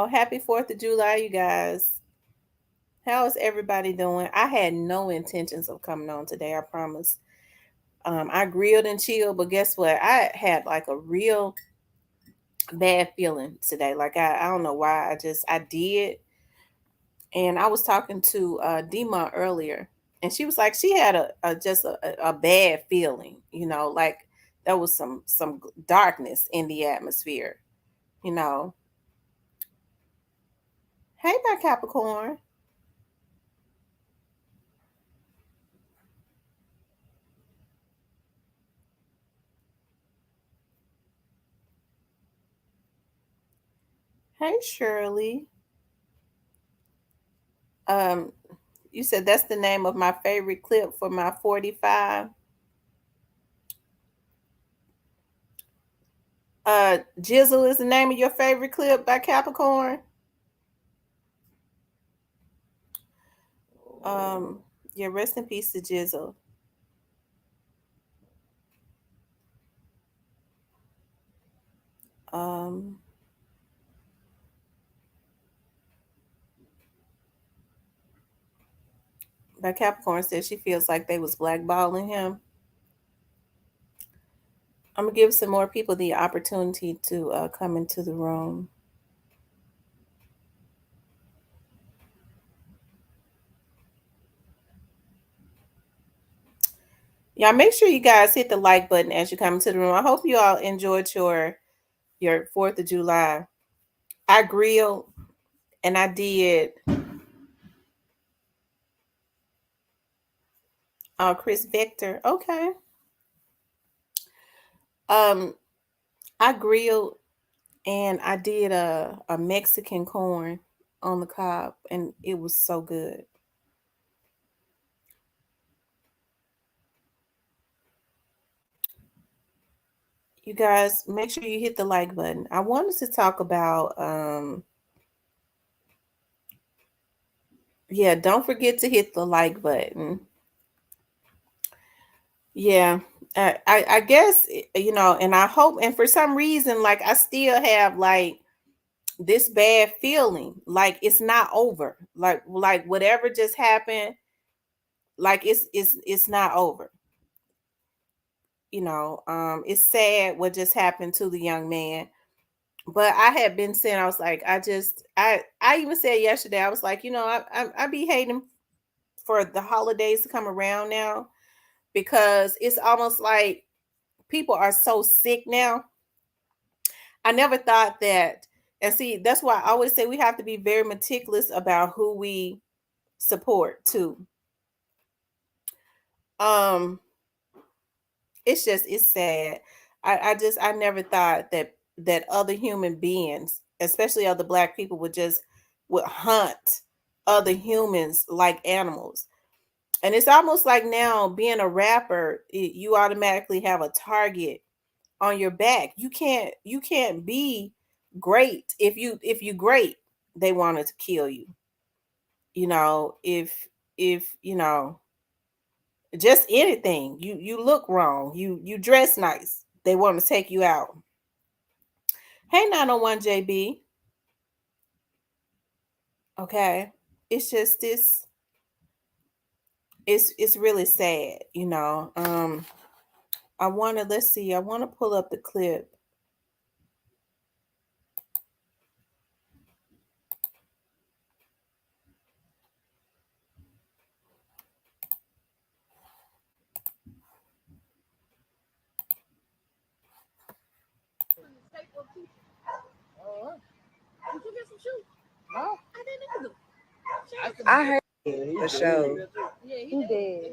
Oh, happy 4th of July, you guys. How is everybody doing? I had no intentions of coming on today, I promise. I grilled and chilled, but guess what? I had like a real bad feeling today. Like I don't know why. I did. And I was talking to Dima earlier, and she was like she had a bad feeling, like there was some darkness in the atmosphere, you know. Hey, my Capricorn. Hey, Shirley. Um, you said that's the name of my favorite clip for my 45. Jizzle is the name of your favorite clip by Capricorn. Um, yeah, rest in peace to Jizzle. Um, but Capricorn said she feels like they was blackballing him. I'm gonna give some more people the opportunity to come into the room. Yeah, make sure you guys hit the like button as you come into the room. I hope you all enjoyed your 4th of July. I grilled and I did Chris Victor. Okay. Um, I grilled and I did a Mexican corn on the cob, and it was so good. You guys, make sure you hit the like button. I wanted to talk about yeah, don't forget to hit the like button. Yeah. I guess and I hope, and for some reason, like I still have like this bad feeling, like it's not over. Like whatever just happened, like it's not over. It's sad what just happened to the young man. But I had been saying, I was like, I even said yesterday, I was like, I be hating for the holidays to come around now, because it's almost like people are so sick now. I never thought that. And see, that's why I always say we have to be very meticulous about who we support too. Um, it's sad. I never thought that other human beings, especially other black people, would hunt other humans like animals. And it's almost like now being a rapper, you automatically have a target on your back. You can't be great. If you great, they wanted to kill you. If just anything, you look wrong, you dress nice, they want to take you out. Hey, 901 JB. Okay. It's just this, it's really sad. Let's see, I want to pull up the clip. I heard for sure. He did.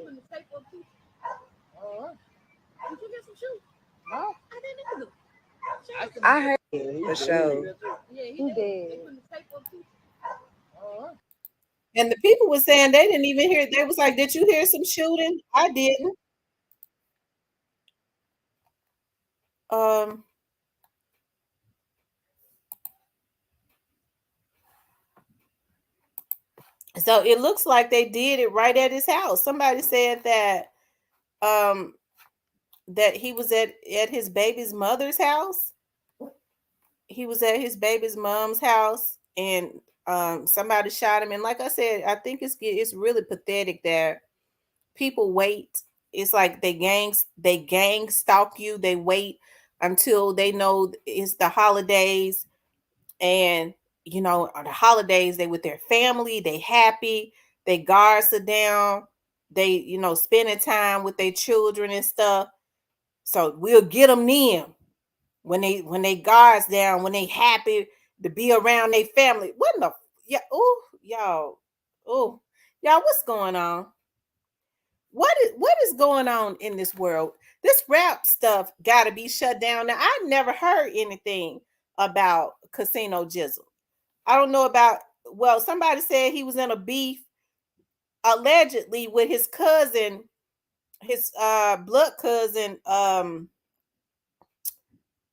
I heard for sure. He did. And the people were saying they didn't even hear. They was like, "Did you hear some shooting?" I didn't. Um, so it looks like they did it right at his house. Somebody said um that he was at his baby's mother's house. He was at his baby's mom's house. and somebody shot him. And like I said, I think it's really pathetic that people wait. It's like they gang stalk you. They wait until they know it's the holidays, and on the holidays they with their family, they happy, they guards are down, they spending time with their children and stuff. So we'll get them then when they guards down, when they happy to be around their family. What in the yeah? Oh, y'all, oh, y'all, what's going on? What is going on in this world? This rap stuff got to be shut down. Now, I never heard anything about Casino Jizzle. I don't know about. Well, somebody said he was in a beef allegedly with his cousin, his blood cousin.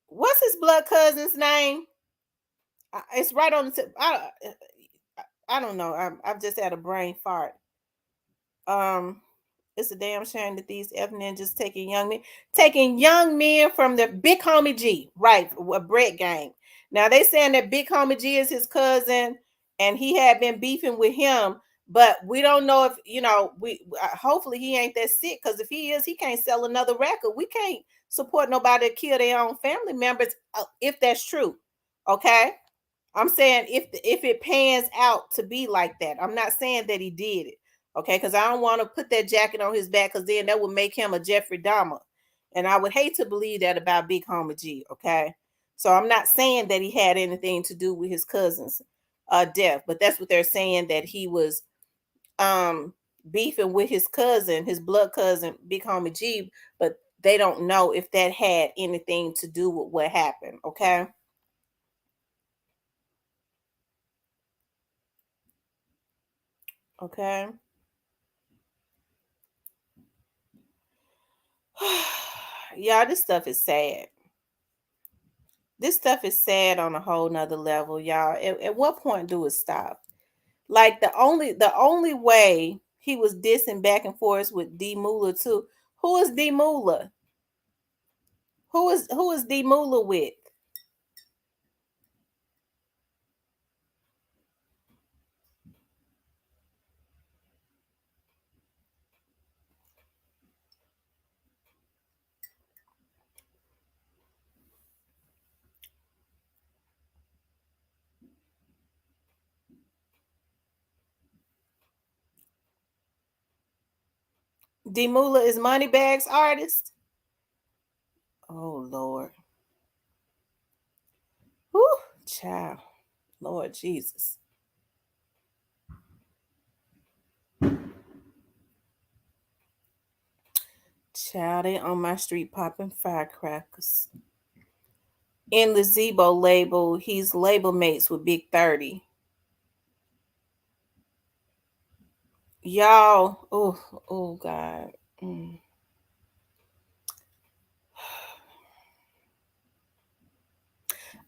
What's his blood cousin's name? It's right on the tip. I don't know. I've just had a brain fart. Um, It's a damn shame that these F ninjas taking young men from the Big Homie G, right? A Brett gang. Now they saying that Big Homie G is his cousin, and he had been beefing with him, but we don't know if we. Hopefully he ain't that sick, because if he is, he can't sell another record. We can't support nobody to kill their own family members if that's true. Okay, I'm saying if it pans out to be like that. I'm not saying that he did it. Okay, because I don't want to put that jacket on his back, because then that would make him a Jeffrey Dahmer. And I would hate to believe that about Big Homie G. Okay. So I'm not saying that he had anything to do with his cousin's death, but that's what they're saying, that he was beefing with his cousin, his blood cousin, Big Homie G, but they don't know if that had anything to do with what happened. Okay. Okay. Y'all, this stuff is sad. This stuff is sad on a whole nother level, y'all. At what point do it stop? Like the only way he was dissing back and forth with D Moolah too. Who is D Moolah? Who is D Moolah with? D Moolah is Moneybags artist. Oh Lord. Whew, child. Lord Jesus. Child, they on my street popping firecrackers. In the Zebo label, he's label mates with Big 30. Y'all, oh God. Mm.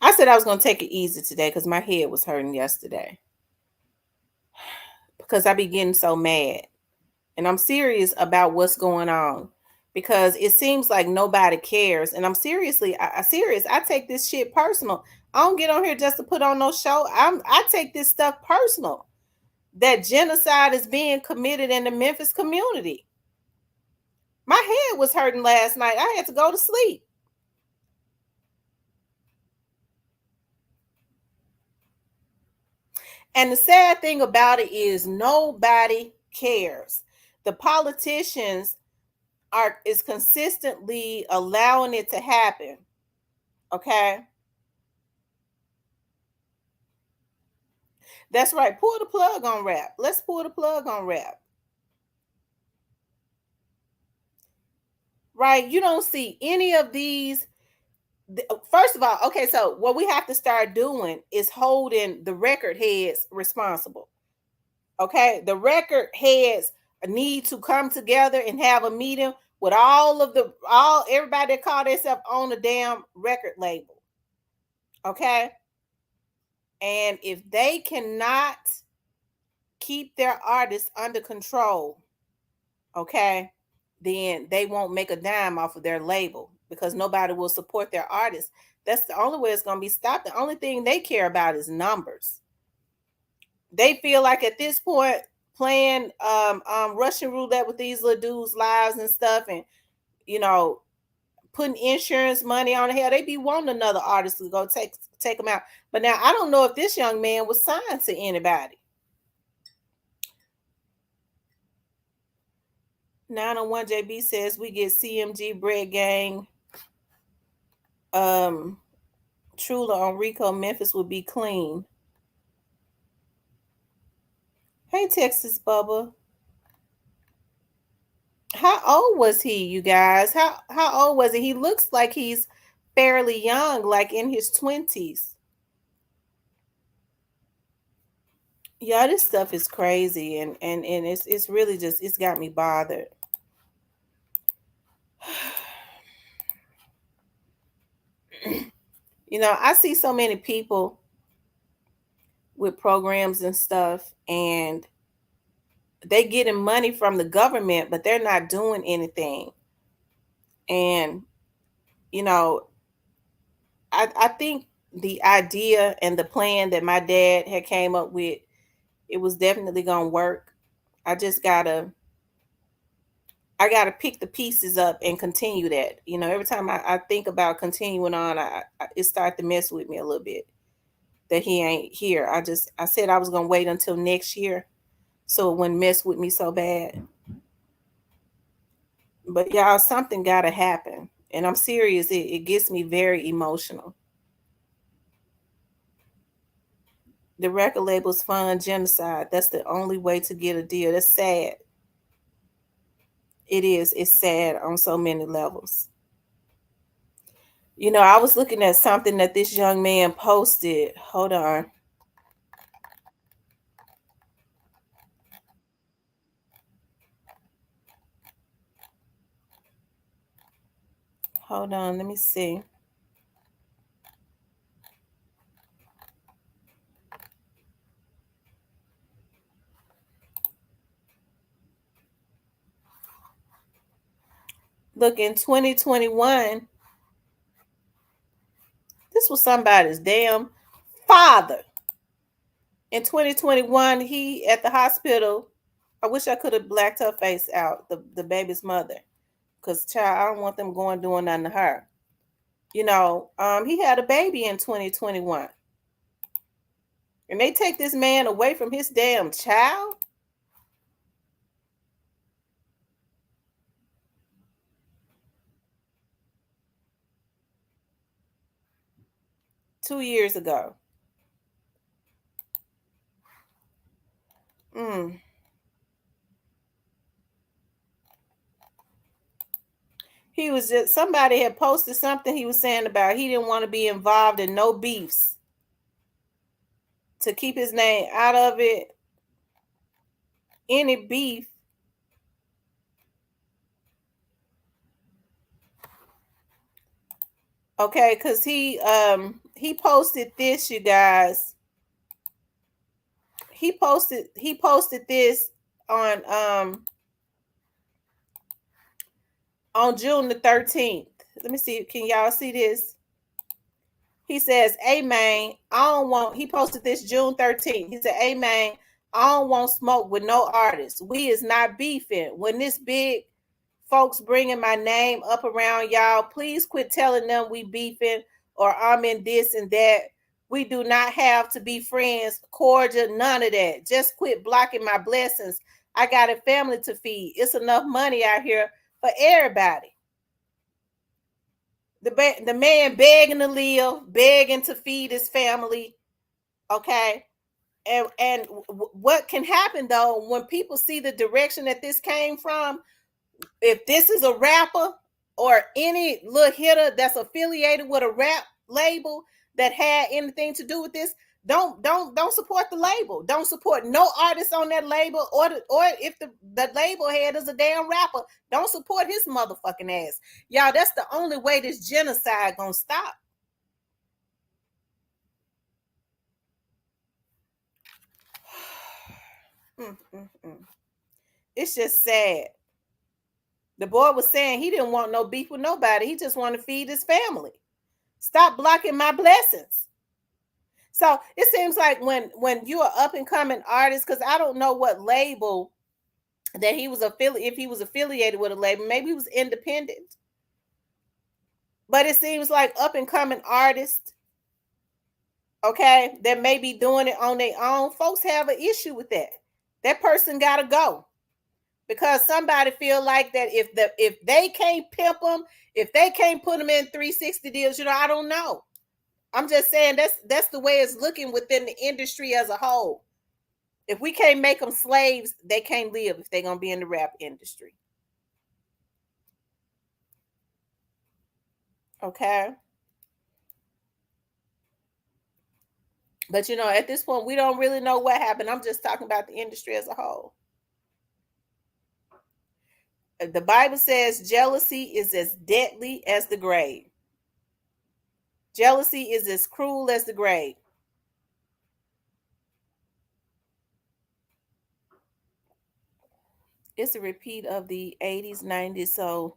I said I was gonna take it easy today because my head was hurting yesterday. Because I be getting so mad. And I'm serious about what's going on. Because it seems like nobody cares. And I'm serious. I take this shit personal. I don't get on here just to put on no show. I take this stuff personal. That genocide is being committed in the Memphis community. My head was hurting last night. I had to go to sleep. And the sad thing about it is nobody cares. The politicians is consistently allowing it to happen. Okay? That's right. Pull the plug on rap. Let's pull the plug on rap. Right? You don't see any of these. First of all, okay, so what we have to start doing is holding the record heads responsible. Okay? The record heads need to come together and have a meeting with all everybody that call themselves on the damn record label. Okay? And if they cannot keep their artists under control, okay, then they won't make a dime off of their label, because nobody will support their artists. That's the only way it's going to be stopped. The only thing they care about is numbers. they feel like at this point playing Russian roulette with these little dudes' lives and stuff, and you know, putting insurance money on the hell. They be wanting another artist to go take them out. But now I don't know if this young man was signed to anybody. 901 JB says we get CMG Bread Gang. Trula on Rico, Memphis would be clean. Hey, Texas Bubba. How old was he, you guys? How old was he? He looks like he's fairly young, like in his 20s. Yeah, this stuff is crazy, and it's really just, it's got me bothered. You know, I see so many people with programs and stuff, and they getting money from the government, but they're not doing anything. And you know, I think the idea and the plan that my dad had came up with, it was definitely gonna work. I just gotta pick the pieces up and continue that. You know, every time I think about continuing on, it started to mess with me a little bit that he ain't here. I said I was gonna wait until next year so it wouldn't mess with me so bad. But y'all, something gotta happen. And I'm serious, it gets me very emotional. The record labels fund genocide. That's the only way to get a deal. That's sad. It is. It's sad on so many levels. You know, I was looking at something that this young man posted. Hold on. Hold on. Let me see. Look, in 2021, this was somebody's damn father. In 2021, he at the hospital. I wish I could have blacked her face out, the baby's mother. Because, child, I don't want them going doing nothing to her. You know, he had a baby in 2021. And they take this man away from his damn child? Two years ago. Mm. He was just, somebody had posted something he was saying about he didn't want to be involved in no beefs, to keep his name out of it. Any beef. Okay, because he posted this, you guys. He posted this on June the 13th. Let me see. Can y'all see this? He says, "Hey man, I don't want." He posted this June 13th. He said, "Hey man, I don't want smoke with no artists. We is not beefing. When this big folks bringing my name up around y'all, please quit telling them we beefing or I'm in this and that. We do not have to be friends, cordial, none of that. Just quit blocking my blessings. I got a family to feed. It's enough money out here for everybody." The man begging to live, begging to feed his family. Okay. And what can happen though, when people see the direction that this came from, if this is a rapper or any little hitter that's affiliated with a rap label that had anything to do with this, don't support the label. Don't support no artist on that label, or if the label head is a damn rapper, don't support his motherfucking ass. Y'all, that's the only way this genocide gonna stop. It's just sad. The boy was saying he didn't want no beef with nobody. He just wanted to feed his family. Stop blocking my blessings. So it seems like when you're an up and coming artist, because I don't know what label that he was if he was affiliated with a label, maybe he was independent. But it seems like up and coming artists, okay, that may be doing it on their own, folks have an issue with that. That person gotta go. Because somebody feel like that if they can't pimp them, if they can't put them in 360 deals, I don't know. I'm just saying that's the way it's looking within the industry as a whole. If we can't make them slaves, they can't live if they're gonna be in the rap industry. Okay. But at this point, we don't really know what happened. I'm just talking about the industry as a whole. The Bible says jealousy is as deadly as the grave. Jealousy is as cruel as the grave. It's a repeat of the 80s, 90s. So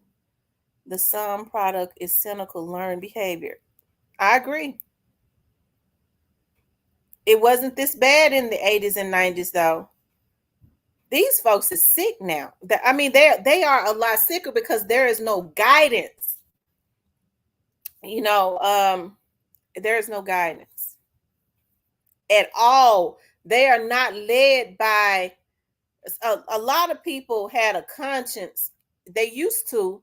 the sum product is cynical learned behavior. I agree. It wasn't this bad in the 80s and 90s, though. These folks are sick now. I mean, they are a lot sicker because there is no guidance. There is no guidance at all. They are not led by a lot of people had a conscience. They used to,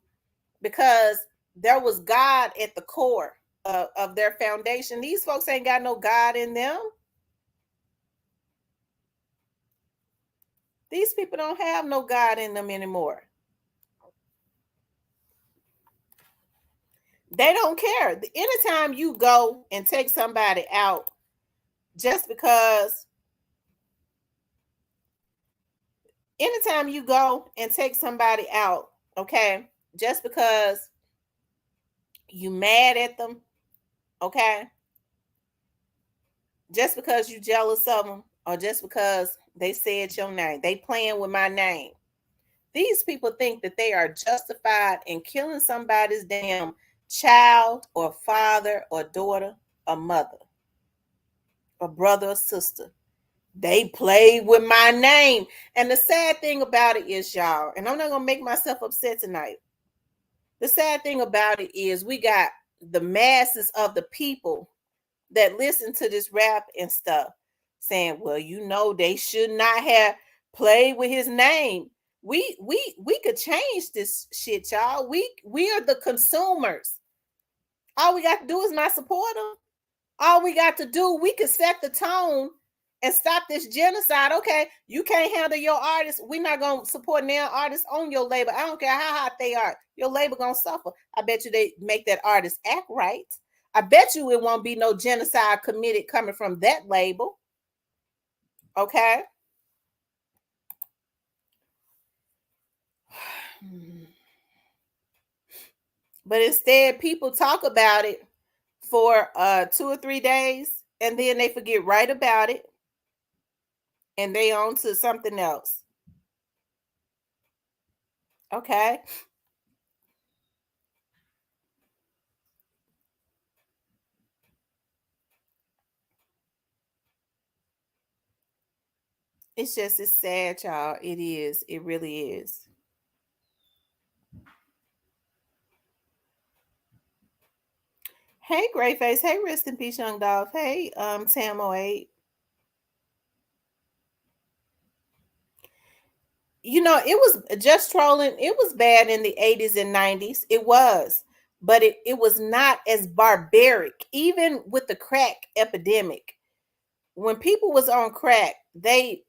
because there was God at the core of their foundation. These folks ain't got no God in them. These people don't have no God in them anymore. They don't care. Anytime you go and take somebody out just because, anytime you go and take somebody out, okay, just because you mad at them, okay, just because you jealous of them, or just because they said your name, they playing with my name. These people think that they are justified in killing somebody's damn child or father or daughter or mother or brother or sister. They played with my name. And the sad thing about it is, y'all, and I'm not going to make myself upset tonight. The sad thing about it is we got the masses of the people that listen to this rap and stuff saying, well, they should not have played with his name. We could change this shit, y'all. We are the consumers. All we got to do is not support them. All we got to do, we could set the tone and stop this genocide. Okay, you can't handle your artists. We're not going to support now artists on your label. I don't care how hot they are. Your label going to suffer. I bet you they make that artist act right. I bet you it won't be no genocide committed coming from that label. Okay. But instead, people talk about it for 2 or 3 days, and then they forget right about it, and they on to something else. Okay. It's sad, y'all. It is. It really is. Hey, Gray Face. Hey, Rest in Peace, Young Dog. Hey, Tam 08. It was just trolling. It was bad in the 80s and 90s. It was. But it was not as barbaric. Even with the crack epidemic. When people was on crack, they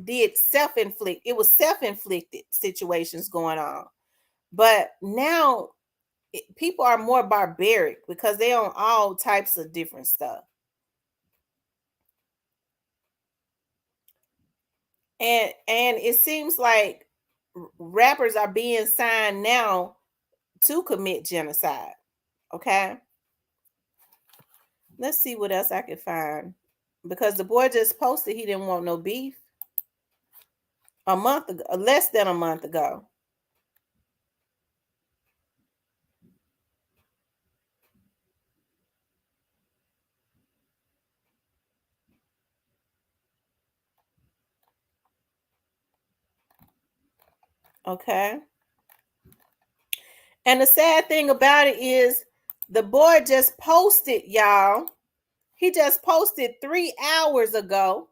did self-inflict. It was self-inflicted situations going on. But now people are more barbaric because they own all types of different stuff. And it seems like rappers are being signed now to commit genocide. Okay. Let's see what else I can find. Because the boy just posted he didn't want no beef a month ago, less than a month ago. Okay. And the sad thing about it is the boy just posted, y'all. He just posted 3 hours ago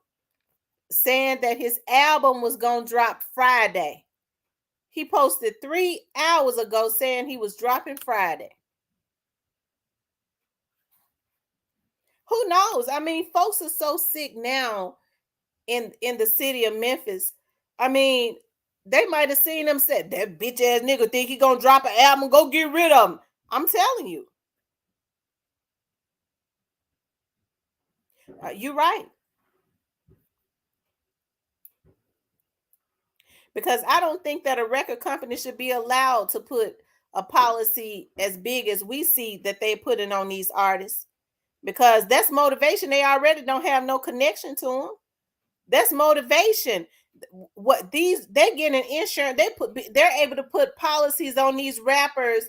saying that his album was going to drop Friday. He posted 3 hours ago saying he was dropping Friday. Who knows? I mean, folks are so sick now in the city of Memphis. I mean, they might have seen him said that bitch ass nigga think he gonna drop an album, go get rid of him. I'm telling you. You're right. Because I don't think that a record company should be allowed to put a policy as big as we see that they're putting on these artists, because that's motivation. They already don't have no connection to them. That's motivation. What these they're getting insurance. They're able to put policies on these rappers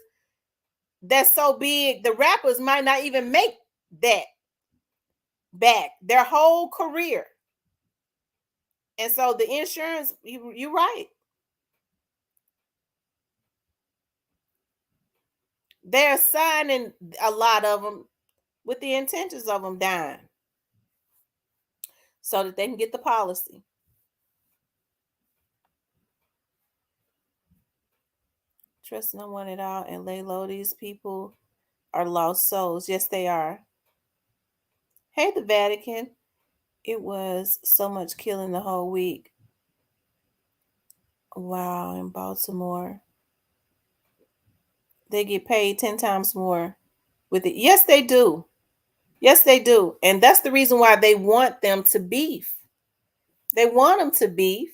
that's so big. The rappers might not even make that back their whole career. And so the insurance, you're right. They're signing a lot of them with the intentions of them dying so that they can get the policy. Trust no one at all and lay low. These people are lost souls. Yes, they are. Hey, the Vatican. It was so much killing the whole week. Wow, in Baltimore. They get paid 10 times more with it. Yes, they do. Yes, they do. And that's the reason why they want them to beef. They want them to beef.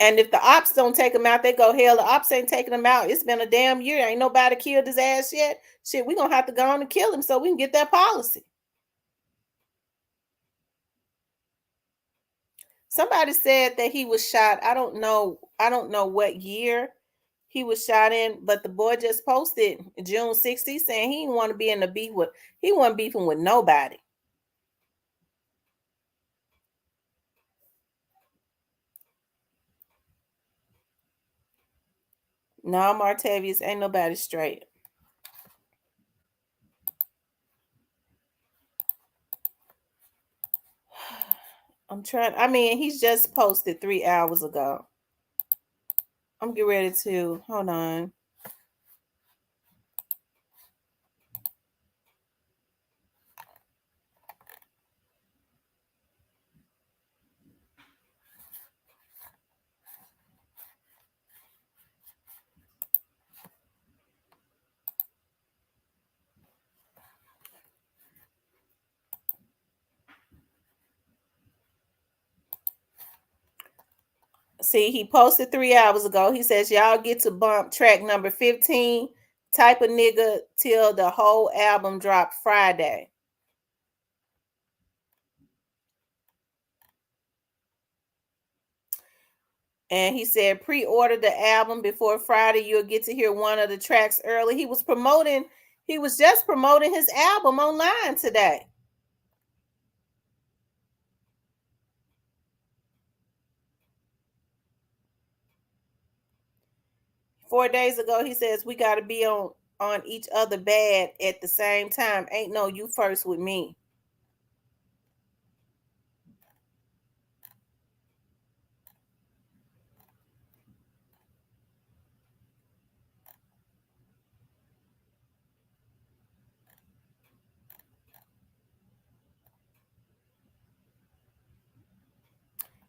And if the ops don't take them out, they go, hell, the ops ain't taking them out. It's been a damn year. Ain't nobody killed his ass yet. Shit, we're going to have to go on and kill him so we can get that policy. Somebody said that he was shot. I don't know what year he was shot in, but the boy just posted June 60th saying he didn't want to be in the beef with, he wasn't beefing with nobody. No, Martavius, ain't nobody straight. I'm trying. I mean, he's just posted 3 hours ago. I'm getting ready to hold on. See, he posted 3 hours ago. He says, y'all get to bump track number 15, type of nigga, till the whole album drop Friday. And he said, pre-order the album before Friday. You'll get to hear one of the tracks early. He was just promoting his album online today. Four days ago, he says, we got to be on each other bad at the same time. Ain't no you first with me.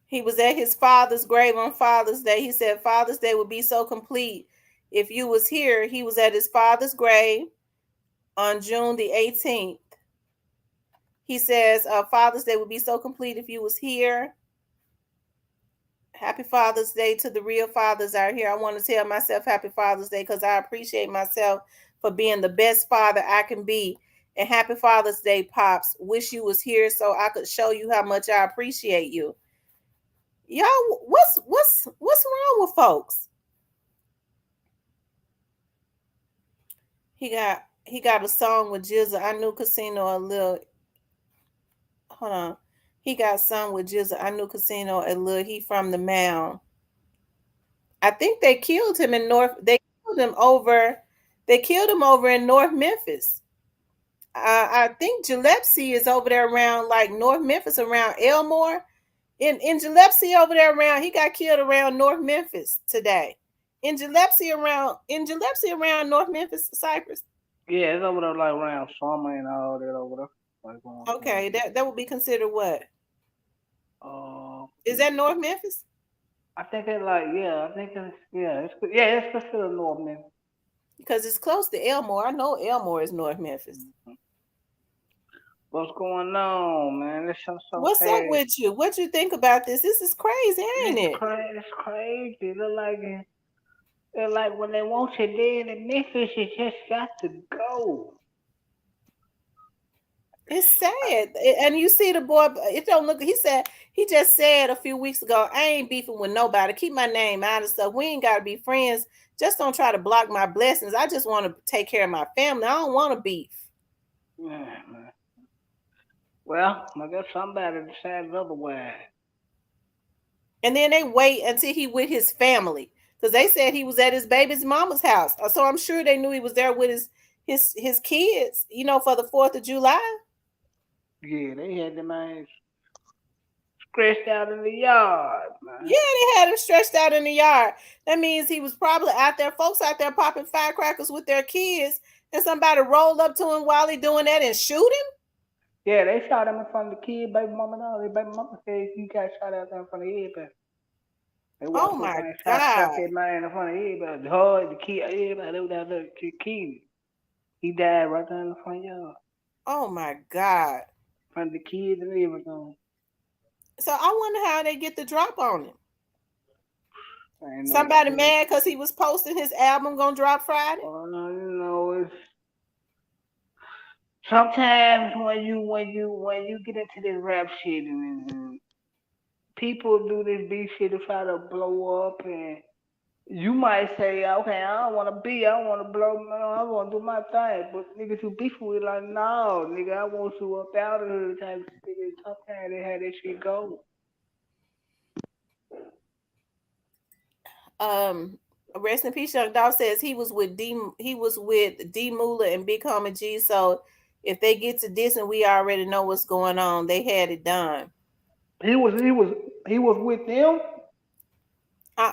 He was at his father's grave on Father's Day. He said Father's Day would be so complete if you was here. He was at his father's grave on June the 18th. He says Father's Day would be so complete if you was here. Happy Father's Day to the real fathers out here. I want to tell myself Happy Father's Day because I appreciate myself for being the best father I can be. And Happy Father's Day, Pops. Wish you was here so I could show you how much I appreciate you. Y'all, what's wrong with folks? He got a song with Jizzle. I knew Casino a little. Hold on. He got a song with Jizzle. I knew Casino a little. He from the Mound. I think they killed him in North. They killed him over. They killed him over in North Memphis. I think Gillespie is over there around like North Memphis, around Elmore. In Gillespie over there around. He got killed around North Memphis today. In Gillespie around North Memphis, Cypress. Yeah, it's over there like around summer and all that over there. Like going on. Okay, that would be considered what? Uh, Is that North Memphis? I think it's like yeah, I think it's considered North Memphis. Because it's close to Elmore. I know Elmore is North Memphis. Mhm. What's going on, man? This shit's so What's up sad. with you? What you think about this? This is crazy, ain't It's it? crazy. It's crazy. Look like when they want you dead in Memphis, you just got to go. It's sad. And you see the boy, it don't look, he just said a few weeks ago, I ain't beefing with nobody. Keep my name out of stuff. We ain't got to be friends. Just don't try to block my blessings. I just want to take care of my family. I don't want to beef. Yeah, man. Well, I guess somebody decided otherwise. And then they wait until he with his family. Because they said he was at his baby's mama's house. So I'm sure they knew he was there with his kids, for the 4th of July. Yeah, they had the man stretched out in the yard, man. Yeah, they had him stretched out in the yard. That means he was probably out there, folks out there popping firecrackers with their kids, and somebody rolled up to him while he doing that and shoot him. Yeah, they shot him in front of the kid, baby mama. No, their baby mama said he got shot out there in front of everybody. They Oh walked through my and shot God. that man in front of everybody. The hard, the kid, everybody. They was out there, the kid. He died right there in the front yard. Oh my God. In front of the kids and everything. So I wonder how they get the drop on him. I ain't know Somebody shit. mad because he was posting his album gonna drop Friday? It's sometimes when you get into this rap shit and people do this big shit to try to blow up and you might say, okay, I don't want to blow, man, I want to do my thing. But niggas who beef with like, no, nigga, I want you up out of here type of shit. Sometimes they had that shit go. Um, Rest in peace, Young Dog says he was with D Moolah and Big Homie G. So if they get to this and we already know what's going on, they had it done. He was with them.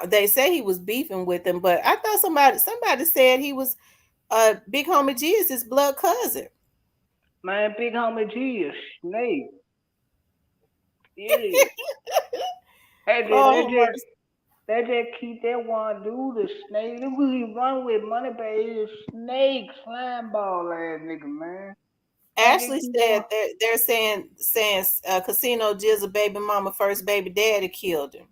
They say he was beefing with them, but I thought somebody said he was Big Homie G is his blood cousin. Man, Big Homie G is snake. Yeah. They just, they Oh, just, they just keep that one dude a snake. Look who he run with, money baby, snake, slime ball ass nigga, man. They just Ashley keep said on. they're saying Casino Jizzle baby mama first baby daddy killed him.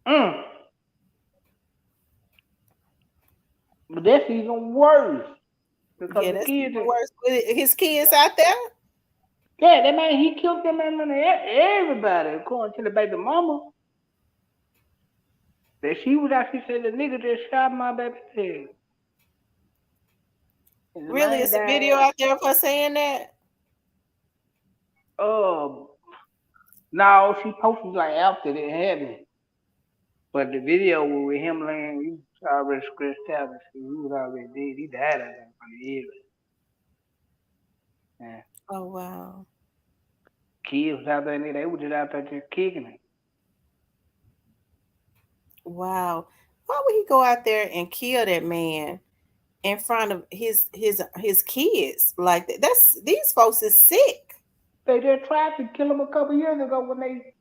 Mm. But that's even worse because Yeah, the that's kids, even worse. With his kids out there. yeah, that man he killed them man, everybody according to the baby mama. That she was actually said the nigga just shot my baby head. And the Really, man it's a video died. out there of her saying that. Uh, no, she posted like after it happened. But the video was with him laying, he was already scratched out and shit. He was already dead. He died out there in front of everybody. Yeah. Oh wow, Kids was out there and they were just out there just kicking it. wow. Why would he go out there and kill that man in front of his kids like that? That's these folks is sick. They just tried to kill him a couple years ago when they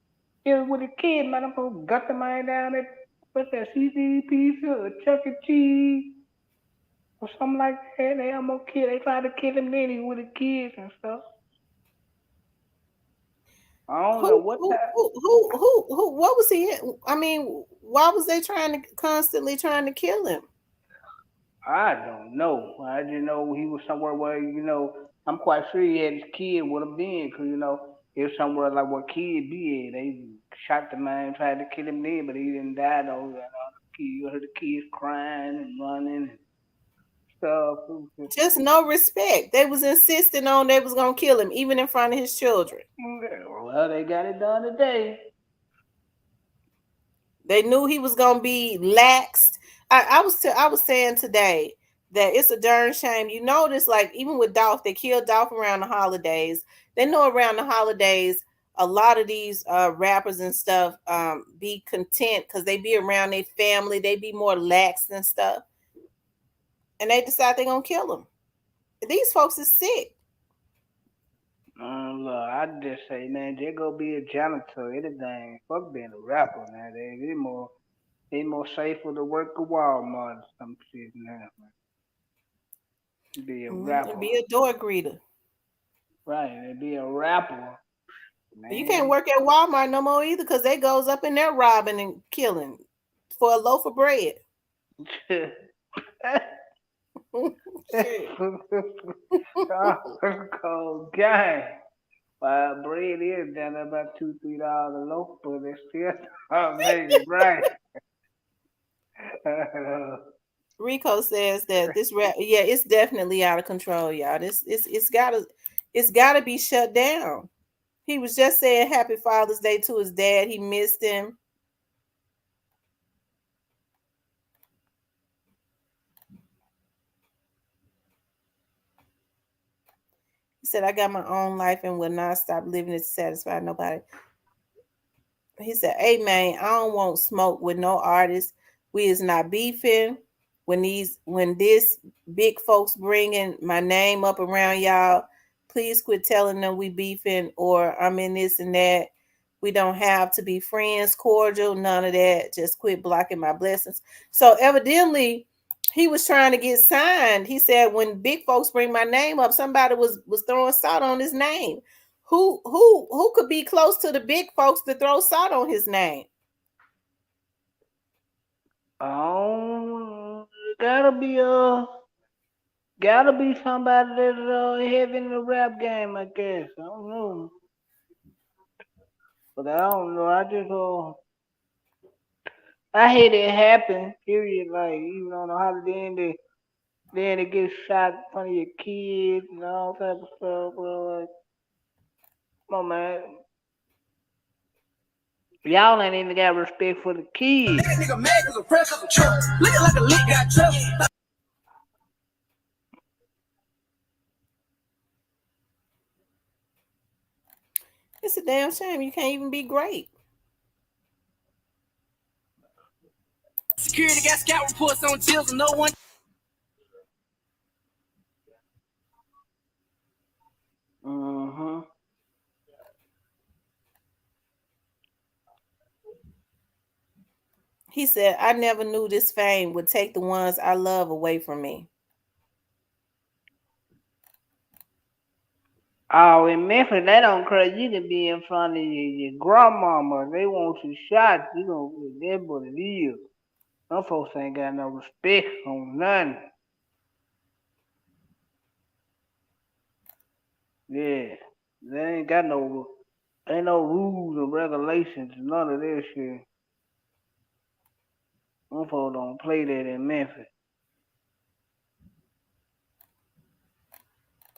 killed with a kid, man. I'm gonna gut the man down at what's that, CCP or Chuck E. Cheese or something like that. They almost killed. They tried to kill him then he with the kids and stuff. I don't know Who what who time. who who who? What was he? I mean, why was they constantly trying to kill him? I don't know. I just know he was somewhere where I'm quite sure he had his kid with him then, 'cause it was somewhere like where kid be at. They shot the man, tried to kill him there, but he didn't die though. You heard the kids crying and running and stuff. It was just, Just no respect. They was insisting on they was gonna kill him, even in front of his children. well, they got it done today. They knew he was gonna be laxed. I was saying today that it's a darn shame. You notice, like even with Dolph, they killed Dolph around the holidays. They know around the holidays, a lot of these rappers and stuff be content because they be around their family. They be more lax and stuff, and they decide they're gonna kill him. These folks is sick. Look, I just say, man, just go be a janitor, anything. Fuck being a rapper nowadays. It's more safer to work at Walmart or some shit now. Be a And rapper, be a door greeter. right? And be a rapper, You can't man. work at Walmart no more either because they goes up in there robbing and killing for a loaf of bread. Shit. Oh, cold gang. Well, bread is down at about $2, $3 a loaf, but it's still don't make it right. Rico says that this rap, yeah, it's definitely out of control, y'all. This it's gotta be shut down. He was just saying Happy Father's Day to his dad. He missed him. He said, "I got my own life and will not stop living it to satisfy nobody." He said, "Hey man, I don't want smoke with no artist. We is not beefing. When this big folks bringing my name up around y'all, please quit telling them we beefing or I'm in this and that. We don't have to be friends, cordial, none of that. Just quit blocking my blessings." So evidently, he was trying to get signed. He said, "When big folks bring my name up, somebody was throwing salt on his name." Who could be close to the big folks to throw salt on his name? Oh, gotta be somebody that's heavy in the rap game, I guess. I don't know, but I don't know. I hate it happen. Period. Like even on the holiday, then it gets shot in front of your kids and all type of stuff. Bro. Like, come on, man. Y'all ain't even got respect for the kids. Nigga mad cause the press of the truck. Looking like a lick got trouble. It's a damn shame you can't even be great. Security got scout reports on Jizzle. No one. Mm-hmm. He said, "I never knew this fame would take the ones I love away from me." Oh, in Memphis, they don't care. You can be in front of your grandmama. They want you shot. You gonna that's what it is. Some folks ain't got no respect on nothing. Yeah, they ain't no rules or regulations. None of that shit. Some folks don't play that in Memphis.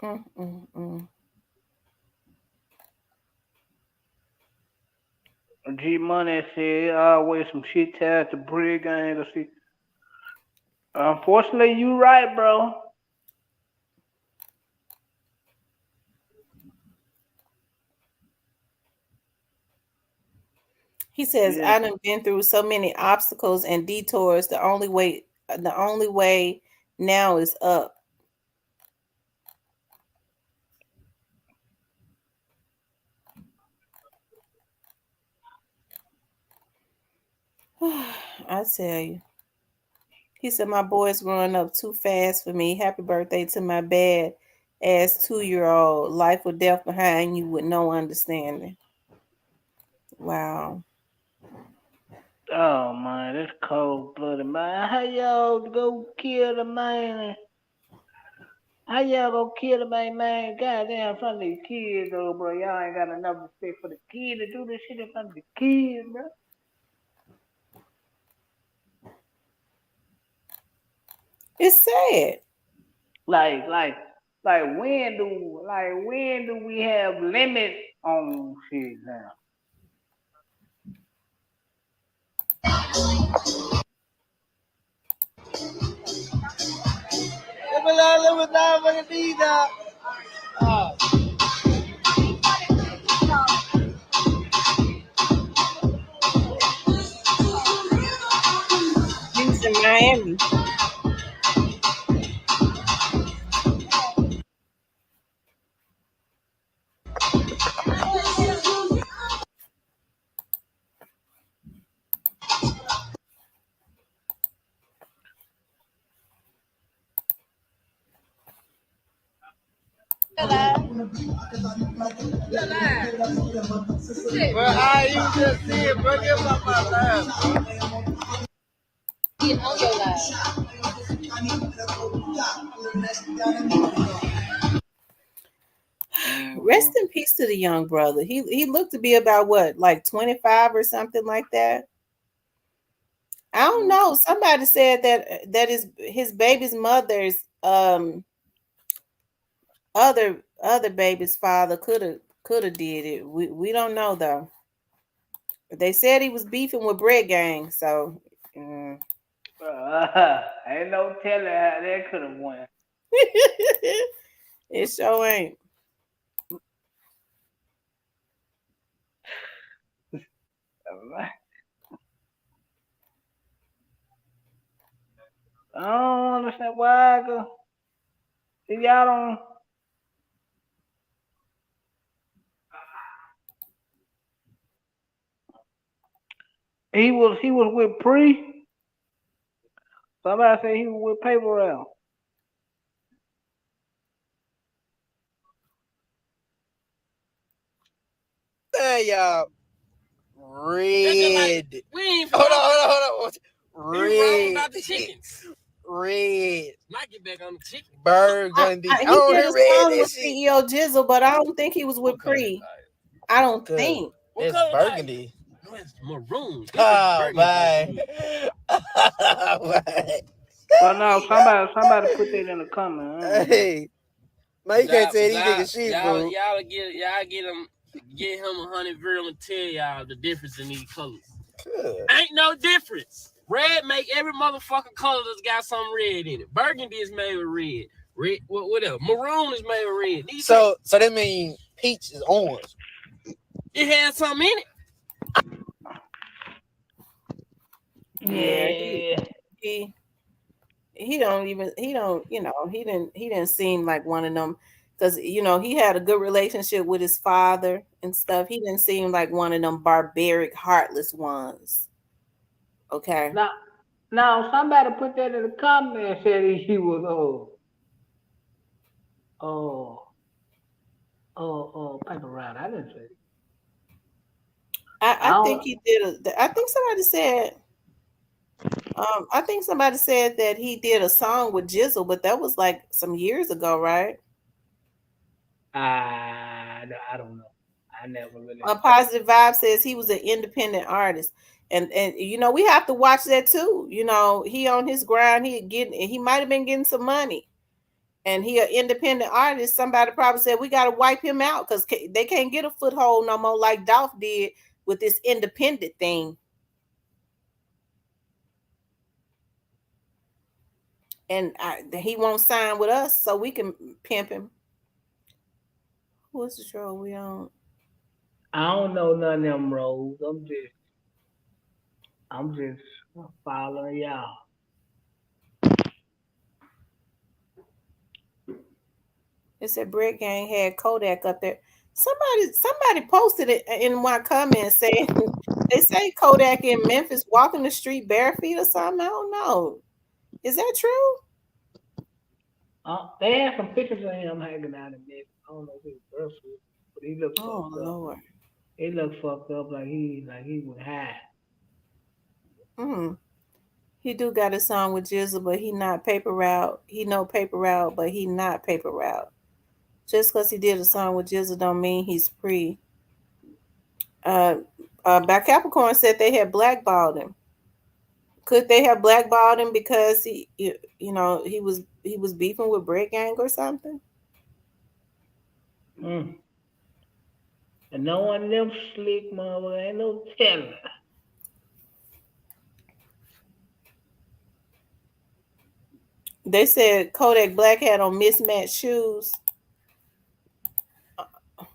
Mm-mm-mm. G Money said always some shit tied to bread gang. See, unfortunately, you right, bro. He says, Yeah. "I done been through so many obstacles and detours. The only way now is up." I tell you. He said, "My boy's growing up too fast for me. Happy birthday to my bad ass 2-year old. Life or death behind you with no understanding." Wow. Oh man, that's cold blooded, man. How y'all go kill the man? How y'all go kill the man? Goddamn, in front of the kids, though, bro. Y'all ain't got enough respect for the kid to do this shit in front of the kids, bro. It's sad. Like, like, like when do we have limits on shit now? He was in Miami. Well, I you just see it, bro. Give up my life. Rest in peace to the young brother. He looked to be about what, like 25 or something like that. I don't know. Somebody said that is his baby's mother's other baby's father could have did it. We don't know though. They said he was beefing with Bread Gang, so Ain't no telling how that could have went. it sure ain't. I don't understand why. Y'all don't. He was with Pre. Somebody said he was with Paper Route. There, y'all. Red. We ain't hold on. Red. About the chickens. Red. Might get back on the chicken. Burgundy. He did a song with CEO Jizzle, but I don't think he was with Pre. I don't think. It's burgundy. No, it's maroon. Oh, man. Well, no, somebody put that in the comment. Hey, man, you can't say these niggas shit, bro. Y'all get him 100 real and tell y'all the difference in these colors. Good. Ain't no difference. Red make every motherfucking color that's got some red in it. Burgundy is made with red. Red, whatever. Maroon is made with red. So that means peach is orange. It has something in it. Yeah, he didn't seem like one of them, because he had a good relationship with his father and stuff. He didn't seem like one of them barbaric, heartless ones. Okay. Now somebody put that in the comment and said he was Paper Route. I didn't say it. I think he did. I think somebody said. I think somebody said that he did a song with Jizzle, but that was like some years ago, right? I don't know. I never really. A Positive Vibe says he was an independent artist, and we have to watch that too. He on his grind. He might have been getting some money, and he an independent artist. Somebody probably said we got to wipe him out because they can't get a foothold no more like Dolph did with this independent thing. And he won't sign with us, so we can pimp him. What's the show we on? I don't know none of them roles. I'm just following y'all. It said Bread Gang had Kodak up there. Somebody posted it in my comments saying they say Kodak in Memphis walking the street bare feet or something. I don't know. Is that true? They had some pictures of him hanging out in Memphis. I don't know if he was barefoot, but he looked fucked up. Lord. He looked fucked up like he was high. He do got a song with Jizzle, but he not Paper Route. He know Paper Route, but he not Paper Route. Just because he did a song with Jizzle don't mean he's free. By Capricorn said they had blackballed him. Could they have blackballed him because he was beefing with Bread Gang or something? And no one of them slick mother ain't no telling. They said Kodak Black had on mismatched shoes.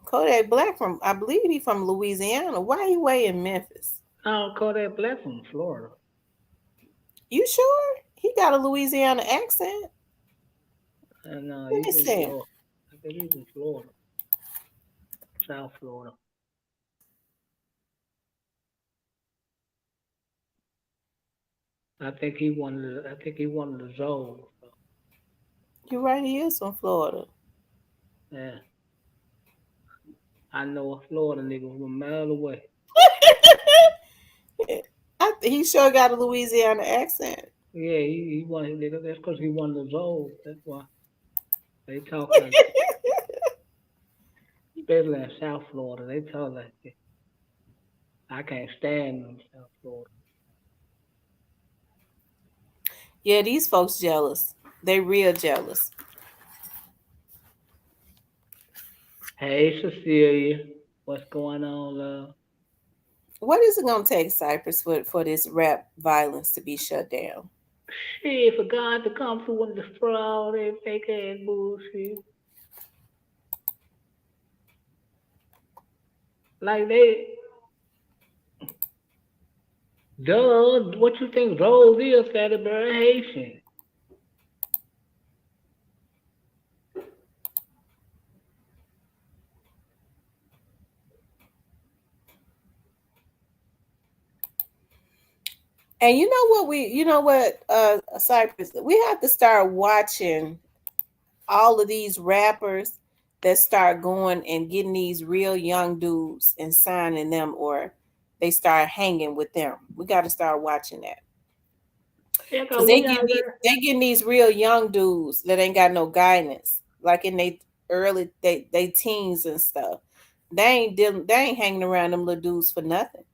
Kodak Black I believe he from Louisiana. Why he way in Memphis? Oh, Kodak Black from Florida. You sure? He got a Louisiana accent. No, Let me he's from see. Florida. I think he's from Florida. South Florida. I think he wanted the Zoe. You're right, he is from Florida. Yeah. I know a Florida nigga from a mile away. He sure got a Louisiana accent. Yeah, he wanted nigga. That's because he wanted the Zoe. That's why they talk like that. Especially in South Florida, they talk like that. I can't stand them in South Florida. Yeah, these folks jealous. They real jealous. Hey, Cecilia, what's going on, love? What is it gonna take, Cypress, for this rap violence to be shut down? Shit, for God to come through and destroy all that fake ass bullshit. Like duh, what you think Rose is, Fatty Bird Haitian? And you know what, Cypress, we have to start watching all of these rappers that start going and getting these real young dudes and signing them, or they start hanging with them. We got to start watching that. Yeah, Because we out there. they getting these real young dudes that ain't got no guidance, like in they teens and stuff. They ain't hanging around them little dudes for nothing.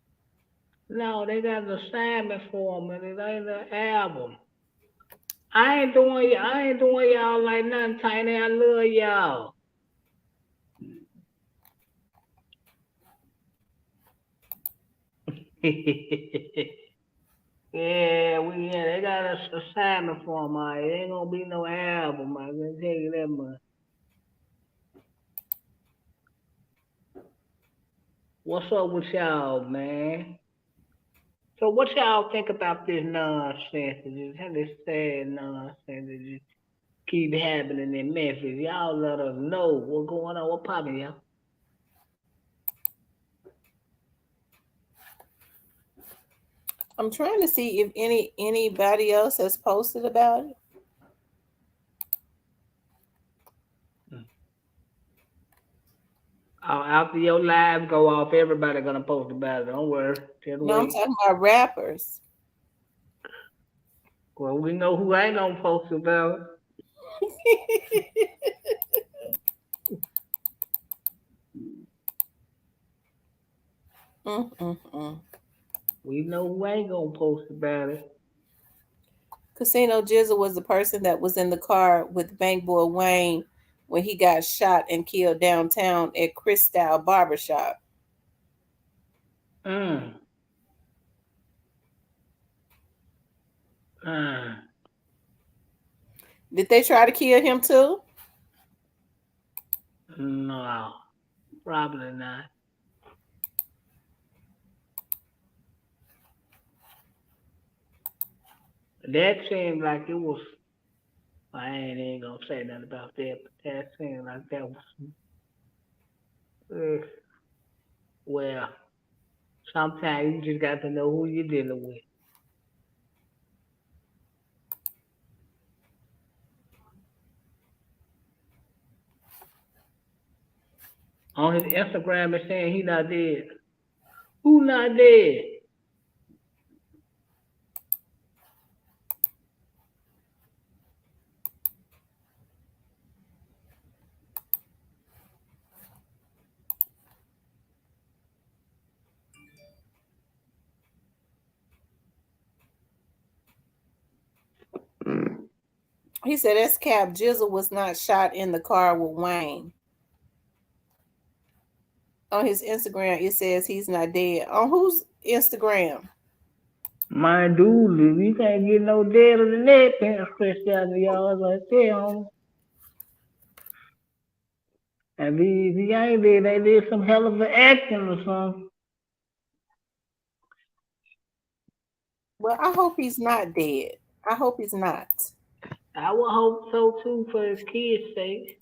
No, they got an assignment for them, and it ain't an album. I ain't doing y'all like nothing, Tiny. I love y'all. They got a assignment for them. It ain't gonna be no album. I can tell you that much. What's up with y'all, man? So what y'all think about this nonsense? This sad nonsense that just keep happening in Memphis. Y'all let us know what's going on. What poppin', y'all? I'm trying to see if anybody else has posted about it. After your live go off, everybody gonna post about it. Don't worry. Just No, I'm wait. talking about rappers. Well, we know who ain't gonna post about Mm-mm-mm. it. We know who ain't gonna post about it. Casino Jizzle was the person that was in the car with Bank Boy Wayne when he got shot and killed downtown at Cristal Barbershop. Mm. Mm. Did they try to kill him too? No, probably not. That seemed like it was. I ain't even gonna say nothing about that, but that seemed like that was. Uh, well, sometimes you just got to know who you're dealing with. On his Instagram, it's saying he not dead. Who not dead? He said that's Cap. Jizzle was not shot in the car with Wayne. On his Instagram, it says he's not dead. On whose Instagram? My dude, you can't get no deader than that pants stretched out of y'all like that, homie. And these young they did some hell of an acting or something. Well, I hope he's not dead. I hope he's not. I would hope so too for his kids' sake.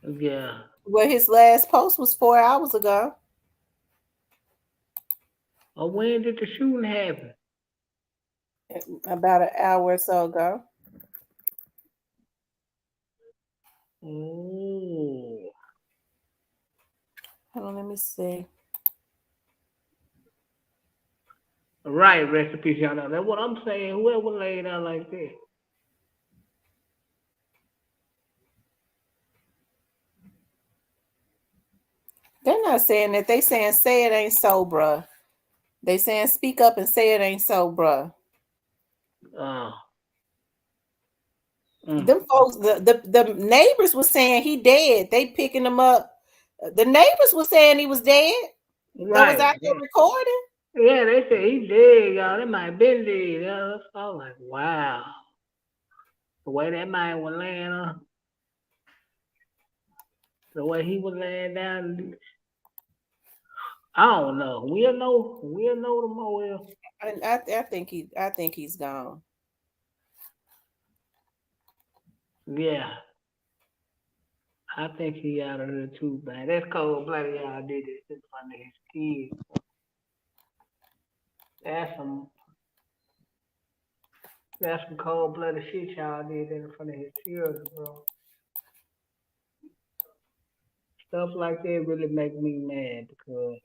Yeah. Well, his last post was 4 hours ago. Or when did the shooting happen? About an hour or so ago. Oh. Hold on, let me see. Right, rest in peace, y'all know. That's what I'm saying. Whoever laid out like that. They're not saying that. They saying say it ain't so, bruh. They saying speak up and say it ain't so, bruh. Them folks, the neighbors was saying he dead. They picking him up. The neighbors was saying he was dead. Right. That was out there recording. Yeah, they said he dead, y'all. That might been dead. I was like, wow. The way that man was laying up, the way he was laying down, I don't know. We'll know tomorrow. I think he's gone. Yeah. I think he out of here too, man. That's cold blooded y'all did this in front of his kids. That's some cold blooded shit y'all did in front of his children, bro. Stuff like that really make me mad because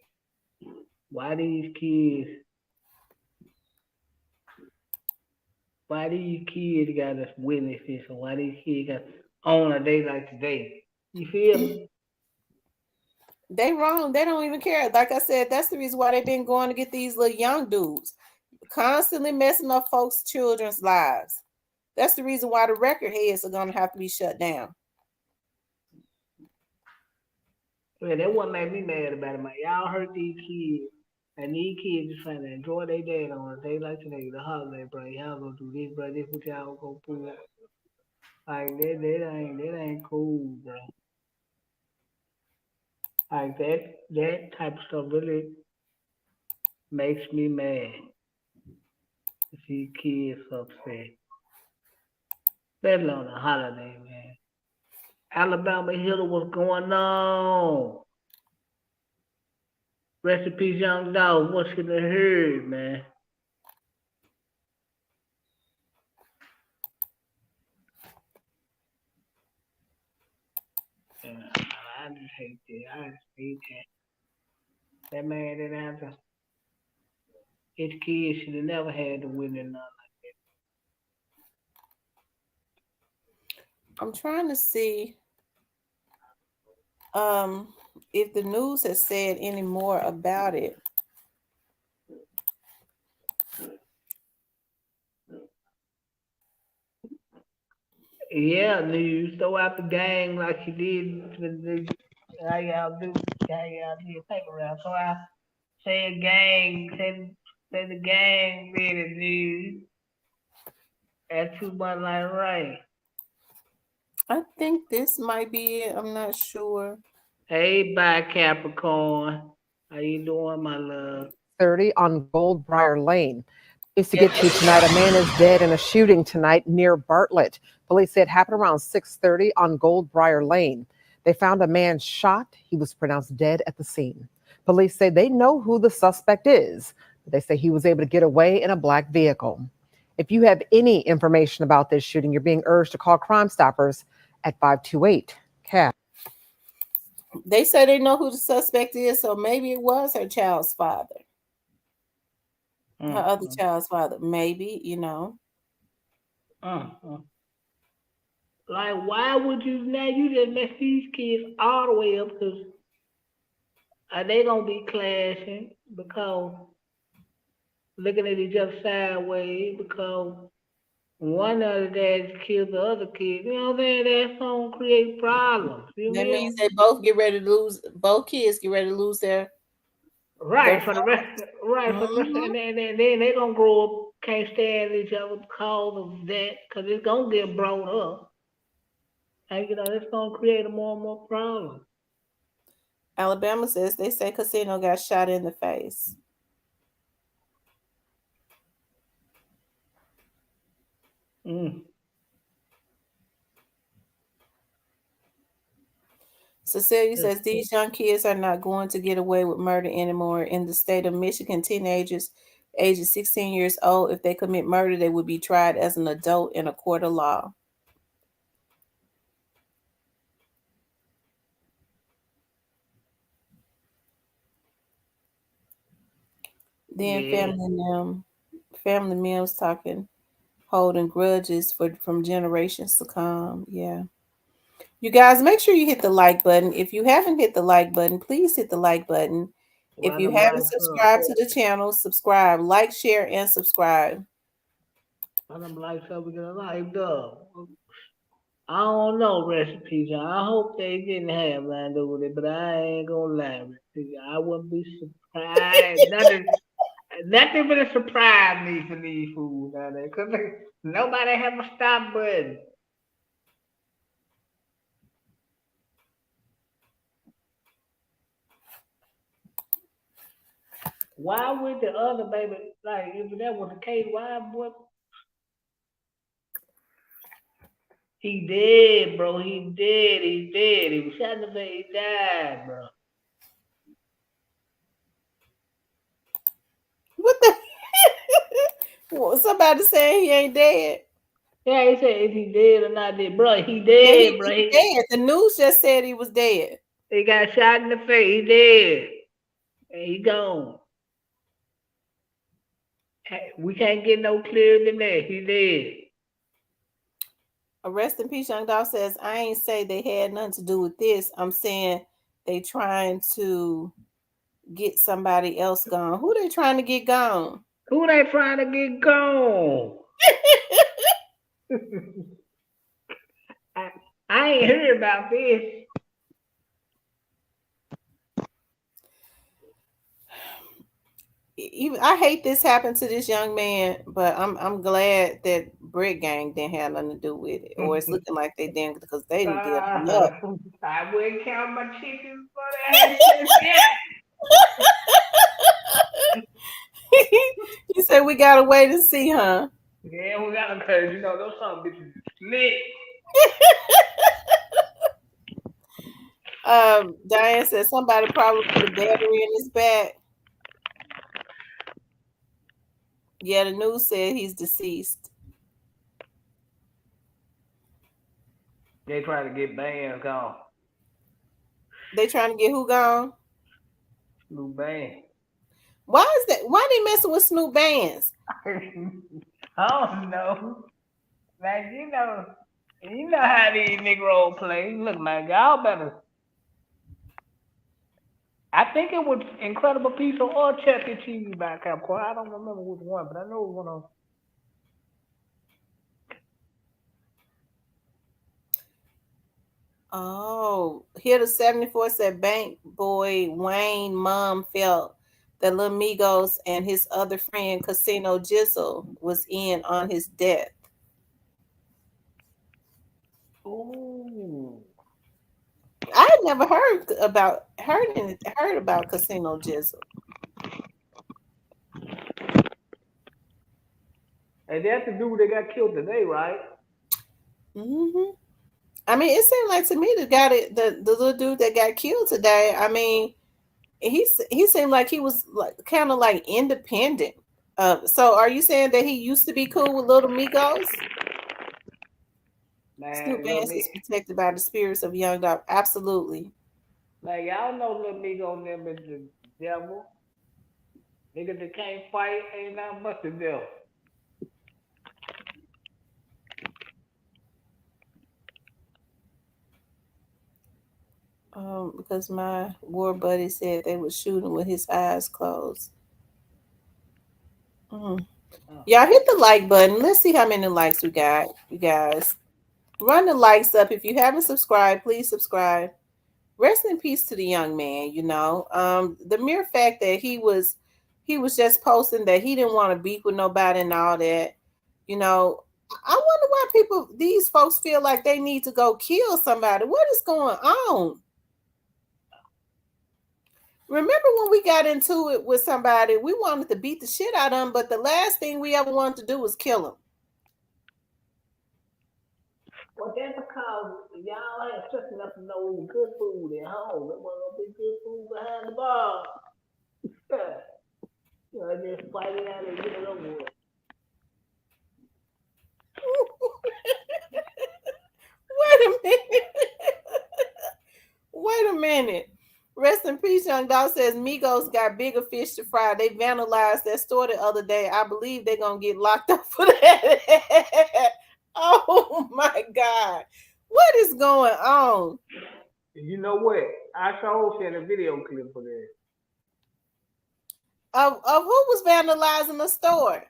why these kids gotta witness this and why these kids got on a day like today? You feel me? They wrong. They don't even care. Like I said, that's the reason why they've been going to get these little young dudes, constantly messing up folks' children's lives. That's the reason why the record heads are gonna have to be shut down. Yeah, that what made me mad about it, man. Y'all hurt these kids. And these kids just trying to enjoy their day on a day like today, the holiday, bro. Y'all gonna do this, bro. This what y'all gonna pull. Like that ain't cool, bro. Like that type of stuff really makes me mad to see kids upset. Let alone a holiday, man. Alabama Hill, what's going on? Rest in peace, young dog. What's in the herd, man? I just hate that. I just hate that. That man didn't have to. His kids should have never had to witness nothing like that. I'm trying to see if the news has said any more about it. Yeah, news. Throw out the gang like you did. How y'all do? How y'all do your paper round? So I say a gang. Say the gang did it, news. That's too much like right. I think this might be it. I'm not sure. Hey, bye Capricorn. How you doing, my love? 30 on Goldbriar Lane. Police to get to tonight. A man is dead in a shooting tonight near Bartlett. Police say it happened around 6:30 on Goldbriar Lane. They found a man shot. He was pronounced dead at the scene. Police say they know who the suspect is. They say he was able to get away in a black vehicle. If you have any information about this shooting, you're being urged to call Crime Stoppers at 528-CAT. They say they know who the suspect is, so maybe it was her child's father. Her other child's father, maybe, you know. Like, why would you now? You just mess these kids all the way up because they gonna be clashing because looking at each other sideways because one of the dads killed the other kid. You know what I'm saying? That's gonna create problems. You That feel? means they both get ready to lose. Both kids get ready to lose their Right for the rest. Right for the rest, Mhm. and then they gonna grow up can't stand each other because of that, because it's gonna get brought up, and it's gonna create more and more problems. Alabama says they say Casino got shot in the face. Mm. Cecilia says these young kids are not going to get away with murder anymore. In the state of Michigan, teenagers ages 16 years old, if they commit murder, they would be tried as an adult in a court of law. Then Yeah. family members talking, holding grudges from generations to come. Yeah. You guys, make sure you hit the like button. If you haven't hit the like button, please hit the like button. If Run you them haven't lights up. subscribed to the channel, subscribe, like, share, and subscribe. Run them lights up. We get a light up. I don't know recipes. I hope they didn't have land over it, but I ain't gonna lie. Recipes. I wouldn't be surprised. Nothing but a surprise me for these fools out there. Cause nobody have a stop button. Why would the other baby, like, if that was the case, why would he dead, bro? He dead. He dead. He was shot in the face. He died, bro. What the? Well, somebody saying he ain't dead. Yeah, he said if he dead or not dead, bro. He Yeah, dead, bro. he dead. The news just said he was dead. He got shot in the face. He dead. And he gone. Hey, we can't get no clearer than that. He dead. A rest in peace, young dog says, I ain't say they had nothing to do with this. I'm saying they trying to get somebody else gone. Who they trying to get gone? Who they trying to get gone? I, I ain't heard about this. Even I hate this happened to this young man, but I'm glad that Brick Gang didn't have nothing to do with it, or it's looking like they didn't because they didn't give enough. I wouldn't count my chickens for that. He said we gotta wait and see, huh? Yeah, we got to, cause those some bitches lit. Diane said somebody probably put a battery in his back. Yeah, the news said he's deceased. They trying to get bands gone. They trying to get who gone? New band. Why is that? Why they messing with Snoop Bands? I don't know. Like you know how these Negro play. Look, man, y'all better. I think it was Incredible Pizza or Chuck E. Cheese by Capcom. I don't remember which one, but I know it was one of. Oh, here the 74 said Bank Boy Wayne mom felt that Lil Migos and his other friend Casino Jizzle was in on his death. Ooh. I had never heard about Casino Jizzle. And that's the dude that got killed today, right? Hmm. I mean, it seemed like to me the little dude that got killed today. I mean, he seemed like he was like kind of like independent. So are you saying that he used to be cool with Little Migos? Snoop Man, little Dance me. is protected by the spirits of young dog. Absolutely. Like y'all know little Migo and them is the devil. Niggas that can't fight ain't nothing but the devil. Because my war buddy said they were shooting with his eyes closed. Mm. Y'all hit the like button. Let's see how many likes we got, you guys. Run the likes up. If you haven't subscribed, please subscribe. Rest in peace to the young man. The mere fact that he was just posting that he didn't want to beef with nobody and all that. I wonder why these folks feel like they need to go kill somebody. What is going on? Remember when we got into it with somebody, we wanted to beat the shit out of them, but the last thing we ever wanted to do was kill them. Well, that's because y'all ain't stressing enough to know the good food at home. There wasn't no big good food behind the bar. Just fight it out and get it over with. Wait a minute. Wait a minute. Rest in peace, Young Dog says Migos got bigger fish to fry. They vandalized their store the other day. I believe they're going to get locked up for that. Oh, my God. What is going on? You know what? I saw sent a video clip for that. Of who was vandalizing the store?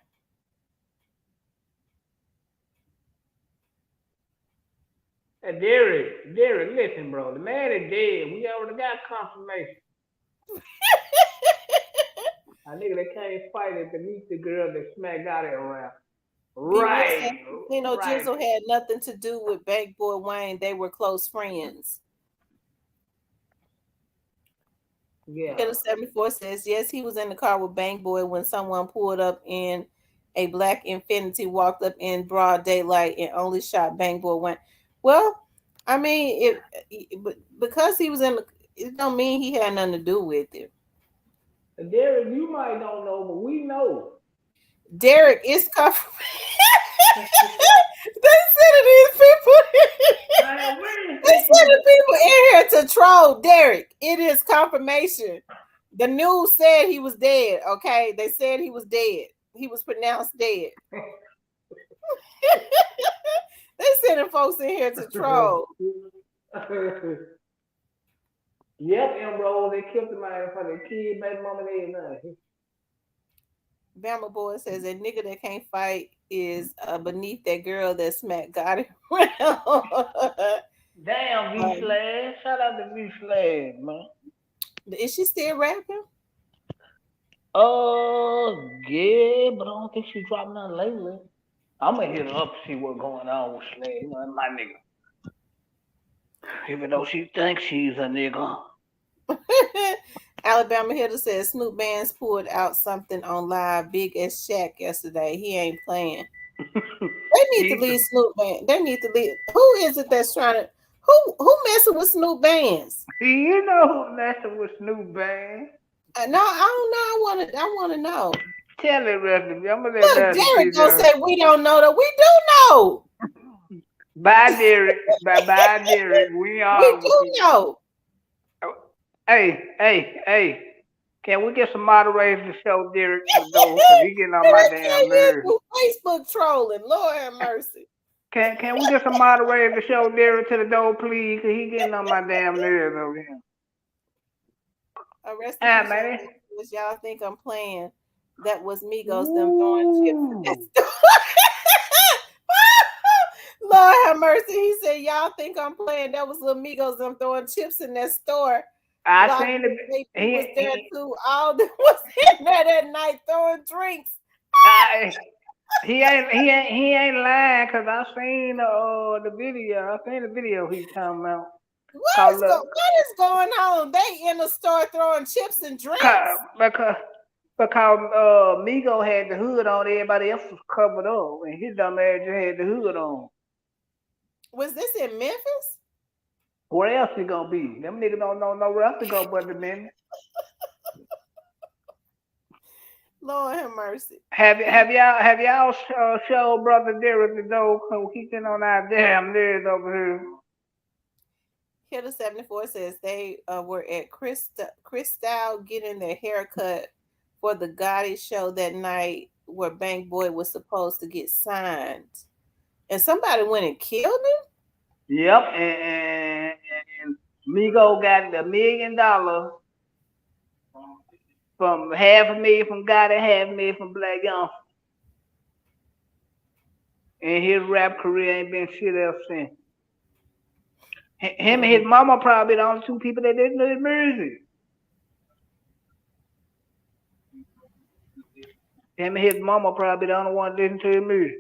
Hey, Derek, listen, bro. The man is dead. We already got confirmation. I nigga that can't fight it beneath the girl that smacked out it around. Right. Jizzle had nothing to do with Bank Boy Wayne. They were close friends. Yeah. Killer 74 says, yes, he was in the car with Bank Boy when someone pulled up in a black Infinity, walked up in broad daylight and only shot Bank Boy Wayne. Well, I mean, because he was it don't mean he had nothing to do with it. Derek, you might don't know, but we know. Derek, it's confirmation. They sent these people. They sent the people in here to troll Derek. It is confirmation. The news said he was dead. Okay, they said he was dead. He was pronounced dead. They sending folks in here to troll. Yep, Emerald, they killed him out for the kid, baby mama, they nothing. Bama Boy says that nigga that can't fight is beneath that girl that smacked got it. Damn, V-Slash. Shout out to V-Slash, man. Is she still rapping? Yeah, but I don't think she's dropping nothing lately. I'm gonna hit her up to see what's going on with Slash. You know, my nigga. Even though she thinks she's a nigga. Alabama Hitter says Snoop Bands pulled out something on live big as Shaq yesterday. He ain't playing. They need to leave Snoop Band. They need to leave. Who is it that's trying to? Who messing with Snoop Bands? You know who messing with Snoop Bands? No, I don't know. I want to know. Tell it, rest of you. I'm gonna let Derek gonna say we don't know that. We do know. Bye, Derek. Bye, Derek. We do know. Hey. Can we get some moderators to show Derek to the door? Cause he getting on my damn nerves. Facebook trolling. Lord have mercy. Can we get some moderators to show Derek to the door, please? Cause he getting on my damn nerves over here. Man. Y'all think I'm playing? That was Migos them throwing chips. Lord have mercy. He said, y'all think I'm playing? That was Lil Migos them throwing chips in that store. I seen it. He was there too. All that was in there that night throwing drinks. He ain't lying because I seen the video. I seen the video he's talking about. What is going on? They in the store throwing chips and drinks. Because Migo had the hood on, everybody else was covered up, and his dumb ass just had the hood on. Was this in Memphis? Where else he gonna be? Them niggas don't know nowhere else to go but the Memphis. Lord have mercy. Have y'all showed Brother Derek the door? He getting on our damn nerves over here. Killer 74 says they were at Crystal getting their haircut for the Gotti show that night where Bank Boy was supposed to get signed. And somebody went and killed him? Yep, and Migo got $1 million from $500,000 from Gotti, $500,000 from Black Young. and his rap career ain't been shit else since. Him and his mama probably the only two people that didn't know his music. Him and his mama probably the only one that listened to his music.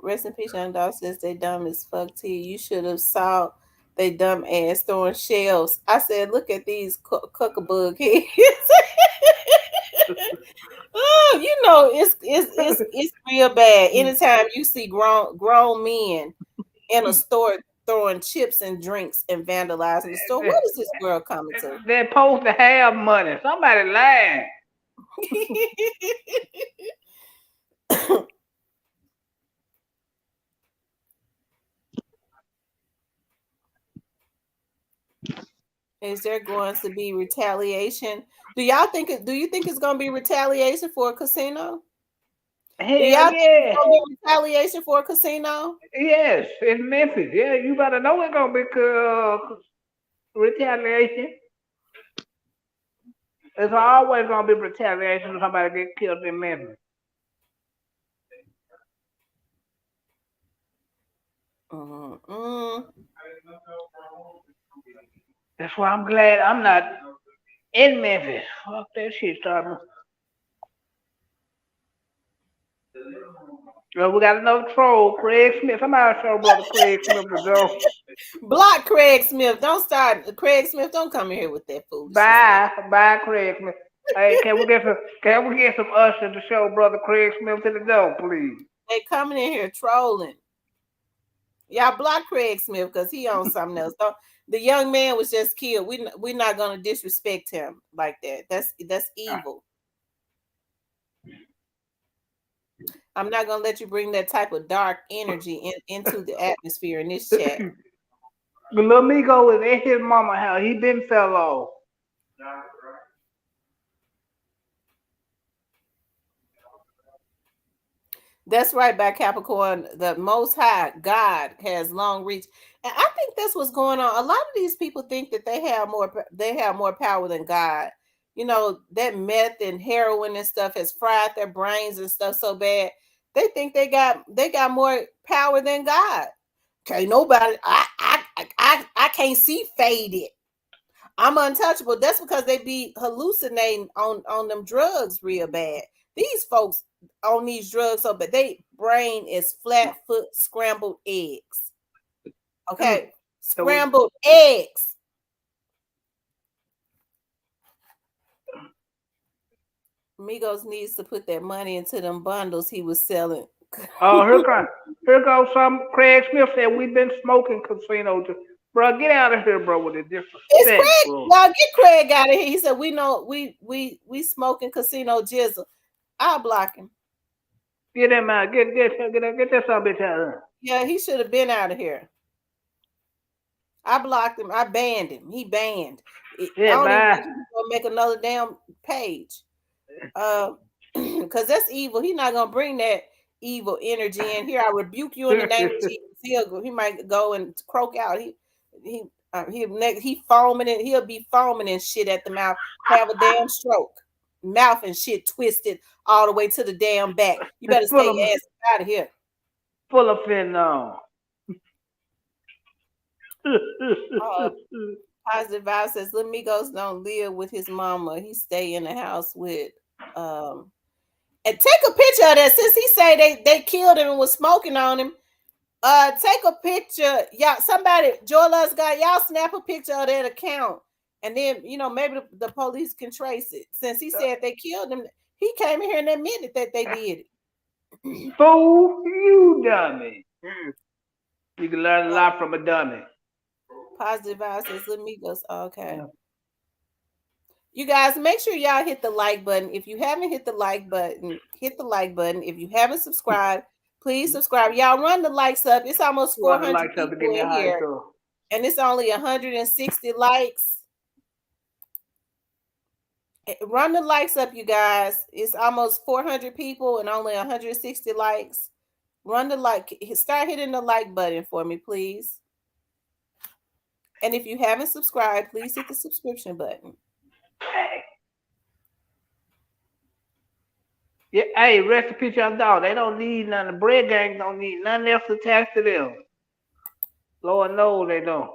Rest in peace, young dog says they dumb as fuck to you. You should have saw they dumb ass throwing shells. I said, look at these cuckabug heads. Oh, you know it's real bad. Anytime you see grown men in a store throwing chips and drinks and vandalizing the store, what is this world coming to? They're supposed to have money. Somebody lying. Is there going to be retaliation? Do you think it's going to be retaliation for a casino? Hell Do y'all think it's yeah. going to be retaliation for a casino? Yes, in Memphis. Yeah, you better know it's gonna be retaliation. It's always gonna be retaliation when somebody get killed in Memphis. That's why I'm glad I'm not in Memphis. Fuck that shit, starting. Well, we got another troll, Craig Smith. Somebody show brother Craig Smith the door. Block Craig Smith. Don't start. Craig Smith, don't come in here with that foolishness. Bye, Craig Smith. Hey, can we get some ushers to show brother Craig Smith to the door, please? They coming in here trolling. Y'all block Craig Smith because he owns something else. The young man was just killed. We're not gonna disrespect him like that. That's evil. I'm not gonna let you bring that type of dark energy into the atmosphere in this chat. The little Migo was in his mama house. He been fell off. That's right, by Capricorn. The Most High God has long reach, and I think that's what's going on. A lot of these people think that they have more power than God. You know, that meth and heroin and stuff has fried their brains and stuff so bad. They think they got more power than God. Okay, nobody. I can't see faded. I'm untouchable. That's because they be hallucinating on them drugs real bad. These folks on these drugs, so but they brain is flat foot scrambled eggs. Okay, scrambled eggs. Migos needs to put that money into them bundles he was selling. Oh, here goes some Craig Smith said we've been smoking casino. Bro, get out of here, bro, with a disrespect. It's Craig. Bro. Y'all get Craig out of here. He said we know we smoking casino Jizzle. I'll block him. Get him out. Get that son bitch out of here. Yeah, he should have been out of here. I blocked him. I banned him. He banned. Yeah, I don't even bye. think he's gonna make another damn page. Because that's evil. He's not gonna bring that evil energy in here. I rebuke you in the name of Jesus. He might go and croak out. He foaming and he'll be foaming and shit at the mouth. Have a damn stroke. Mouth and shit twisted all the way to the damn back. You better stay your ass out of here. Full of fentanyl. Positive Vibe says, "Little Migos don't live with his mama. He stay in the house with and take a picture of that since he say they killed him and was smoking on him. Take a picture. Y'all, somebody, Joel us got y'all snap a picture of that account. And then, maybe the police can trace it. Since he said they killed him, he came in here and admitted that they did it. Fool, you dummy. You can learn a lot from a dummy. Positive Vibe says, let me go. Okay. Yeah. You guys, make sure y'all hit the like button. If you haven't hit the like button, hit the like button. If you haven't subscribed, please subscribe. Y'all run the likes up. It's almost 400 people in here. And it's only 160 likes. Run the likes up, you guys. It's almost 400 people and only 160 likes. Run the like. Start hitting the like button for me, please. And if you haven't subscribed, please hit the subscription button. Yeah, hey, rest in peace, y'all dog. They don't need none. The bread gang don't need nothing else attached to them. Lord knows they don't.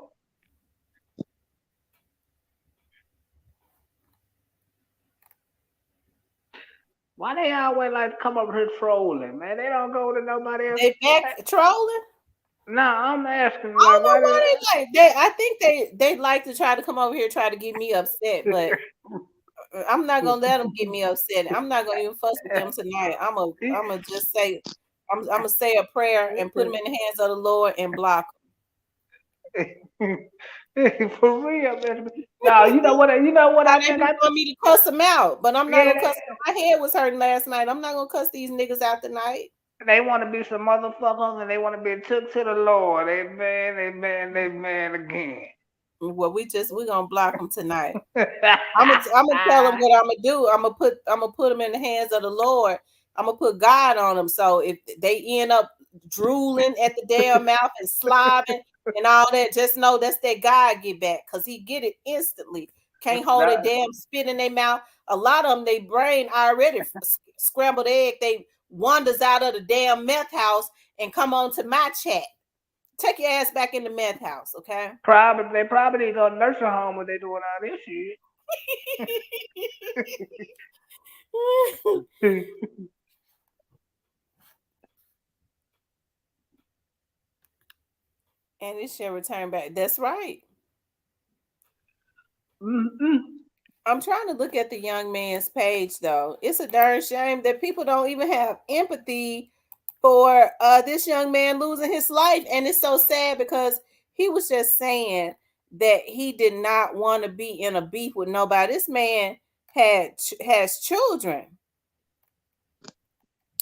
Why they always like to come up here trolling, man? They don't go to nobody else. They back trolling. No, I'm asking I like don't know why why they like. I think they like to try to come over here try to get me upset, but I'm not gonna let them get me upset. I'm not gonna even fuss with them tonight. I'm gonna just say I'm gonna say a prayer and put them in the hands of the Lord and block for real, man. No, you know what? You know what them. I They think? just want me to cuss them out, but I'm not Yeah, gonna cuss them. My head was hurting last night. I'm not gonna cuss these niggas out tonight. they want to be some motherfuckers and they want to be took to the Lord. Amen again. Well, we're gonna block them tonight. I'm gonna tell them what I'm gonna do. I'm gonna put them in the hands of the Lord. I'm gonna put God on them. So if they end up drooling at the damn mouth and slobbing and all that, just know that's that God get back because he get it instantly. Can't hold a damn spit in their mouth. A lot of them, they brain already scrambled egg. They wanders out of the damn meth house and come on to my chat. Take your ass back in the meth house, okay? They probably go to nursing home when they doing all this shit. And it shall return back. That's right. Mm-hmm. I'm trying to look at the young man's page though. It's a darn shame that people don't even have empathy for this young man losing his life. And it's so sad because he was just saying that he did not want to be in a beef with nobody. This man has children.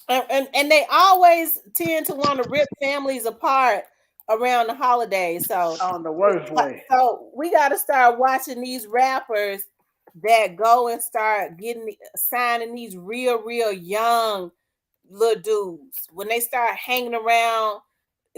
And they always tend to want to rip families apart around the holidays. So On the worst way. So we got to start watching these rappers that go and start signing these real young little dudes. When they start hanging around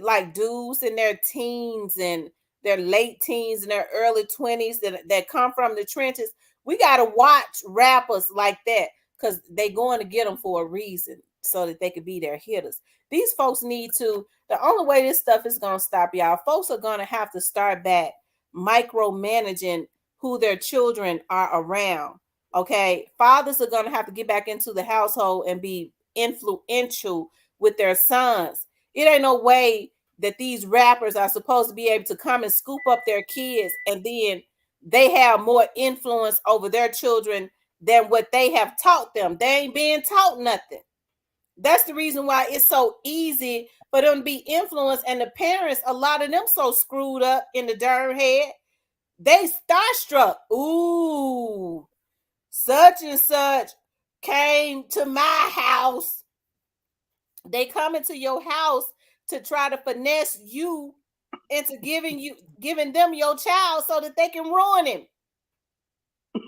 like dudes in their teens and their late teens and their early 20s that come from the trenches, we got to watch rappers like that because they going to get them for a reason so that they could be their hitters. These folks need to, the only way this stuff is going to stop, y'all, folks are going to have to start back micromanaging who their children are around. Okay, fathers are going to have to get back into the household and be influential with their sons. It ain't no way that these rappers are supposed to be able to come and scoop up their kids and then they have more influence over their children than what they have taught them. They ain't being taught nothing. That's the reason why it's so easy for them to be influenced. And the parents, a lot of them so screwed up in the darn head, they starstruck. Ooh, such and such came to my house. They come into your house to try to finesse you into giving them your child so that they can ruin him.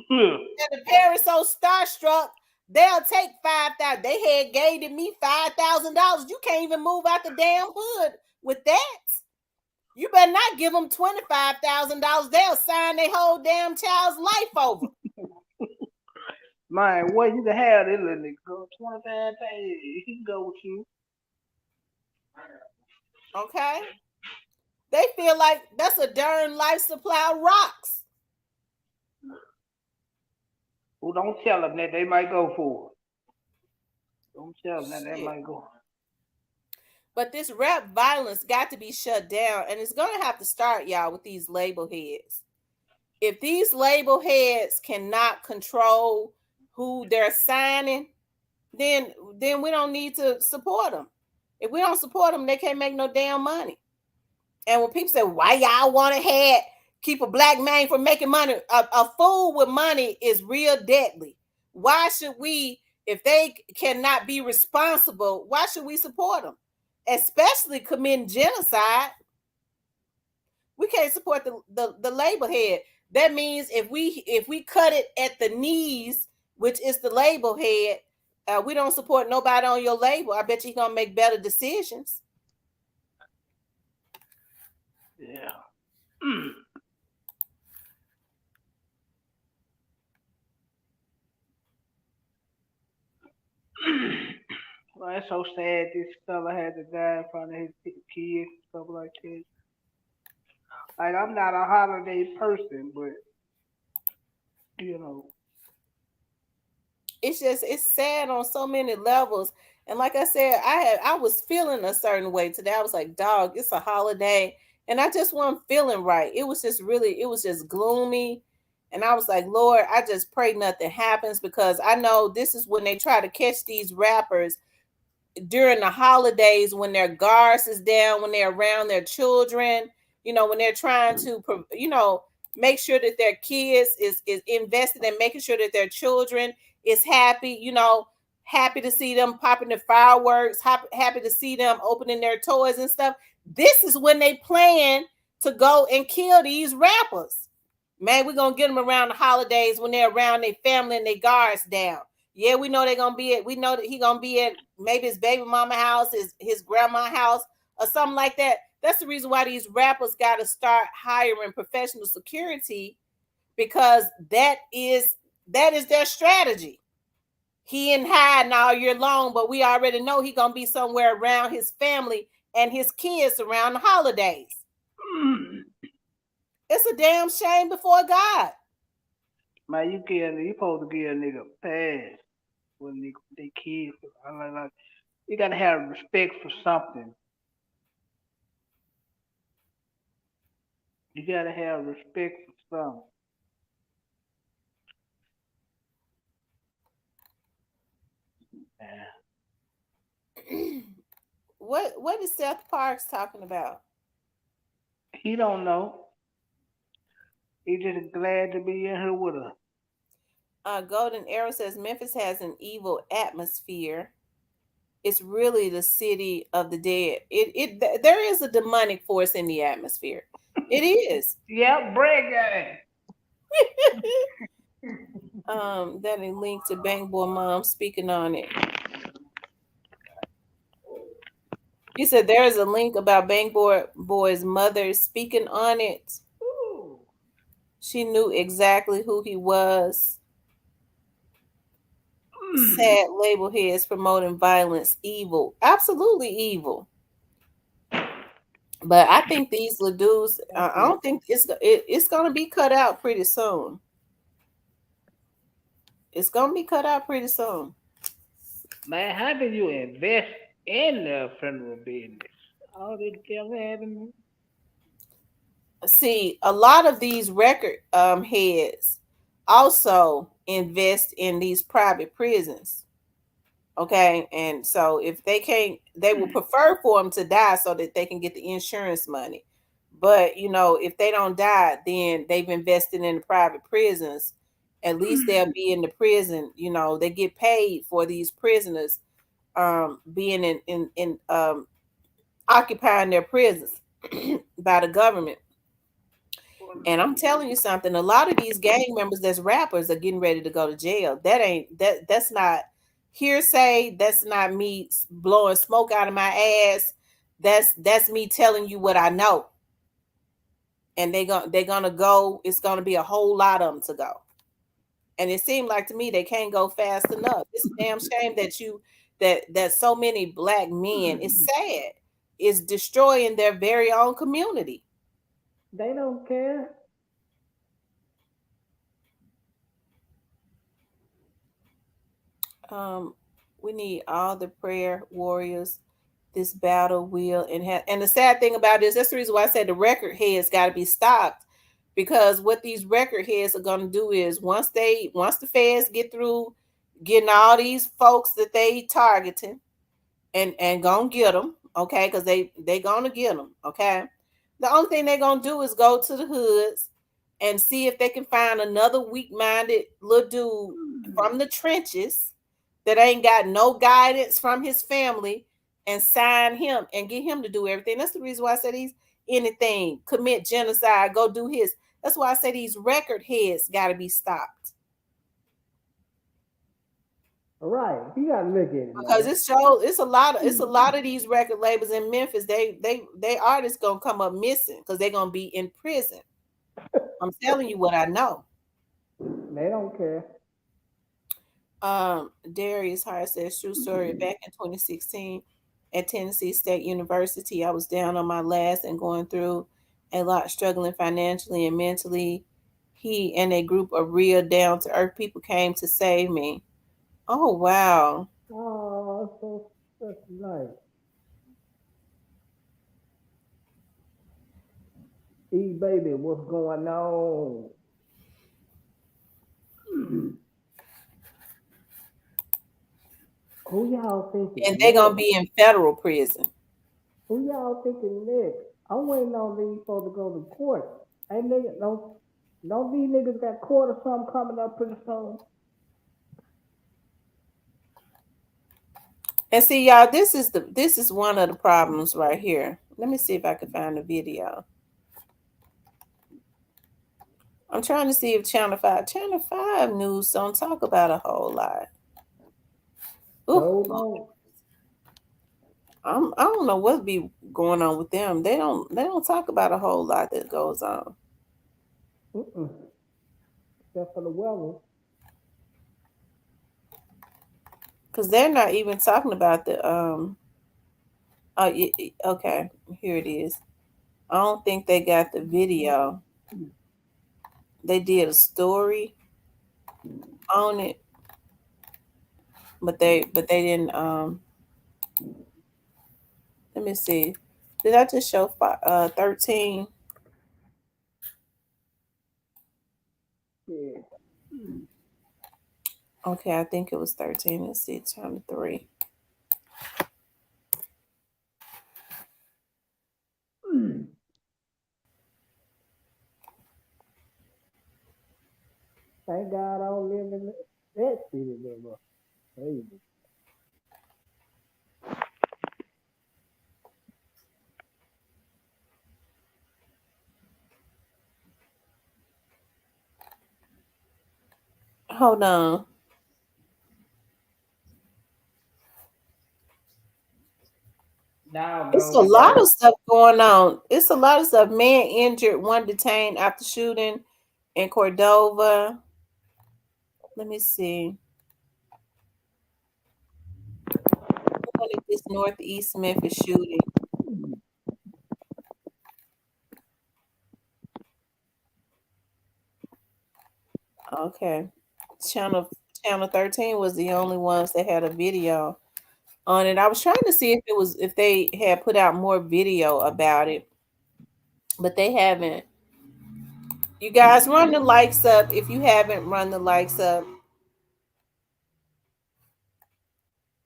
And the parents so starstruck, they'll take $5,000. They had gave me $5,000. You can't even move out the damn hood with that. You better not give them $25,000. They'll sign their whole damn child's life over. Man, what you can have this little nigga go 25 days. He can go with you. Okay. They feel like that's a darn life supply of rocks. Well, don't tell them that they might go for it. Don't tell them that they might go. But this rap violence got to be shut down, and it's going to have to start, y'all, with these label heads. If these label heads cannot control who they're signing, then we don't need to support them. If we don't support them, they can't make no damn money. And when people say, why y'all want to keep a black man from making money? A fool with money is real deadly. Why should we, if they cannot be responsible, why should we support them? Especially committing genocide. We can't support the label head. That means if we cut it at the knees, which is the label head, we don't support nobody on your label. I bet you're gonna make better decisions. Yeah. Well, it's so sad this fella had to die in front of his kids and stuff like that. Like, I'm not a holiday person, but, you know. It's sad on so many levels. And like I said, I was feeling a certain way today. I was like, dog, it's a holiday. And I just wasn't feeling right. It was just gloomy. And I was like, Lord, I just pray nothing happens, because I know this is when they try to catch these rappers during the holidays, when their guards is down, when they're around their children, when they're trying to, make sure that their kids is invested in making sure that their children is happy, happy to see them popping the fireworks, happy to see them opening their toys and stuff. This is when they plan to go and kill these rappers. Man, we're gonna get them around the holidays when they're around their family and their guards down. Yeah, we know they're gonna be at. We know that he gonna be at maybe his baby mama house, his grandma house, or something like that. That's the reason why these rappers got to start hiring professional security, because that is their strategy. He in hiding all year long, but we already know he gonna be somewhere around his family and his kids around the holidays. It's a damn shame before God. Man, you supposed to give a nigga a pass when they kids. Like, you gotta have respect for something. You gotta have respect for something. Yeah. What is Seth Parks talking about? He don't know. He just glad to be in here with us. Golden Arrow says Memphis has an evil atmosphere. It's really the city of the dead. There is a demonic force in the atmosphere. It is. Yep, break it. That a link to Bang Boy Mom speaking on it. You said there is a link about Bang Boy's mother speaking on it. Ooh. She knew exactly who he was. Sad label heads promoting violence, evil, absolutely evil. But I think these little dudes, I don't think it's going to be cut out pretty soon. It's going to be cut out pretty soon. Man, how do you invest in the funeral business? All this damn having. See, a lot of these record heads also invest in these private prisons. Okay, and so if they can't, they will prefer for them to die so that they can get the insurance money. But if they don't die, then they've invested in the private prisons. At least they'll be in the prison. They get paid for these prisoners being in occupying their prisons by the government. And I'm telling you something, a lot of these gang members that's rappers are getting ready to go to jail. That's not hearsay. That's not me blowing smoke out of my ass. That's me telling you what I know. And they're gonna go. It's gonna be a whole lot of them to go. And it seemed like to me they can't go fast enough. It's a damn shame that so many black men, it's sad, is destroying their very own community. They don't care. We need all the prayer warriors. This battle will and the sad thing about this, that's the reason why I said the record heads got to be stopped, because what these record heads are going to do is once the feds get through getting all these folks that they targeting and gonna get them, okay, because they gonna get them, okay. The only thing they're gonna do is go to the hoods and see if they can find another weak-minded little dude from the trenches that ain't got no guidance from his family and sign him and get him to do everything. That's the reason why I said he's anything, commit genocide, go do his. That's why I say these record heads got to be stopped. Right, you gotta look at it. Because it's a lot of these record labels in Memphis. They artists gonna come up missing because they're gonna be in prison. I'm telling you what I know. They don't care. Darius Hart says, true story. Back in 2016 at Tennessee State University, I was down on my last and going through a lot, struggling financially and mentally. He and a group of real down to earth people came to save me. Oh, wow. Oh, that's nice. Baby, what's going on? Who y'all thinking? And they're going to be in federal prison. Who y'all thinking next? I'm waiting on these folks to go to court. Ain't niggas, don't these niggas got court or something coming up pretty soon? And see, y'all, this is one of the problems right here. Let me see if I can find the video. I'm trying to see if Channel 5 news don't talk about a whole lot. Ooh, I don't know what be going on with them. They don't talk about a whole lot that goes on. Except for the weather. Because they're not even talking about the okay, here it is. I don't think they got the video. They did a story on it, but they didn't let me see. Did I just show 13? Yeah. Okay, I think it was 13. Let's see, Channel 3. Thank God I don't live in that city anymore. Crazy. Hold on. It's a lot of stuff going on. It's a lot of stuff. Man injured, one detained after shooting in Cordova. Let me see. What is this Northeast Memphis shooting? Okay. Channel 13 was the only ones that had a video on it. I was trying to see if they had put out more video about it, but they haven't. You guys run the likes up if you haven't run the likes up.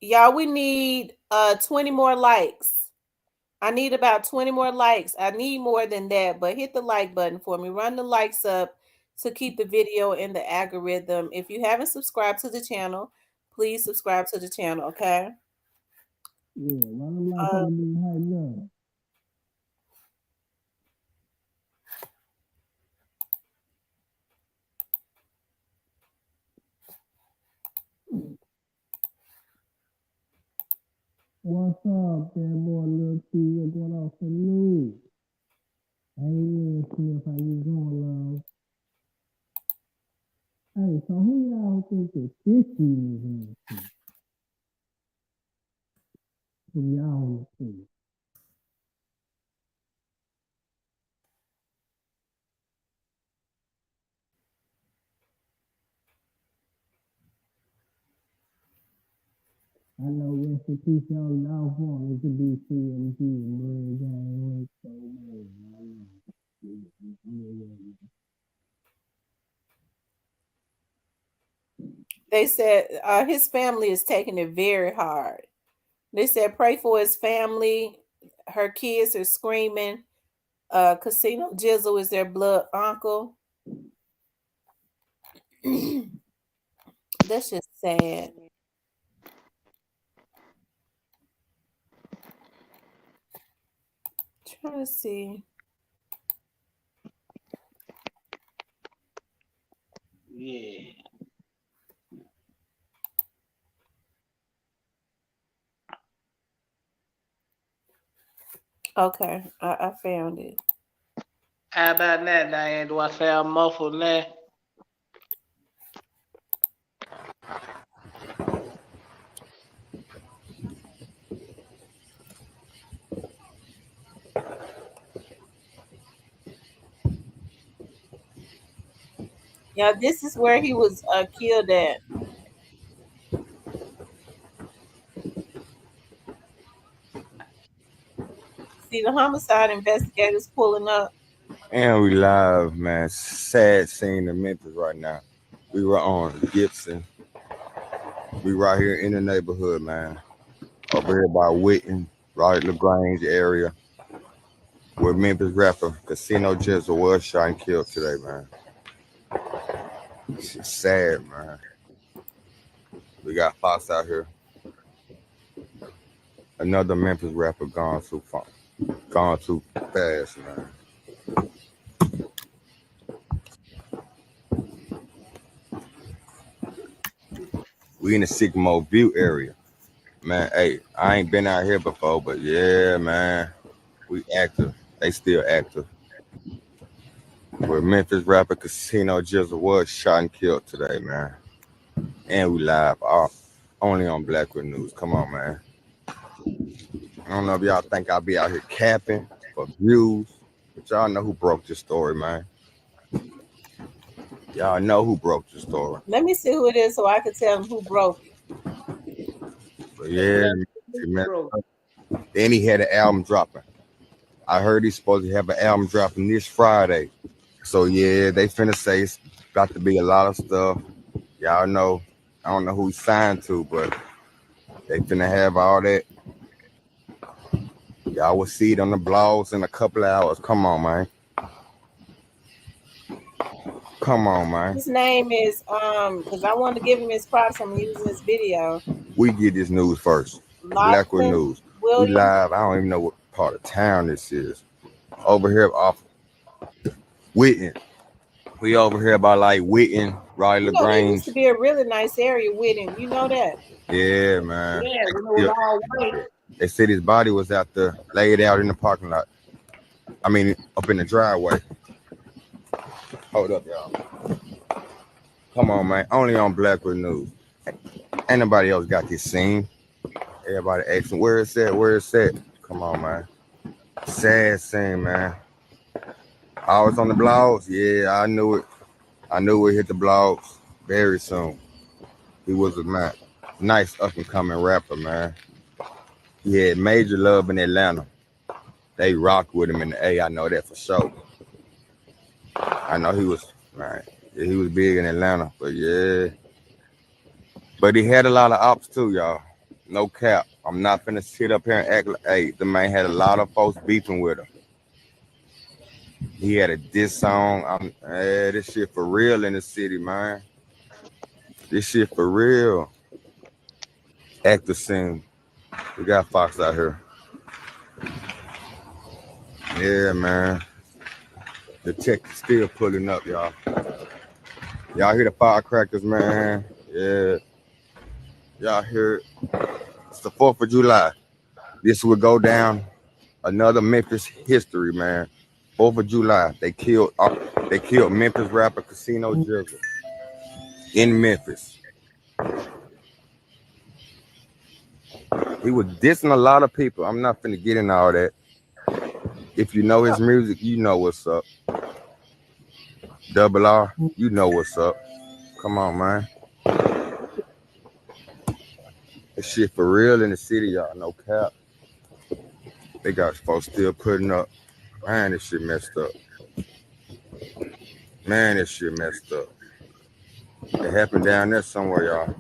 Y'all, we need 20 more likes. I need about 20 more likes. I need more than that, but hit the like button for me. Run the likes up to keep the video in the algorithm. If you haven't subscribed to the channel, please subscribe to the channel, okay? Yeah, run the likes up and be hyped up. What's up, there, boy, little T? What's going on for you? Hey, Smith, how you doing, love? Hey, so who y'all think that this season is going to? Who y'all think? I know rest in peace, y'all love wanted to be CMG and Red Gang so They said his family is taking it very hard. They said pray for his family. Her kids are screaming. Casino Jizzle is their blood uncle. That's just sad. Trying to see. Yeah. Okay, I found it. How about that, Diane? Do I sound muffled now? Yeah, this is where he was killed at. See the homicide investigators pulling up. And we live, man. Sad scene in Memphis right now. We were on Gibson. We right here in the neighborhood, man. Over here by Witten, right LaGrange area. Where Memphis rapper Casino Jizzle was shot and killed today, man. It's sad, man. We got Fox out here. Another Memphis rapper gone too far. Gone too fast, man. We in the Sycamore View area. Man, hey, I ain't been out here before, but yeah, man. We active. They still active. Where Memphis rapper Casino Jizzle was shot and killed today, man. And we live only on Blackwood News. Come on, man. I don't know if y'all think I'll be out here capping for views, but y'all know who broke this story, man. Y'all know who broke the story. Let me see who it is so I can tell them who broke it. But yeah, man. Then he had an album dropping. I heard he's supposed to have an album dropping this Friday. So yeah, they finna say it's got to be a lot of stuff. Y'all know, I don't know who he signed to, but they finna have all that. Y'all will see it on the blogs in a couple of hours. Come on, man. Come on, man. His name is because I want to give him his props. I'm using this video. We get this news first. Blackwood News. We live. I don't even know what part of town this is. Over here off Witten. We over here by like Witten, right? You know, LaGrange. it used to be a really nice area, Witten. You know that? Yeah, man. Yeah, they said his body was out there, laid out in the parking lot. I mean, up in the driveway. Hold up, y'all. Come on, man. Only on Blackwood News. Ain't nobody else got this scene. Everybody asking, where is that? Where is that? Come on, man. Sad scene, man. I was on the blogs. Yeah, I knew it. I knew it hit the blogs very soon. He was a nice up-and-coming rapper, man. He had major love in Atlanta. They rocked with him in the A. I know that for sure. I know he was, man. Yeah, he was big in Atlanta, but yeah. But he had a lot of ops too, y'all. No cap. I'm not finna sit up here and act like, hey, the man had a lot of folks beefing with him. He had a diss song. This shit for real in the city, man. This shit for real. Actor scene. We got Fox out here. Yeah, man. The tech is still pulling up, y'all. Y'all hear the firecrackers, man? Yeah. Y'all hear it? It's the 4th of July. This will go down another Memphis history, man. 4th of July. They killed Memphis rapper Casino Jizzle in Memphis. He was dissing a lot of people. I'm not finna get into all that. If you know his music, you know what's up. Double R, you know what's up. Come on, man. This shit for real in the city, y'all. No cap. They got folks still putting up. Man, this shit messed up. Man, this shit messed up. It happened down there somewhere, y'all.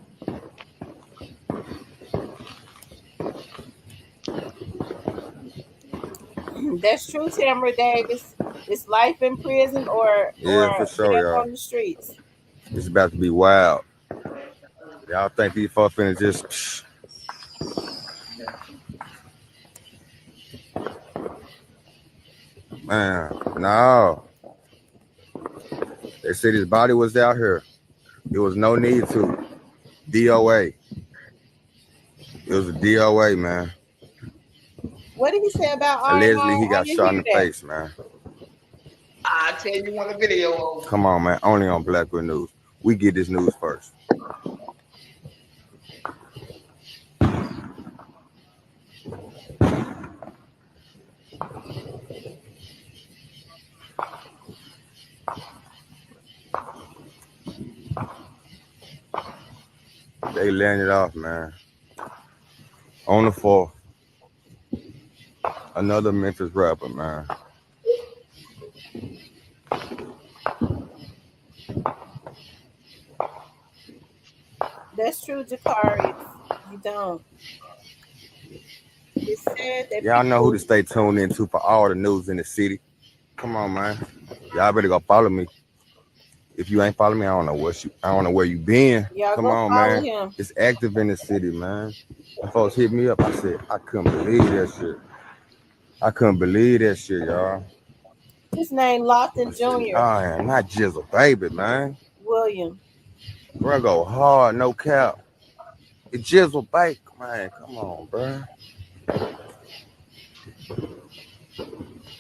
That's true, Tamara Davis. It's life in prison or for sure, y'all. On the streets. It's about to be wild. Y'all think these folks finna just... Man, no. They said his body was out here. There was no need to. DOA. It was a DOA, man. What did he say about allegedly he got shot in the face, man. I'll tell you on the video. Come on, man. Only on Blackwood News. We get this news first. They letting it off, man. On the 4th. Another Memphis rapper, man. That's true, Jakari. You don't. It's sad that Y'all know who to people. stay tuned into for all the news in the city. Come on, man. Y'all better go follow me. If you ain't following me, I don't know where you been. Y'all Come go on, follow man. him. It's active in the city, man. The folks hit me up. I said, I couldn't believe that shit. I couldn't believe that shit, y'all. His name Lofton I said, Jr. oh, yeah, not Jizzle, baby, man. William. Bro, go hard, no cap. It's Jizzle, baby. Man, come on, bro.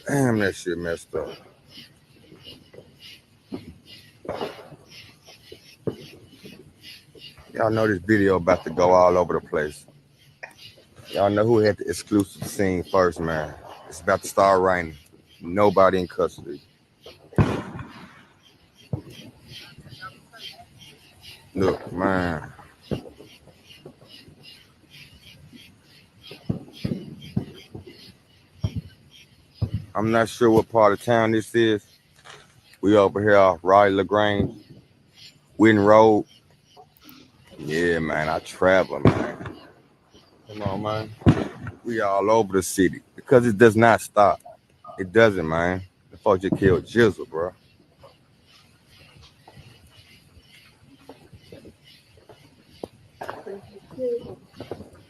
Damn, that shit messed up. Y'all know this video about to go all over the place. Y'all know who had the exclusive scene first, man. It's about to start raining. Nobody in custody. Look, man. I'm not sure what part of town this is. We over here off Raleigh LaGrange, Witten Road. Yeah, man, I travel, man. Come on, man. We all over the city because it does not stop. It doesn't, man. The folks just killed Jizzle, bro.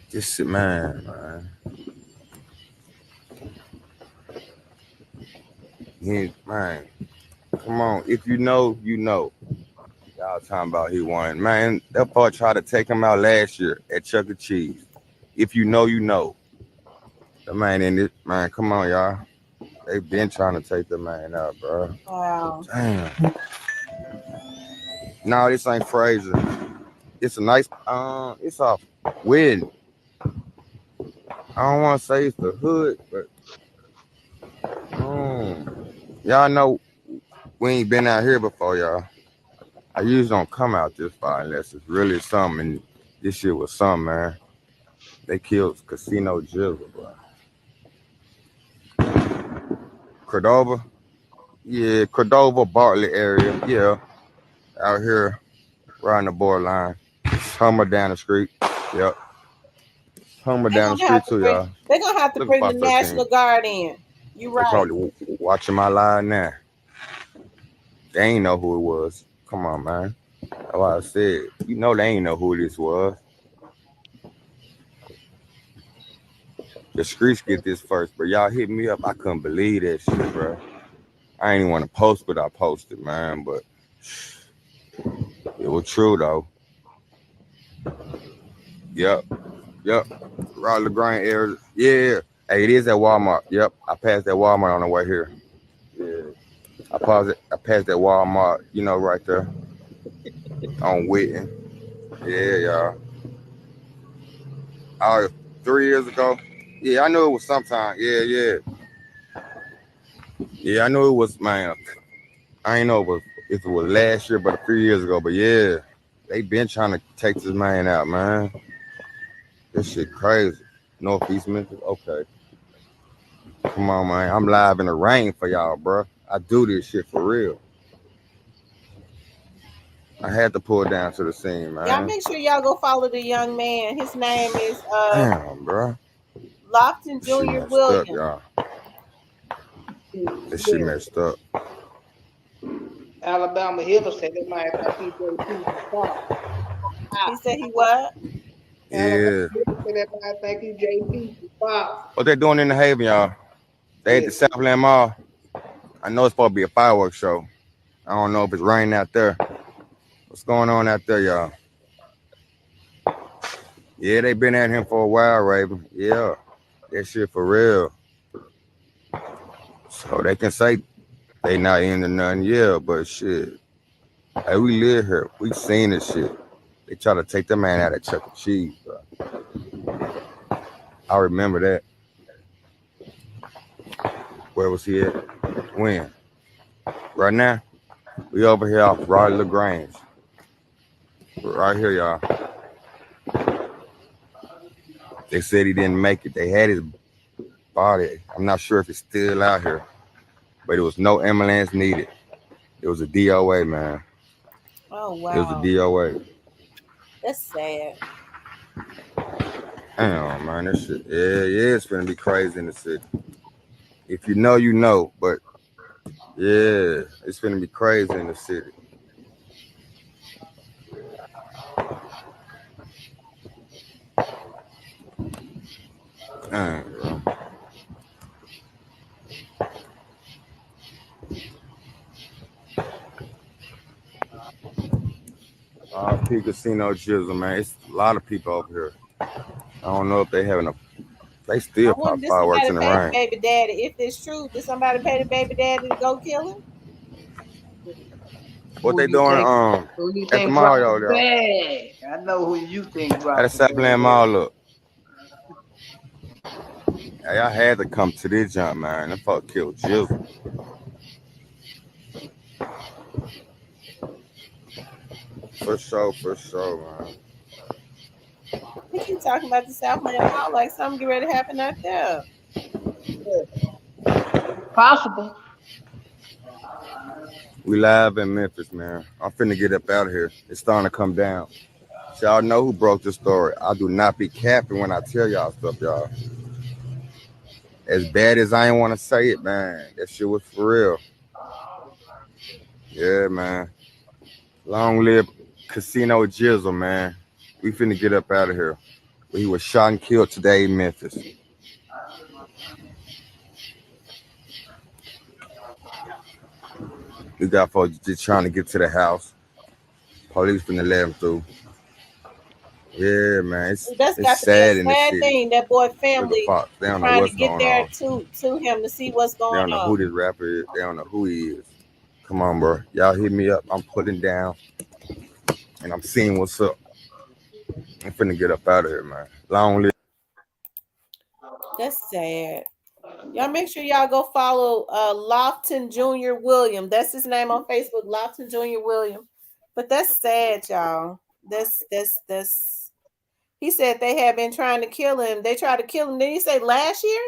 Just man. Man. Come on. If you know, you know. Y'all talking about he won. Man, that part tried to take him out last year at Chuck E. Cheese. If you know, you know. The man in it, man, come on, y'all. They been trying to take the man out, bro. Wow. Damn. No, this ain't Fraser. It's a nice, it's off Win. I don't want to say it's the hood, but y'all know we ain't been out here before, y'all. I usually don't come out this far unless it's really something. And this shit was something, man. They killed Casino Jizzle, bro. Cordova? Yeah, Cordova, Bartlett area. Yeah. Out here, right on the borderline. Hummer down the street. Yep. Hummer down the street too, y'all. They're going to have to bring the National Guard in. You right. They probably watching my live now. They ain't know who it was. Come on, man. That's why I said, you know they ain't know who this was. The streets get this first, but y'all hit me up. I couldn't believe that shit, bro. I ain't even want to post, but I posted, man. But it was true, though. Yep. Raleigh LaGrange area. Yeah. Hey, it is at Walmart. Yep. I passed that Walmart on the way here. Yeah. I passed that Walmart, you know, right there. On Witten. Yeah, y'all. 3 years ago. Yeah, I knew it was sometime. Yeah. Yeah, I knew it was, man. I ain't know if it was last year, but a few years ago. But yeah, they been trying to take this man out, man. This shit crazy. Northeast Memphis. Okay. Come on, man. I'm live in the rain for y'all, bro. I do this shit for real. I had to pull down to the scene, man. Y'all make sure y'all go follow the young man. His name is damn, bro. Lofton Jr. William. Y'all. This shit messed up. Alabama Hill said they might think he JP. He said he what? Yeah. They might think he JP. What they doing in the Haven, y'all? They at the Southland Mall. I know it's supposed to be a fireworks show. I don't know if it's raining out there. What's going on out there, y'all? Yeah, they been at him for a while, Raven. Yeah, that shit for real. So they can say they not into nothing, yeah, but shit. Hey, we live here. We seen this shit. They try to take the man out of Chuck E. Cheese, bro. I remember that. Where was he at? When? Right now? We over here off Raleigh LaGrange. Right here, y'all. They said he didn't make it. They had his body. I'm not sure if it's still out here, but there was no ambulance needed. It was a DOA, man. Oh wow. It was a DOA. That's sad. Damn, man, that shit. Yeah, it's gonna be crazy in the city. If you know, you know. But yeah, it's gonna be crazy in the city. Damn, bro. RP Casino Jizzle, man. It's a lot of people over here. I don't know if they having a. They still pop Did fireworks somebody in the pay rain. baby daddy? If it's true, did somebody pay the baby daddy to go kill him? What they doing? Who you At the think mall, dropped y'all. the bag? I know who you think At the dropped the Southland bag. Mall, look. Hey, I had to come to this jump, man. That fuck killed Jizzle. For sure, man. We keep talking about the Southland Mall like something get ready to happen out there. Possible. We live in Memphis, man. I'm finna get up out of here. It's starting to come down. So y'all know who broke the story. I do not be capping when I tell y'all stuff, y'all. As bad as I ain't want to say it, man, that shit was for real. Yeah, man. Long live Casino Jizzle, man. We finna get up out of here. He was shot and killed today in Memphis. We got folks just trying to get to the house. Police finna let him through. Yeah, man. It's sad in the city. Thing that boy family They don't know trying what's to get going there on. to him to see what's They going don't know who this rapper is. They don't know who he is. Come on, bro. Y'all hit me up. I'm putting down. And I'm seeing what's up. I'm finna get up out of here, man. Long live. That's sad. Y'all make sure y'all go follow Lofton Jr. William. That's his name on Facebook, Lofton Jr. William. But that's sad, y'all. That's he said they had been trying to kill him. They tried to kill him. Did he say last year?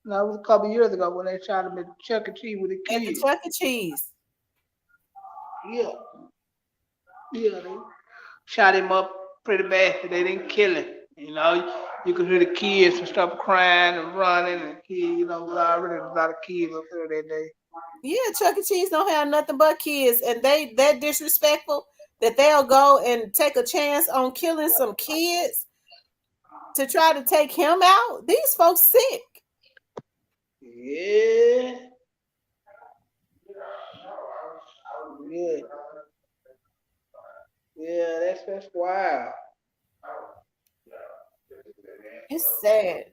No, it was a couple years ago when they shot him at Chuck E. Cheese with a kid. At the Chuck E. Cheese. Yeah. Yeah, they shot him up pretty bad, but they didn't kill him. You know, you could hear the kids and stuff crying and running, and kids, you know, already a lot of kids up there that day. Yeah, Chuck E. Cheese don't have nothing but kids, and they that disrespectful that they'll go and take a chance on killing some kids to try to take him out. These folks sick. Yeah. Yeah. Yeah, that's wild. It's sad.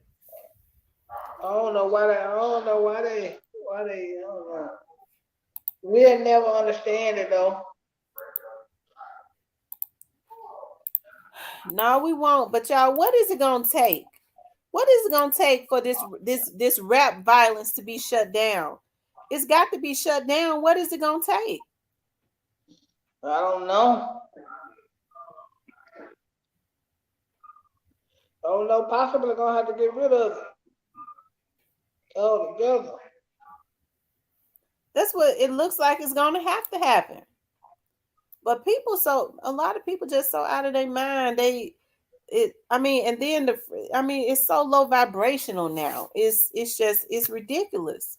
I don't know why they I don't know. We'll never understand it though. No, we won't. But y'all, what is it gonna take? What is it gonna take for this rap violence to be shut down? It's got to be shut down. What is it gonna take? I don't know. I don't know. Possibly gonna have to get rid of it altogether. That's what it looks like it's gonna have to happen. But a lot of people just so out of their mind. It's so low vibrational now. It's ridiculous.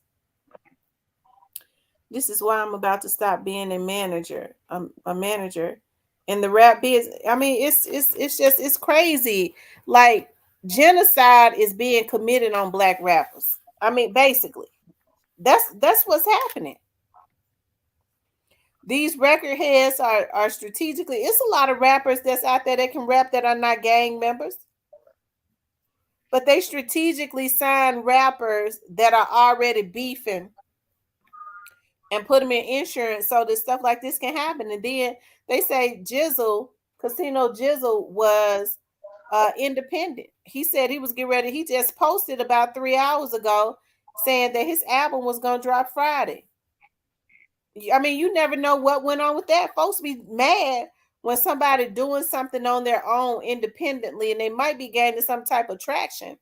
This is why I'm about to stop being a manager. I'm a manager in the rap business. I mean, it's crazy. Like genocide is being committed on black rappers. I mean, basically, that's what's happening. These record heads are strategically. It's a lot of rappers that's out there that can rap that are not gang members, but they strategically sign rappers that are already beefing and put them in insurance so that stuff like this can happen. And then they say Jizzle, Casino Jizzle, was independent. He said he was getting ready. He just posted about 3 hours ago saying that his album was going to drop Friday. I mean, you never know what went on with that. Folks be mad when somebody doing something on their own independently, and they might be gaining some type of traction,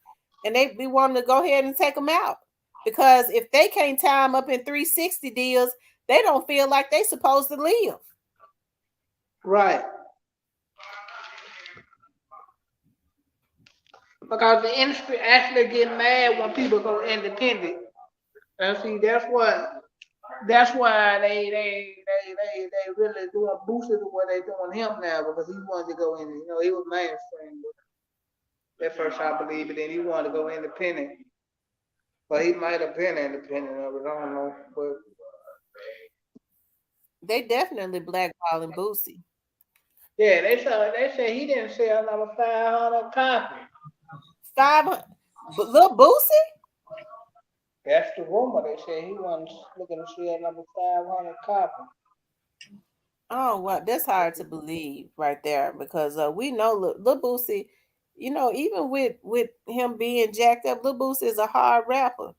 and they be wanting to go ahead and take them out. Because if they can't tie them up in 360 deals, they don't feel like they supposed to live. Right. Because the industry actually get mad when people go independent. And see, that's why they really doing boosted to what they doing him now, because he wanted to go in. You know, he was mainstream. At first, I believe, but then he wanted to go independent. But he might have been independent of it. I don't know, but they definitely blackballing Boosie. Yeah, they said he didn't sell number 500 copies. 500, but little Boosie? That's the rumor. They said he wasn't looking to sell number 500 copies. Oh, well, that's hard to believe right there, because we know Lil Boosie, you know, even with him being jacked up, Lil Boosie is a hard rapper.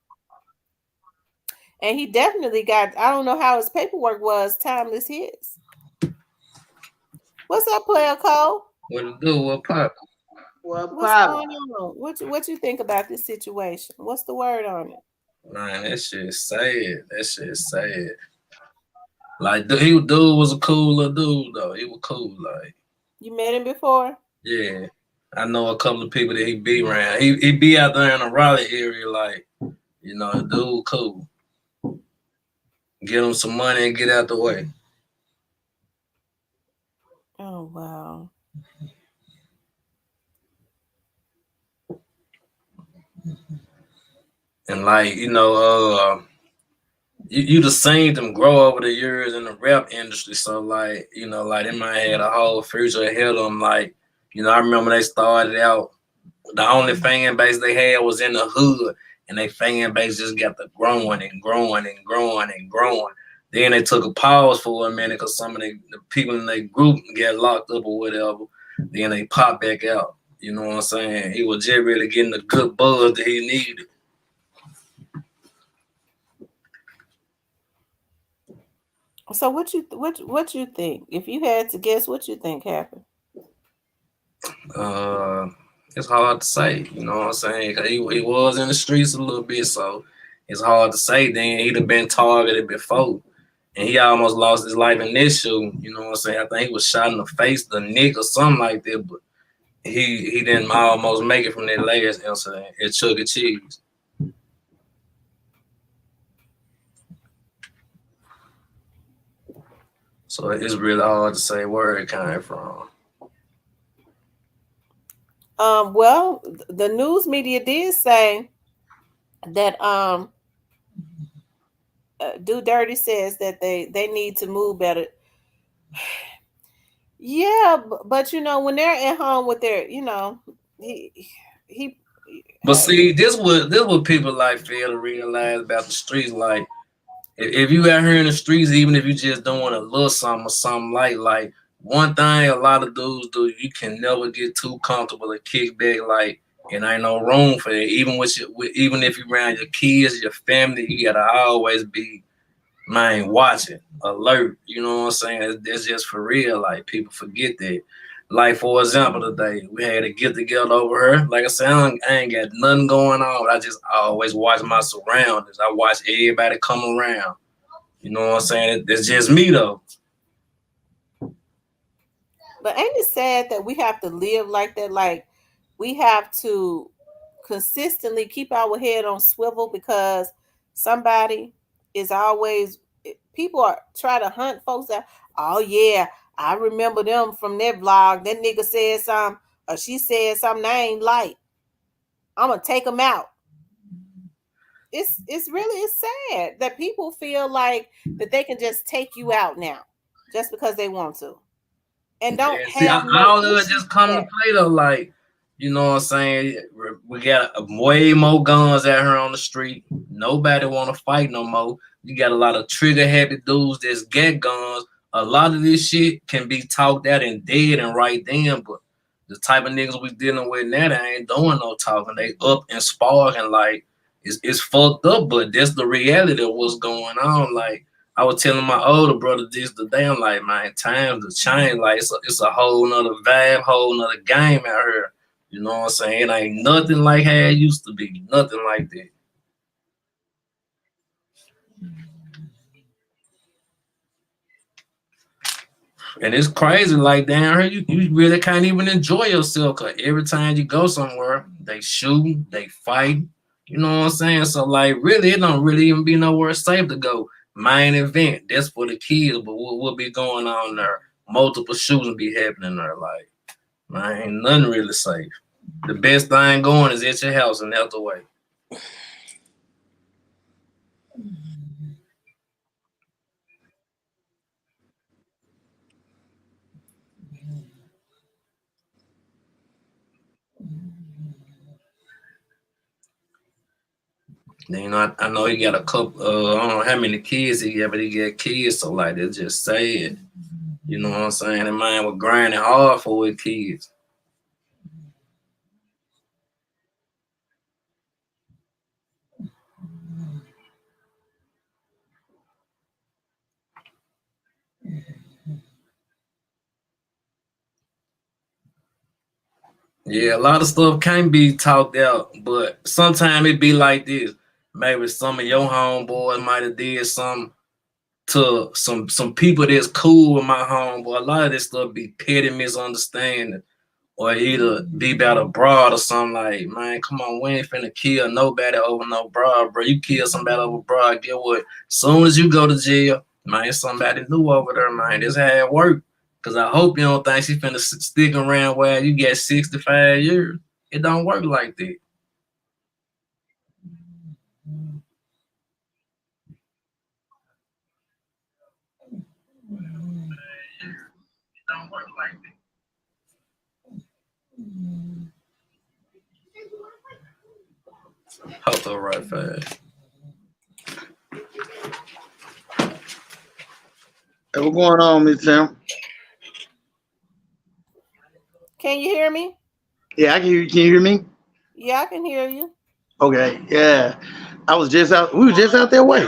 And he definitely got, I don't know how his paperwork was, timeless hits. What's up, player Cole? What to do? What pop? What's going on? What you think about this situation? What's the word on it? Man, that shit sad. That shit sad. Like, dude was a cool little dude, though. He was cool. Like, you met him before? Yeah, I know a couple of people that he be around. He be out there in the Raleigh area, like, you know, the dude cool. Get him some money and get out the way. Oh, wow. And like, you know, you just seen them grow over the years in the rap industry. So like, you know, like they might have a whole future ahead of them. Like, you know, I remember they started out, the only fan base they had was in the hood, and they fan base just got the growing and growing and growing and growing. Then they took a pause for a minute because some of the people in their group got locked up or whatever. Then they popped back out. You know what I'm saying? He was just really getting the good buzz that he needed. So what you think? If you had to guess, what you think happened? It's hard to say. You know what I'm saying? Cause he was in the streets a little bit, so it's hard to say. Then he'd have been targeted before, and he almost lost his life in this shoe. You know what I'm saying? I think he was shot in the face, the neck, or something like that. But he didn't almost make it from that last incident at Chuck E. Cheese. So it's really hard to say where it came from. Well, the news media did say that Do Dirty says that they need to move better. Yeah, but you know, when they're at home with their, you know, he. But see, this what people like fail to realize about the streets. Like, if you out here in the streets, even if you just don't want a little something or something like one thing a lot of dudes do, you can never get too comfortable to kick back. Like, and ain't no room for it. Even even if you around your kids, your family, you gotta always be, man, watching, alert. You know what I'm saying? It's just for real. Like, people forget that. Like, for example, today we had a get together over here. Like I said, I ain't got nothing going on. I just always watch my surroundings. I watch everybody come around. You know what I'm saying? It's just me though. But ain't it sad that we have to live like that? Like, we have to consistently keep our head on swivel because somebody is always, people are try to hunt folks out. Oh yeah, I remember them from their vlog. That nigga said something, or she said something I ain't like. I'm gonna take them out. It's sad that people feel like that they can just take you out now just because they want to, and don't have all of it just come to play though. Like, you know what I'm saying? We got way more guns out here on the street. Nobody want to fight no more. You got a lot of trigger happy dudes that's get guns. A lot of this shit can be talked out and dead and right then, but the type of niggas we dealing with now, they ain't doing no talking. They up and sparking. Like, it's fucked up, but that's the reality of what's going on. Like, I was telling my older brother this today. I'm like, man, times have changed. Like it's a whole nother vibe, whole nother game out here. You know what I'm saying? It ain't nothing like how it used to be. Nothing like that. And it's crazy, like down here, you really can't even enjoy yourself because every time you go somewhere, they shoot, they fight. You know what I'm saying? So like really, it don't really even be nowhere safe to go. Main event, that's for the kids, but what will be going on there? Multiple shootings be happening there. Like, man, ain't nothing really safe. The best thing going is at your house and out the way. Then, you know, I know he got a couple. I don't know how many kids he got, but he got kids. So like, it's just sad. You know what I'm saying? That man was grinding hard for his kids. Yeah, a lot of stuff can't be talked out, but sometimes it be like this. Maybe some of your homeboys might have did something to some people that's cool with my homeboy. A lot of this stuff be petty misunderstanding, or either be about a broad or something. Like, man, come on, we ain't finna kill nobody over no broad, bro. You kill somebody over broad, get what? Soon as you go to jail, man, somebody new over there, man. This how it work. Cause I hope you don't think she finna stick around where you get 65 years. It don't work like that. It don't work like that. Hold up right fast. Hey, what's going on, Miss Tim? Can you hear me? Yeah, I can hear you. Can you hear me? Yeah, I can hear you. Okay, yeah. I was just out. We were just out that way.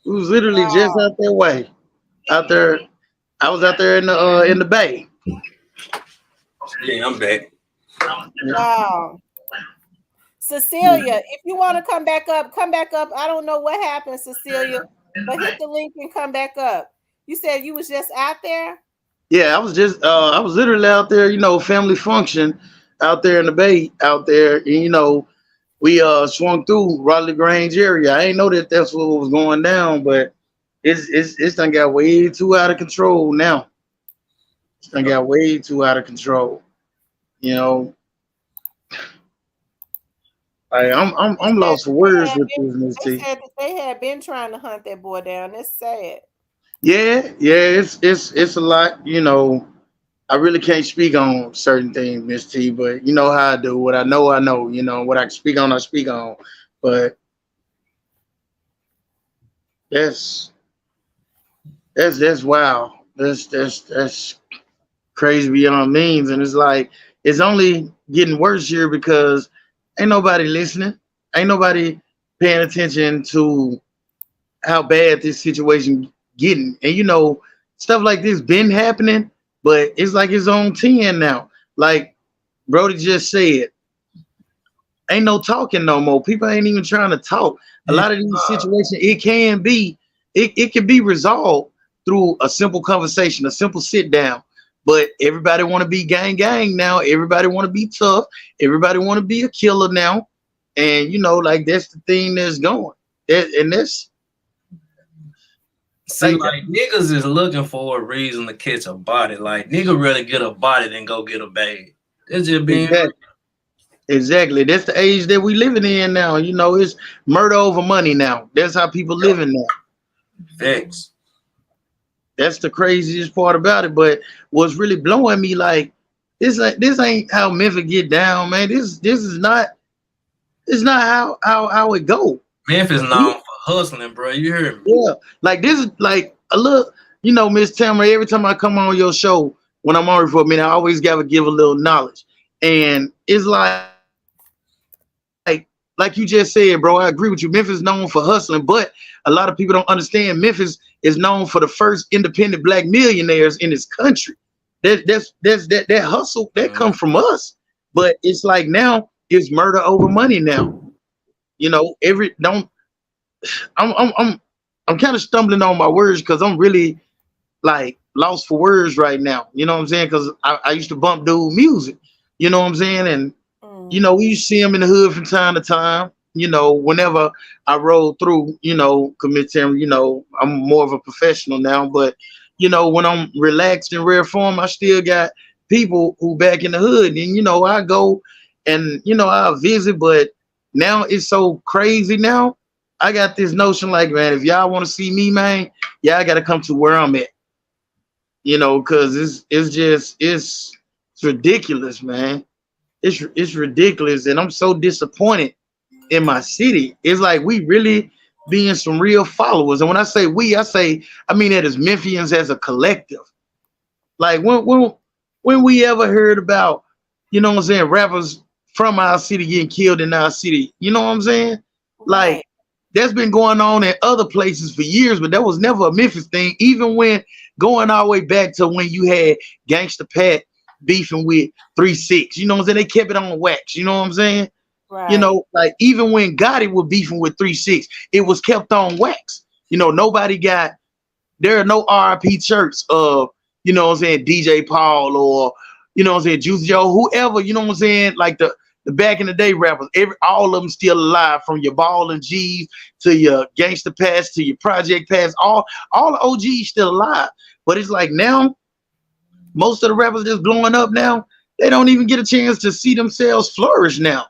We was literally just Wow. out that way. Out there. I was out there in the bay. Yeah, I'm back. Wow. Cecilia, if you want to come back up, come back up. I don't know what happened, Cecilia, but hit the link and come back up. You said you was just out there? Yeah, I was literally out there, family function out there in the bay out there. And, we swung through Raleigh Grange area. I ain't know that that's what was going down, but it's done got way too out of control now. It's done got way too out of control. You know, I'm They said lost for words with this, Miss they T. said that they had been trying to hunt that boy down. That's sad. Yeah, it's a lot. I really can't speak on certain things, Miss T, but you know how I do. What I know, I know. What I can speak on, I speak on. But that's that's wow. That's crazy beyond means, and it's like it's only getting worse here because ain't nobody listening, ain't nobody paying attention to how bad this situation getting, and stuff like this been happening, but it's like it's on 10 now. Like Brody just said, ain't no talking no more. People ain't even trying to talk. A lot of these situations, it can be resolved through a simple conversation, a simple sit down. But everybody want to be gang now. Everybody want to be tough. Everybody want to be a killer now. And like that's the thing that's going. And that's See, like niggas is looking for a reason to catch a body. Like nigga rather get a body than go get a bag. That's just being exactly. That's the age that we living in now. It's murder over money now. That's how people living now. facts. That's the craziest part about it. But what's really blowing me, like, this ain't how Memphis get down, man. This is not. It's not how it go. Memphis known for hustling, bro. You hear me? Yeah, like this is like a little. Miss Tamara. Every time I come on your show, when I'm on for a minute, I always gotta give a little knowledge, and it's like like you just said, bro, I agree with you. Memphis is known for hustling, but a lot of people don't understand Memphis is known for the first independent black millionaires in this country. That hustle that come from us. But it's like now it's murder over money now. You know, I'm kind of stumbling on my words because I'm really like lost for words right now. You know what I'm saying? Because I used to bump dude music. You know what I'm saying? And you know, we used to see him in the hood from time to time. You know, whenever I roll through, you know, commit him, you know, I'm more of a professional now. But, you know, when I'm relaxed in rare form, I still got people who back in the hood. And, you know, I go and, you know, I'll visit. But now it's so crazy now. I got this notion like, man, if y'all want to see me, man, yeah, I got to come to where I'm at. You know, because it's ridiculous, man. It's ridiculous, and I'm so disappointed in my city. It's like we really being some real followers, and when I say we, I mean that as Memphians as a collective. Like when we ever heard about, you know what I'm saying, rappers from our city getting killed in our city? You know what I'm saying? Like that's been going on in other places for years, but that was never a Memphis thing. Even when going all the way back to when you had Gangsta Pat beefing with 3-6, you know what I'm saying? They kept it on wax, you know what I'm saying? Right. You know, like even when Gotti was beefing with 3-6, it was kept on wax. You know, there are no RIP shirts of, you know what I'm saying, DJ Paul or, you know what I'm saying, Juicy Joe, whoever, you know what I'm saying, like the back in the day rappers, all of them still alive, from your Ball and G's to your Gangsta Pass to your Project Pass, all the OGs still alive. But it's like now, most of the rappers that's blowing up now, they don't even get a chance to see themselves flourish now.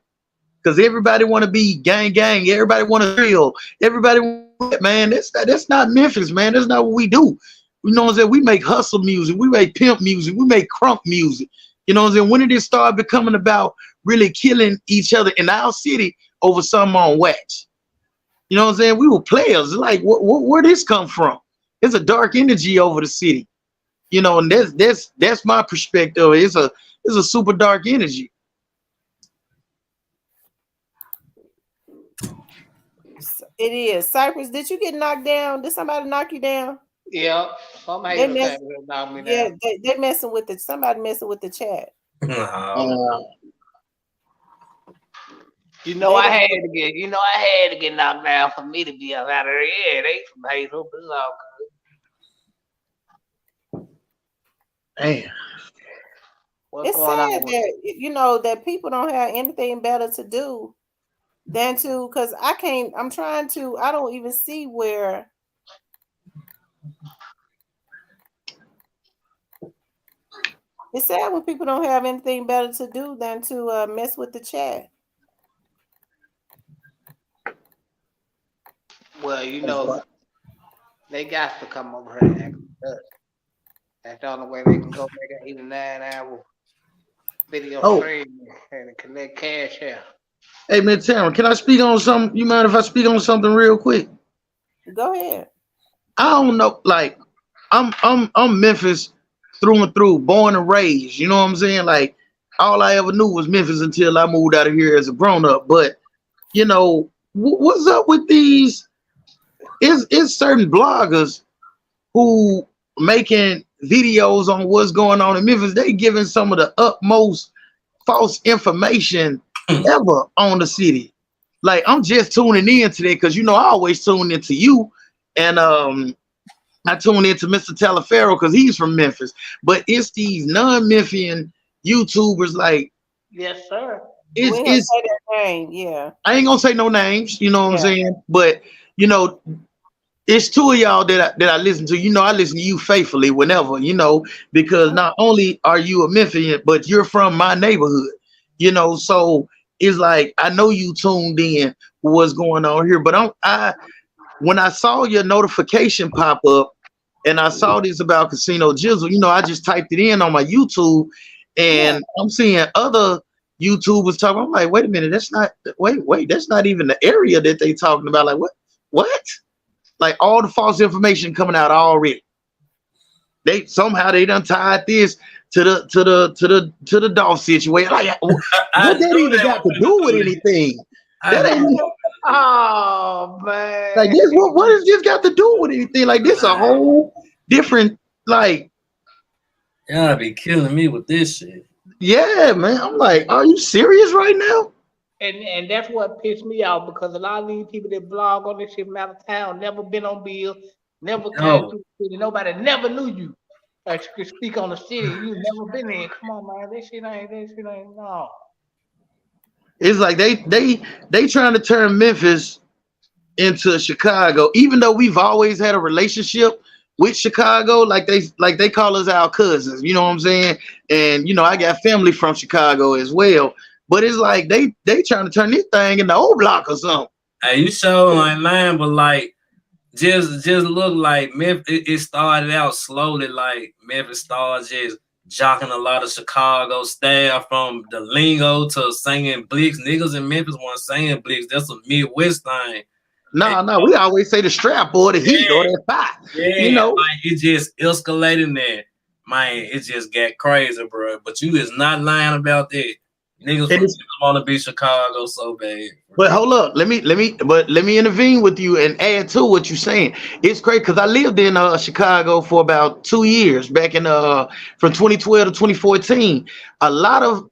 Because everybody want to be gang. Everybody want to drill. Everybody want, man, that's not Memphis, man. That's not what we do. You know what I'm saying? We make hustle music. We make pimp music. We make crunk music. You know what I'm saying? When did it start becoming about really killing each other in our city over something on wax? You know what I'm saying? We were players. Like, where this come from? There's a dark energy over the city. You know, and that's my perspective. It's a super dark energy. It is. Cypress, did you get knocked down? Did somebody knock you down? Yeah, somebody knock me down. Yeah, they messing with it. Somebody messing with the chat. You know, I had to get knocked down for me to be out of there. Yeah, they some haters, but it's all good. Damn. It's sad that, you know, that people don't have anything better to do than to, because I don't even see where. It's sad when people don't have anything better to do than to mess with the chat. Well, you know, they got to come over here and act with us. That's the only way they can go make an 8 or 9 hour video stream and collect cash here. Hey man, Taryn, can I speak on something? You mind if I speak on something real quick? Go ahead. I don't know, like I'm Memphis through and through, born and raised. You know what I'm saying? Like all I ever knew was Memphis until I moved out of here as a grown up. But you know, what's up with these? It's certain bloggers who making videos on what's going on in Memphis. They giving some of the utmost false information ever on the city. Like I'm just tuning in today because you know I always tune into you, and I tune into Mr. Talaferro because he's from Memphis. But it's these non-Memphian YouTubers like, yes sir. It's say that name, yeah. I ain't gonna say no names, you know what I'm saying? But you know, it's two of y'all that I listen to. You know, I listen to you faithfully whenever, you know, because not only are you a Memphian, but you're from my neighborhood, you know. So it's like I know you tuned in for what's going on here. But when I saw your notification pop up and I saw this about Casino Jizzle, you know, I just typed it in on my YouTube and I'm seeing other YouTubers talking. I'm like, wait a minute, that's not even the area that they talking about. Like what? Like all the false information coming out already. They done tied this to the Dolph situation. Like, what that even got to do with anything? That ain't. Oh man. Like this, what does this got to do with anything? Like this, a whole different. Like, y'all be killing me with this shit. Yeah, man. I'm like, are you serious right now? And that's what pissed me off because a lot of these people that blog on this shit from out of town never been on bill, never came to the city, nobody never knew you. Like you could speak on the city, you never been there. Come on, man, that shit ain't no. It's like they trying to turn Memphis into Chicago, even though we've always had a relationship with Chicago. Like they call us our cousins, you know what I'm saying? And I got family from Chicago as well. But it's like they trying to turn this thing into O Block or something. Hey, you showing like lying, but like just look like Memphis. It started out slowly, like Memphis started just jocking a lot of Chicago staff from the lingo to singing Blicks. Niggas in Memphis weren't saying Blicks. That's a Midwest thing. No, we always say the strap or the heat or that pot. Yeah, like it just escalated there. Man, it just got crazy, bro. But you is not lying about that. Niggas want to be Chicago so bad. But hold up, let me intervene with you and add to what you're saying. It's crazy because I lived in Chicago for about 2 years back in from 2012 to 2014. A lot of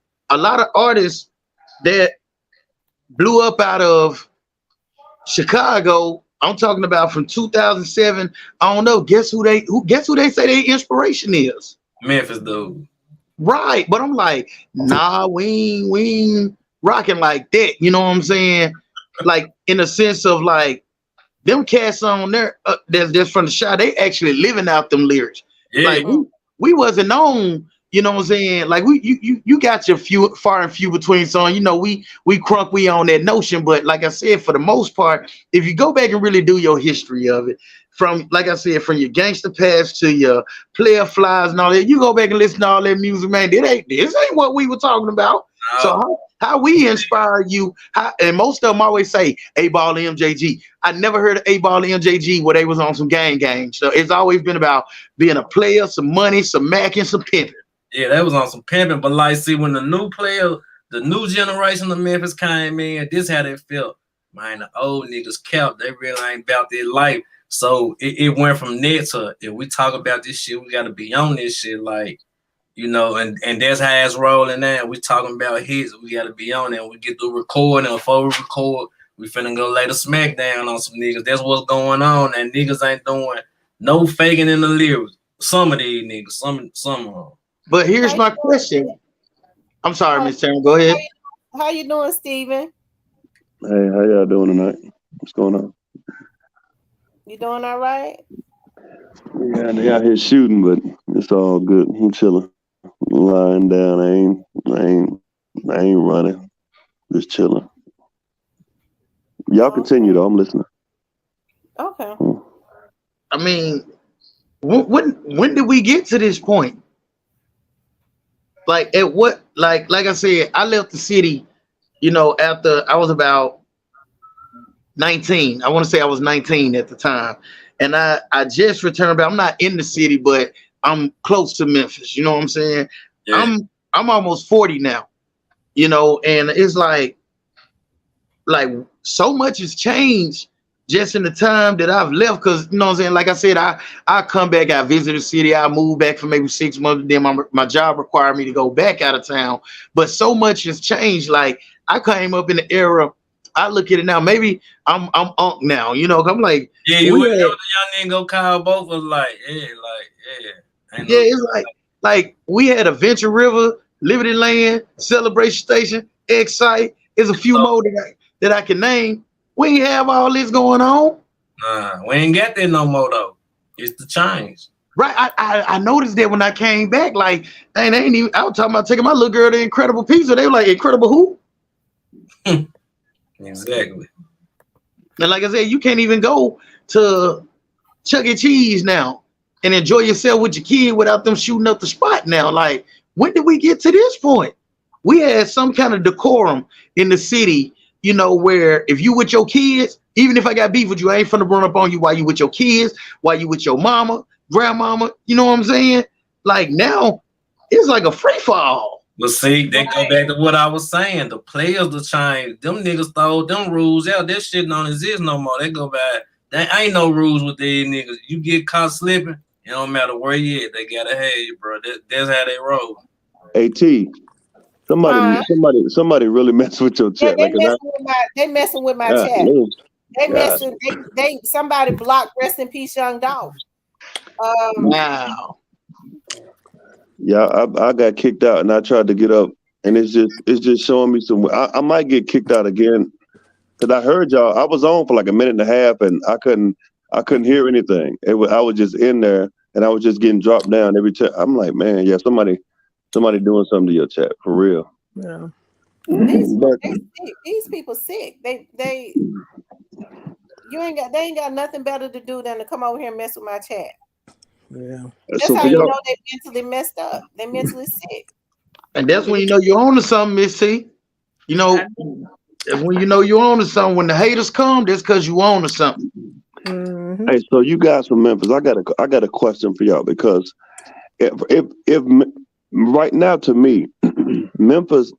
artists that blew up out of Chicago. I'm talking about from 2007. I don't know. Guess who they say their inspiration is? Memphis dude. Right, but I'm like, nah, we ain't rocking like that. You know what I'm saying? Like in the sense of like them cats on there that's from the shot. They actually living out them lyrics. Yeah. Like we wasn't known. You know what I'm saying? Like you got your far and few between song. We on that notion. But like I said, for the most part, if you go back and really do your history of it, from like I said, from your gangster past to your player flies and all that, you go back and listen to all that music, man. This ain't what we were talking about. No. So how we inspire you? And most of them always say A-Ball and MJG. I never heard of A-Ball and MJG where they was on some gang. So it's always been about being a player, some money, some Mac, and some pimping. Yeah, that was on some pimping. But like, see, when the new generation of Memphis came in, this how they felt. Man, the old niggas kept. They really ain't about their life. So it went from there to, if we talk about this shit, we got to be on this shit. Like, and that's how it's rolling now. We talking about hits. We got to be on it. We get through recording. And before we record, we finna go lay the smack down on some niggas. That's what's going on. And niggas ain't doing no faking in the lyrics. Some of these niggas, some of them. But here's my question. I'm sorry, Miss Sharon. Go ahead. How you doing, Steven? Hey, how y'all doing tonight? What's going on? You doing all right? Yeah, they out here shooting, but it's all good. I'm chilling. I'm lying down. I ain't running. Just chilling. Y'all continue though. I'm listening. Okay. I mean, when did we get to this point? Like at what? Like I said, I left the city. After I was about 19. I want to say I was 19 at the time. And I just returned back. I'm not in the city, but I'm close to Memphis. You know what I'm saying? Yeah. I'm almost 40 now. And it's like so much has changed just in the time that I've left. Cause you know what I'm saying? Like I said, I come back, I visit the city, I moved back for maybe 6 months. Then my job required me to go back out of town. But so much has changed. Like I came up in the era. I look at it now. Maybe I'm unk now. I'm like, yeah, you wouldn't know the young nigga go call both of us like, yeah. It's like we had Adventure River, Liberty Land, Celebration Station, Excite. There's a few more that I can name. We ain't have all this going on. Nah, we ain't got that no more though. It's the change. Right. I noticed that when I came back, like, they ain't even. I was talking about taking my little girl to Incredible Pizza. They were like, Incredible who? Exactly. And like I said, you can't even go to Chuck E. Cheese now and enjoy yourself with your kid without them shooting up the spot now. Like, when did we get to this point? We had some kind of decorum in the city, where if you with your kids, even if I got beef with you, I ain't finna run up on you while you with your kids, while you with your mama, grandmama, you know what I'm saying? Like now, it's like a free fall. But see, they go back to what I was saying. The players to change. Them niggas throw them rules out. That shit don't exist no more. They go back. There ain't no rules with these niggas. You get caught slipping, it don't matter where you at. They gotta have you, bro. That's how they roll. AT, somebody really mess with your chat. They messing with my chat. They somebody blocked rest in peace Young Dolph. Wow. Yeah, I got kicked out and I tried to get up, and it's just showing me some. I might get kicked out again because I heard y'all. I was on for like a minute and a half and I couldn't hear anything. I was just in there and I was just getting dropped down every time. I'm like, man, yeah, somebody doing something to your chat for real. Yeah. These people sick. They ain't got nothing better to do than to come over here and mess with my chat. Yeah. That's how you know they mentally messed up. They mentally sick. And that's when you know you're on to something, Miss C. You know, when you know you're on to something, when the haters come, that's because you on to something. Mm-hmm. Hey, so you guys from Memphis, I got a question for y'all, because if right now, to me, Memphis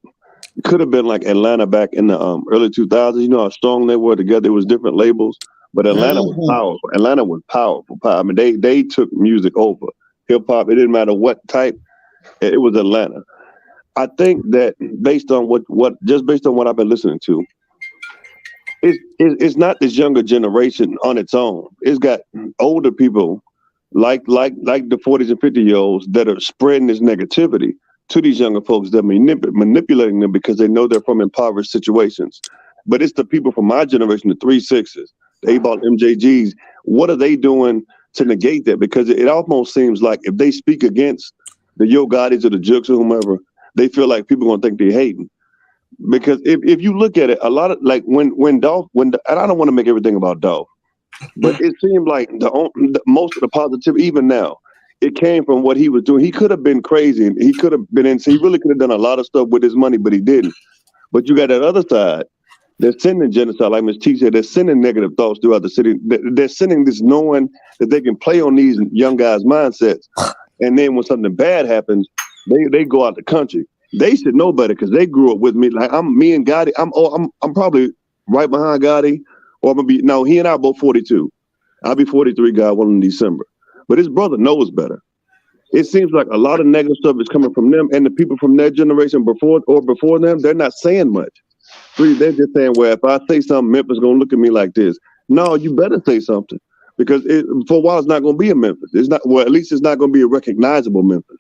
could have been like Atlanta back in the early 2000s. You know how strong they were together. It was different labels, but Atlanta was powerful. Atlanta was powerful. I mean, they took music over. Hip hop, it didn't matter what type. It was Atlanta. I think that based on what I've been listening to, it's not this younger generation on its own. It's got older people like the 40s and 50-year-olds that are spreading this negativity to these younger folks, that manipulating them because they know they're from impoverished situations. But it's the people from my generation, the 3-6s, the 8-ball MJGs. What are they doing to negate that? Because it almost seems like if they speak against the Yo Gottis or the Jukes or whomever, they feel like people gonna think they're hating. Because if you look at it, a lot of like when Dolph, and I don't want to make everything about Dolph, but it seemed like most of the positivity, even now, it came from what he was doing. He could have been crazy, and he could have been in. He really could have done a lot of stuff with his money, but he didn't. But you got that other side. They're sending genocide, like Ms. T said. They're sending negative thoughts throughout the city. They're sending this knowing that they can play on these young guys' mindsets. And then when something bad happens, they go out the country. They should know better because they grew up with me. Like me and Gotti. I'm probably right behind Gotti, or I'm gonna be. No, he and I are both 42. I'll be 43, God willing, in December. But his brother knows better. It seems like a lot of negative stuff is coming from them, and the people from their generation before them, they're not saying much. They're just saying, well, if I say something, Memphis gonna look at me like this. No, you better say something, because for a while it's not gonna be a Memphis. It's not. Well, at least it's not gonna be a recognizable Memphis.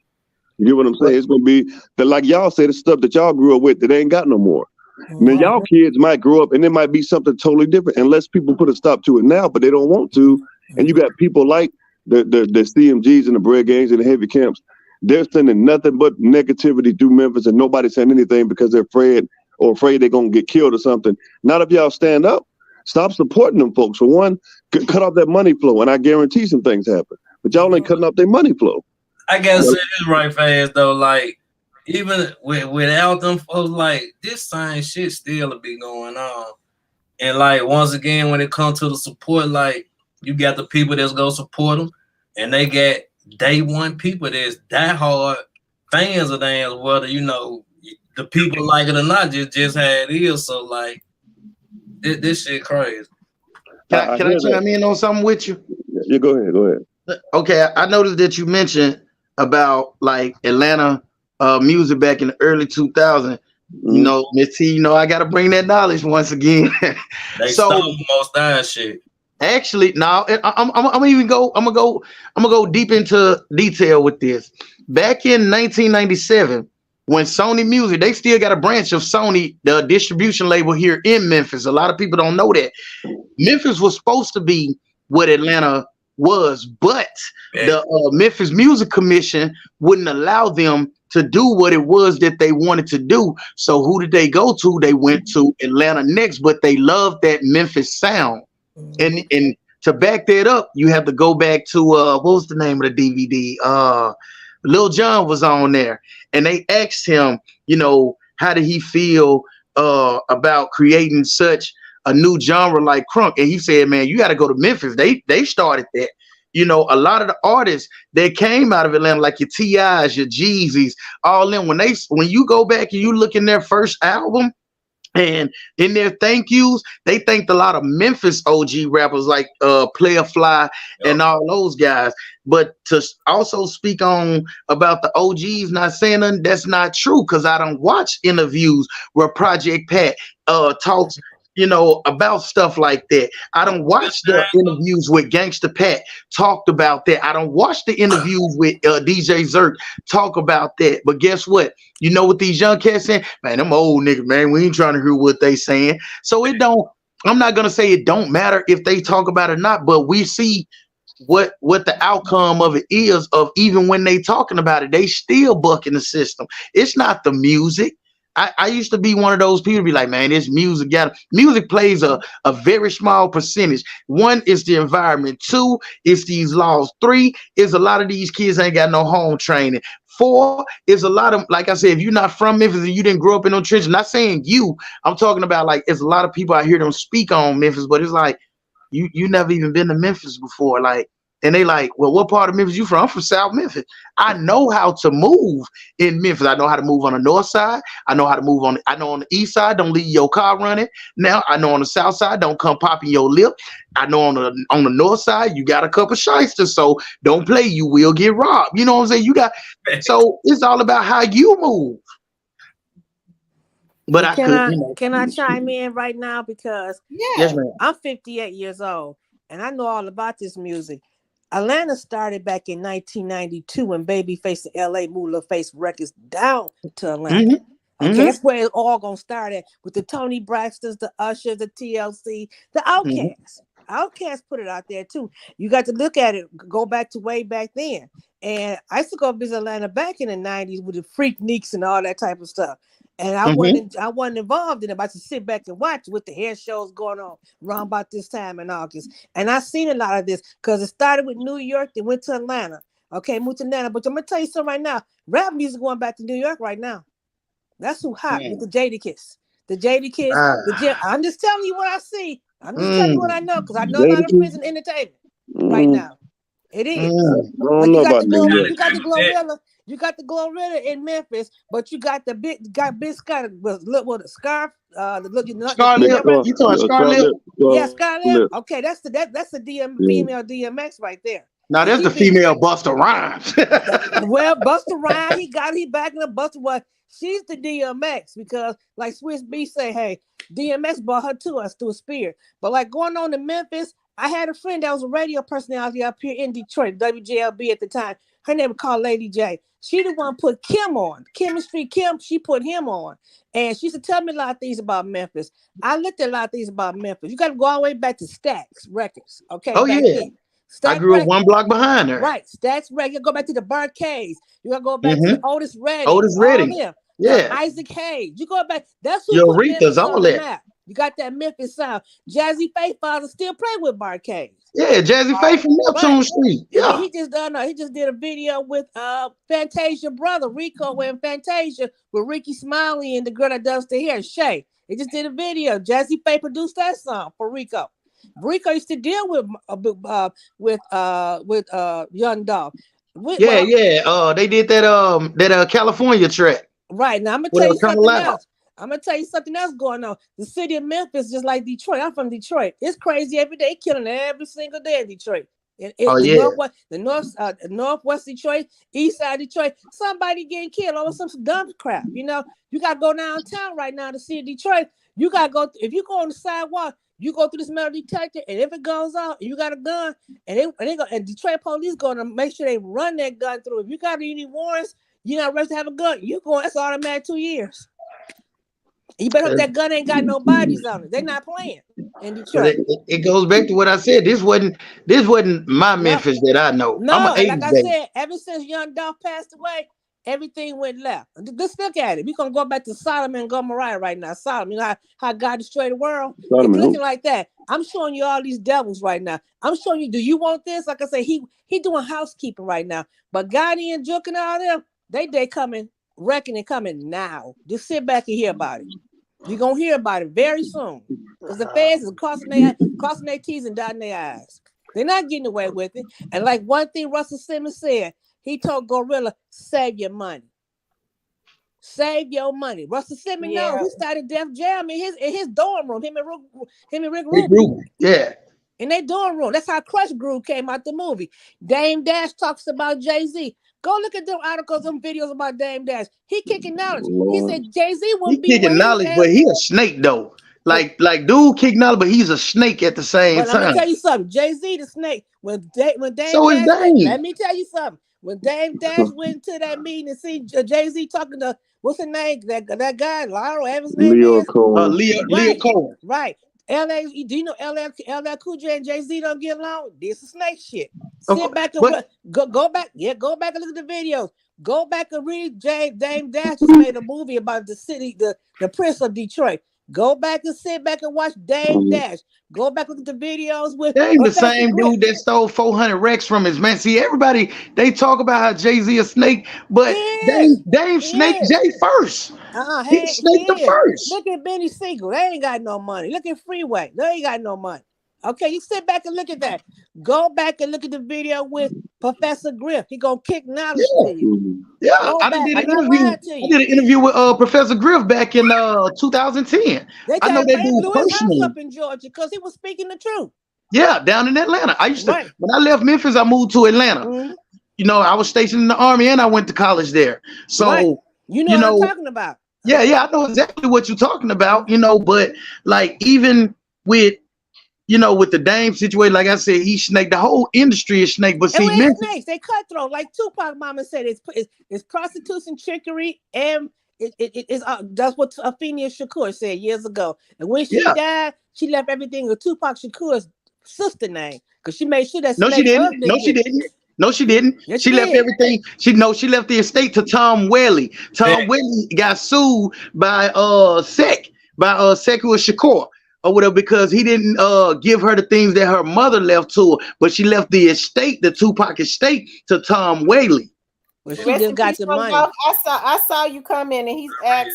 You get what I'm saying? It's gonna be like y'all say, the stuff that y'all grew up with that ain't got no more. Now y'all kids might grow up and it might be something totally different, unless people put a stop to it now, but they don't want to. And you got people like the CMGs and the bread gangs and the heavy camps. They're sending nothing but negativity through Memphis, and nobody's saying anything because they're afraid they're gonna get killed or something. Not if y'all stand up. Stop supporting them folks. For one, cut off that money flow, and I guarantee some things happen. But y'all ain't cutting off their money flow. I gotta say this right fast though, like even without them folks, like this same shit still be going on. And like once again, when it comes to the support, like you got the people that's gonna support them, and they got day one people that's die hard fans of them, whether you know the people like it or not, just how it is. So like this shit crazy. Can I chime in on something with you? Yeah, go ahead. Okay, I noticed that you mentioned about like Atlanta music back in the early 2000s. You know, Miss T, you know, I gotta bring that knowledge once again. They stole most of that shit. Actually, no, I'm gonna go deep into detail with this. Back in 1997, when Sony Music, they still got a branch of Sony, the distribution label here in Memphis. A lot of people don't know that. Memphis was supposed to be what Atlanta was, but the Memphis Music Commission wouldn't allow them to do what it was that they wanted to do. So who did they go to? They went to Atlanta next, but they loved that Memphis sound. And to back that up, you have to go back to what was the name of the DVD? Lil Jon was on there, and they asked him, you know, how did he feel about creating such a new genre like crunk? And he said, man, you got to go to Memphis. They started that. You know, a lot of the artists that came out of Atlanta, like your T.I.s, your Jeezys, all them, when you go back and you look in their first album, and in their thank yous, they thanked a lot of Memphis OG rappers like Player Fly and all those guys. But to also speak on about the OGs not saying nothing, that's not true, because I don't watch interviews where Project Pat talks, you know, about stuff like that. I don't watch the interviews with Gangsta Pat talked about that. I don't watch the interviews with DJ Zerk talk about that. But guess what? You know what these young cats saying? Man, them old niggas, man, we ain't trying to hear what they saying. So it don't, I'm not gonna say it don't matter if they talk about it or not, but we see what the outcome of it is, of even when they talking about it, they still bucking the system. It's not the music. I used to be one of those people be like, man, this music music plays a very small percentage. One is the environment. Two is these laws. Three is a lot of these kids ain't got no home training. Four is a lot of, like I said, if you're not from Memphis and you didn't grow up in no trenches, not saying you, I'm talking about like, it's a lot of people I hear them speak on Memphis, but it's like, you never even been to Memphis before. Like, and they like, well, what part of Memphis you from? I'm from South Memphis. I know how to move in Memphis. I know how to move on the north side. I know how to move on. I know on the east side, don't leave your car running. Now I know on the south side, don't come popping your lip. I know on the north side, you got a couple shysters, so don't play. You will get robbed. You know what I'm saying? You got. So it's all about how you move. But can I chime in right now, because yes, ma'am. I'm 58 years old and I know all about this music. Atlanta started back in 1992 when Babyface and LA moved LaFace Records down to Atlanta. Okay, that's where it all gonna start at, with the Tony Braxtons, the Ushers, the TLC, the Outkast. Outkast put it out there too. You got to look at it, go back to way back then. And I used to go visit Atlanta back in the 90s with the Freakniks and all that type of stuff. And I wasn't involved in it, but I just sit back and watch with the hair shows going on around about this time in August. And I seen a lot of this because it started with New York, then went to Atlanta. Okay, moved to Atlanta. But I'm gonna tell you something right now. Rap music going back to New York right now. That's who hot with the Jadakiss. The Jadakiss, I'm just telling you what I see. I'm just telling you what I know, because I know a lot of prison entertainment right now. It is. Like you got the Glorilla. You got the Glorilla in Memphis, but you got the big Scott with a scarf. Scarlett. You talking Scarlett? Yeah, Scarlett. Okay, that's the female DMX right there. Now that's the female Busta Rhymes. Well, Busta Rhymes, he backing up Busta. Well, she's the DMX, because like Swiss B say, hey, DMX brought her to us through a spear. But like going on to Memphis, I had a friend that was a radio personality up here in Detroit, WJLB at the time. Her name was called Lady J. She the one put Kim on. Chemistry Kim, she put him on. And she used to tell me a lot of things about Memphis. I looked at a lot of things about Memphis. You got to go all the way back to Stax Records. Okay. Oh, yeah. I grew up one block behind her. Right. Stax Records. You go back to the Barcades. You got to go back to Otis Redding. Otis Redding. Yeah. Isaac Hayes. You go back. That's who put Memphis on the map. You got that Memphis sound. Jazzy Faye father still play with Barcades. Yeah, Jazzy Faye from Neptune Street. Yeah. He just did a video with Fantasia brother Rico and Fantasia with Ricky Smiley and the girl that does the hair, Shay. He just did a video. Jazzy Faye produced that song for Rico. Rico used to deal with Young Dog. They did that California track. Right. Now I'm gonna tell you something else. I'm gonna tell you something else going on. The city of Memphis, just like Detroit. I'm from Detroit. It's crazy every day, killing every single day in Detroit. Northwest Detroit, East Side Detroit. Somebody getting killed over some dumb crap. You know, you gotta go downtown right now to see Detroit. You gotta go. If you go on the sidewalk, you go through this metal detector, and if it goes off, and you got a gun, and Detroit police gonna make sure they run that gun through. If you got any warrants, you're not ready to have a gun. You going? That's automatic 2 years. You better hope that gun ain't got no bodies on it. They're not playing in Detroit. It goes back to what I said. This wasn't my Memphis that I know. No, like I said, ever since Young Dolph passed away, everything went left. Just look at it. We're gonna go back to Sodom and Gomorrah right now. Sodom, you know how God destroyed the world? It's looking like that. I'm showing you all these devils right now. I'm showing you, do you want this? Like I say, he doing housekeeping right now. But Gotti and Juke and all them, they coming. Reckoning coming now. Just sit back and hear about it. You're gonna hear about it very soon, because the feds is crossing their T's and dotting their I's. They're not getting away with it. And like one thing Russell Simmons said, he told Gorilla, save your money. Save your money. Russell Simmons knows he started Def Jam in his dorm room. Him and Rick Rubin. Yeah. In their dorm room. That's how Crush Groove came out the movie. Dame Dash talks about Jay-Z. Go look at them articles, them videos about Dame Dash. He kicking knowledge. He said Jay-Z wouldn't be kicking knowledge, but he a snake though. Like dude kick knowledge, but he's a snake at the same time. I'm gonna tell you something. Jay-Z the snake. When Dame so Dash, Dame. let me tell you something. When Dame Dash went to that meeting and see Jay-Z talking to what's his name? That guy, Lionel, whatever his name Leo is. Cole. Leo Cole. Right. LA, do you know LL Cool J and Jay-Z don't get along? This is snake shit. Sit back and go back. Yeah, go back and look at the videos. Go back and read Dame Dash just made a movie about the city, the Prince of Detroit. Go back and sit back and watch Dame Dash. Go back and look at the videos with Dame, the same dude that stole 400 Rex from his man. See, everybody, they talk about how Jay-Z a snake, but Dame snaked Jay first. He snaked the first. Look at Benny Siegel. They ain't got no money. Look at Freeway. They ain't got no money. Okay, you sit back and look at that. Go back and look at the video with Professor Griff. He gonna kick knowledge to you. Yeah, I did an interview with Professor Griff back in 2010. I know that dude personally. Up in Georgia because he was speaking the truth. Yeah, down in Atlanta. I used to when I left Memphis, I moved to Atlanta. You know, I was stationed in the Army and I went to college there. So you know what I'm talking about. Yeah, I know exactly what you're talking about. You know, but like even with with the Dame situation, like I said, he snaked. The whole industry is snake. But see, snakes, they cutthroat. Like Tupac mama said, it's prostitution, trickery, and it's that's what Afenia Shakur said years ago. And when she died, she left everything with Tupac Shakur's sister name because she made sure that No, she didn't. Yes, she left everything. She left the estate to Tom Whaley. Tom Whaley got sued by Sec who was Shakur. Or whatever, because he didn't give her the things that her mother left to her, but she left the estate, the Tupac estate, to Tom Whaley. Well, she just got the money. I saw you comment, and he's asked.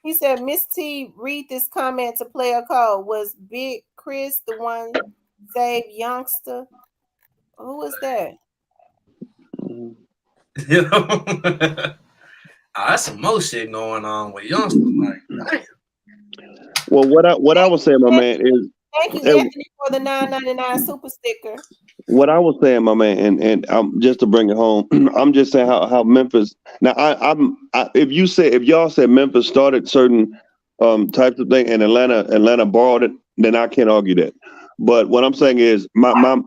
He said, "Miss T, read this comment to play a call. Was Big Chris the one save youngster? Who was that?" That's some more shit going on with youngsters. Like, damn. Well, what I was saying, my man, is thank you, Anthony, for the $9.99 super sticker. What I was saying, my man, and just to bring it home, I'm just saying how Memphis. Now, if y'all said Memphis started certain types of thing and Atlanta borrowed it, then I can't argue that. But what I'm saying is, I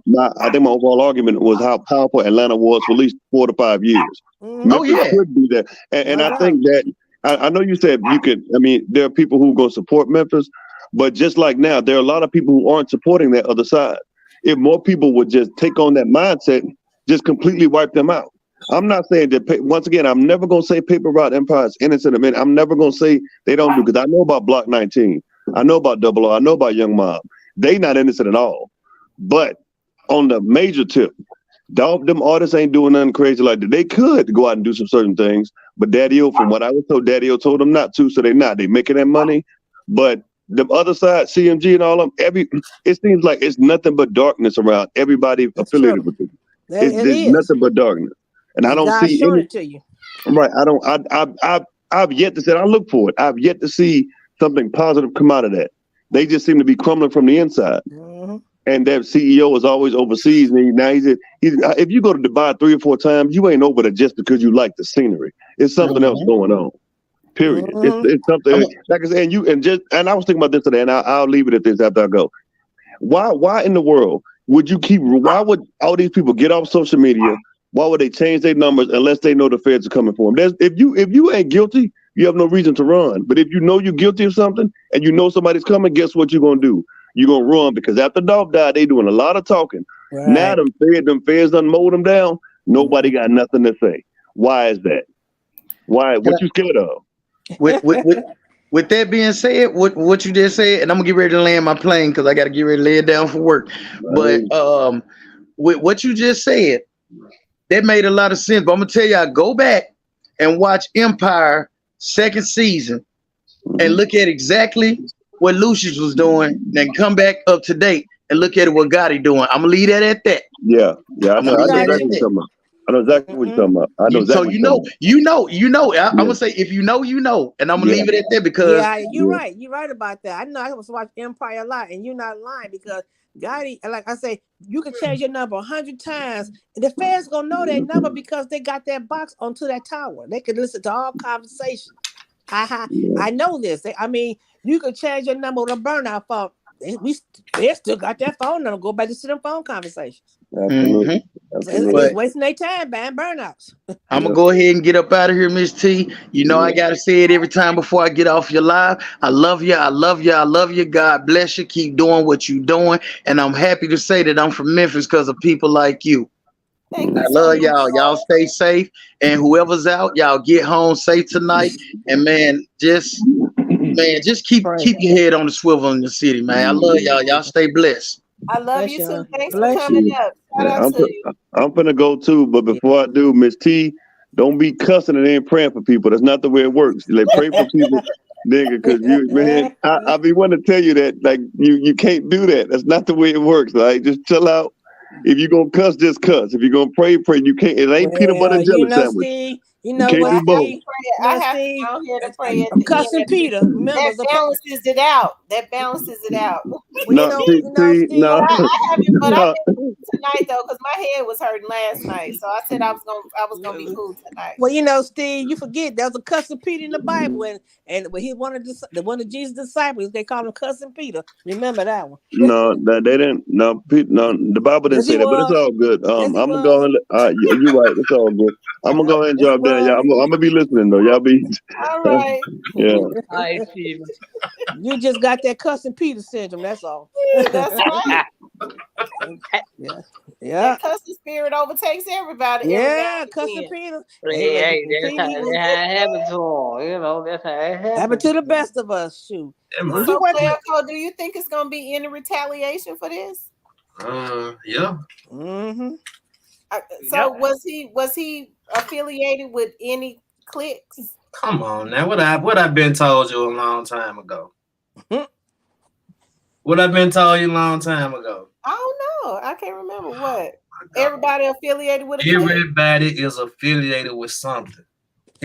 think my overall argument was how powerful Atlanta was for at least 4 to 5 years. Memphis could be there, and I think that. I know you said you could. I mean, there are people who go support Memphis, but just like now, there are a lot of people who aren't supporting that other side. If more people would just take on that mindset, just completely wipe them out. I'm not saying that. Once again, I'm never going to say Paper Route Empire is innocent. I mean, I'm never going to say they don't do, because I know about Block 19. I know about Double R. I know about Young Mob. They not innocent at all. But on the major tip, them artists ain't doing nothing crazy like that. They could go out and do some certain things, but Daddy-O, from what I was told, Daddy-O told them not to, so they're not. They making that money, but the other side, CMG and all of them, it seems like it's nothing but darkness around everybody affiliated with it. There's nothing but darkness, and I don't see any. It to you. Right, I've yet to say. I look for it. I've yet to see something positive come out of that. They just seem to be crumbling from the inside. Mm-hmm. And that CEO is always overseas. And now he's if you go to Dubai 3 or 4 times, you ain't over there just because you like the scenery. It's something else going on. Period. It's something like I said. And I was thinking about this today, and I'll leave it at this after I go. Why in the world would you keep? Why would all these people get off social media? Why would they change their numbers unless they know the feds are coming for them? If you ain't guilty, you have no reason to run. But if you know you're guilty of something and you know somebody's coming, guess what you're gonna do? You're gonna run, because after Dolph died, they doing a lot of talking. Right. Now them feds done mowed them down. Nobody got nothing to say. Why is that? Why? What you scared of? With that being said, what you just said, and I'm gonna get ready to land my plane because I got to get ready to lay it down for work. Right. But with what you just said, that made a lot of sense. But I'm gonna tell y'all, go back and watch Empire 2nd season and look at exactly what Lucius was doing, and come back up to date. and look at what Gotti doing. I'm gonna leave that at that. Yeah, I I'm know. gonna I leave know that at exactly what that. you're talking about. I know exactly what you're talking about. I know So exactly what you're talking about. I'm gonna say if you know, you know, and I'm gonna leave it at that because Yeah, you're right. You're right about that. I know I was watching Empire a lot, and you're not lying because Gotti, like I say, you can change your number 100 times, and the fans gonna know that number because they got that box onto that tower. They can listen to all conversations. I know this. I mean, you can change your number with a burnout phone. They still got that phone number. Go back to them phone conversations. Absolutely. It's wasting their time buying burnouts. I'm gonna go ahead and get up out of here, Miss T. You know I gotta say it every time before I get off your live. I love you. I love you. I love you. God bless you. Keep doing what you're doing, and I'm happy to say that I'm from Memphis because of people like you. Thank you I so love much. y'all. Y'all stay safe, and whoever's out, y'all get home safe tonight. And man, just keep your head on the swivel in the city, man. I love y'all. Y'all stay blessed. I love Bless you too. you. Thanks for Bless coming you. up. Shout Yeah, out to you. I'm finna go too, but before I do, Miss T, don't be cussing and then praying for people. That's not the way it works. Like pray for people, nigga, because you, man, I be wanting to tell you that, like you can't do that. That's not the way it works. Like just chill out. If you're gonna cuss, just cuss. If you're gonna pray, pray. You can't. It ain't peanut butter and jelly sandwich. Steve, you You know can't what, do both. Steve? I have to go here to pray at I'm the cussing end. Peter. Remember, That balances it out. That balances it out. well, No, see, Steve. no, But I no. didn't tonight though, because my head was hurting last night. So I said I was gonna be cool tonight. Well, Steve, you forget there was a cousin Peter in the Bible, and when he one of Jesus' disciples, they called him cousin Peter. Remember that one? No, they didn't. No, the Bible didn't Yes, he say that, but it's was. all good. Yes, he I'm gonna was. go and you're right. It's all good. I'm gonna go ahead and Yes, he drop down. was. Yeah, I'm gonna be listening though. Y'all be. All right. Yeah. Hi, Steve. You just got that cousin Peter syndrome. That's all. That's right. Yeah. That cussing spirit overtakes everybody. Yeah, cousin Peter. Hey, that's how it happened to him. You know, that's how it happened. Happened to the best of us. Shoot. So, Clerico, do you think it's gonna be any retaliation for this? Yeah. Mm-hmm. So was he affiliated with any cliques? Come on now. What I been told you a long time ago? What I been told you a long time ago? I don't know. I can't remember what. Everybody affiliated with a clique? Everybody is affiliated with something.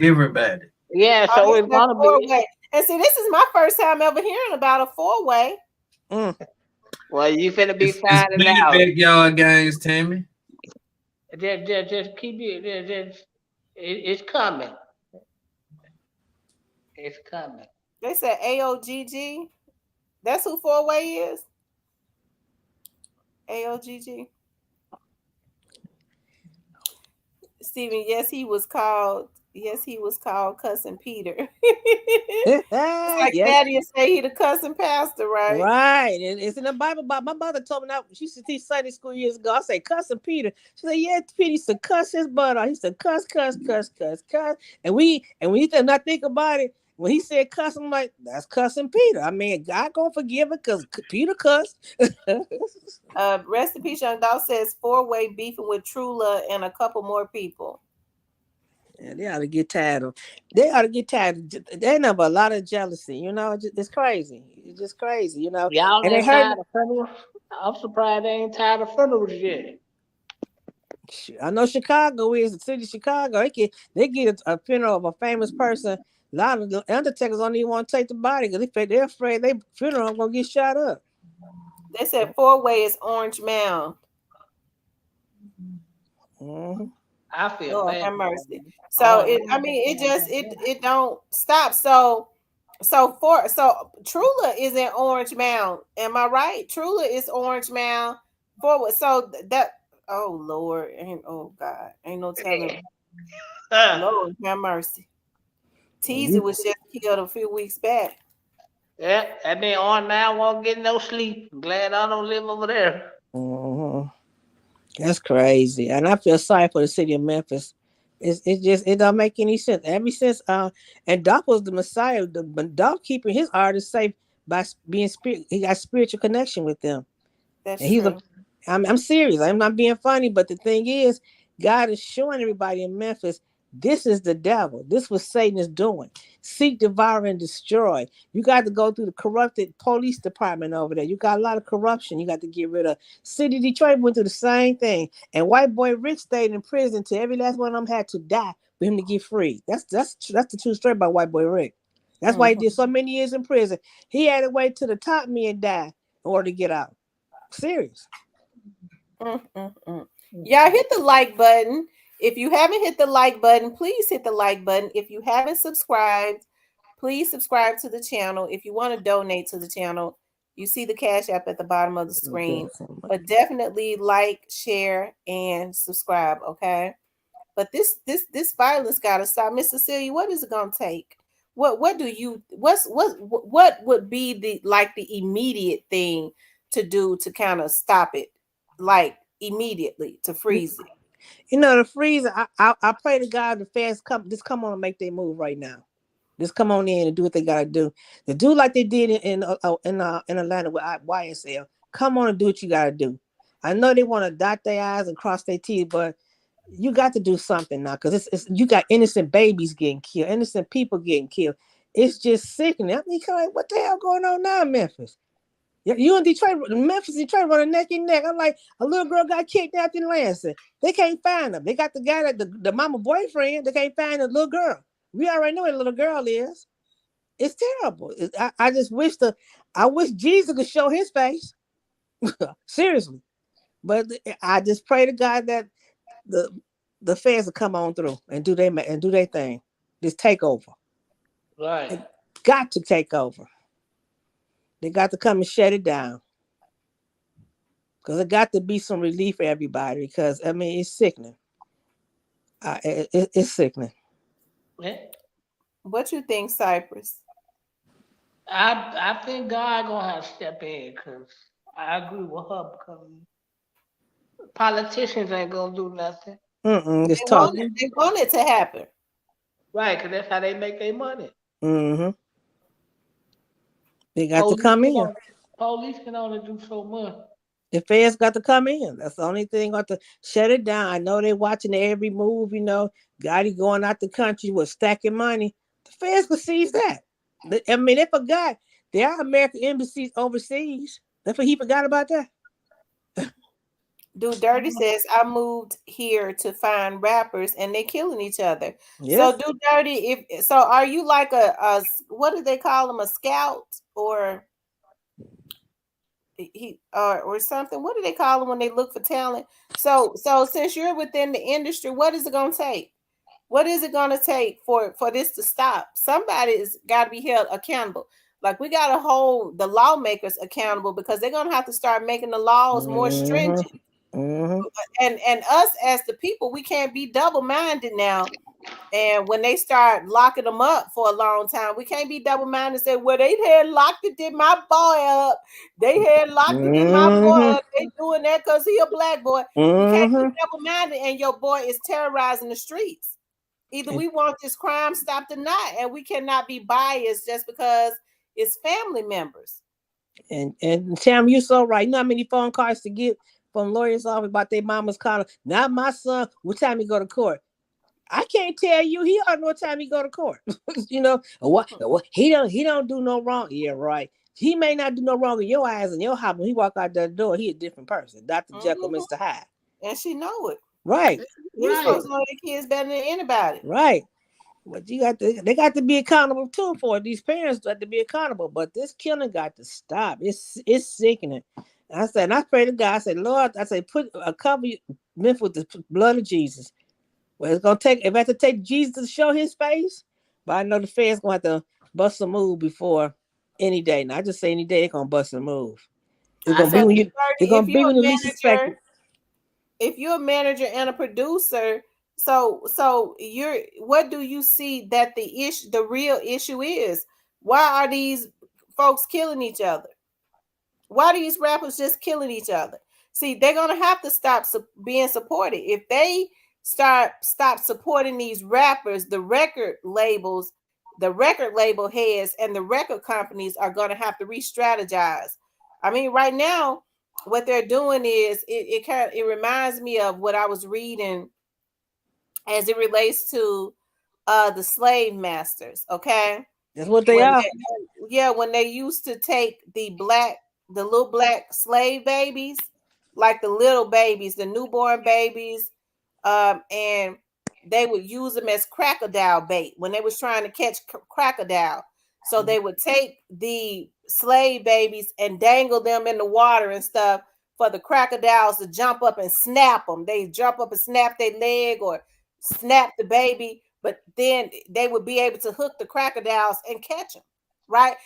Everybody. Yeah, so it's gonna be. And see, this is my first time ever hearing about a four-way. Well, you finna be finding It's out. backyard gangs, Tammy. Just keep it. It's coming. It's coming. They said AOGG. That's who four-way is. AOGG. Stephen, yes, he was called Cousin Peter. It's like Thaddeus say he the cousin pastor, right? Right. It's in the Bible. But my mother told me that she used to teach Sunday school years ago. I say cousin Peter. She said, yeah, Peter used to cuss his butt off. He said cuss. And when you not think about it, when he said cuss, I'm like, that's cousin Peter. I mean, God gonna forgive it because Peter cussed. Rest in peace, Young Dog says four-way beefing with Trula and a couple more people. Yeah, they ought to get tired. They have a lot of jealousy, it's crazy. It's just crazy, Y'all ain't tired of funerals? I'm surprised they ain't tired of funerals yet. I know Chicago is the city of Chicago. They get a funeral of a famous person. A lot of the undertakers don't even want to take the body because they're afraid their funeral gonna get shot up. They said four-way is Orange Mound. Mm-hmm. I feel bad. Have mercy. So it don't stop. So Trula is in Orange Mound. Am I right? Trula is Orange Mound forward. So that Lord, God, ain't no telling. Lord have mercy. Teaser was just killed a few weeks back. Yeah, that mean on now won't get no sleep. Glad I don't live over there. Mm-hmm. That's crazy, and I feel sorry for the city of Memphis. It don't make any sense. Ever since and Doc was the Messiah, but Doc keeping his artists safe by being spirit. He got spiritual connection with them. That's true. I'm serious. I'm not being funny, but the thing is, God is showing everybody in Memphis This is the devil. This was Satan is doing. Seek, devour, and destroy. You got to go through the corrupted police department over there. You got a lot of corruption. You got to get rid of. City of Detroit went through the same thing. And white boy Rick stayed in prison till every last one of them had to die for him to get free. That's the true story about white boy Rick. That's why he did so many years in prison. He had to wait till the top men die in order to get out. Serious. Y'all hit the like button. If you haven't hit the like button, please hit the like button. If you haven't subscribed, please subscribe to the channel. If you want to donate to the channel, you see the Cash App at the bottom of the screen. But definitely like, share, and subscribe, okay? But this violence gotta stop. Miss Cecilia, what is it gonna take? What would be the immediate thing to do to kind of stop it, like immediately, to freeze it? You know, the freeze. I pray to God the feds come on and make their move right now. Just come on in and do what they gotta do. To do like they did in Atlanta with YSL. Come on and do what you gotta do. I know they want to dot their I's and cross their T's, but you got to do something now, because it's you got innocent babies getting killed, innocent people getting killed. It's just sickening. I mean, what the hell going on now in Memphis? You in Detroit, Detroit running neck and neck. I'm like, a little girl got kidnapped in Lansing. They can't find them. They got the guy that the mama boyfriend. They can't find the little girl. We already know where the little girl is. It's terrible. I just wish I wish Jesus could show his face. Seriously. But I just pray to God that the feds will come on through and do their thing. Just take over. Right. They got to take over. They got to come and shut it down. Because it got to be some relief for everybody. Because, I mean, it's sickening. It's sickening. What you think, Cypress? I think God gonna have to step in, because I agree with her, because politicians ain't gonna do nothing. Just they want it to happen. Right, because that's how they make their money. They got to come in. Police can only do so much. The feds got to come in. That's the only thing. Got to shut it down. I know they're watching every move. You know, Gotti going out the country with stacking money. The feds could seize that. I mean, they forgot there are American embassies overseas. He forgot about that. Dude Dirty says, I moved here to find rappers and they killing each other. Yes. So Dude Dirty, so are you like a what do they call them, a scout or or something? What do they call them when they look for talent? So since you're within the industry, what is it gonna take? What is it gonna take for this to stop? Somebody's got to be held accountable. Like, we got to hold the lawmakers accountable, because they're gonna have to start making the laws more stringent. And us as the people, we can't be double-minded now. And when they start locking them up for a long time, we can't be double-minded and say, well, they had locked it, did my boy up. They had locked it, did my boy up. They doing that because he a black boy. You can't be double-minded and your boy is terrorizing the streets. Either we want this crime stopped or not, and we cannot be biased just because it's family members. And Tam, you're so right. You know how many phone calls to get from lawyers' office about their mama's calling? Not my son. What time he go to court? I can't tell you. He don't know what time he go to court. You know what? He don't do no wrong. Yeah, right. He may not do no wrong in your eyes and your house. When he walk out that door, he a different person. Dr. Jekyll, Mr. Hyde. And she know it. Right. You're supposed to know the kids better than anybody. Right. But they got to be accountable too for it. These parents got to be accountable. But this killing got to stop. It's sickening. I said, and I pray to God. I said, Lord, cover Memphis with the blood of Jesus. Well, it's gonna take. If I have to take Jesus to show his face, but I know the feds gonna have to bust a move before any day. Now I just say any day they're gonna bust a move. It's gonna be when you. It's gonna be when you least expect it. If you're a manager and a producer, so what do you see that the real issue is? Why are these folks killing each other? Why are these rappers just killing each other? See, they're gonna have to stop being supported. If they stop supporting these rappers, the record label heads and the record companies are gonna have to re-strategize. I mean, right now, what they're doing is it reminds me of what I was reading as it relates to the slave masters. Okay, that's what they are. When they used to take the little black slave babies, like the little babies, the newborn babies, and they would use them as crocodile bait when they was trying to catch crocodile. So they would take the slave babies and dangle them in the water and stuff for the crocodiles to jump up and snap them. They jump up and snap their leg or snap the baby, but then they would be able to hook the crocodiles and catch them. Right?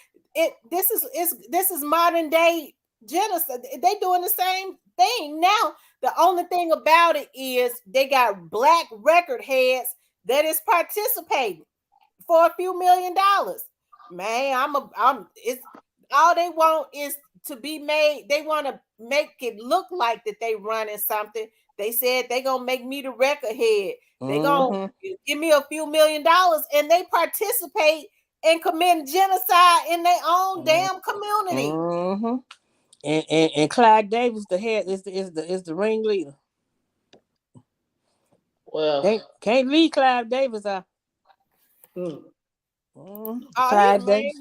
This is modern day genocide. They doing the same thing now. The only thing about it is they got black record heads that is participating for a few $1 million. Man, it's all they want is to be made. They want to make it look like that they running something. They said they gonna make me the record head. They gonna give me a few $1 million, and they participate in committing genocide in their own damn community. And Clyde Davis, the head, is the ringleader. Well, can't leave Clyde Davis out. Clyde Davis.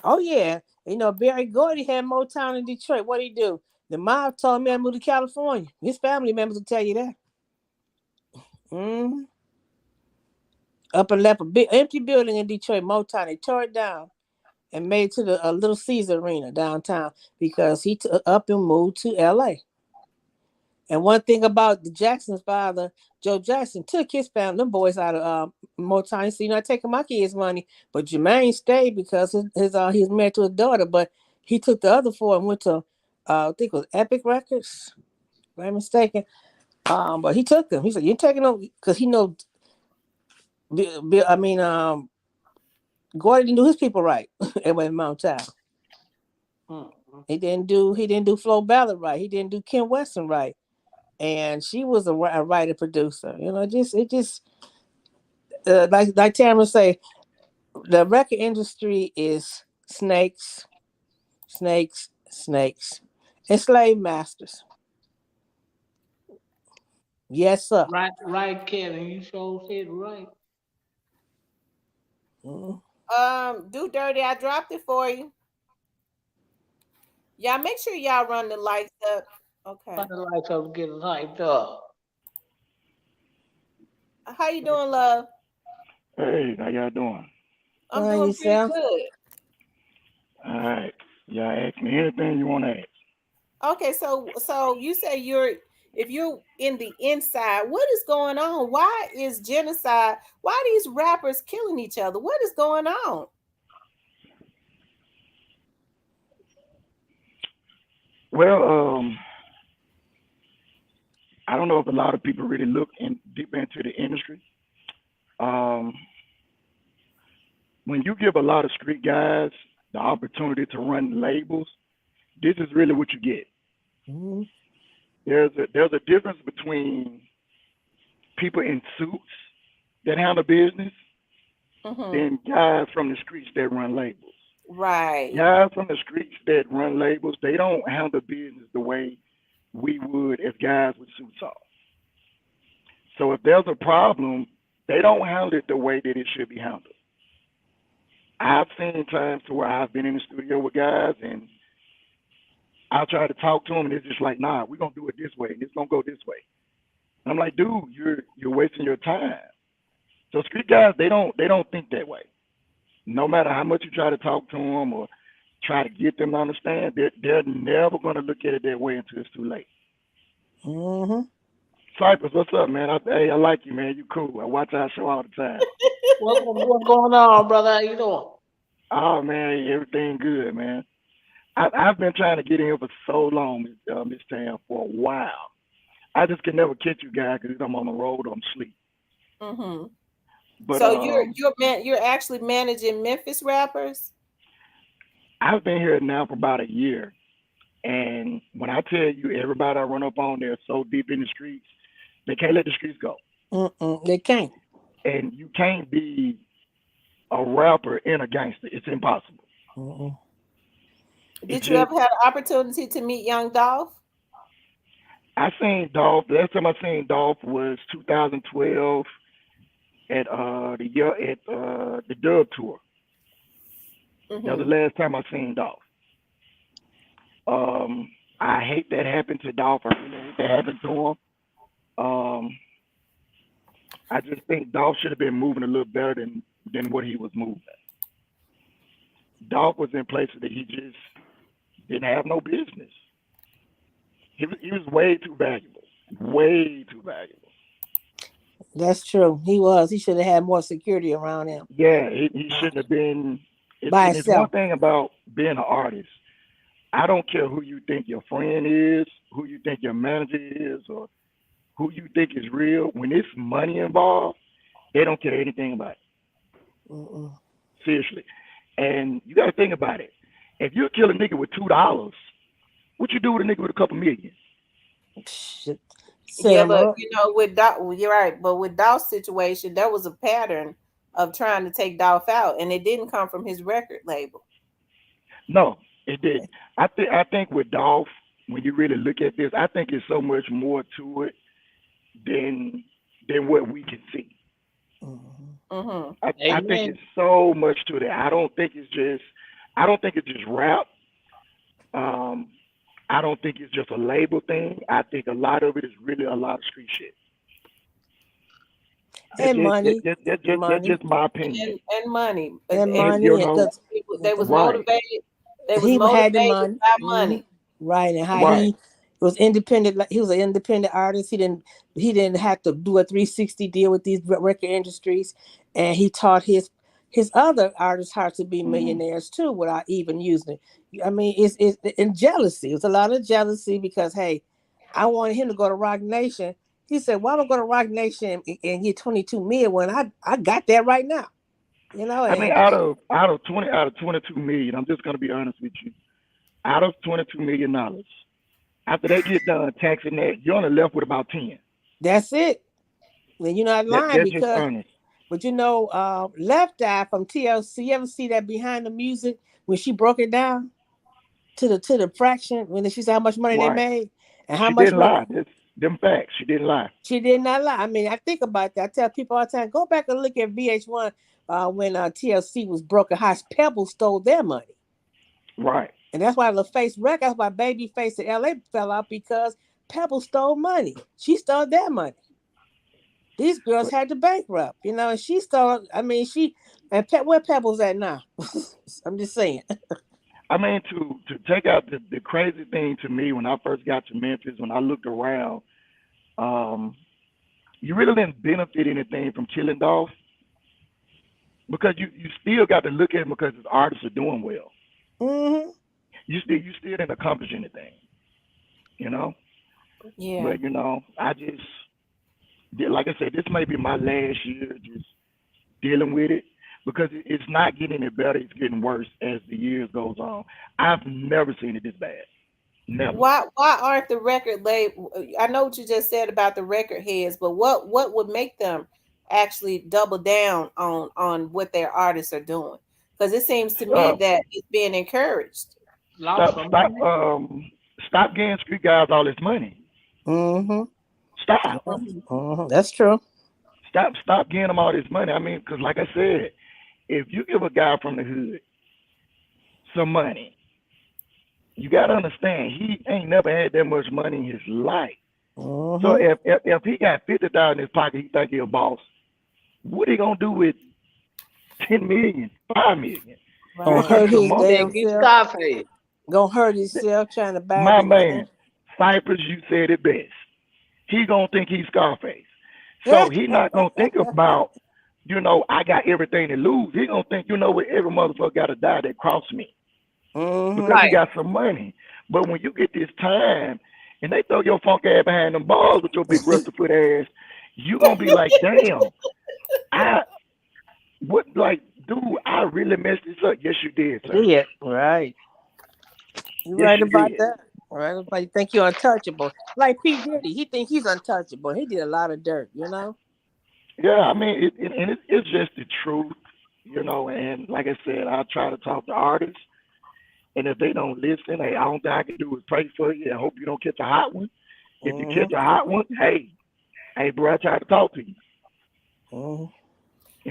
Oh yeah, Barry Gordy had Motown in Detroit. What he do? The mob told me I moved to California. His family members will tell you that. Up and left a big empty building in Detroit, Motown. They tore it down and made it to the Little Caesar Arena downtown because he up and moved to L.A. And one thing about the Jackson's father, Joe Jackson, took his family, them boys out of Motown. So not taking my kids' money, but Jermaine stayed because he's married to his daughter. But he took the other four and went to, I think it was Epic Records, if I'm mistaken. But he took them. He said, "You're taking them," because he know. Gordon didn't do his people right at Motown. He didn't do Flo Ballard right. He didn't do Kim Weston right. And she was a writer producer. Like Tamara say, the record industry is snakes, and slave masters. Yes, sir. Right, Kevin. You sure said right. Do Dirty, I dropped it for you. Y'all make sure y'all run the lights up. Okay. Run the lights up, get lights up. How you doing, love? Hey, how y'all doing? I'm doing pretty good. All right. Y'all ask me anything you want to ask. Okay, so you say if you're in the inside, what is going on? Why is genocide? Why are these rappers killing each other? What is going on? Well, I don't know if a lot of people really look deep into the industry. When you give a lot of street guys the opportunity to run labels, this is really what you get. There's a difference between people in suits that handle business than guys from the streets that run labels. Right. Guys from the streets that run labels, they don't handle business the way we would as guys with suits on. So if there's a problem, they don't handle it the way that it should be handled. I've seen times to where I've been in the studio with guys and I'll try to talk to them and it's just like, nah, we're gonna do it this way and it's gonna go this way. And I'm like, dude, you're wasting your time. So street guys, they don't think that way. No matter how much you try to talk to them or try to get them to understand, they're never gonna look at it that way until it's too late. Cypress, what's up, man? I like you, man. You cool. I watch our show all the time. What's going on, brother? How you doing? Oh, man, everything good, man. I've been trying to get in here for so long, Miss Tam, for a while. I just can never catch you guys because I'm on the road or I'm asleep. But, so you're actually managing Memphis rappers? I've been here now for about a year. And when I tell you everybody I run up on, they're so deep in the streets, they can't let the streets go. They can't. And you can't be a rapper and a gangster. It's impossible. Did you ever have an opportunity to meet Young Dolph? I seen Dolph. The last time I seen Dolph was 2012 at the Dub tour. That was the last time I seen Dolph. I hate that happened to Dolph. I really hate that happened to him. I just think Dolph should have been moving a little better than what he was moving. Dolph was in places that he just didn't have no business. He was way too valuable. Way too valuable. That's true. He was. He should have had more security around him. Yeah, he shouldn't have been. By It's one himself. thing about being an artist. I don't care who you think your friend is, who you think your manager is, or who you think is real. When it's money involved, they don't care anything about it. Mm-mm. Seriously. And you got to think about it. If you kill a nigga with $2, what you do with a nigga with a couple million? Shit. Yeah, but you know, with Dolph, you're right. But with Dolph's situation, there was a pattern of trying to take Dolph out, and it didn't come from his record label. No, it didn't. I think with Dolph, when you really look at this, I think it's so much more to it than what we can see. I think it's so much to that. I don't think it's just rap. I don't think it's just a label thing. I think a lot of it is really a lot of street shit. And money. That's just my opinion. And money. And money. You know, They was right. motivated. They was He had the motivated money. by money. Right. And how Right. he was independent. He was an independent artist. He didn't have to do a 360 deal with these record industries. And he taught his other artists how to be millionaires too, without even using it. I mean, it's and jealousy. It's a lot of jealousy because, hey, I wanted him to go to Rock Nation. He said, "Why don't I go to Rock Nation and get 22 million when I got that right now?" You know. I mean, out of 22 million, I'm just gonna be honest with you. Out of $22 million, after they get done taxing that, you're only left with about 10. That's it. Then you're not lying That's just honest. But you know, Left Eye from TLC. You ever see that Behind the Music when she broke it down to the fraction when she said how much money they made and how She much didn't lie. That's them facts. She didn't lie. She did not lie. I mean, I think about that. I tell people all the time, go back and look at VH1 when TLC was broken. How Pebble stole their money. Right. And that's why LaFace Records, that's why Babyface in LA fell out because Pebble stole money. She stole their money. These girls had to bankrupt, you know, and she stole. I mean, where Pebble's at now? I'm just saying. I mean, to take out the crazy thing to me when I first got to Memphis, when I looked around, you really didn't benefit anything from killing Dolph because you still got to look at him because his artists are doing well. Mm-hmm. You still didn't accomplish anything, you know. Yeah. But you know, I just, like I said, this may be my last year just dealing with it because it's not getting any better. It's getting worse as the years goes on. I've never seen it this bad. Never. Why aren't the record label? I know what you just said about the record heads, but what would make them actually double down on what their artists are doing? Because it seems to me that it's being encouraged. Stop getting street guys all this money. Mm-hmm. Stop. Mm-hmm. That's true. Stop getting them all this money. I mean, because like I said, if you give a guy from the hood some money, you got to understand he ain't never had that much money in his life. Mm-hmm. So if he got $50,000 in his pocket, he think he a boss. What he gonna do with 10 million, 5 million? Gonna hurt his damn self. Scarface. Gonna hurt himself trying to buy. My man, Cypress, you said it best. He gonna think he's Scarface. So he not gonna think about, you know, I got everything to lose. He gonna think, you know what, every motherfucker gotta die that cross me. Because he got some money. But when you get this time and they throw your funk ass behind them balls with your big rusty foot ass, you gonna be like, damn, dude, I really messed this up. Yes, you did, sir. Yeah, right. You're right about that. Right? Everybody think you're untouchable. Like P. Diddy, he think he's untouchable. He did a lot of dirt, you know? Yeah, I mean, it's just the truth, you know, and like I said, I try to talk to artists, and if they don't listen, hey, all I can do is pray for you and hope you don't catch a hot one. If you catch a hot one, hey, bro, I tried to talk to you.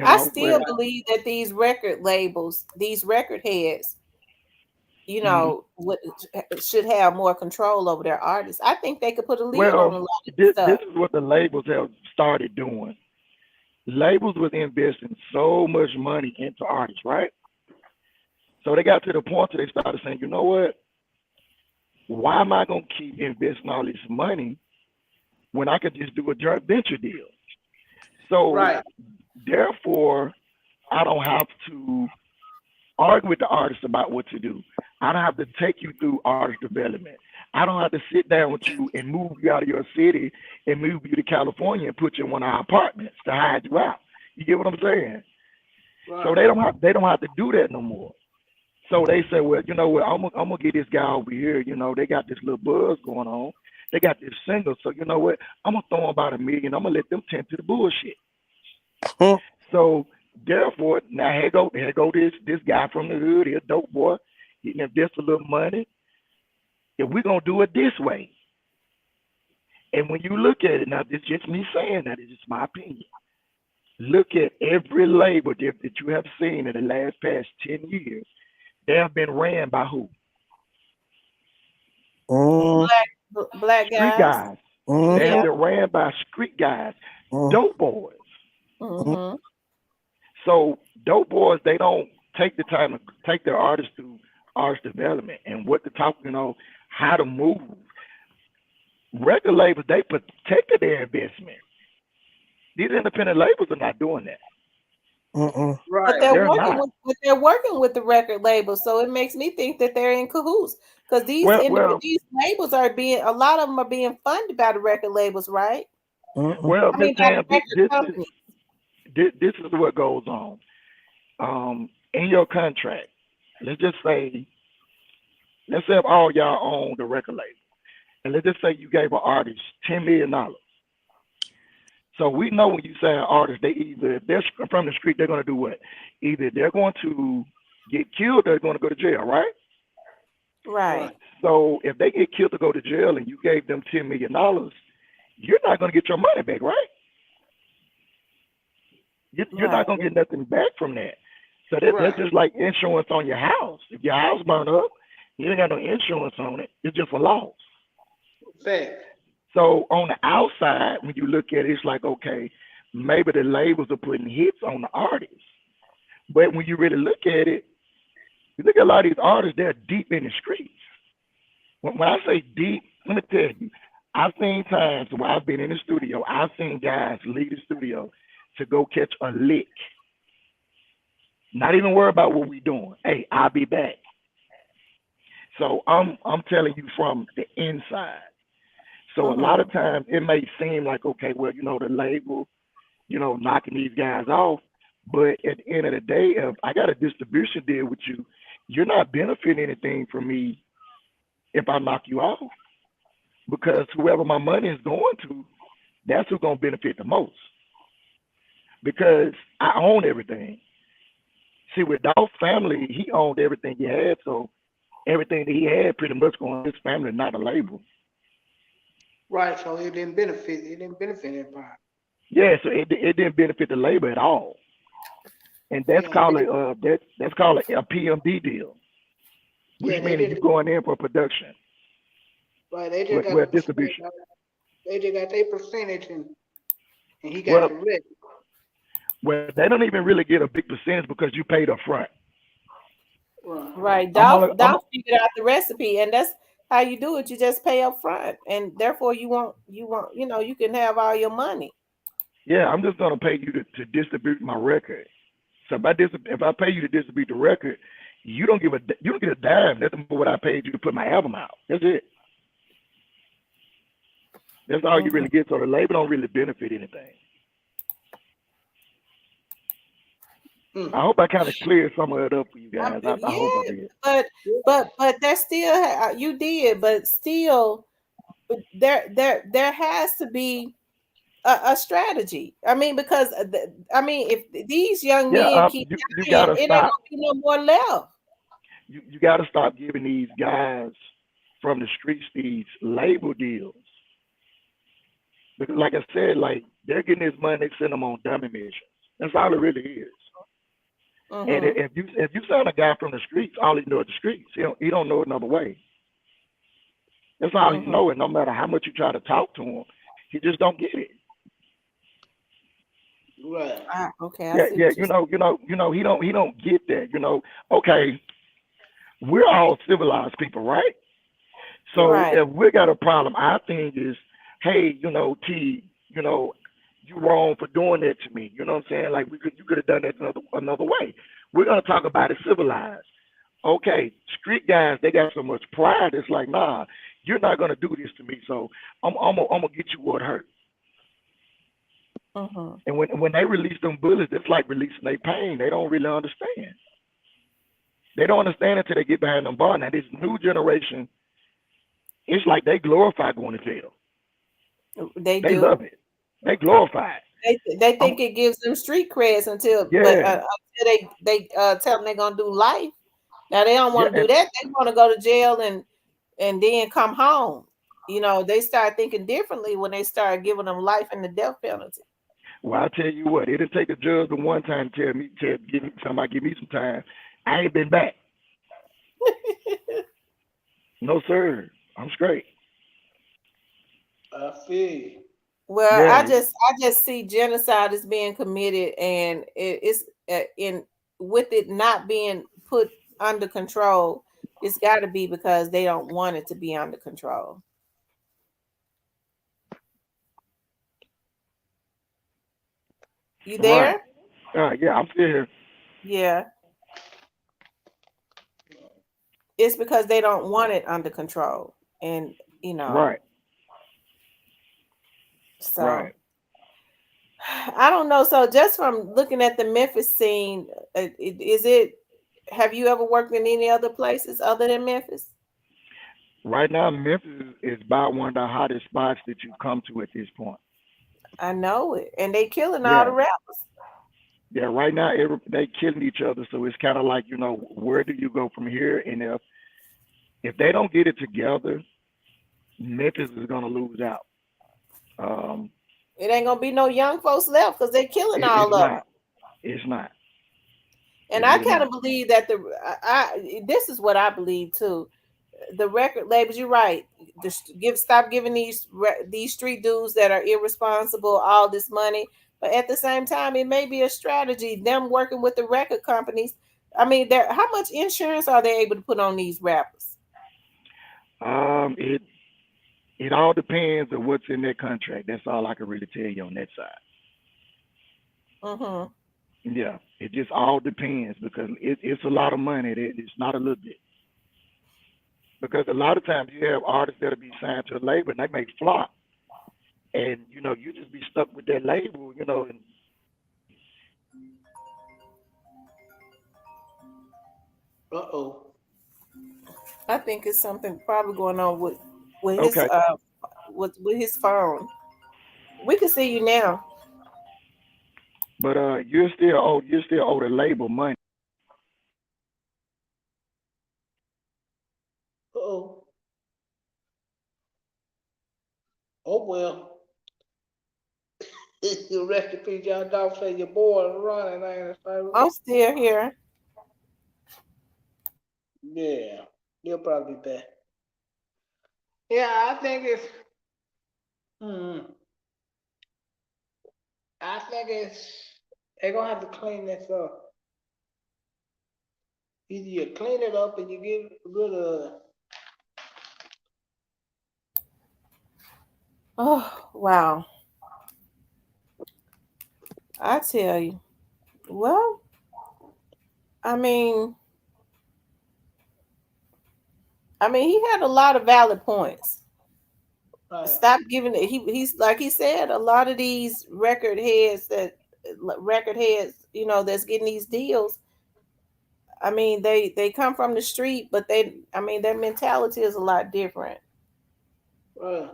I still believe that these record labels, these record heads, you know, should have more control over their artists. I think they could put a lid on a lot of this stuff. is what the labels have started doing. Labels was investing so much money into artists, right? So they got to the point where they started saying, you know what? Why am I going to keep investing all this money when I could just do a joint venture deal? So therefore, I don't have to argue with the artist about what to do. I don't have to take you through artist development. I don't have to sit down with you and move you out of your city and move you to California and put you in one of our apartments to hide you out. You get what I'm saying? Right. So they don't have to do that no more. So they say, well, you know what, I'm gonna get this guy over here. You know, they got this little buzz going on. They got this single. So you know what, I'm gonna throw them about $1 million. I'm gonna let them tend to the bullshit. So therefore, now here go this guy from the hood, he's a dope boy, getting him just a little money. If we're gonna do it this way, and when you look at it, now this is just me saying that, it's just my opinion. Look at every label that you have seen in the last past 10 years. They have been ran by who? Black street guys. They have been ran by street guys, dope boys. So dope boys, they don't take the time to take their artists through artist development and what to talk, you know, how to move. Record labels, they protected their investment. These independent labels are not doing that. But they're working with the record labels, so it makes me think that they're in cahoots because these labels are being, a lot of them are being funded by the record labels, right? Well, I mean, this is what goes on. In your contract, let's say all y'all own the record label, and let's just say you gave an artist $10 million. So we know when you say an artist, they either, if they're from the street, they're going to do what? Either they're going to get killed or they're going to go to jail, right? Right. So if they get killed to go to jail and you gave them $10 million, you're not going to get your money back, right? You're not going to get nothing back from that. So that's just like insurance on your house. If your house burned up, you ain't got no insurance on it. It's just a loss. Fact. So on the outside, when you look at it, it's like, okay, maybe the labels are putting hits on the artists. But when you really look at it, you look at a lot of these artists, they're deep in the streets. When I say deep, let me tell you, I've seen times where I've been in the studio, I've seen guys leave the studio to go catch a lick. Not even worry about what we're doing. Hey, I'll be back. So I'm telling you from the inside. So a lot of times it may seem like, okay, well, you know, the label, you know, knocking these guys off. But at the end of the day, if I got a distribution deal with you, you're not benefiting anything from me if I knock you off. Because whoever my money is going to, that's who's going to benefit the most. Because I own everything. See, with Dolph's family, he owned everything he had. So everything that he had pretty much going to his family, not a label. Right, so it didn't benefit everybody. Yeah, so it didn't benefit the labor at all. And that's called a PMD deal. Which means you're going in for production. Right, they just got distribution. They just got their percentage and he got the rest. Well, they don't even really get a big percentage because you paid up front. Right. Dolph figured out the recipe, and that's how you do it. You just pay up front, and therefore you want, you know, you can have all your money. Yeah, I'm just gonna pay you to distribute my record. So if I pay you to distribute the record, you don't get a dime. That's what I paid you to put my album out. That's it. That's all you really get. So the label don't really benefit anything. I hope I kind of cleared some of it up for you guys. I hope I did. But there's still, you did, but still, there has to be a strategy. I mean, because if these young men keep dying, it ain't gonna be no more left. You got to stop giving these guys from the streets these label deals. Because like I said, like they're getting this money, they send them on dummy missions. That's all it really is. And Mm-hmm. if you send a guy from the streets, all he know is the streets. He don't know another way. That's all he Mm-hmm. know. And no matter how much you try to talk to him, he just don't get it. Right. Okay, I Yeah, see yeah. what you're He don't get that. Okay, we're all civilized people, right? saying. So Right. if we got a problem, our thing is, hey, T, you wrong for doing that to me. You know what I'm saying? Like you could have done that another way. We're gonna talk about it civilized. Okay, street guys, they got so much pride. It's like, nah, you're not gonna do this to me. So I'm gonna get you what hurt. Mm-hmm. And when they release them bullets, it's like releasing their pain. They don't really understand. They don't understand until they get behind them bar. Now this new generation, it's like they glorify going to jail. They They do. love it. They glorify it. They I'm, think it gives them street creds until yeah, they tell them they're gonna do life. Now they don't yeah, want to do and that. They want to go to jail and then come home. They start thinking differently when they start giving them life and the death penalty. well, I tell you what, it'll take a judge the one time to give me some time. I ain't been back. No sir, I'm straight. I feel you. Well, Yeah, I just see genocide as being committed, and it's in with it not being put under control. It's got to be because they don't want it to be under control. You right. there? Yeah, I'm still here. Yeah, it's because they don't want it under control, and Right, so right. I don't know. So just from looking at the Memphis scene, is it? Have you ever worked in any other places other than Memphis? Right now, Memphis is about one of the hottest spots that you come to at this point. I know it, and they killing all the Yeah, rappers. yeah. Right now, they killing each other, so it's kind of like where do you go from here? And if they don't get it together, Memphis is gonna lose out. Um, It ain't gonna be no young folks left because they killing it's all of them. not. It's not. And It's I really kind of not. believe that this is what I believe too. The record labels, you're right. Stop giving these street dudes that are irresponsible all this money. But at the same time, it may be a strategy. Them working with the record companies. I mean, how much insurance are they able to put on these rappers? It all depends on what's in that contract. That's all I can really tell you on that side. Mm-hmm. Yeah, it just all depends because it's a lot of money. It's not a little bit. Because a lot of times you have artists that'll be signed to a label and they may flop, and you just be stuck with that label. And Uh-oh. I think it's something probably going on with his okay, with his phone. We can see you now. but you still owe the label money. Uh-oh. Oh well. You rest in peace, y'all. Dog say your boy is running, ain't it, baby? I'm still here. Yeah. He'll probably be back. Yeah, I think it's hmm. I think they're gonna have to clean this up. Either you clean it up and you get rid of Oh wow. I tell you. Well, I mean, he had a lot of valid points. right. Stop giving it. He's like he said. A lot of these record heads, that's getting these deals. I mean, they come from the street, but their mentality is a lot different. Right.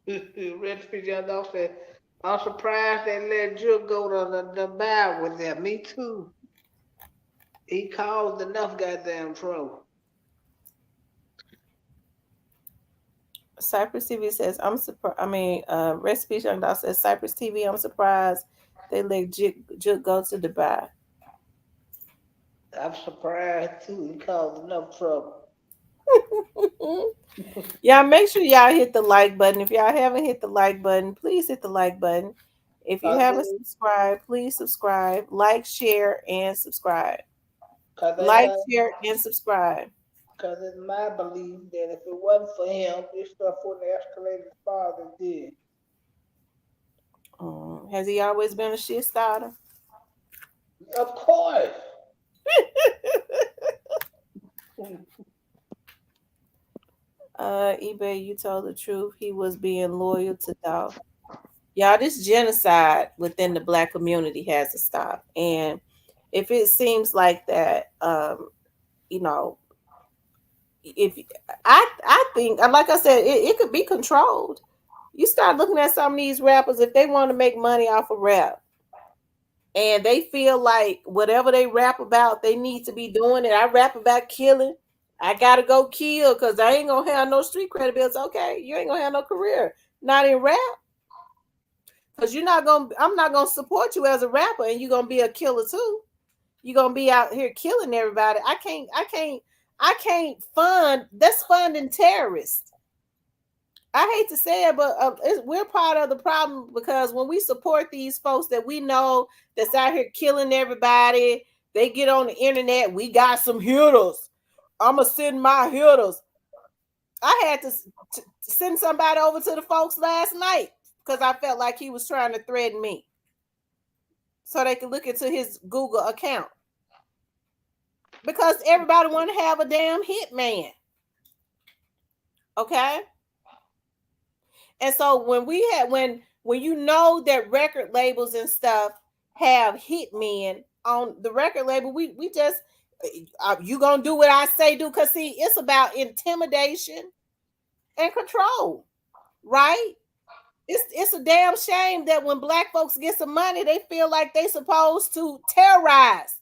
Rest in peace, y'all. Dog said, I'm surprised they let you go to the bar with them. Me too. He caused enough goddamn trouble. Cypress TV says, I'm surprised. I mean, Recipe Young Dog says, Cypress TV, I'm surprised they let Juk go to Dubai. I'm surprised too. He caused enough trouble. Y'all make sure y'all hit the like button. If y'all haven't hit the like button, please hit the like button. If you haven't subscribed, please subscribe, like, share, and subscribe. Like, share, and subscribe. Because it's my belief that if it wasn't for him, this stuff wouldn't have escalated as far as it did. Has he always been a shit starter? Of course. eBay, you told the truth. He was being loyal to Dolph. Y'all, this genocide within the Black community has to stop. And if it seems like that, you know, if I think, like I said, it could be controlled. You start looking at some of these rappers, if they want to make money off of rap, and they feel like whatever they rap about, they need to be doing it. I rap about killing. I gotta go kill because I ain't gonna have no street credibility. Okay, you ain't gonna have no career, not in rap. Because I'm not gonna support you as a rapper, and you're gonna be a killer too. You're gonna be out here killing everybody. I can't fund. That's funding terrorists. I hate to say it, but we're part of the problem, because when we support these folks that we know that's out here killing everybody, they get on the internet. We got some hitters. I'ma send my hitters. I had to send somebody over to the folks last night because I felt like he was trying to threaten me, so they could look into his Google account, because everybody want to have a damn hitman. Okay. And so when you know that record labels and stuff have hitmen on the record label, we just you gonna do what I say do, because see, it's about intimidation and control, right? It's a damn shame that when Black folks get some money, they feel like they supposed to terrorize.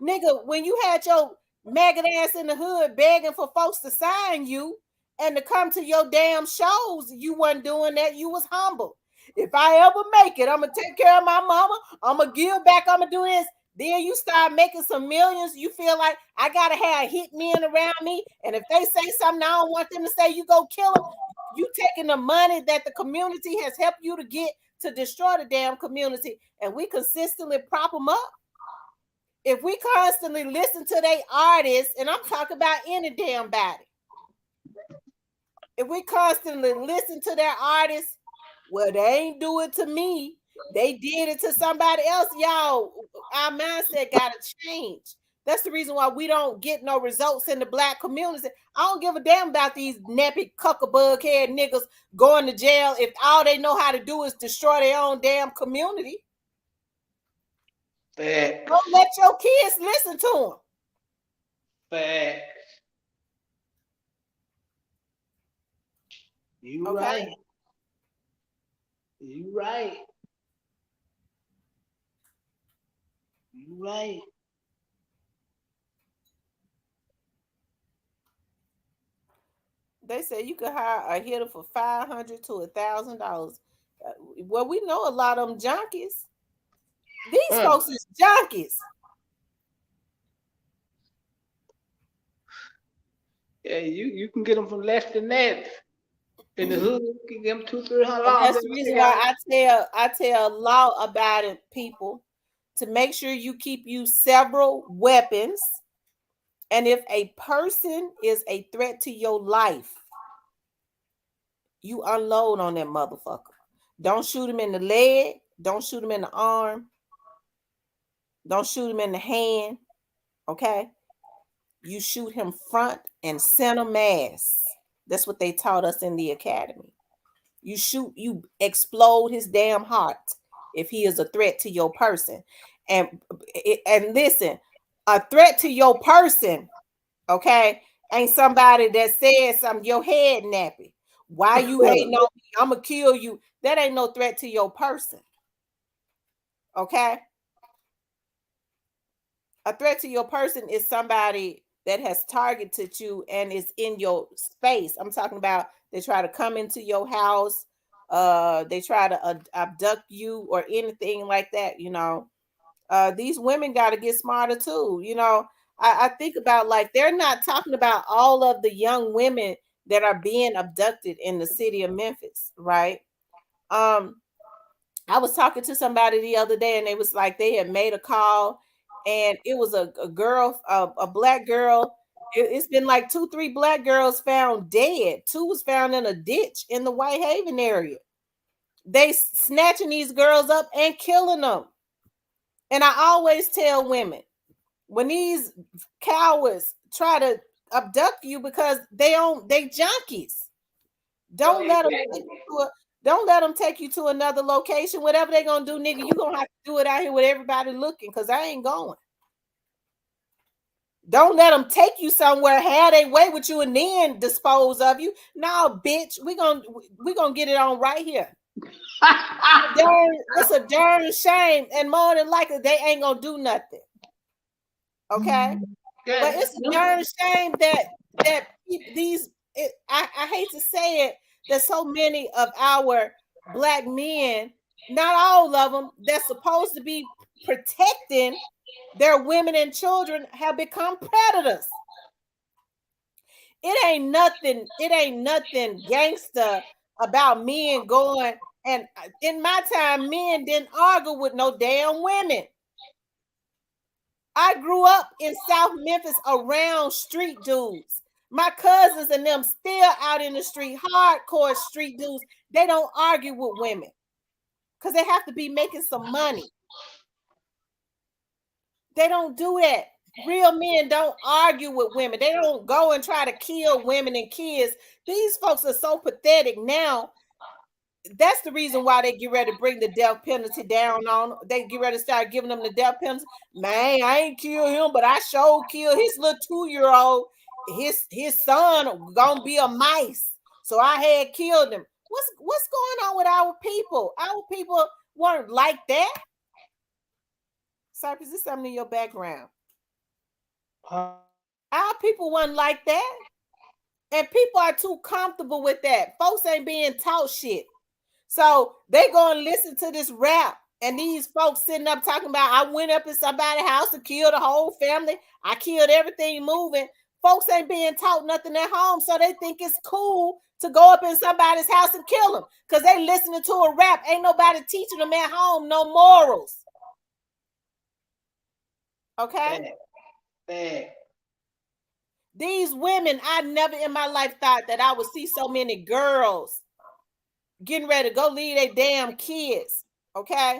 Nigga, when you had your maggot ass in the hood begging for folks to sign you and to come to your damn shows, you wasn't doing that. You was humble. If I ever make it, I'm gonna take care of my mama. I'm gonna give back. I'm gonna do this. Then you start making some millions. You feel like I gotta have hitmen around me, and if they say something I don't want them to say, you go kill them. You taking the money that the community has helped you to get to destroy the damn community, and we consistently prop them up. If we constantly listen to their artists, and I'm talking about any damn body, if we constantly listen to their artists, well, they ain't do it to me. They did it to somebody else. Y'all, our mindset got to change. That's the reason why we don't get no results in the Black community. I don't give a damn about these nappy cuckabug head niggas going to jail if all they know how to do is destroy their own damn community. Facts. Don't let your kids listen to them. Facts. You Okay. right. You right. You right. They say you could hire a hitter for $500 to $1,000. Well, we know a lot of them junkies. These folks is junkies. Yeah, you can get them for less than that. In the hood, you can get them $200-300. That's the reason why I tell law abiding people to make sure you keep several weapons. And if a person is a threat to your life, you unload on that motherfucker. Don't shoot him in the leg. Don't shoot him in the arm. Don't shoot him in the hand. Okay? You shoot him front and center mass. That's what they taught us in the academy. You explode his damn heart if he is a threat to your person. And listen, a threat to your person, okay, ain't somebody that says something, your head nappy. Why you hating on me? I'm gonna kill you. That ain't no threat to your person. Okay? A threat to your person is somebody that has targeted you and is in your space. I'm talking about they try to come into your house, they try to abduct you or anything like that. These women got to get smarter too. I think about, like, they're not talking about all of the young women that are being abducted in the city of Memphis, right? I was talking to somebody the other day, and they was like, they had made a call, and it was a girl, a black girl. It's been like 2-3 black girls found dead. 2 was found in a ditch in the Whitehaven area. They snatching these girls up and killing them. And I always tell women, when these cowards try to abduct you because they junkies, don't let them take you to another location. Whatever they gonna do, nigga, you gonna have to do it out here with everybody looking, because I ain't going. Don't let them take you somewhere, have their way with you, and then dispose of you. No, bitch, we gonna get it on right here. It's a darn shame, and more than likely they ain't gonna do nothing. Okay, but it's a darn shame that these. I hate to say it, that so many of our black men, not all of them, that's supposed to be protecting their women and children, have become predators. It ain't nothing gangster about men going. And in my time, men didn't argue with no damn women. I grew up in South Memphis around street dudes. My cousins and them still out in the street, hardcore street dudes. They don't argue with women because they have to be making some money. They don't do that. Real men don't argue with women. They don't go and try to kill women and kids. These folks are so pathetic now. That's the reason why they get ready to bring the death penalty down on. They get ready to start giving them the death penalty. Man, I ain't kill him, but I sure killed his little 2-year-old. His son gonna be a mice, so I had killed him. What's going on with our people? Our people weren't like that. Cypress, is something in your background? Our people wasn't like that, and people are too comfortable with that. Folks ain't being taught shit. So they go and listen to this rap, and these folks sitting up talking about, I went up in somebody's house and killed the whole family. I killed everything moving. Folks ain't being taught nothing at home, so they think it's cool to go up in somebody's house and kill them because they listening to a rap. Ain't nobody teaching them at home no morals. Okay? These women, I never in my life thought that I would see so many girls getting ready to go leave their damn kids, okay?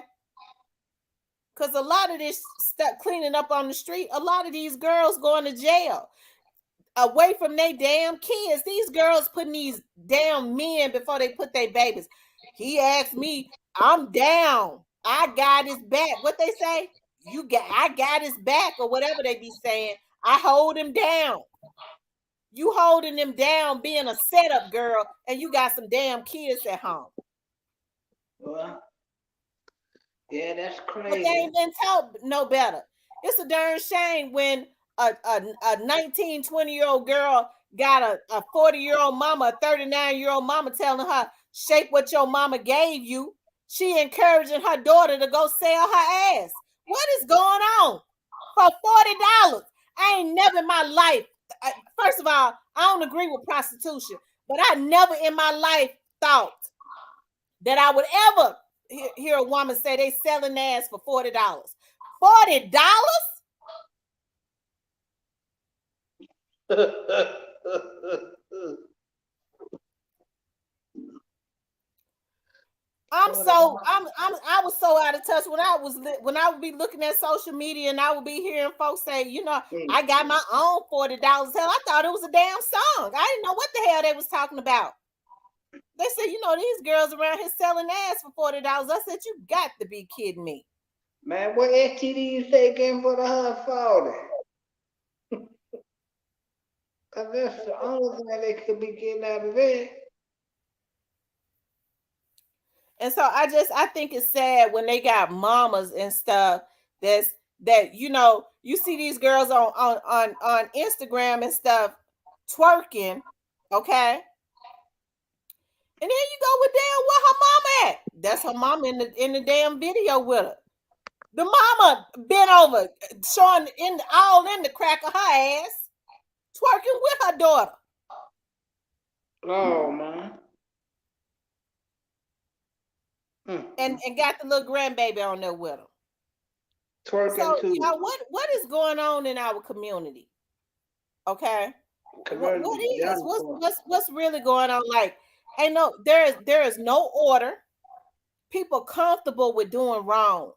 Because a lot of this stuff cleaning up on the street, a lot of these girls going to jail away from their damn kids. These girls putting these damn men before they put their babies. He asked me, I'm down. I got his back. What they say? I got his back, or whatever they be saying. I hold him down. You holding them down, being a setup girl, and you got some damn kids at home. Well, yeah, that's crazy. But they ain't been taught no better. It's a darn shame when a 19, 20-year-old girl got a 40-year-old mama, a 39-year-old mama telling her, shape what your mama gave you. She encouraging her daughter to go sell her ass. What is going on? For $40. I ain't never in my life. First of all, I don't agree with prostitution, but I never in my life thought that I would ever hear a woman say they selling ass for $40. $40? I was so out of touch when I would be looking at social media and I would be hearing folks say, I got my own $40. Hell, I thought it was a damn song. I didn't know what the hell they was talking about. They said, these girls around here selling ass for $40. I said, you got to be kidding me. Man, what STDs they getting for the $40? Because that's the only thing they could be getting out of it. And so I think it's sad when they got mamas and stuff that You see these girls on Instagram and stuff twerking, okay? And then you go with damn where her mama at. That's her mama in the damn video with her. The mama bent over, showing all in the crack of her ass, twerking with her daughter. Oh man. And got the little grandbaby on there with her. Twerking so, too. Y'all, what is going on in our community? Okay. What is? What's really going on? Like, there is no order. People comfortable with doing wrong.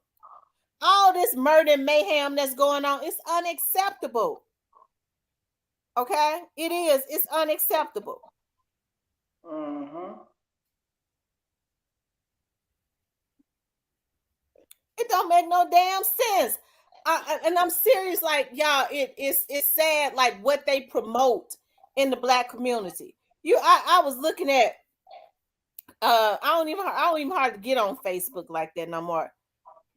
All this murder and mayhem that's going on, it's unacceptable. Okay? It is. It's unacceptable. It don't make no damn sense. And I'm serious, like, y'all, it's sad, like what they promote in the Black community. I was looking at I don't even hardly get on Facebook like that no more.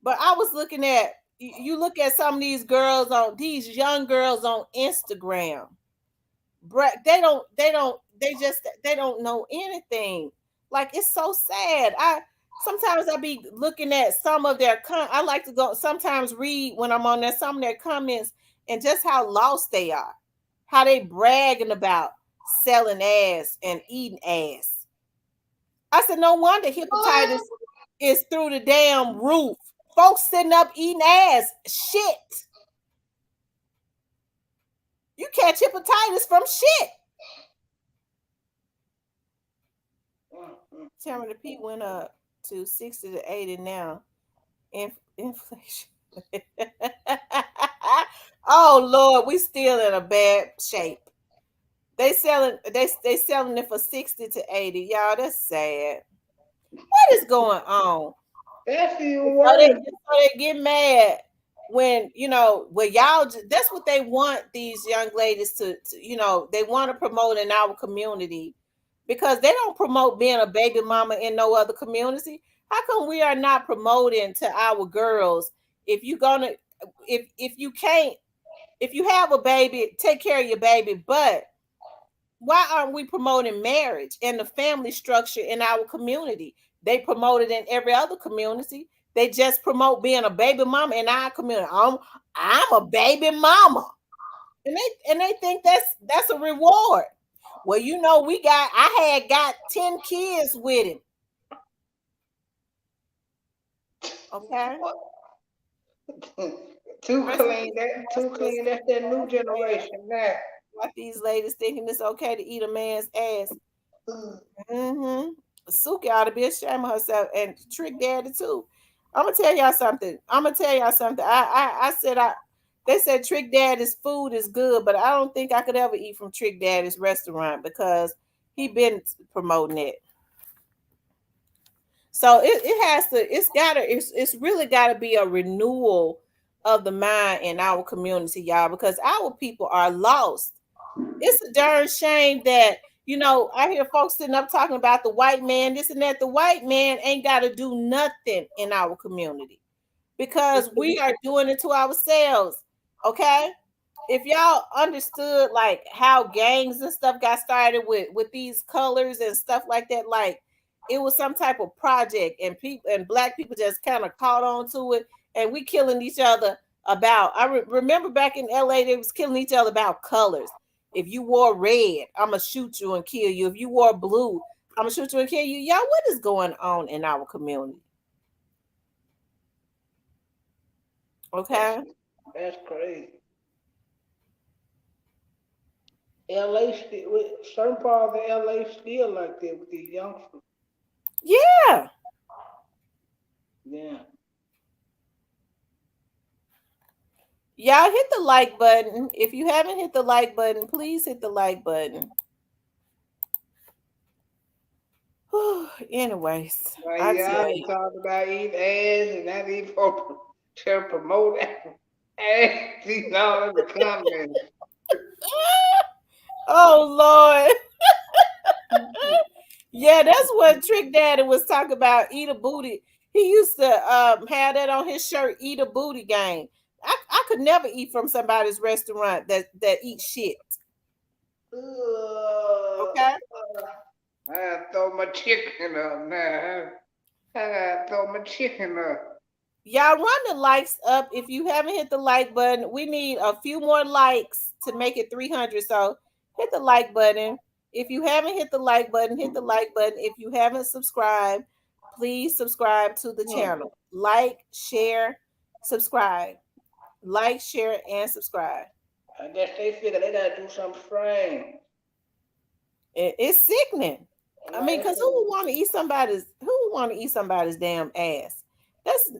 But I was looking at, you look at some of these young girls on Instagram. They don't know anything. Like, it's so sad. Sometimes I be looking at some of their I like to go sometimes read when I'm on there some of their comments and just how lost they are. How they bragging about selling ass and eating ass. I said, no wonder hepatitis is through the damn roof. Folks sitting up eating ass. Shit. You catch hepatitis from shit. Terminal P went up to 60 to 80 now. Inflation. Oh Lord, we still in a bad shape. They selling it for 60 to 80. Y'all, that's sad. What is going on? That's even worse. So they get mad when, y'all, that's what they want these young ladies to they want to promote in our community, because they don't promote being a baby mama in no other community. How come we are not promoting to our girls, if you have a baby, take care of your baby, but why aren't we promoting marriage and the family structure in our community? They promote it in every other community. They just promote being a baby mama in our community. I'm a baby mama. And they think that's a reward. Well, I had got 10 kids with him. Okay. Too clean. That's that new generation now. Like these ladies thinking it's okay to eat a man's ass. Suki ought to be ashamed of herself, and Trick Daddy too. I'm gonna tell y'all something. They said Trick Daddy's food is good, but I don't think I could ever eat from Trick Daddy's restaurant because he been promoting it. So it's really gotta be a renewal of the mind in our community, y'all, because our people are lost. It's a darn shame that, I hear folks sitting up talking about the white man, this and that. The white man ain't got to do nothing in our community because we are doing it to ourselves. Okay. If y'all understood like how gangs and stuff got started with these colors and stuff like that, like it was some type of project and Black people just kind of caught on to it, and we killing each other about, remember back in LA, they was killing each other about colors. If you wore red, I'm going to shoot you and kill you. If you wore blue, I'm going to shoot you and kill you. Y'all, what is going on in our community? Okay. That's crazy. LA, certain parts of LA still like that with these youngsters. Yeah. Yeah. Y'all hit the like button. If you haven't hit the like button, please hit the like button. Anyways, I talk about eating ass and not even to promote ass. These all in the comments. Oh Lord. Yeah, that's what Trick Daddy was talking about. Eat a booty. He used to have that on his shirt. Eat a booty gang. I could never eat from somebody's restaurant that eats shit. Okay. I gotta throw my chicken up now. I gotta throw my chicken up. Y'all run the likes up. If you haven't hit the like button, we need a few more likes to make it 300. So hit the like button. If you haven't hit the like button, hit the like button. If you haven't subscribed, please subscribe to the channel. Like, share, subscribe. Like, share, and subscribe. I guess they figure they gotta do something strange. It's sickening. I mean, because who would want to eat somebody's damn ass? That's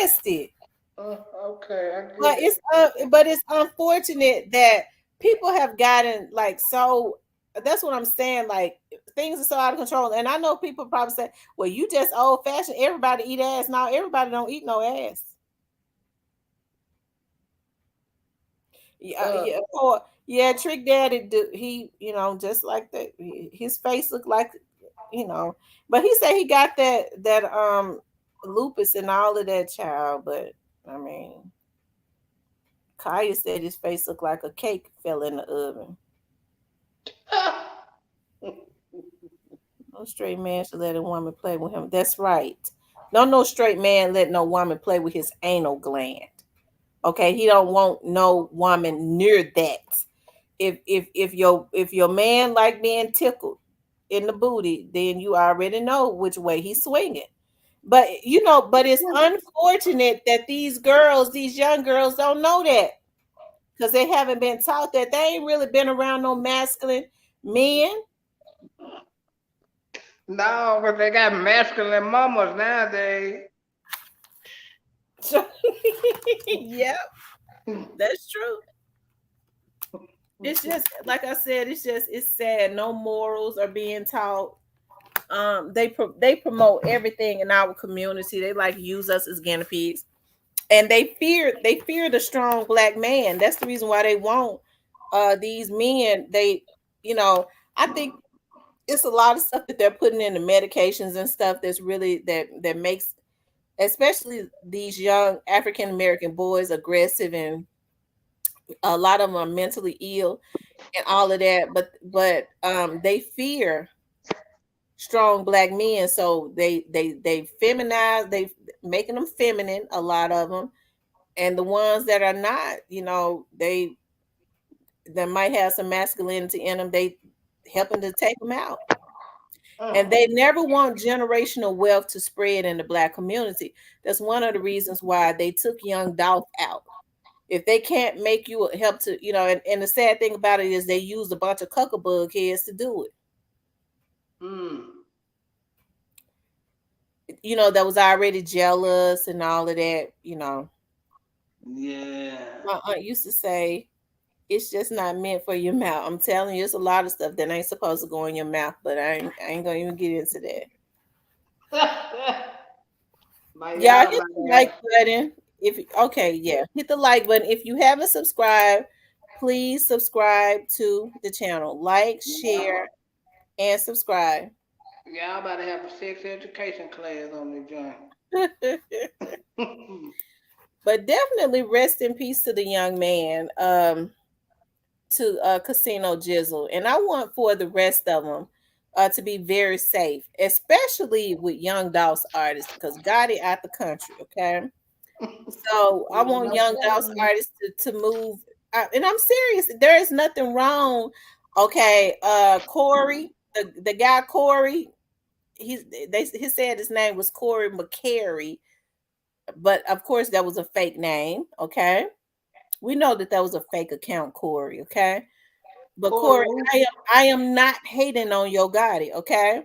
nasty. Okay, But it's unfortunate that people have gotten like so. That's what I'm saying. Like things are so out of control, and I know people probably say, "Well, you just old fashioned. Everybody eat ass." Now everybody don't eat no ass. Yeah, Trick Daddy. He, just like that. His face looked like, but he said he got that lupus and all of that, child. But I mean. Kaya said his face looked like a cake fell in the oven. No straight man should let a woman play with him. That's right. No straight man let no woman play with his anal gland. Okay, he don't want no woman near that. If your man like being tickled in the booty, then you already know which way he's swinging. But it's unfortunate that these young girls don't know that. Because they haven't been taught that. They ain't really been around no masculine men. No, but they got masculine mamas nowadays. Yep, that's true. It's just like I said. It's sad. No morals are being taught. They promote everything in our community. They like use us as guinea pigs. And they fear the strong black man. That's the reason why they want these men. I think it's a lot of stuff that they're putting in the medications and stuff that's really that makes especially these young African American boys aggressive, and a lot of them are mentally ill and all of that. But they fear strong black men, so they feminize, they making them feminine, a lot of them. And the ones that are not, they might have some masculinity in them. They helping to take them out. And they never want generational wealth to spread in the black community. That's one of the reasons why they took young Dolph out. If they can't make you help to, and the sad thing about it is they used a bunch of cuckabug heads to do it. That was already jealous and all of that, Yeah. My aunt used to say, it's just not meant for your mouth. I'm telling you, it's a lot of stuff that ain't supposed to go in your mouth, but I ain't gonna even get into that. Y'all hit the like button. Hit the like button. If you haven't subscribed, please subscribe to the channel. Like, share, and subscribe. Yeah, I'm about to have a sex education class on the joint. But definitely rest in peace to the young man, to Casino Jizzle. And I want for the rest of them to be very safe, especially with Young Dolph's artists, because Gotti out the country, okay? So I want Young Dolph's artists to move. And I'm serious. There is nothing wrong. Okay, Corey, the guy Corey, he said his name was Corey McCary, but of course that was a fake name. Okay, we know that was a fake account, Corey. Okay, but Corey, I am not hating on your Gotti. Okay.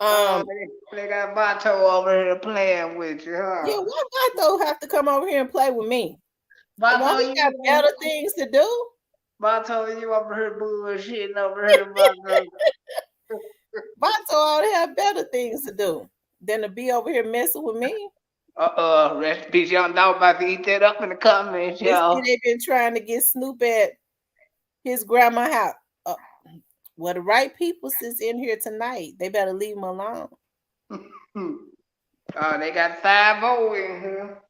They got Bato over here playing with you, huh? Yeah, why Bato have to come over here and play with me? Bato, he got better things to do. Bato, you over here bullshitting over here, Bato. Bato ought to have better things to do than to be over here messing with me. Rest in peace, Young Dog about to eat that up in the comments, y'all. They've been trying to get Snoop at his grandma's house. Well, the right people is in here tonight. They better leave him alone. They got 5-0 in here.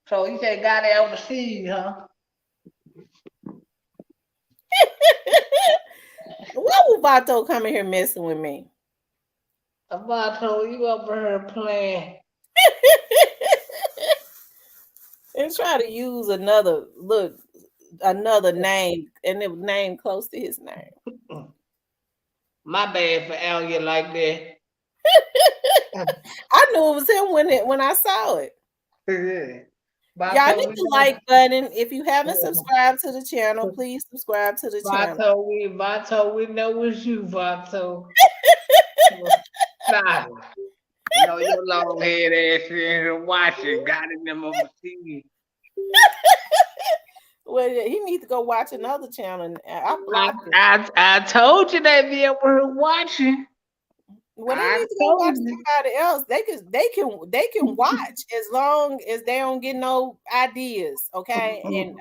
So he said got it overseas, huh? Why would Vato come in here messing with me? Vato, you up here playing. And try to use another name, and it was name close to his name. My bad for out you like that. I knew it was him when I saw it. Yeah. Y'all hit the like button. If you haven't subscribed to the channel, please subscribe to the channel. Vato, we know it's you, Vato. Nah. You know your long head ass in watching, got it them overseas. Well, he needs to go watch another channel. I blocked it. I told you they be up here watching. Well, they need to go watch somebody else. They can watch as long as they don't get no ideas, okay? And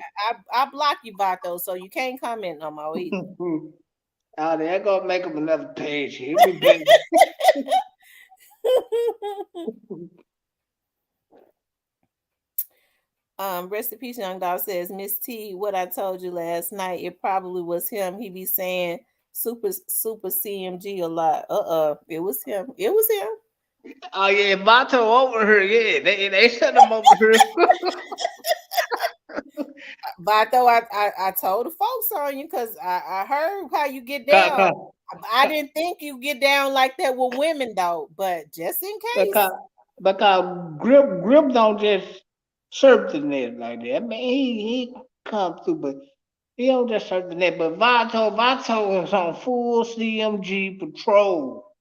I block you, Vato, so you can't comment no more either. Oh, they're gonna make him another page. He'll be back. Rest in peace, young dog says, Miss T, what I told you last night, it probably was him. He be saying super CMG a lot. It was him. It was him. Oh yeah, Vato over here. Yeah, they sent him over here. Vato, I told the folks on you because I heard how you get down. I didn't think you get down like that with women though, but just in case. Because Grip don't just surf the net like that. I mean, he come through, but he don't just surf the net. But Vato is on full CMG patrol.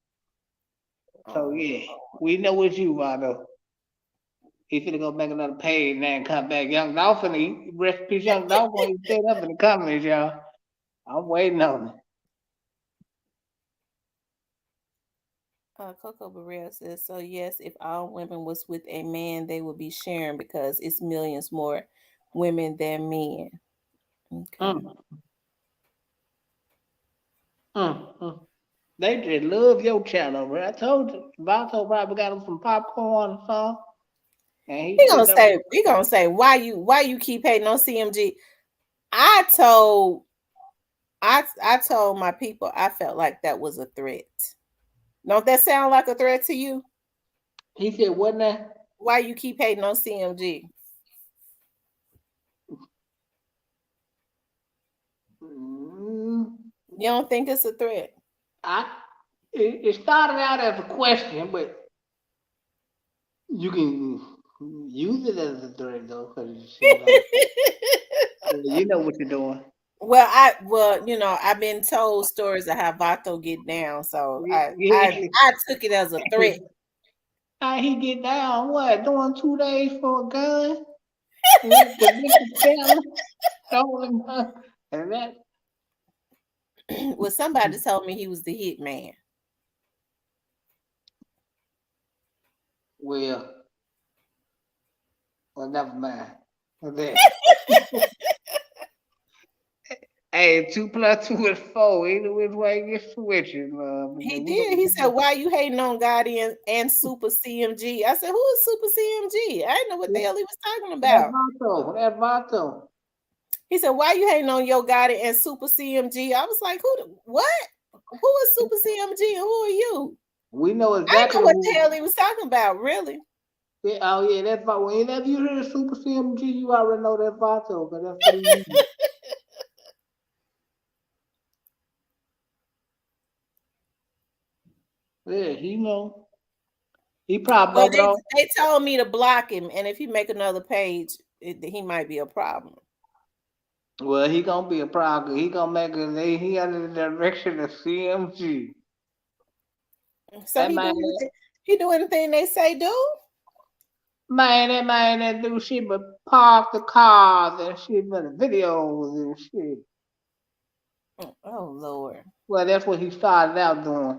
So yeah, we know it's you, Vato. He finna go make another page now and come back. Young Dolphin, rest in peace, Young Dolphin. He set up in the comments, y'all. I'm waiting on it. Coco Barrera says, so yes, if all women was with a man, they would be sharing because it's millions more women than men. Okay. They just love your channel, bro. I told you, Vato probably got him some popcorn or something. And he gonna say, why you keep hating on CMG? I told my people I felt like that was a threat. Don't that sound like a threat to you? He said, what now? Why you keep hating on CMG? You don't think it's a threat? It started out as a question, but you can use it as a threat though, because you know what you're doing. Well, I've been told stories of how Vato get down, so I took it as a threat. How he get down? What, doing 2 days for a gun? Well, somebody told me he was the hit man. Well, never mind. Hey, 2 + 2 is 4. Either which way you switching. He did. He said, "Why you hating on Gotti and Super CMG?" I said, "Who is Super CMG?" I didn't know what the hell he was talking about. That's Vato. He said, "Why you hating on Yo Gotti and Super CMG?" I was like, What? Who is Super CMG and who are you?" We know exactly. I know what the hell he was talking about, really. Yeah, oh yeah, that's Vato. Whenever you hear Super CMG, you already know that's Vato, but that's what he means. Yeah, he know. He probably. Well, they told me to block him, and if he make another page, he might be a problem. Well, he gonna be a problem. He gonna make it. He under the direction of CMG. So he do anything they say do? Man, that man that do shit but park the cars and shit, but the videos and shit. Oh Lord. Well, that's what he started out doing.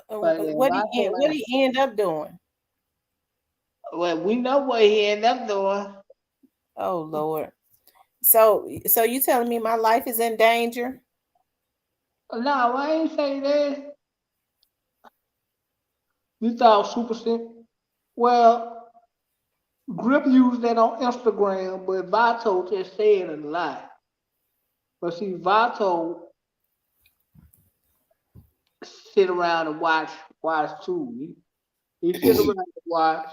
What he end up doing? Well, we know what he ended up doing. Oh Lord. So you telling me my life is in danger? No, I ain't say that. You thought Super Sim? Well, Grip used that on Instagram, but Vato just said a lot. But see, Vato sit around and watch too. He sit around and watch.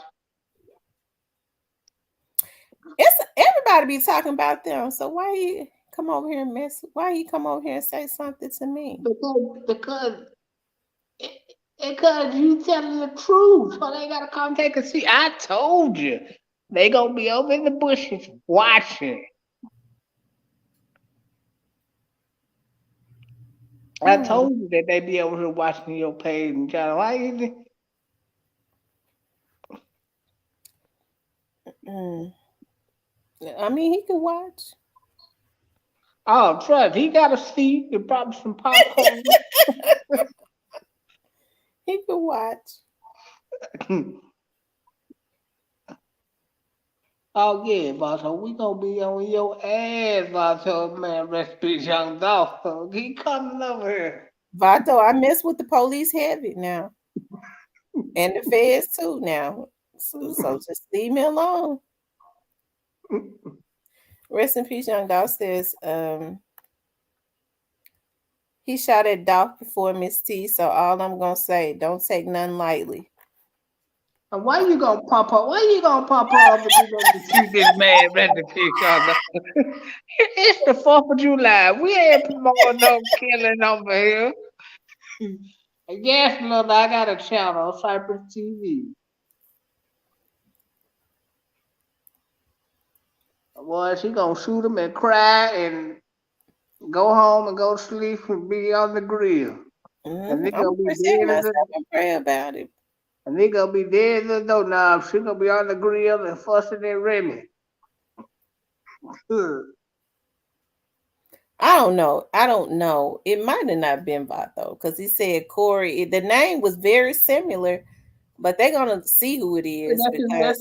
It's everybody be talking about them. So why he come over here and mess? Why he come over here and say something to me? Because you telling the truth. So they gotta come take a seat. I told you. They gonna be over in the bushes watching. I told you that they be over here watching your page and trying to why you I mean, he can watch. Oh, trust. He got a seat and probably some popcorn. He can watch. Oh yeah, Vato, we gonna be on your ass, Vato, man. Rest in peace, young dog. He coming over here. Vato, I mess with the police heavy now. And the feds too now. So just leave me alone. Rest in peace, young dog says, he shot at Doc before Miss T, so all I'm gonna say, don't take none lightly. And why you gonna pump up? Why you gonna pump up if you gonna see this man rest in peace, young dog? It's the 4th of July. We ain't promoting no killing over here. Yes, look, I got a channel, Cypress TV. Boy, she gonna shoot him and cry and go home and go to sleep and be on the grill. And they I'm gonna be protect dead as myself and pray about it. and they gonna be dead as a doorknob. She gonna be on the grill and fussing at Remy. I don't know. It might have not been Vato because he said Corey. The name was very similar, but they're gonna see who it is because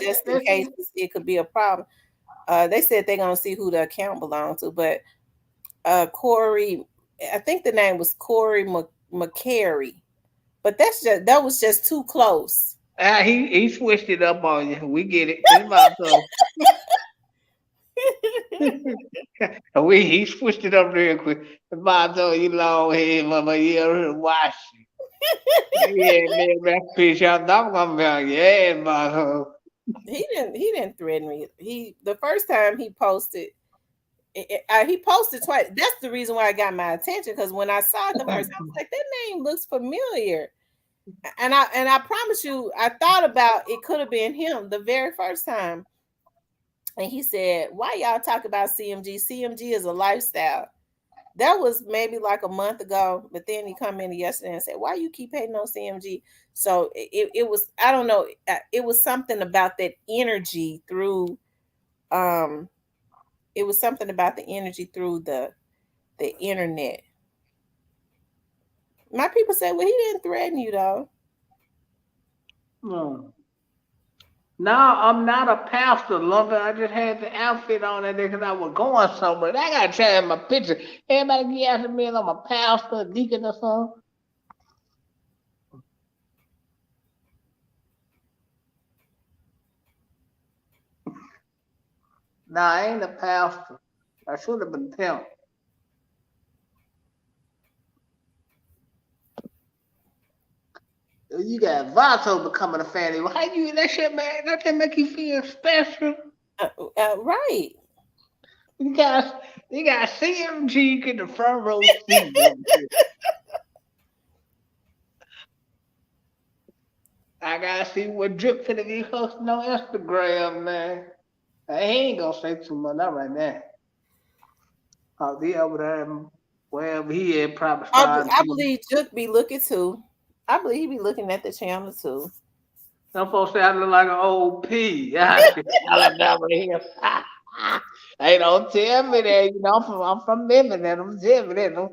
just in case it could be a problem. They said they're gonna see who the account belongs to, but Corey, I think the name was Corey McCary, but that was just too close. He switched it up on you. We get it. It's Vato. He switched it up real quick. Vato, you long head mama, you watch. Yeah, man, that fish out. I'm gonna be on your ass, Vato. He didn't threaten me. The first time he posted. He posted twice. That's the reason why I got my attention because when I saw it the first time, I was like, that name looks familiar. And I promise you, I thought about it could have been him the very first time. And he said, "Why y'all talk about CMG? CMG is a lifestyle." That was maybe like a month ago, but then he come in yesterday and said, "Why you keep hating on CMG?" So it was, I don't know, it was something about that energy through it was something about the energy through the internet. My people said, "Well, he didn't threaten you though." No. Now I'm not a pastor, Lumber. I just had the outfit on that day because I was going somewhere. I gotta change my picture. Everybody be asking me if I'm a pastor, a deacon, or something. Nah, I ain't a pastor. I should have been pimp. You got Vato becoming a fan. How you that shit, man? That shit make you feel special. Right. You got CMG in the front row seat. I gotta see what Drip finna be posting on Instagram, man. He ain't gonna say too much, not right now. Oh, he over there, wherever he at, probably starting. I believe Drip be looking too. I believe he be looking at the channel too. Some folks say I look like an old P. Alabama here. Hey, don't tell me that. You know, I'm from Memphis, and I'm telling that.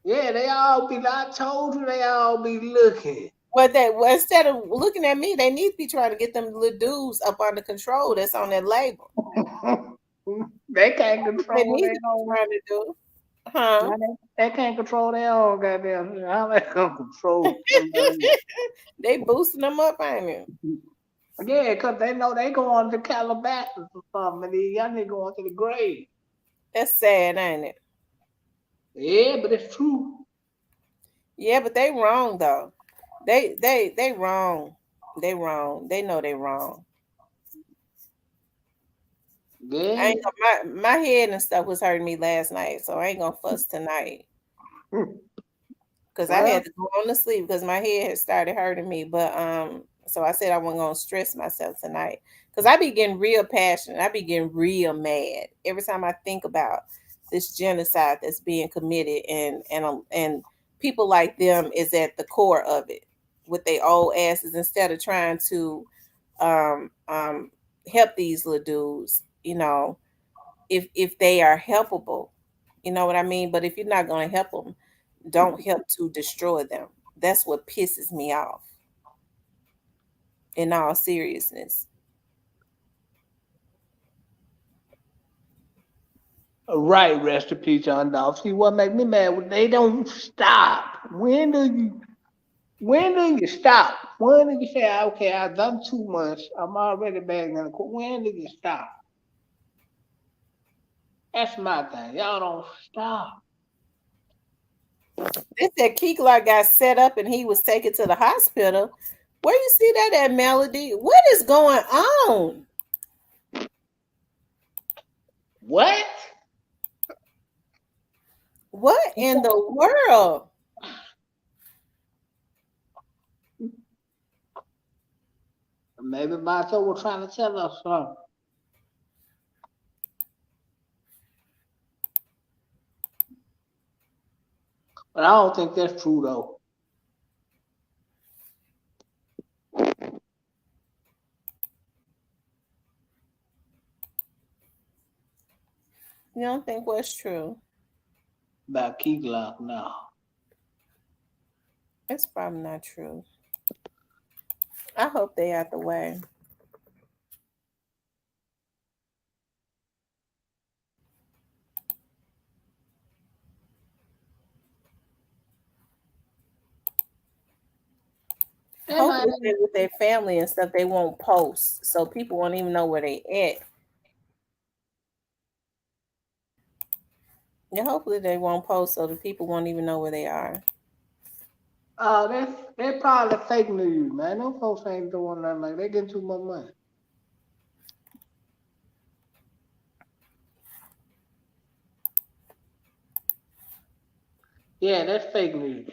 Yeah, they all be. I told you they all be looking. Well, instead of looking at me, they need to be trying to get them little dudes up under control that's on that label. They can't control They their own. trying to do. Huh? They can't control their own goddamn. How they gonna control somebody? They boosting them up, ain't it? Yeah, because they know they going to Calabasas or something, and these young niggas going to the grave. That's sad, ain't it? Yeah, but it's true. Yeah, but they wrong though. They wrong. They wrong. They know they wrong. Yeah. I ain't gonna, my head and stuff was hurting me last night, so I ain't gonna fuss tonight. Because I had to go on to sleep because my head had started hurting me. But so I said I wasn't gonna stress myself tonight. Because I be getting real passionate. I be getting real mad every time I think about this genocide that's being committed, and people like them is at the core of it with their old asses instead of trying to um um help these little dudes, if they are helpable, you know what I mean? But if you're not going to help them, don't help to destroy them. That's what pisses me off, in all seriousness. Right, rest in peace, John Dolph. See what make me mad? They don't stop. When do you stop? When do you say, okay, I've done 2 months, I'm already back in the court? When do you stop? That's my thing. Y'all don't stop. They said Keeklar got set up and he was taken to the hospital. Where you see that at, Melody? What is going on? What? What in the world? Maybe Bato was trying to tell us something. But I don't think that's true, though. You don't think what's true? About Keeklar, no. It's probably not true. I hope they out the way. Hopefully they're with their family and stuff. They won't post, so people won't even know where they at. Yeah, hopefully they won't post, so the people won't even know where they are. They're probably fake news, man. Those folks ain't doing nothing like they getting too much money. Yeah, that's fake news.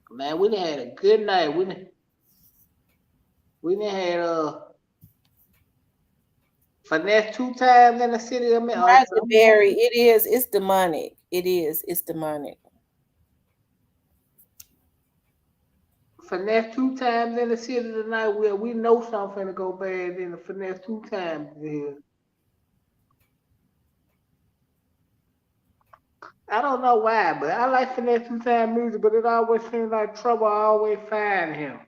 Man, we done had a good night. We done had finesse 2 times in the city of Right, Barry, it is. It's demonic. It is. It's demonic. Finesse 2 times in the city tonight. We know something to go bad in the finesse 2 times here. I don't know why, but I like finesse 2 times music, but it always seems like trouble always find him.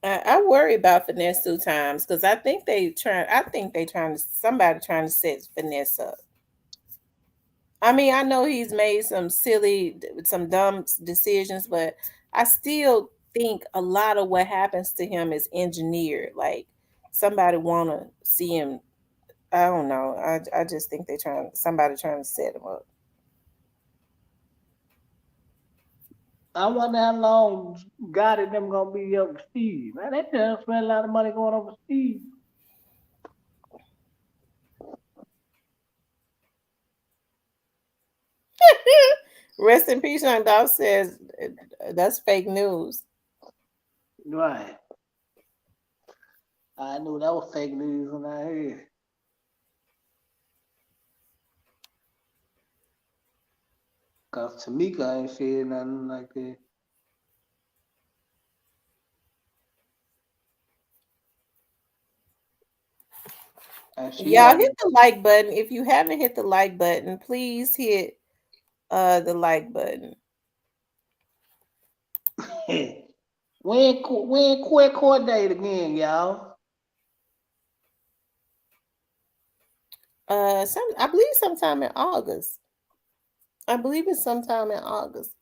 I worry about finesse 2 times because I think they trying to somebody trying to set finesse up. I mean, I know he's made some dumb decisions, but I still think a lot of what happens to him is engineered. Like somebody want to see him. I don't know. I just think somebody trying to set him up. I wonder how long God and them gonna be overseas. Man, they just spend a lot of money going overseas. Rest in peace, Young Dog says that's fake news. Right. I knew that was fake news when I heard it. Cause Tamika ain't said nothing like that. Y'all hit the like button. If you haven't hit the like button, please hit the like button. when quit court date again, y'all? I believe sometime in August. I believe it's sometime in August.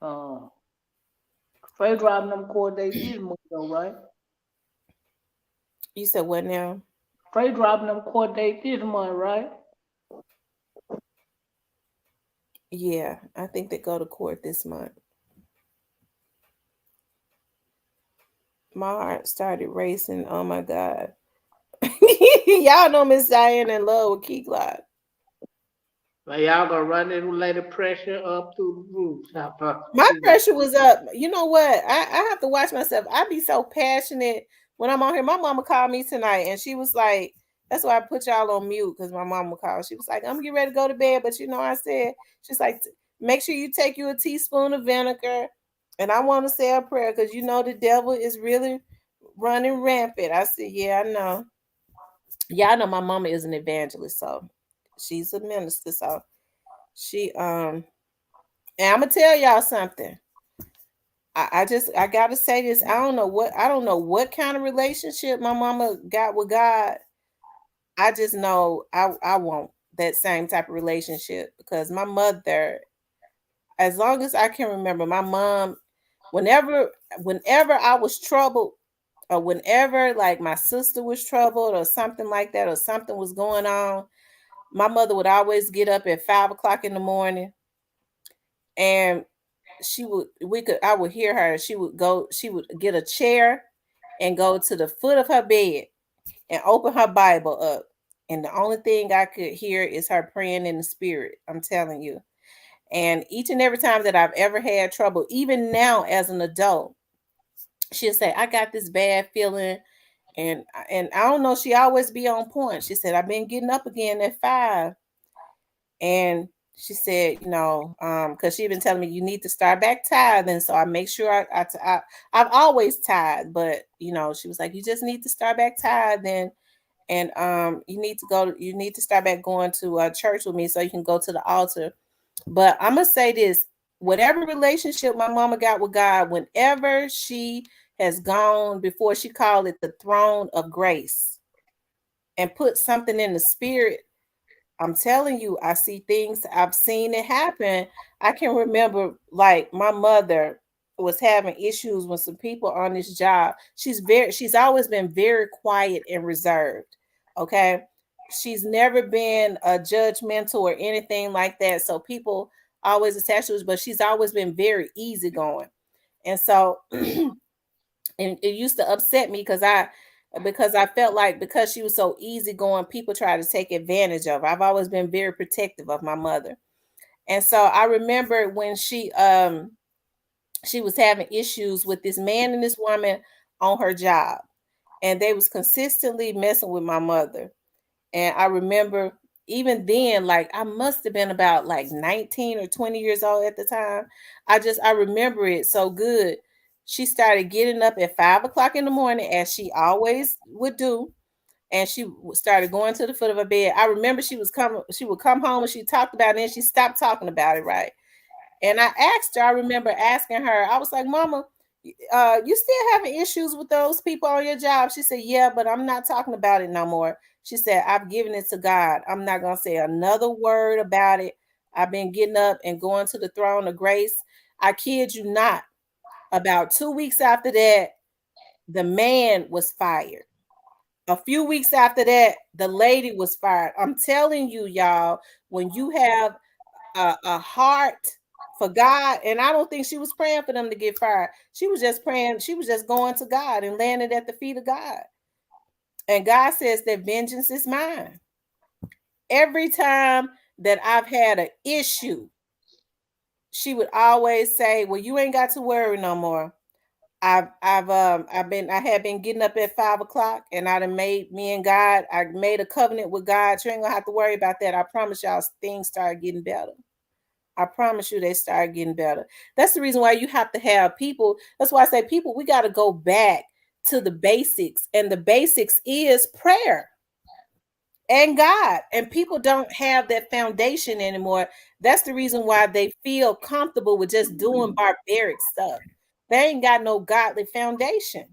Frey dropping them court dates this month though, right? You said what now? Frey dropping them court dates this month, right? Yeah, I think they go to court this month. My heart started racing. Oh my God. Y'all know Miss Diane in love with Key Glide. But y'all gonna run this lady pressure up through the roof. My pressure was up. You know what? I have to watch myself. I be so passionate when I'm on here. My mama called me tonight and she was like, that's why I put y'all on mute because my mama called. She was like, I'm getting ready to go to bed. But you know, I said, she's like, make sure you take you a teaspoon of vinegar. And I want to say a prayer because you know the devil is really running rampant. I said, yeah, I know. Yeah, I know my mama is an evangelist, so she's a minister. So she and I'm gonna tell y'all something. I gotta say this. I don't know what kind of relationship my mama got with God. I just know I want that same type of relationship because my mother, as long as I can remember, my mom, whenever I was troubled, or whenever like my sister was troubled or something like that, or something was going on, my mother would always get up at 5 o'clock in the morning and I would hear her. She would get a chair and go to the foot of her bed and open her Bible up. And the only thing I could hear is her praying in the spirit. I'm telling you. And each and every time that I've ever had trouble, even now as an adult, she'll say, I got this bad feeling. And I don't know, she always be on point. She said, I've been getting up again at 5. And she said, because she'd been telling me you need to start back tithing. So I make sure I've always tithed, but she was like, you just need to start back tithing, and you need to start back going to church with me so you can go to the altar. But I'm gonna say this: whatever relationship my mama got with God, whenever she has gone before, she called it the throne of grace, and put something in the spirit. I'm telling you, I see things. I've seen it happen. I can remember, like, my mother was having issues with some people on this job. She's always been very quiet and reserved. Okay. She's never been a judgmental or anything like that. So people always attach to us, but she's always been very easygoing. And so and it used to upset me because I felt like because she was so easygoing, people try to take advantage of her. I've always been very protective of my mother. And so I remember when she was having issues with this man and this woman on her job, and they was consistently messing with my mother. And I remember even then, like I must have been about like 19 or 20 years old at the time. I remember it so good. She started getting up at 5 o'clock in the morning, as she always would do, and she started going to the foot of her bed. I remember she would come home and she talked about it, and then she stopped talking about it, right? And I asked her, I remember asking her, I was like, Mama, you still having issues with those people on your job? She said, yeah, but I'm not talking about it no more. She said, I've given it to God. I'm not going to say another word about it. I've been getting up and going to the throne of grace. I kid you not. About 2 weeks after that, the man was fired. A few weeks after that, the lady was fired. I'm telling you, y'all, when you have a heart for God, and I don't think she was praying for them to get fired. She was just praying. She was just going to God and landing at the feet of God. And God says that vengeance is mine. Every time that I've had an issue, she would always say, well, you ain't got to worry no more. I had been getting up at 5 o'clock, and I made a covenant with God. You ain't gonna have to worry about that. I promise y'all, things start getting better. I promise you, they start getting better. That's the reason why you have to have people. That's why I say, people, we got to go back to the basics, and the basics is prayer and God. And people don't have that foundation anymore. That's the reason why they feel comfortable with just doing barbaric stuff. They ain't got no godly foundation.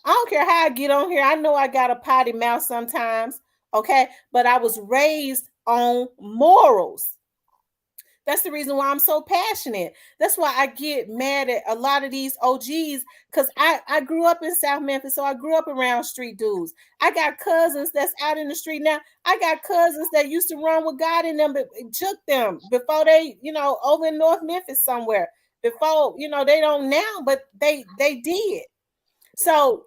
I don't care how I get on here. I know I got a potty mouth sometimes, okay? But I was raised on morals. That's the reason why I'm so passionate. That's why I get mad at a lot of these OGs, because I grew up in South Memphis, so I grew up around street dudes. I got cousins that's out in the street now. I got cousins that used to run with God in them, but took them before they, over in North Memphis somewhere. Before, they don't now, but they did. So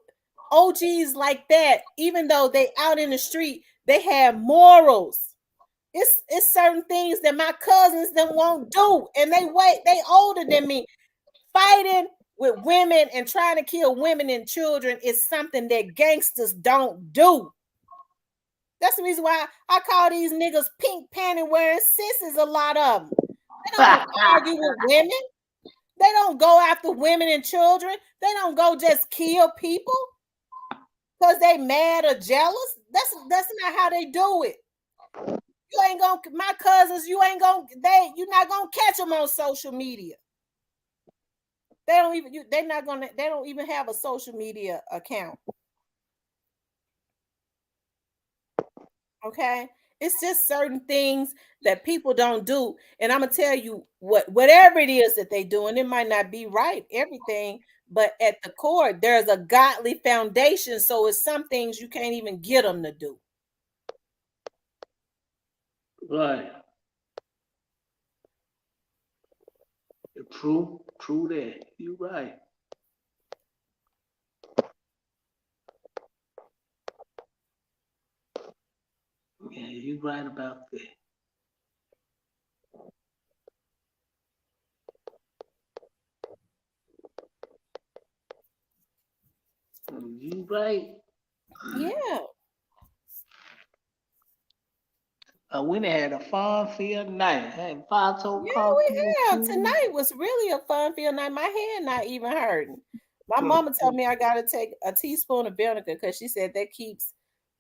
OGs like that, even though they out in the street, they have morals. It's certain things that my cousins them won't do, and they older than me. Fighting with women and trying to kill women and children is something that gangsters don't do. That's the reason why I call these niggas pink panty wearing sissies. A lot of them. They don't argue with women. They don't go after women and children. They don't go just kill people because they mad or jealous. That's not how they do it. You ain't gonna, my cousins, you're not gonna catch them on social media. They don't even have a social media account. Okay. It's just certain things that people don't do. And I'm gonna tell you whatever it is that they do, and it might not be right, everything, but at the core, there's a godly foundation. So it's some things you can't even get them to do. Right. True that. You're right. Yeah, you're right about that. You right. Yeah. We had a fun-filled night. Hey, Fato, Yeah, we have. Tonight was really a fun-filled night. My head not even hurting. My mama told me I gotta take a teaspoon of vinegar because she said that keeps,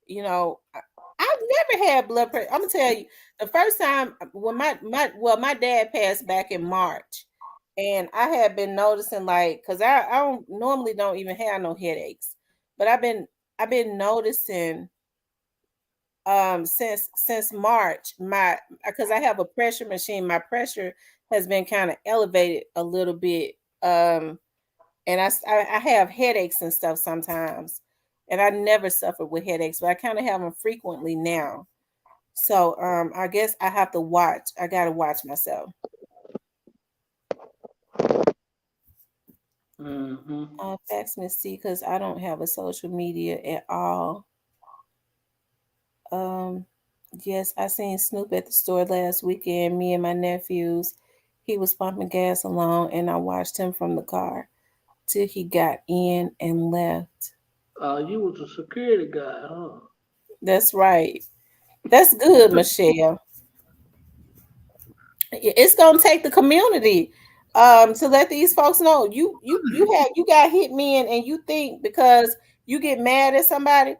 I've never had blood pressure. I'm gonna tell you, the first time when my dad passed back in March, and I had been noticing, like, because I don't normally don't even have no headaches, but I've been noticing since March, because I have a pressure machine, my pressure has been kind of elevated a little bit. And I have headaches and stuff sometimes, and I never suffered with headaches, but I kind of have them frequently now. So I guess I have to watch. I gotta watch myself. Fax Miss C, because I don't have a social media at all. Yes, I seen Snoop at the store last weekend. Me and my nephews. He was pumping gas alone, and I watched him from the car till he got in and left. You was a security guy, huh? That's right. That's good, Michelle. It's gonna take the community to let these folks know you got hit men, and you think because you get mad at somebody.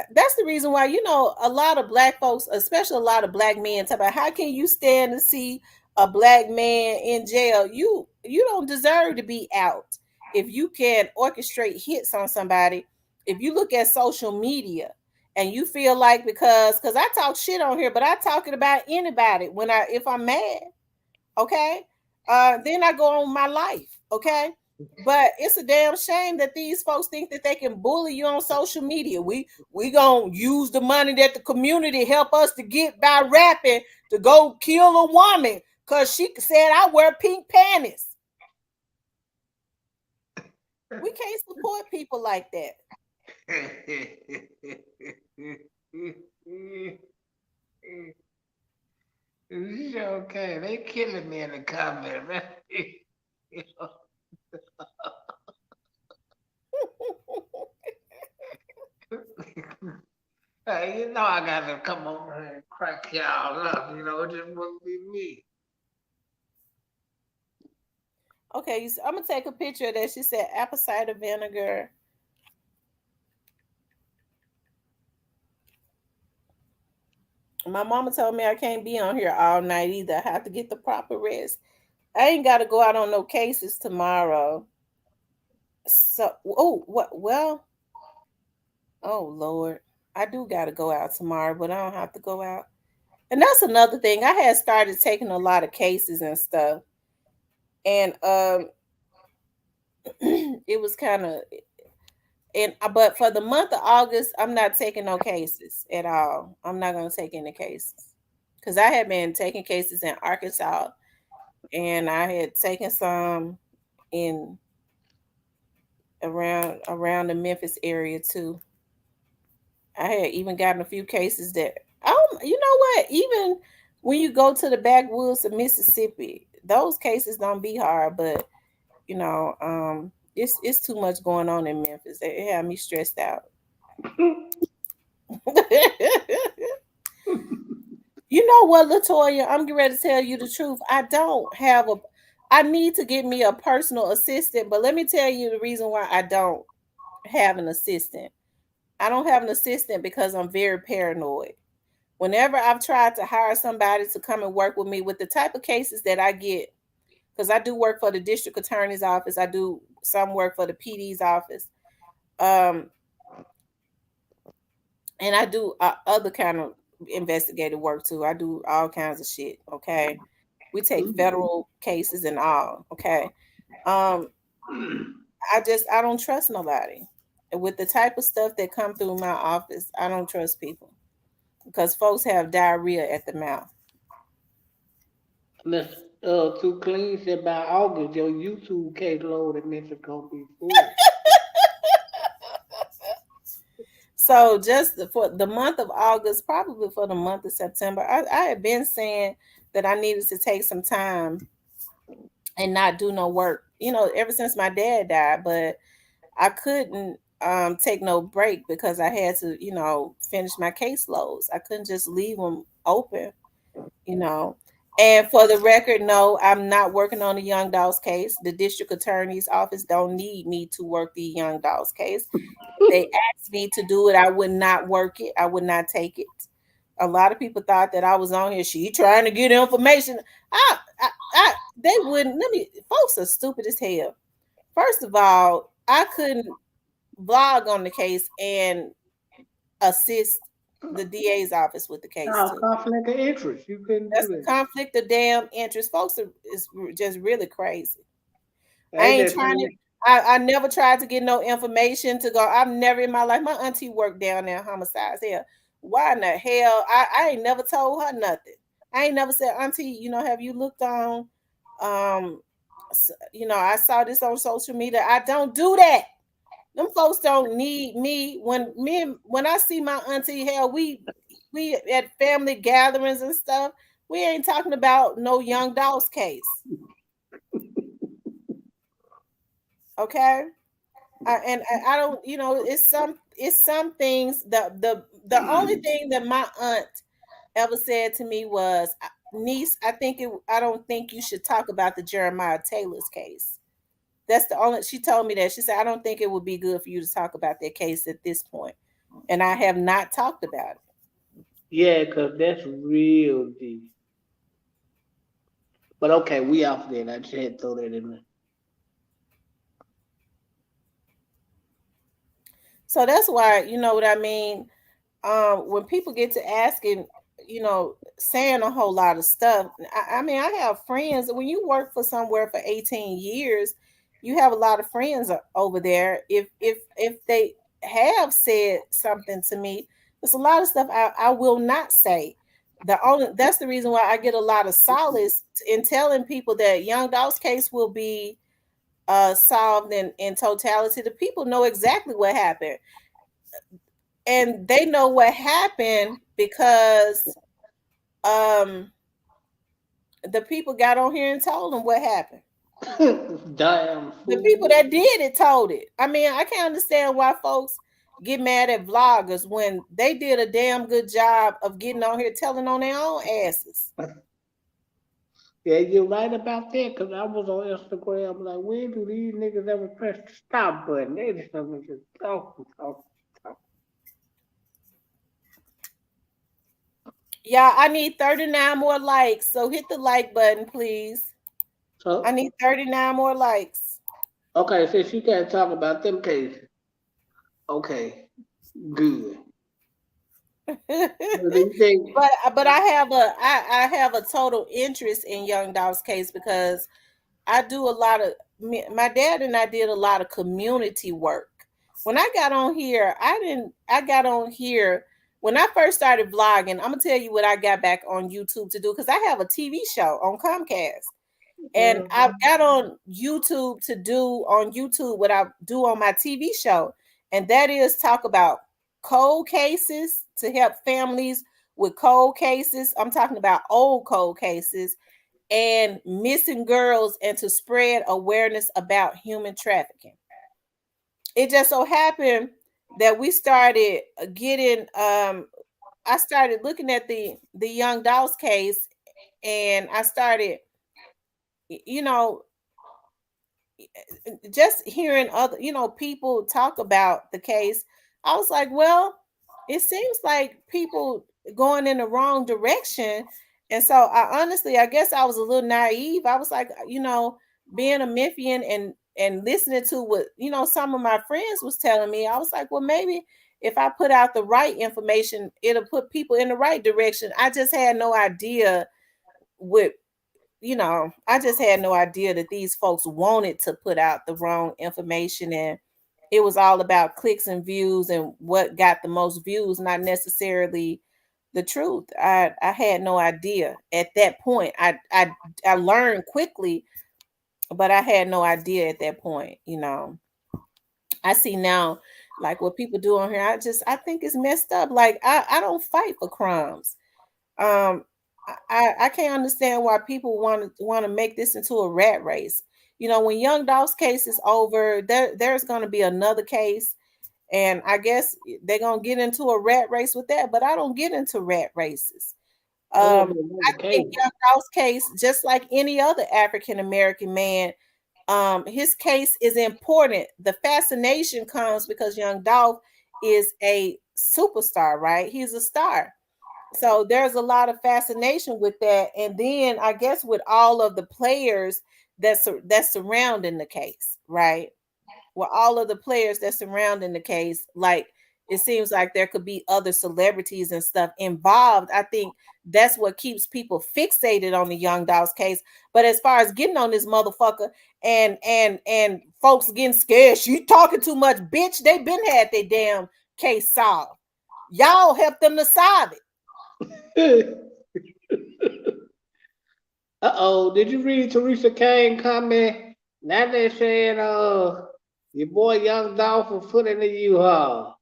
That's the reason why a lot of black folks, especially a lot of black men, talk about how can you stand to see a black man in jail. You don't deserve to be out if you can orchestrate hits on somebody. If you look at social media and you feel like, because I talk shit on here, but I talk it about anybody if I'm mad, okay, then I go on my life, okay. But it's a damn shame that these folks think that they can bully you on social media. We gonna use the money that the community help us to get by rapping to go kill a woman because she said I wear pink panties. We can't support people like that. Okay, they killing me in the comment, man. Hey, I gotta come over here and crack y'all up. It just wouldn't be me. Okay, I'm gonna take a picture of that. She said apple cider vinegar. My mama told me I can't be on here all night either. I have to get the proper rest. I ain't got to go out on no cases tomorrow. So, what? Well, oh Lord, I do got to go out tomorrow, but I don't have to go out. And that's another thing. I had started taking a lot of cases and stuff. And it was kind of but for the month of August, I'm not taking no cases at all. I'm not going to take any cases. Cuz I had been taking cases in Arkansas and I had taken some in around the Memphis area too. I had even gotten a few cases that you know what? Even when you go to the backwoods of Mississippi, those cases don't be hard, but you know, it's too much going on in Memphis. It had me stressed out. You know what, Latoya? I'm getting ready to tell you the truth. I need to get me a personal assistant, but let me tell you the reason why I don't have an assistant. I don't have an assistant because I'm very paranoid. Whenever I've tried to hire somebody to come and work with me with the type of cases that I get, because I do work for the district attorney's office, I do some work for the PD's office, and I do other kind of investigative work too. I do all kinds of shit. Okay, we take federal cases and all. Okay, I don't trust nobody. And with the type of stuff that come through my office, I don't trust people because folks have diarrhea at the mouth. Miss Too Clean said by August your YouTube caseload in Memphis gonna be full. So just for the month of August, probably for the month of September, I had been saying that I needed to take some time and not do no work, ever since my dad died, but I couldn't take no break because I had to, finish my caseloads. I couldn't just leave them open, you know. And for the record, no, I'm not working on the Young Dolls case. The district attorney's office don't need me to work the Young Dolls case. If they asked me to do it, I would not work it. I would not take it. A lot of people thought that I was on here. She trying to get information. They wouldn't. Folks are stupid as hell. First of all, I couldn't vlog on the case and assist the DA's office with the case too. Conflict of interest. You couldn't That's do a it. conflict of damn interest. Folks is just really crazy. I Ain't ain't that trying to. funny? I never tried to get no information to go. I've never in my life. My auntie worked down there, homicides here. Why in the hell? I ain't never told her nothing. I ain't never said, Auntie, have you looked on? I saw this on social media. I don't do that. Them folks don't need me. When I see my auntie, hell, we at family gatherings and stuff. We ain't talking about no Young Dolls case. Okay. And I don't, it's some things. The only thing that my aunt ever said to me was, niece, I don't think you should talk about the Jeremiah Taylor's case. That's the only. She told me that. She said, I don't think it would be good for you to talk about that case at this point, and I have not talked about it. Yeah, because that's real deep. But okay, we off there. I just had to throw that in there. So that's why, you know what I mean? When people get to asking, saying a whole lot of stuff, I mean, I have friends. When you work for somewhere for 18 years, you have a lot of friends over there. If they have said something to me, there's a lot of stuff I will not say. That's the reason why I get a lot of solace in telling people that Young Dolls case will be solved in totality. The people know exactly what happened, and they know what happened because the people got on here and told them what happened. Damn. The people that did it told it. I mean, I can't understand why folks get mad at vloggers when they did a damn good job of getting on here telling on their own asses. Yeah, you're right about that, because I was on Instagram like, when do these niggas ever press the stop button? They just talk. Yeah, I need 39 more likes. So hit the like button, please. So I need 39 more likes. Okay, since you can't talk about them cases. Okay, good. but I have a total interest in Young Dolph's case because I do a lot of my dad and I did a lot of community work. When I got on here, I got on here when I first started vlogging. I'm gonna tell you what I got back on YouTube to do because I have a TV show on Comcast. And I got on YouTube to do on YouTube what I do on my TV show, and that is talk about cold cases to help families with cold cases. I'm talking about old cold cases and missing girls and to spread awareness about human trafficking. It just so happened that we started getting I started looking at the Young Dolls case and I started you know just hearing other people talk about the case. I was like, well, it seems like people going in the wrong direction. And so I guess I was a little naive. I was like, being a Memphian and listening to what some of my friends was telling me, I was like, well, maybe if I put out the right information, it'll put people in the right direction. I just had no idea what I just had no idea that these folks wanted to put out the wrong information, and it was all about clicks and views and what got the most views, not necessarily the truth. I had no idea at that point. I learned quickly, but I had no idea at that point. I see now, like what people do on here. I think it's messed up. Like I don't fight for crumbs. Um, I can't understand why people want to make this into a rat race. When Young Dolph's case is over, there's going to be another case, and I guess they're going to get into a rat race with that. But I don't get into rat races. I think Young Dolph's case, just like any other African American man, his case is important. The fascination comes because Young Dolph is a superstar, right? He's a star. So there's a lot of fascination with that, and then I guess with all of the players that's surrounding the case, right? With all of the players that's surrounding the case, like it seems like there could be other celebrities and stuff involved. I think that's what keeps people fixated on the Young Dolls case. But as far as getting on this motherfucker and folks getting scared, she talking too much, bitch. They been had their damn case solved. Y'all helped them to solve it. Did you read Teresa Kane comment? Now they saying your boy Young Dolph was put in the U-Haul.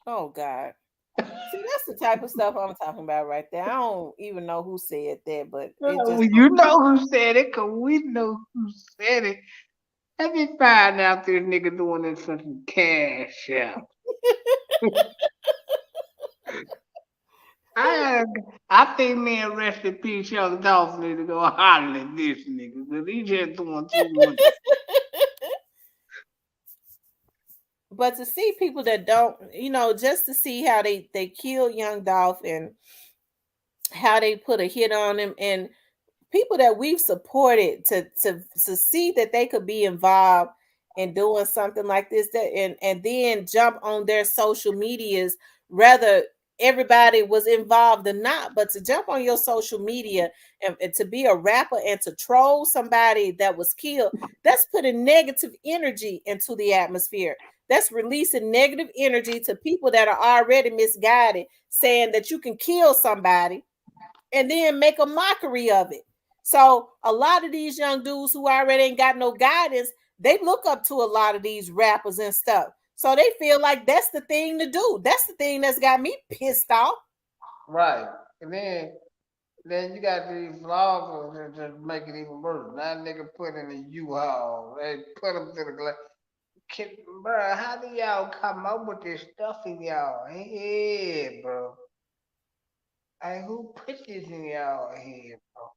Oh God. See, that's the type of stuff I'm talking about right there. I don't even know who said that, but it just you know who said it, cause we know who said it. Let me find out this nigga doing this for some cash out. I think me and rest in peace Young Dolph need to go holler at this nigga, cause he just doing too much. But to see people that don't, just to see how they kill Young Dolph and how they put a hit on him, and people that we've supported to see that they could be involved in doing something like this, that and then jump on their social medias, whether everybody was involved or not, but to jump on your social media and to be a rapper and to troll somebody that was killed, that's putting negative energy into the atmosphere. That's releasing negative energy to people that are already misguided, saying that you can kill somebody and then make a mockery of it. So a lot of these young dudes who already ain't got no guidance, they look up to a lot of these rappers and stuff. So they feel like that's the thing to do. That's the thing that's got me pissed off. Right. And then you got these vloggers that just make it even worse. Now nigga put in a U-Haul. They put them to the glass. Bro, how do y'all come up with this stuff in y'all head, bro? Hey, who put this in y'all head, bro?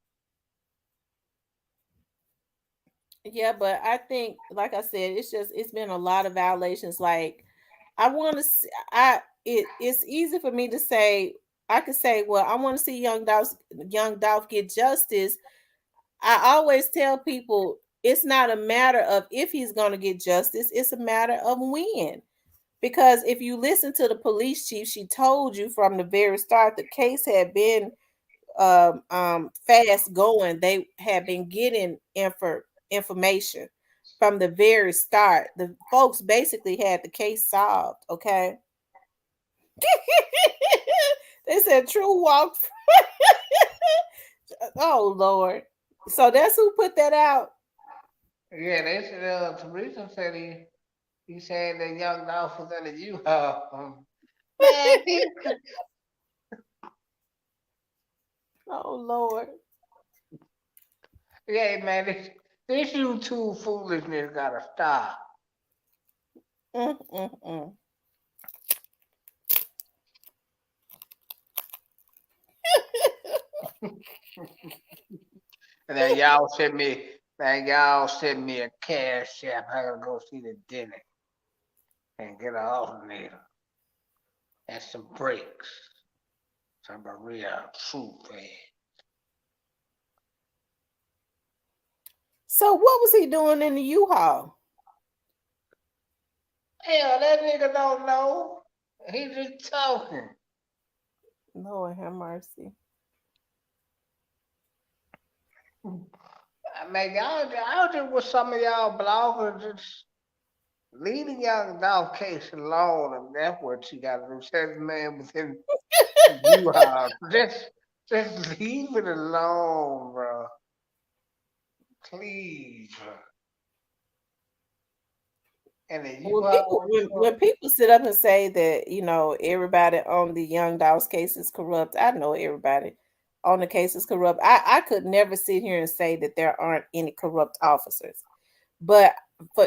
Yeah, but I think, like I said, it's been a lot of violations. Like I want to see, it's easy for me to say. I could say, well, I want to see Young Dolph get justice. I always tell people it's not a matter of if he's going to get justice; it's a matter of when. Because if you listen to the police chief, she told you from the very start the case had been fast going. They had been getting information from the very start. The folks basically had the case solved. Okay. They said True walked. Oh Lord. So that's who put that out. Yeah, they said Teresa said he said that young dog was in the U-Haul. Man, Oh Lord. yeah, man, this YouTube foolishness gotta stop. Mm. And then y'all send me a cash app. I gotta go see the dinner and get an alternator and some brakes. Some real true fan. So what was he doing in the U-Haul? Hell, that nigga don't know. He just talking. Lord have mercy. I mean, y'all just with some of y'all bloggers just leave the young dog case alone, and that's what you gotta do. Say the man within you house. Just leave it alone, bro. Please, bro. And then When people sit up and say that, you know, everybody on the Young Dogs case is corrupt, I know everybody on the case is corrupt. I could never sit here and say that there aren't any corrupt officers. But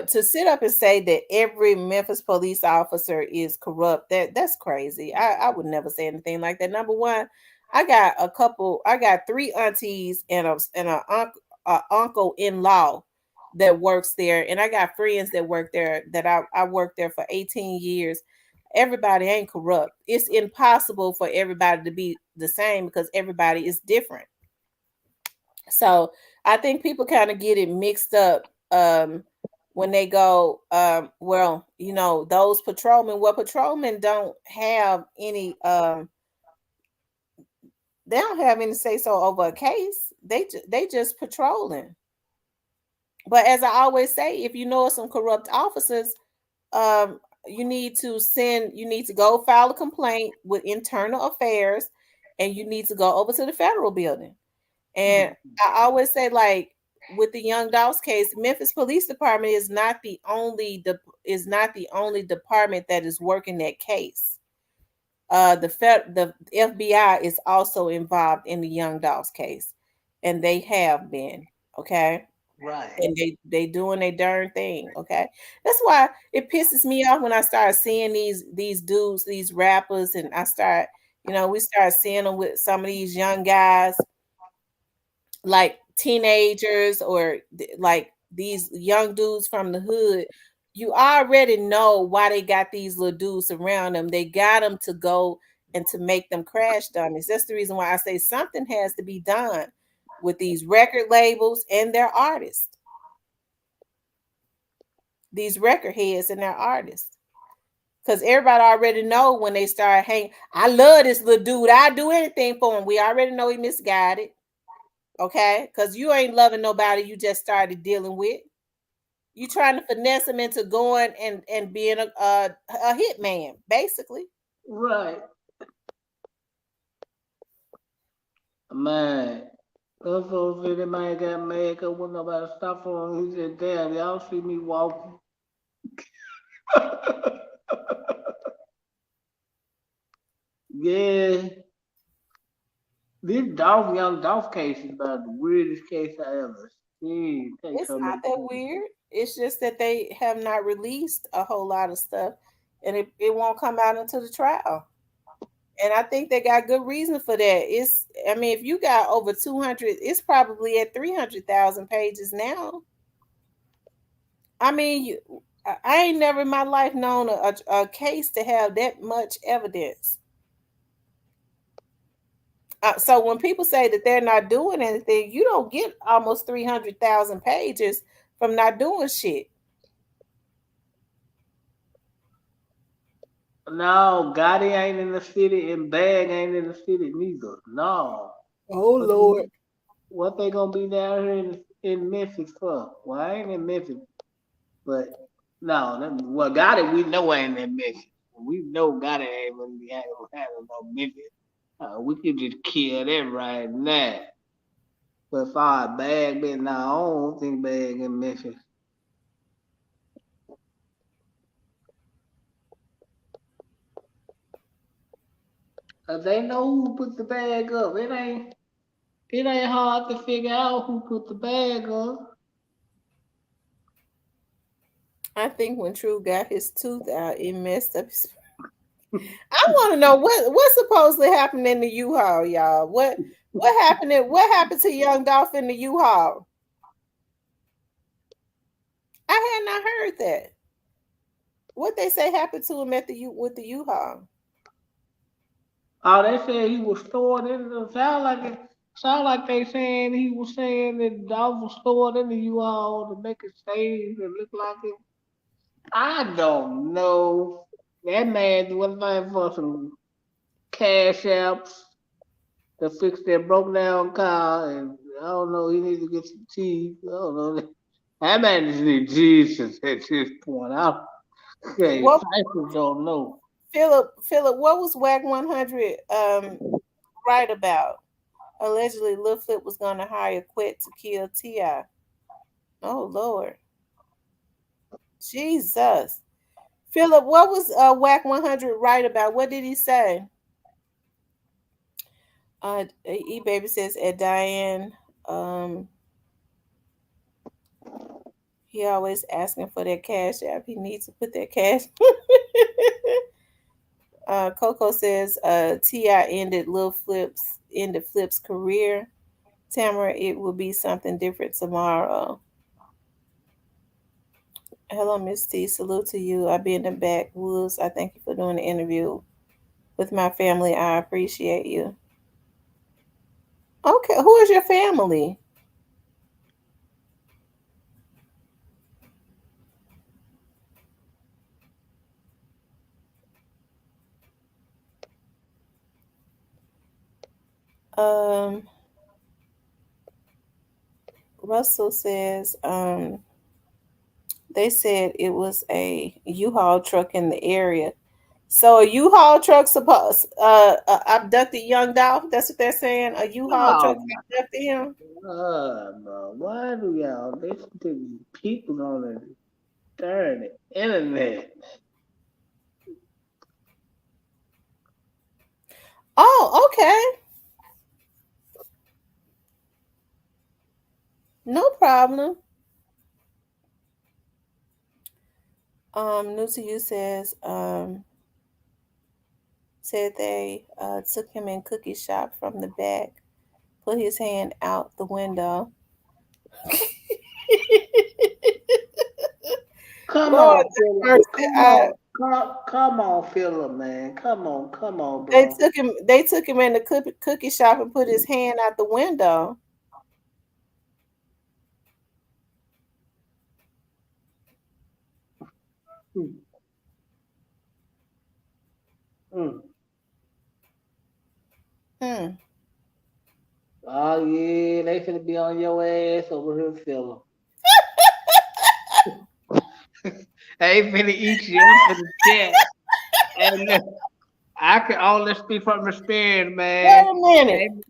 to sit up and say that every Memphis police officer is corrupt, that's crazy. I would never say anything like that. Number one, I got 3 aunties and a uncle in law that works there, and I got friends that work there that I worked there for 18 years. Everybody ain't corrupt. It's impossible for everybody to be the same because everybody is different. So I think people kind of get it mixed up when they go, well, you know, those patrolmen. Well, patrolmen don't have any they don't have any say so over a case. They just patrolling. But as I always say, if you know some corrupt officers, you need to go file a complaint with internal affairs, and you need to go over to the federal building. And I always say, like with the Young Dogs case, Memphis Police Department is not the only department that is working that case. The FBI is also involved in the Young Dogs case, and they have been. Okay. Right. And they doing their darn thing. Okay. That's why it pisses me off when I start seeing these dudes, these rappers, and we start seeing them with some of these young guys, like teenagers or like these young dudes from the hood. You already know why they got these little dudes around them. They got them to go and to make them crash dummies. That's the reason why I say something has to be done with these record labels and their artists. These record heads and their artists. Because everybody already know when they start hanging. I love this little dude. I'd do anything for him. We already know he misguided. Okay? Because you ain't loving nobody you just started dealing with. You trying to finesse him into going and being a hitman, basically. Right. Man, also said that man got mad because when nobody stopped for him, he said, damn, y'all see me walking. Yeah. This Young Dolph case is about the weirdest case I ever seen. It's not that weird. It's just that they have not released a whole lot of stuff, and it won't come out until the trial. And I think they got good reason for that. If you got over 200, it's probably at 300,000 pages now. I mean, I ain't never in my life known a case to have that much evidence. So when people say that they're not doing anything, you don't get almost 300,000 pages from not doing shit. No, Gotti ain't in the city and Bag ain't in the city neither. No. Oh What Lord. what they gonna be down here in Memphis for? Well, I ain't in Memphis, but no, well, Gotti we know ain't in Memphis. We know Gotti ain't gonna be having no Memphis. We could just kill them right now. But if our Bag been now, I don't think Bag in Memphis. They know who put the bag up. It ain't hard to figure out who put the bag up. I think when True got his tooth out, it messed up his. I want to know what supposedly happened in the U-Haul, y'all. What happened? What happened to Young Dolph in the U-Haul? I had not heard that. What they say happened to him at with the U-Haul? Oh, they said he was stored in the sound like they saying he was saying that dog was stored in the U-Haul to make it safe and look like it. I don't know. That man was looking for some cash apps to fix that broke down car, and I don't know. He needs to get some teeth. I don't know. That man just need Jesus at this point. Okay, What Cypress don't know. Philip? What was WAC 100 right about? Allegedly, Lil Flip was going to hire Quet to kill T.I. Oh Lord, Jesus, Philip, what was WAC 100 right about? What did he say? E Baby says at Diane, he always asking for that cash app. He needs to put that cash. Coco says T.I. ended Flip's career. Tamara, it will be something different tomorrow. Hello, Miss T. Salute to you. I'll be in the backwoods. I thank you for doing the interview with my family. I appreciate you. Okay, who is your family? Russell says they said it was a U-Haul truck in the area. So a U-Haul truck abducted Young Dolph. That's what they're saying. A U-Haul truck Oh, abducted him. bro. Why do y'all listen to these people on the darn internet? Oh, okay. No problem. New to you says said they took him in cookie shop from the back, put his hand out the window. Come Lord on, Philip. mercy. Come on, Philip, man. Come on, They bro. took him in the cookie shop and put his hand out the window. Mm. Hmm. Oh yeah, they finna be on your ass over here, Philip. They finna eat you up in the chat. And I can only speak from experience, Wait man. a minute. They-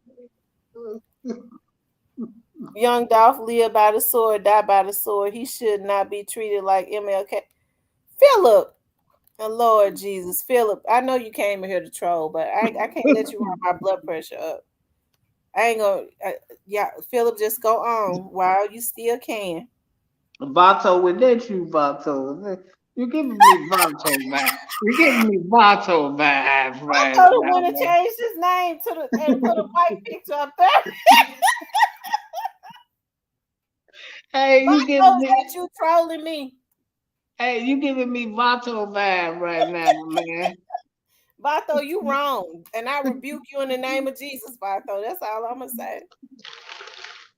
Young Dolph lived by the sword, died by the sword. He should not be treated like MLK. Philip, oh Lord Jesus, Philip. I know you came in here to troll, but I can't let you run my blood pressure up. I ain't gonna. Yeah, Philip, just go on while you still can. Vato, with that you, Vato. You giving me Vato vibes. You giving me Vato vibes I right thought it now, would have man. changed his name to and put a white picture up there. Hey, I you know giving me that you trolling me. Hey, you giving me Vato vibe right now, man. Vato, you wrong. And I rebuke you in the name of Jesus, Vato. That's all I'm gonna say.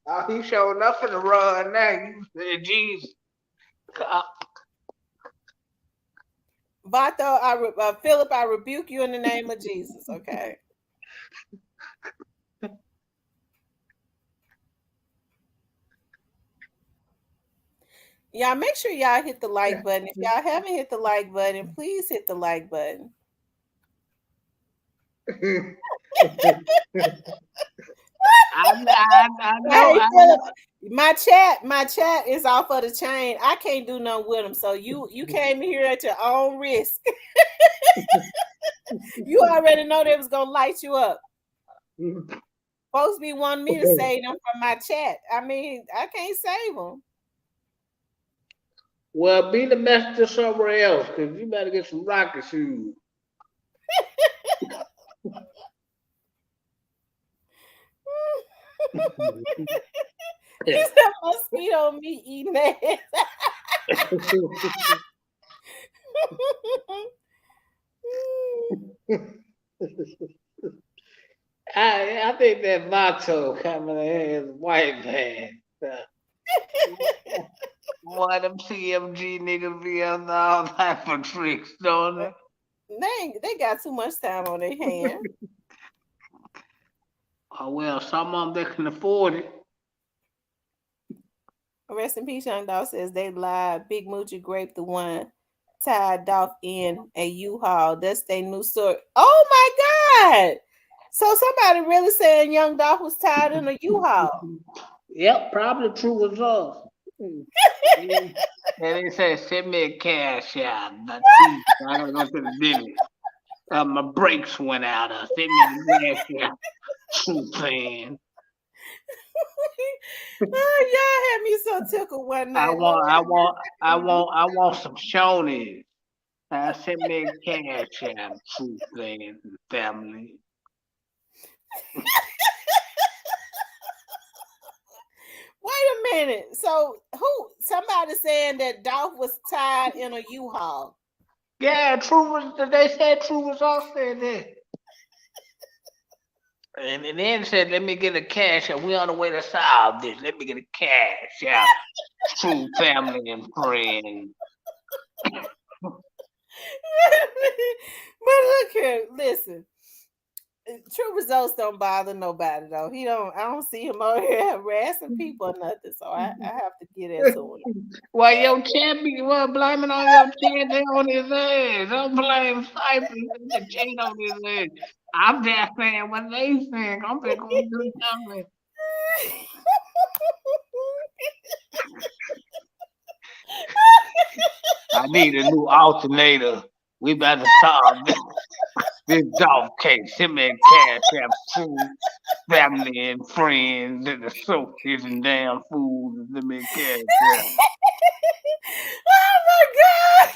Oh, he showed nothing to run now. You said Jesus. Vato, Philip, I rebuke you in the name of Jesus, okay? Y'all make sure y'all hit the like button. If y'all haven't hit the like button, please hit the like button. I know. Hey, Philip, my chat is off of the chain. I can't do nothing with them. So you came here at your own risk. You already know they was gonna light you up. Folks be wanting me to save them from my chat. I mean, I can't save them. Well, be the messenger somewhere else, because you better get some rocket shoes. He said mosquito meat eating ass. I think that Vato coming in is white man. Boy, them CMG niggas be on all type of tricks, don't they? They got too much time on their hand. Oh well, some of them they can afford it. Rest in peace, Young Dog says they lied. Big Moochie Grape, the one tied off in a U-Haul. That's their new story. Oh my God! So somebody really saying Young Dog was tied in a U-Haul. Yep, probably true as us. And they say, send me a cash out. I gotta go to the dentist. My brakes went out. Send me the cash out. True fan. Oh, y'all had me so tickled one night. I want some Shoney's. Send me a cash out. True fan family. Wait a minute. So somebody saying that Dolph was tied in a U-Haul. Yeah, they said True was all said that. And then said, let me get a cash out. We on the way to solve this. Let me get a cash out. True family and friends. But look here, listen. True results don't bother nobody though. I don't see him out here harassing people or nothing. So I have to get into him. Well, your champion was blaming on your champion on his ass. Don't blame Cypress and the chain on his ass. I'm just saying what they saying. I'm just gonna do something. I need a new alternator. We about to solve this dog case. Him and Cash have True family and friends and associates and damn fools. Him and Cash have. Oh my God!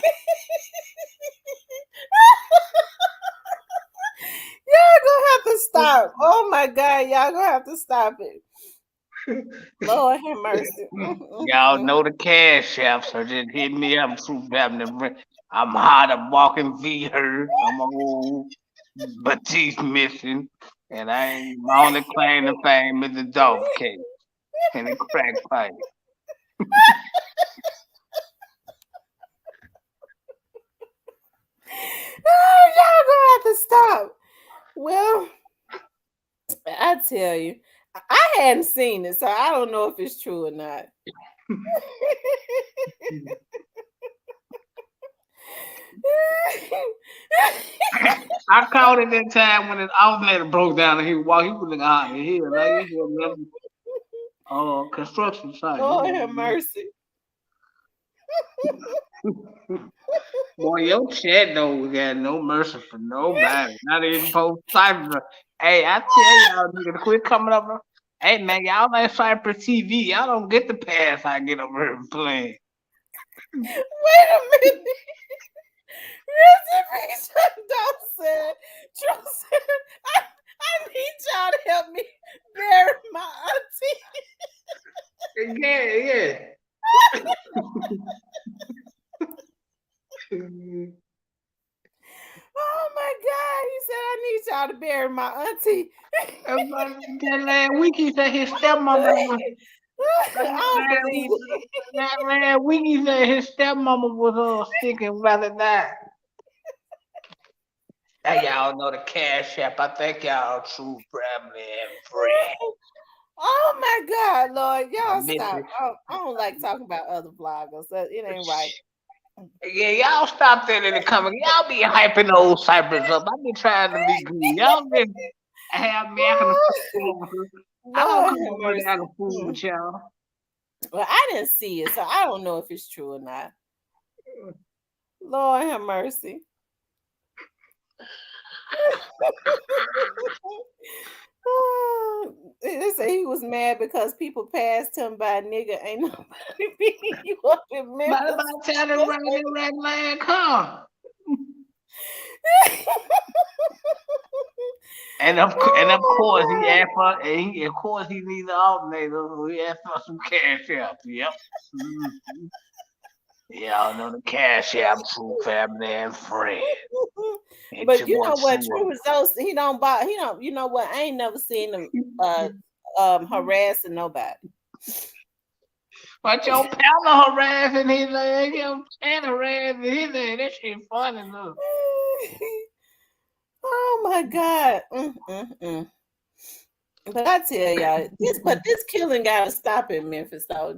Y'all gonna have to stop. Oh my God, y'all gonna have to stop it. Lord have mercy. Y'all know the cash app, so just hit me up. True family. I'm hot, I'm walking V-hurt. I'm old, but teeth missing. And I ain't my only claim to fame is the dog case and the crack pipe. Oh, y'all gonna have to stop. Well, I tell you, I hadn't seen it, so I don't know if it's true or not. I caught it that time when his alternator broke down and he was looking out of here. Like he was construction site. Lord have mercy. Boy, your chat though got no mercy for nobody. Not even post Cypress. Hey, I tell y'all niggas quit coming up. Hey man, y'all ain't Cypress TV. Y'all don't get the pass I get over here playing. Wait a minute. Don't say True said, I need y'all to help me bury my auntie. Yeah. Oh my God, he said I need y'all to bury my auntie. That last week he said his stepmama was that last week he said his stepmama was sick and rather die. Hey, y'all know the Cash App. I think y'all true family and friends. Oh my God, Lord, y'all stop. I don't like talking about other vloggers. It ain't right. Yeah, y'all stop that in the comments. Y'all be hyping those Cypress up. I be trying to be good. Y'all been have me acting a fool. I don't Lord come have over here acting a fool mercy. with y'all. Well, I didn't see it, so I don't know if it's true or not. Lord have mercy. They say he was mad because people passed him by nigga. Ain't nobody beating you up in Memphis. By the time the red man come. And of course he asked for he needs an alternator, so he asked for some cash out. Yep. Mm-hmm. Y'all know the Cash App, true family and friends. But you know what? True results. He don't buy. He don't. You know what? I ain't never seen him harassing nobody. But your pal harassing his ass, your chan harassing his ass. That shit funny enough. Oh my God. But I tell y'all, this killing gotta stop in Memphis though.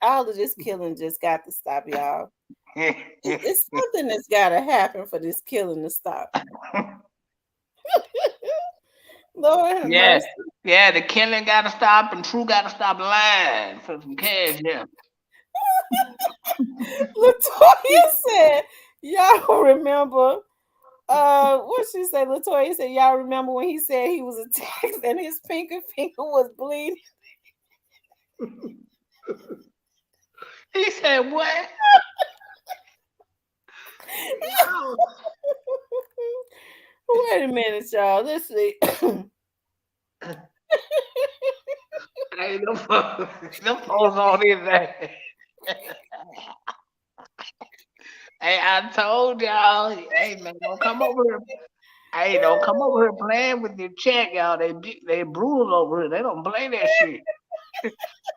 All of this killing just got to stop, y'all. It's something that's gotta happen for this killing to stop. Lord have mercy. Yeah, the killing gotta stop and True gotta stop lying for some cash, yeah. Latoya said, y'all remember what she said? Latoya said, y'all remember when he said he was attacked and his finger was bleeding? He said what? Wait a minute, y'all. Let's see. Hey, them folks on his ass. Hey, I told y'all, hey man, don't come over here. Hey, don't come over here playing with your check, y'all. They brutal over here. They don't play that shit.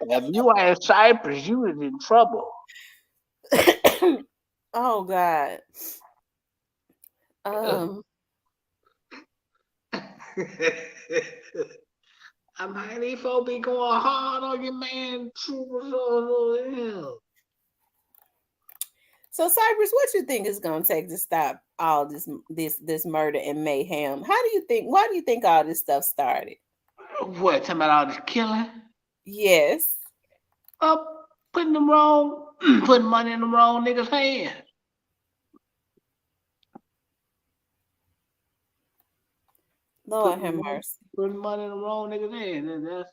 If you are in Cyprus, you is in trouble. Oh God. I'm how these folks be going hard on your man, True. So Cypress, what you think is gonna take to stop all this murder and mayhem? Why do you think all this stuff started? What, talking about all this killing? Yes. Putting money in the wrong niggas' hands. Lord have mercy. Putting money in the wrong niggas' hands. That's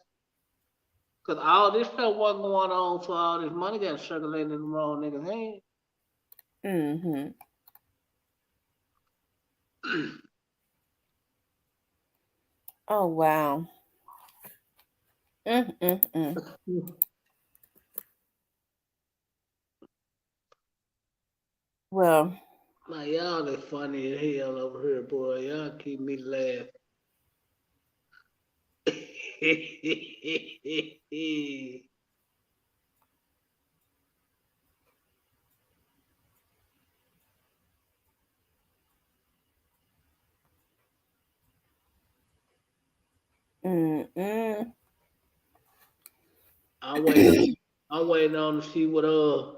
because all this stuff wasn't going on, so all this money got circulating in the wrong niggas' hands. Mm-hmm. Oh wow. Well, man, y'all is funny as hell over here, boy. Y'all keep me laughing. I'm waiting on to see what I'm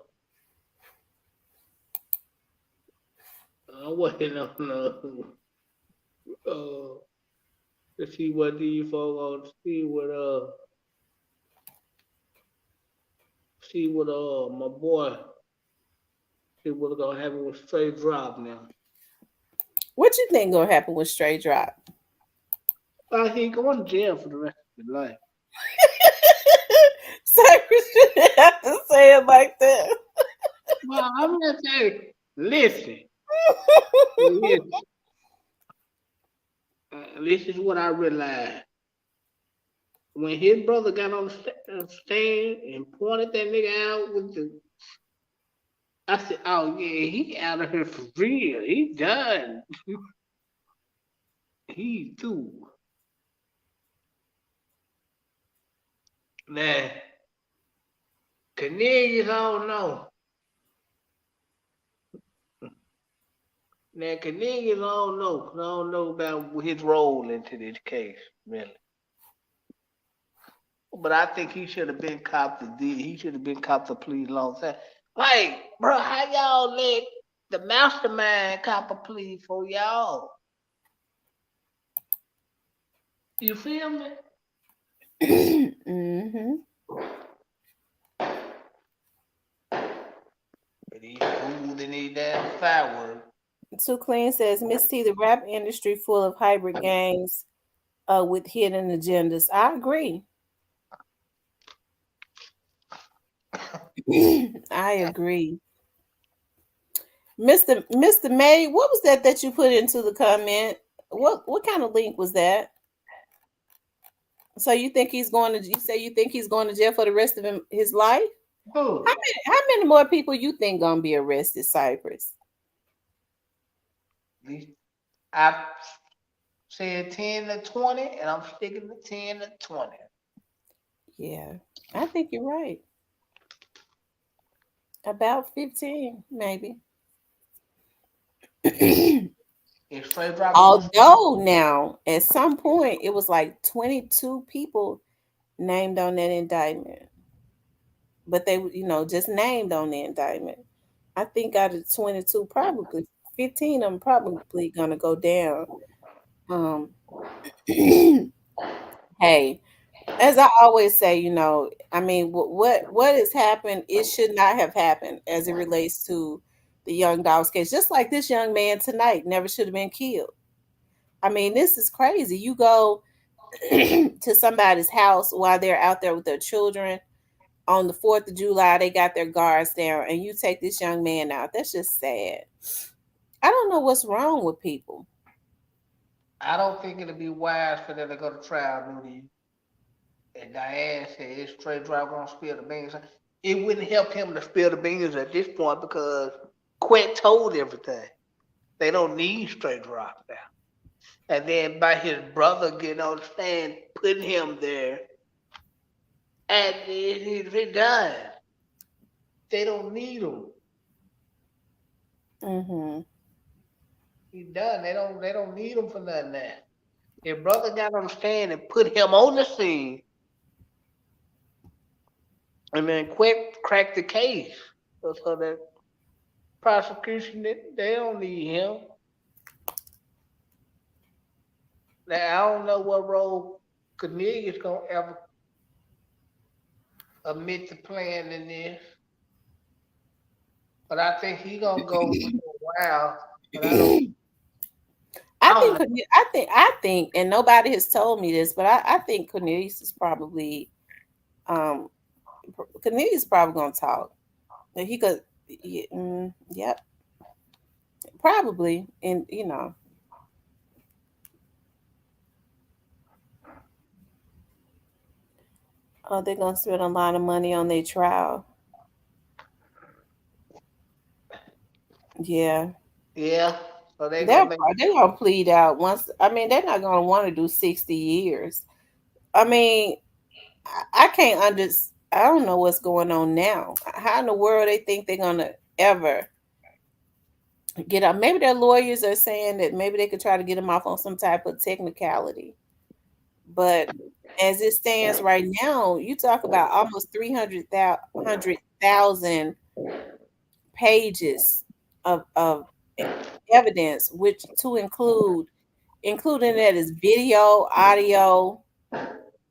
waiting on to see what these folks on see what my boy see what's gonna happen with Straight Drop now. What you think gonna happen with Straight Drop? He going to jail for the rest of his life. Cypress shouldn't have to say it like that. Well, I'm gonna say, listen. This is what I realized. When his brother got on the stand and pointed that nigga out I said, oh yeah, he out of here for real. He done. He through. Now, Cornelius, I don't know. Now, Canadians, I don't know. 'Cause I don't know about his role into this case, really. But I think he should have been copped he should have been copped a plea long time. Like, bro, how y'all let the mastermind cop a plea for y'all? You feel me? Mm-hmm. But he's cool in these damn fireworks. Too Clean says, Miss T, the rap industry full of hybrid gangs with hidden agendas. I agree. I agree. Mr. May, what was that you put into the comment? What kind of link was that? So you think he's going to? You say you think he's going to jail for the rest of his life? Who? How many more people you think gonna be arrested, Cypress? I've said 10 to 20, and I'm sticking to 10 to 20. Yeah, I think you're right. About 15, maybe. Although now, at some point, it was like 22 people named on that indictment. But they, just named on the indictment. I think out of 22, probably 15 of them probably gonna go down. Hey, as I always say, I mean, what has happened, it should not have happened as it relates to the young dog's case. Just like this young man tonight never should have been killed. I mean, this is crazy. You go to somebody's house while they're out there with their children on the 4th of July, they got their guards down, and you take this young man out. That's just sad. I don't know what's wrong with people. I don't think it'll be wise for them to go to trial, do you? And Diane said his straight drive gonna spill the beans. It wouldn't help him to spill the beans at this point because Quet told everything. They don't need straight drive now. And then by his brother getting on the stand, putting him there, and he died. They don't need him. Mm-hmm. He's done. They don't need him for nothing now. His brother got on the stand and put him on the scene. And then Quet cracked the case. So that prosecution, they don't need him. Now, I don't know what role Cornelius going to ever admit to playing in this. But I think he's going to go for a while. But I think, and nobody has told me this, but I think Cornelius is probably going to talk. He could, yep, probably, and they're going to spend a lot of money on their trial. Yeah. Yeah. So they're gonna plead out once. I mean, they're not gonna want to do 60 years. I mean, I can't understand. I don't know what's going on now. How in the world they think they're gonna ever get up? Maybe their lawyers are saying that maybe they could try to get them off on some type of technicality. But as it stands right now, you talk about almost 300,000 pages of evidence, which to including that is video, audio,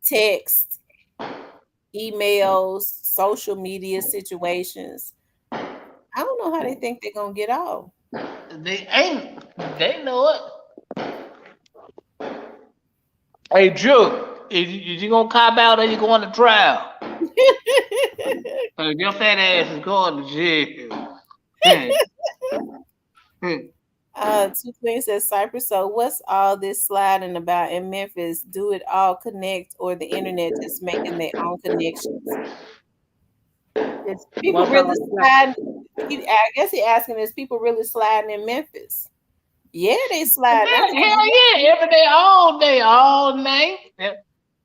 text, emails, social media situations. I don't know how they think they're gonna get off. They know it. Hey, Drew, is you gonna cop out or you going to trial? Your fat ass is going to jail. Two Queen says, Cypress, so what's all this sliding about in Memphis? Do it all connect or the internet just making their own connections? Is people really sliding? I guess he's asking, is people really sliding in Memphis? Yeah, they slide. Hell yeah, every day, all night.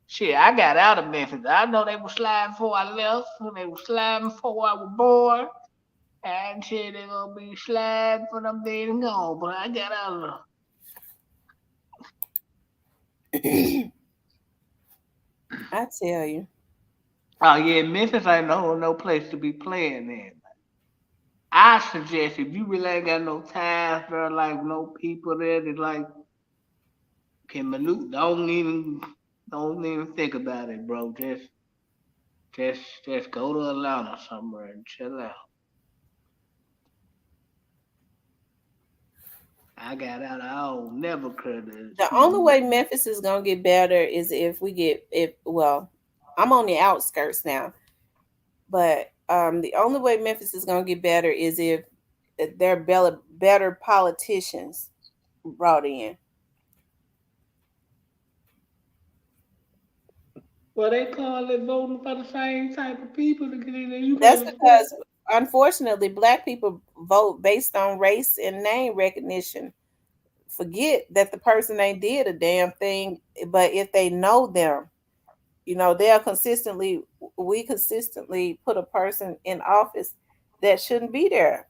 Shit, I got out of Memphis. I know they were sliding before I left. They were sliding before I was born. I said they're gonna be slide for them days gone, but I got out of I tell you. Oh yeah, Memphis ain't no place to be playing in. I suggest if you really ain't got no ties there, like no people there that like can maneuver, don't even think about it, bro. Just go to Atlanta somewhere and chill out. I got out. I don't never could The see only you. way Memphis is gonna get better is if we get if well, I'm on the outskirts now, but the only way Memphis is gonna get better is if there are better politicians brought in. Well, they call it voting for the same type of people to get in there. You That's better step. because unfortunately black people vote based on race and name recognition. Forget that the person ain't did a damn thing, but if they know them, they'll consistently put a person in office that shouldn't be there.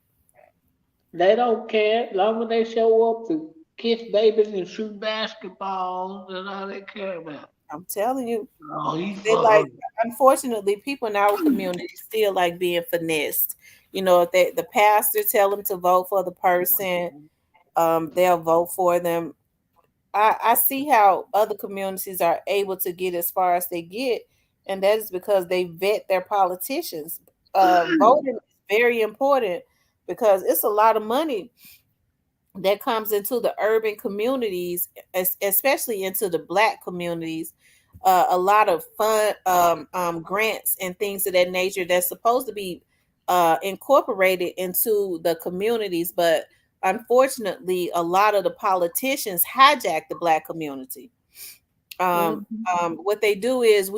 They don't care. As long as they show up to kiss babies and shoot basketballs, that's all they care about. I'm telling you, Oh, he they for like. her. Unfortunately, people in our community still like being finessed. If the pastor tell them to vote for the person, they'll vote for them. I see how other communities are able to get as far as they get, and that is because they vet their politicians. Voting is very important because it's a lot of money that comes into the urban communities, especially into the black communities. A lot of fun grants and things of that nature that's supposed to be incorporated into the communities, but unfortunately, a lot of the politicians hijack the black community. What they do is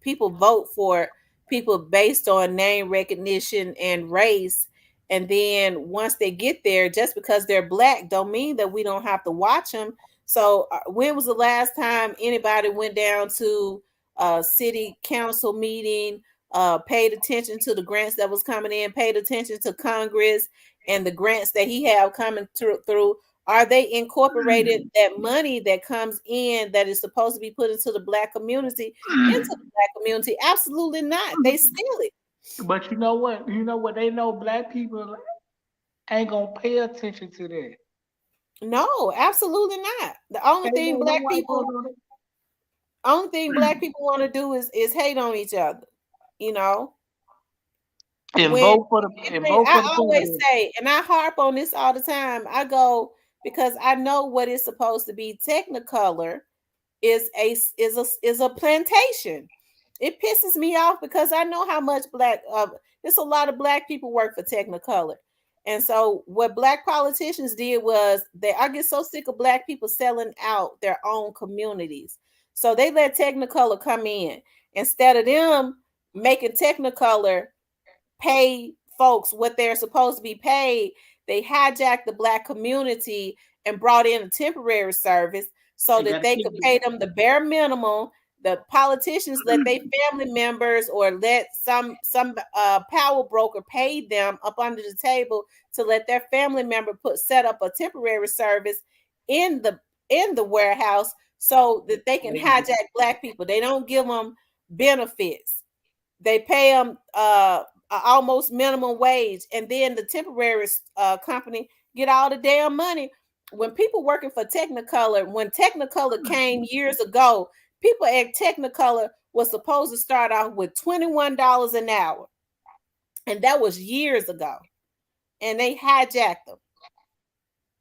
people vote for people based on name recognition and race, and then once they get there, just because they're black don't mean that we don't have to watch them. So when was the last time anybody went down to a city council meeting, paid attention to the grants that was coming in, paid attention to Congress and the grants that he have coming through? Are they incorporated that money that comes in that is supposed to be put into the black community into the black community? Absolutely not. They steal it. But you know what? You know what? They know black people ain't gonna pay attention to that. No, absolutely not. The Ain't no white folks on it. only thing black people want to do is hate on each other. You know, And when vote for the I always president. say, and I harp on this all the time, I go because I know what it's supposed to be. Technicolor is a plantation. It pisses me off because I know how much there's a lot of black people work for Technicolor. And so what black politicians did was I get so sick of black people selling out their own communities. So they let Technicolor come in instead of them making Technicolor pay folks what they're supposed to be paid. They hijacked the black community and brought in a temporary service so They that got a they could pay kickback. them the bare minimum. The politicians let their family members or let some power broker pay them up under the table to let their family member set up a temporary service in the warehouse so that they can hijack black people. They don't give them benefits. They pay them almost minimum wage, and then the temporary company get all the damn money. When people working for Technicolor, when Technicolor came years ago, people at Technicolor was supposed to start off with $21 an hour, and that was years ago, and they hijacked them.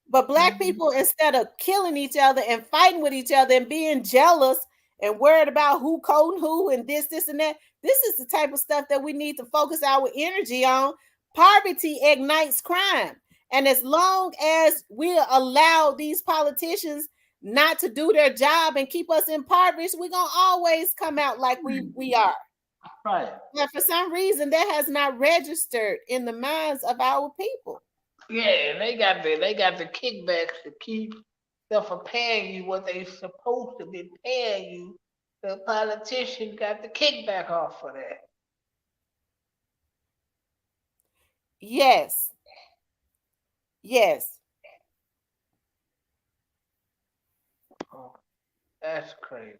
But black people, instead of killing each other and fighting with each other and being jealous and worried about who coding who and this and that, this is the type of stuff that we need to focus our energy on. Poverty ignites crime. And as long as we allow these politicians not to do their job and keep us impoverished, we're going to always come out like we are. Right. But for some reason, that has not registered in the minds of our people. Yeah, they got the kickbacks to keep them from paying you what they supposed to be paying you. The politician got the kickback off for that. Yes. Yes. Oh, that's crazy.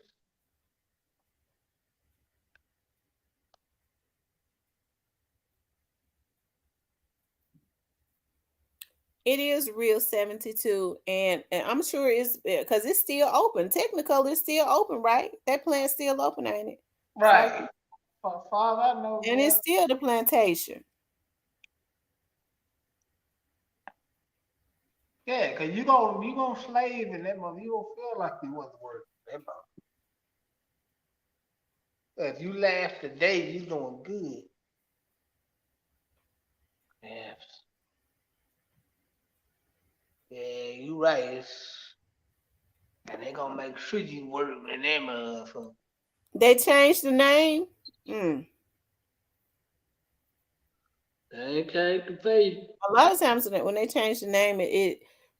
It is real 72, and I'm sure it's because it's still open. Technically, it's still open, right? That plant's still open, ain't it? Right. Father, I know, And yeah. it's still the plantation. Yeah, cause you gonna slave in that mother. You gonna feel like you wasn't working that mother. If you last a day, you doing good. Yes. Yeah, you right. And they gonna make sure you work in that motherfucker. They changed the name. They can't pay. A lot of times when they change the name,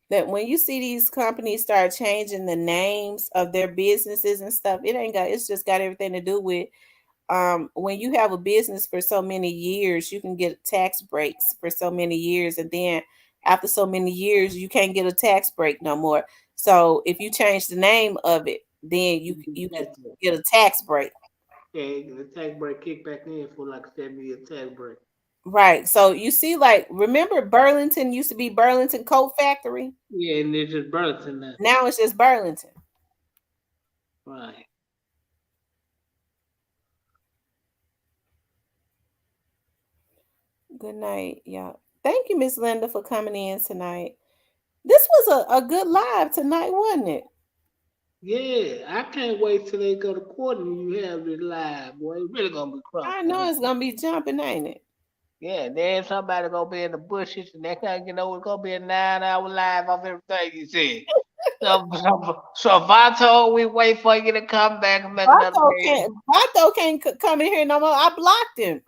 that when you see these companies start changing the names of their businesses and stuff, it's just got everything to do with when you have a business for so many years, you can get tax breaks for so many years, and then after so many years, you can't get a tax break no more. So if you change the name of it, then you can get a tax break. Yeah, the tax break kick back in for like 7 year tax break. Right. So you see, like, remember Burlington used to be Burlington Coat Factory? Yeah, and it's just Burlington now. Now it's just Burlington. Right. Good night, y'all. Thank you, Miss Linda, for coming in tonight. This was a good live tonight, wasn't it? Yeah, I can't wait till they go to court and you have this live, boy. It's really gonna be crunk. I know it's gonna be jumping, ain't it? Yeah, then somebody gonna be in the bushes and they can't get over. It's gonna be a 9 hour live of everything you said. So if I told we wait for you to come back and make another page. Vato can't come in here no more. I blocked him.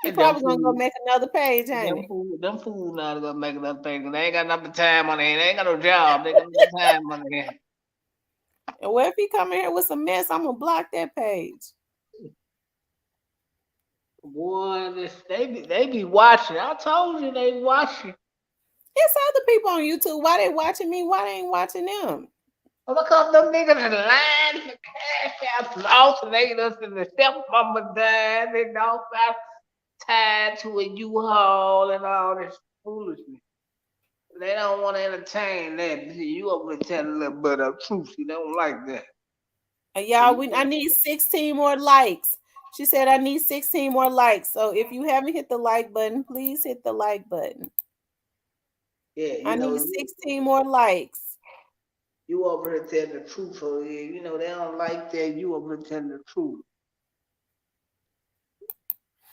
He And them probably gonna go fools, make another page, ain't he? them fools now gonna make another page because they ain't got enough time on their hand. They ain't got no job. They got no time on their hand. And well, if he come in here with some mess, I'm gonna block that page. Boy, they be watching. I told you they watching. It's other people on YouTube. Why they watching me? Why they ain't watching them? Well, because them niggas is lying for cash out, alternating us, and the stepmama died, they don't got tied to a U-Haul and all this foolishness. They don't want to entertain that. You over there telling a little bit of truth. You don't like that. Y'all, I need 16 more likes. She said I need 16 more likes. So if you haven't hit the like button, please hit the like button. Yeah, I need 16 more likes. You over here telling the truth. So they don't like that. You over here telling the truth.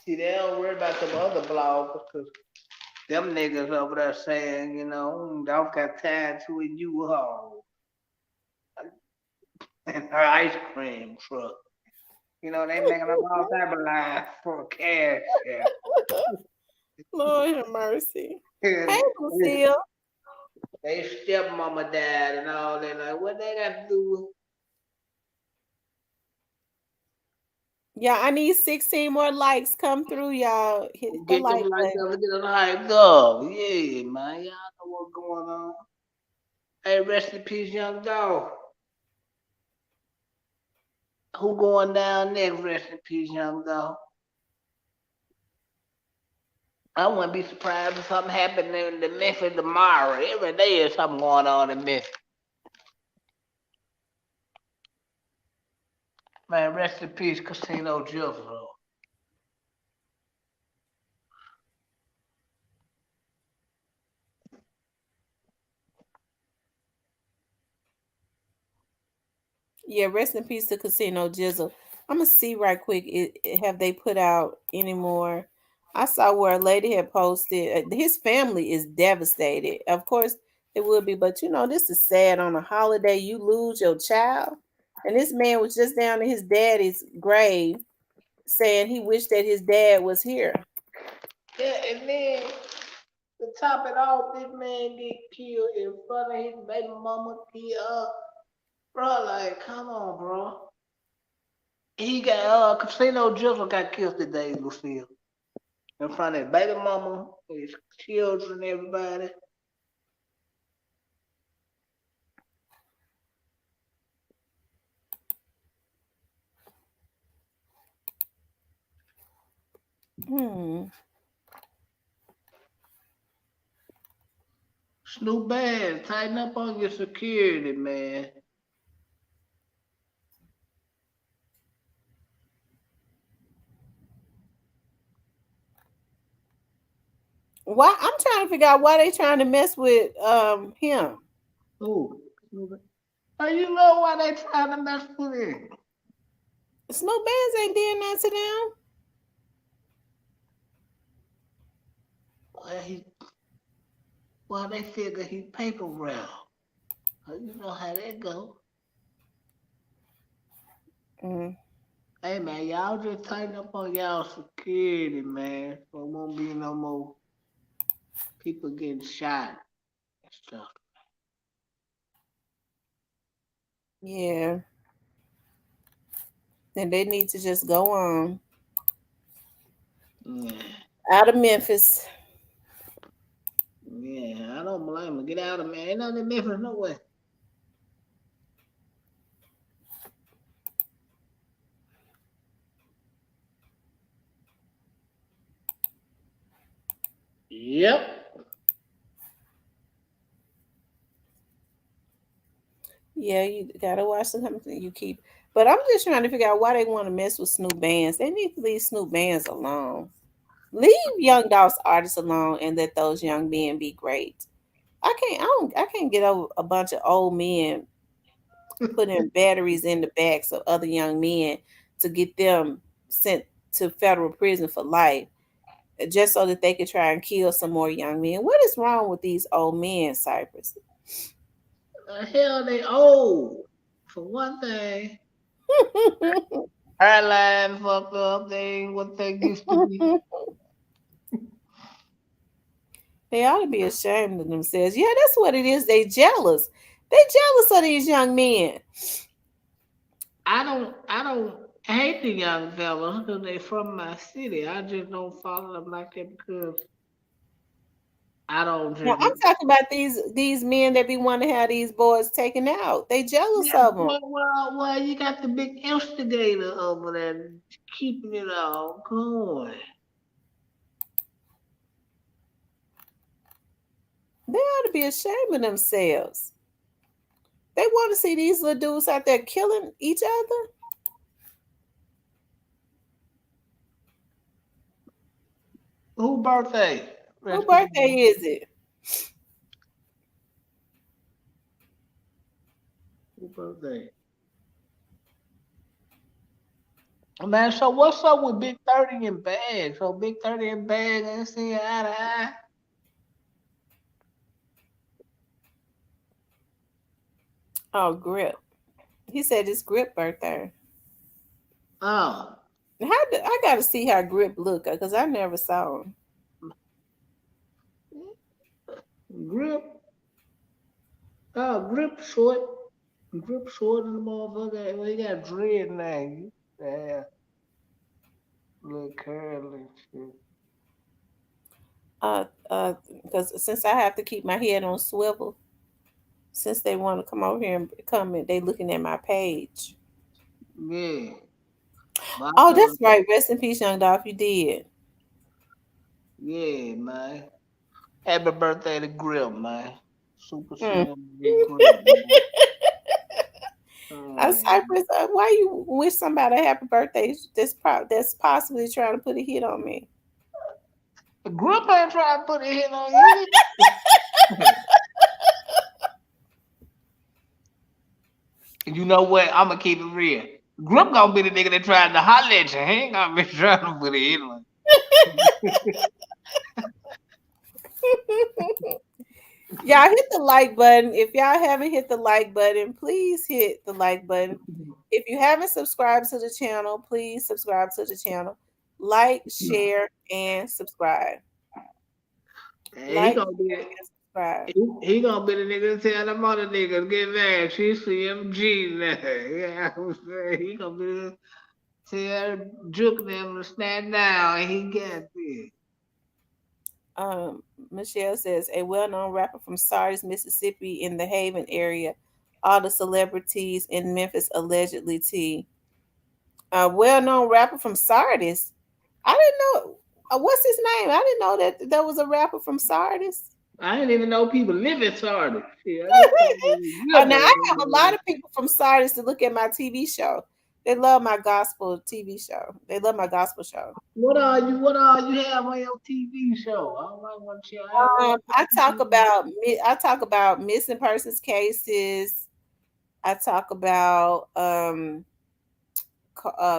See, they don't worry about them other bloggers because them niggas over there saying, don't got tied to a U-Haul and her ice cream truck. They making up all type of lies for cash. Yeah. Lord have mercy. Hey, Lucille. They stepmama died and all that. Like, what they got to do with? Yeah, I need 16 more likes. Come through, y'all. Hit the Get like them likes button. up, get them hyped up. Yeah, man. Y'all know what's going on. Hey, rest in peace, young dog. Who going down next? Rest in peace, young dog. I wouldn't be surprised if something happened in the Memphis tomorrow. Every day is something going on in Memphis. Man, rest in peace, Casino Jizzle. Yeah, rest in peace to Casino Jizzle. I'm gonna see right quick. Have they put out any more? I saw where a lady had posted. His family is devastated. Of course, it would be, but this is sad. On a holiday, you lose your child, and this man was just down in his daddy's grave, saying he wished that his dad was here. Yeah, and then to top it off, this man get killed in front of his baby mama. Bro, like, come on, bro. He got Casino Jizzle got killed today, Lucille. in front of his baby mama, his children, everybody. Snoop Band, tighten up on your security, man. Why? I'm trying to figure out why they trying to mess with him. Who? Oh, you know why they trying to mess with him? Snoop Bands ain't doing that to them. Well, they figure he paper round. You know how that go. Hey man, y'all just tighten up on y'all security, man. So it won't be no more people getting shot and stuff. Yeah. And they need to just go on. Yeah. Out of Memphis. Yeah, I don't blame them. Get out of man. Ain't nothing in Memphis, no way. Yep. Yeah, you gotta watch the company you keep. But I'm just trying to figure out why they want to mess with Snoop Bands. They need to leave Snoop Bands alone. Leave young Dolph's artists alone and let those young men be great. I can't get over a bunch of old men putting batteries in the backs of other young men to get them sent to federal prison for life just so that they could try and kill some more young men. What is wrong with these old men, Cypress? Hell, they old. For one thing. Hairline fucked up. They ain't what they used to be. They ought to be ashamed of themselves. Yeah, that's what it is. They jealous. They jealous of these young men. I don't hate the young fellas because they from my city. I just don't follow them like that because I don't Now, just. I'm talking about these men that be wanting to have these boys taken out. They jealous Yeah, of them. well, you got the big instigator over there keeping it all going. They ought to be ashamed of themselves. They want to see these little dudes out there killing each other. Who birthday? Whose birthday is it? Who birthday? Man, so what's up with Big 30 and Bag? So Big 30 and Bag ain't seeing eye to eye? Oh, Grip. He said it's Grip birthday. Oh. I got to see how Grip look because I never saw him. Grip. Oh, Grip short. Grip short in the motherfucker. Well, he got dread now. Yeah. Little curly shit. Because since I have to keep my head on swivel, since they want to come over here and comment, they looking at my page. Yeah. Oh, that's right. Rest in peace, Young Dolph. You did. Yeah, man. Happy birthday to Grip, man. Super Slim Big Grip, man. Cypress, why you wish somebody a happy birthday that's possibly trying to put a hit on me? Grip ain't trying to put a hit on you. You know what? I'm gonna keep it real. Grip gonna be the nigga that tried to holler at you. He ain't gonna be trying to put a hit on you. Y'all hit the like button. If y'all haven't hit the like button, please hit the like button. If you haven't subscribed to the channel, please subscribe to the channel. Like, share, and subscribe. He gonna be he gonna be the nigga that tell them other niggas get mad. She's CMG now. Yeah, he gonna be the tell Juke them to stand down and he got this. Michelle says a well-known rapper from Sardis, Mississippi, in the Haven area. All the celebrities in Memphis allegedly T. A well-known rapper from Sardis. I didn't know. What's his name? I didn't know that there was a rapper from Sardis. I didn't even know people live in Sardis. Yeah, I just thought Now I have a lot of people from Sardis to look at my TV show. They love my gospel TV show. They love my gospel show. What are you have on your TV show? I don't like what you I talk about missing persons cases. I talk about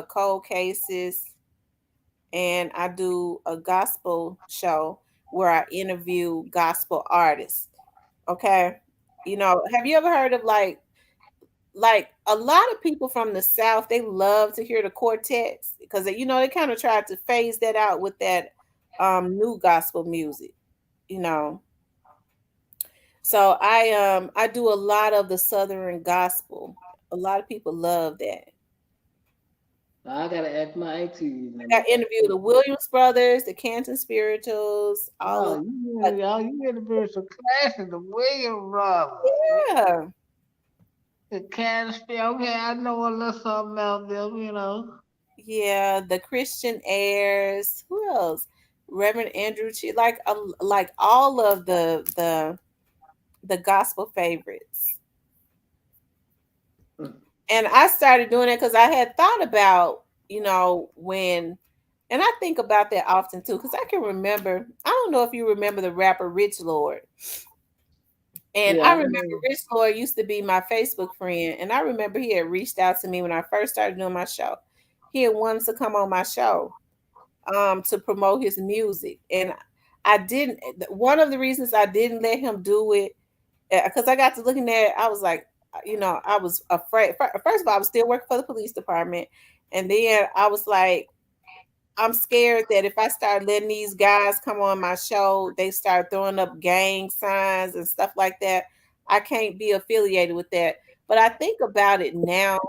cold cases, and I do a gospel show where I interview gospel artists. Okay, have you ever heard of like a lot of people from the South? They love to hear the quartets because they kind of tried to phase that out with that new gospel music. So I do a lot of the Southern gospel. A lot of people love that. I gotta ask my auntie. I interviewed the Williams brothers, the Canton Spirituals, you interviewed some classes, the Williams brothers. Yeah. The Canton Spirituals. Okay, I know a little something about them, Yeah, the Christian Heirs. Who else? Reverend Andrew like all of the gospel favorites. And I started doing it because I had thought about, when, and I think about that often too, because I can remember, I don't know if you remember the rapper Rich Lord. And I remember Rich Lord used to be my Facebook friend. And I remember he had reached out to me when I first started doing my show. He had wanted to come on my show to promote his music. And I didn't, one of the reasons I didn't let him do it, because I got to looking at it, I was like, I was afraid. First of all, I was still working for the police department. And then I was like, I'm scared that if I start letting these guys come on my show, they start throwing up gang signs and stuff like that. I can't be affiliated with that. But I think about it now,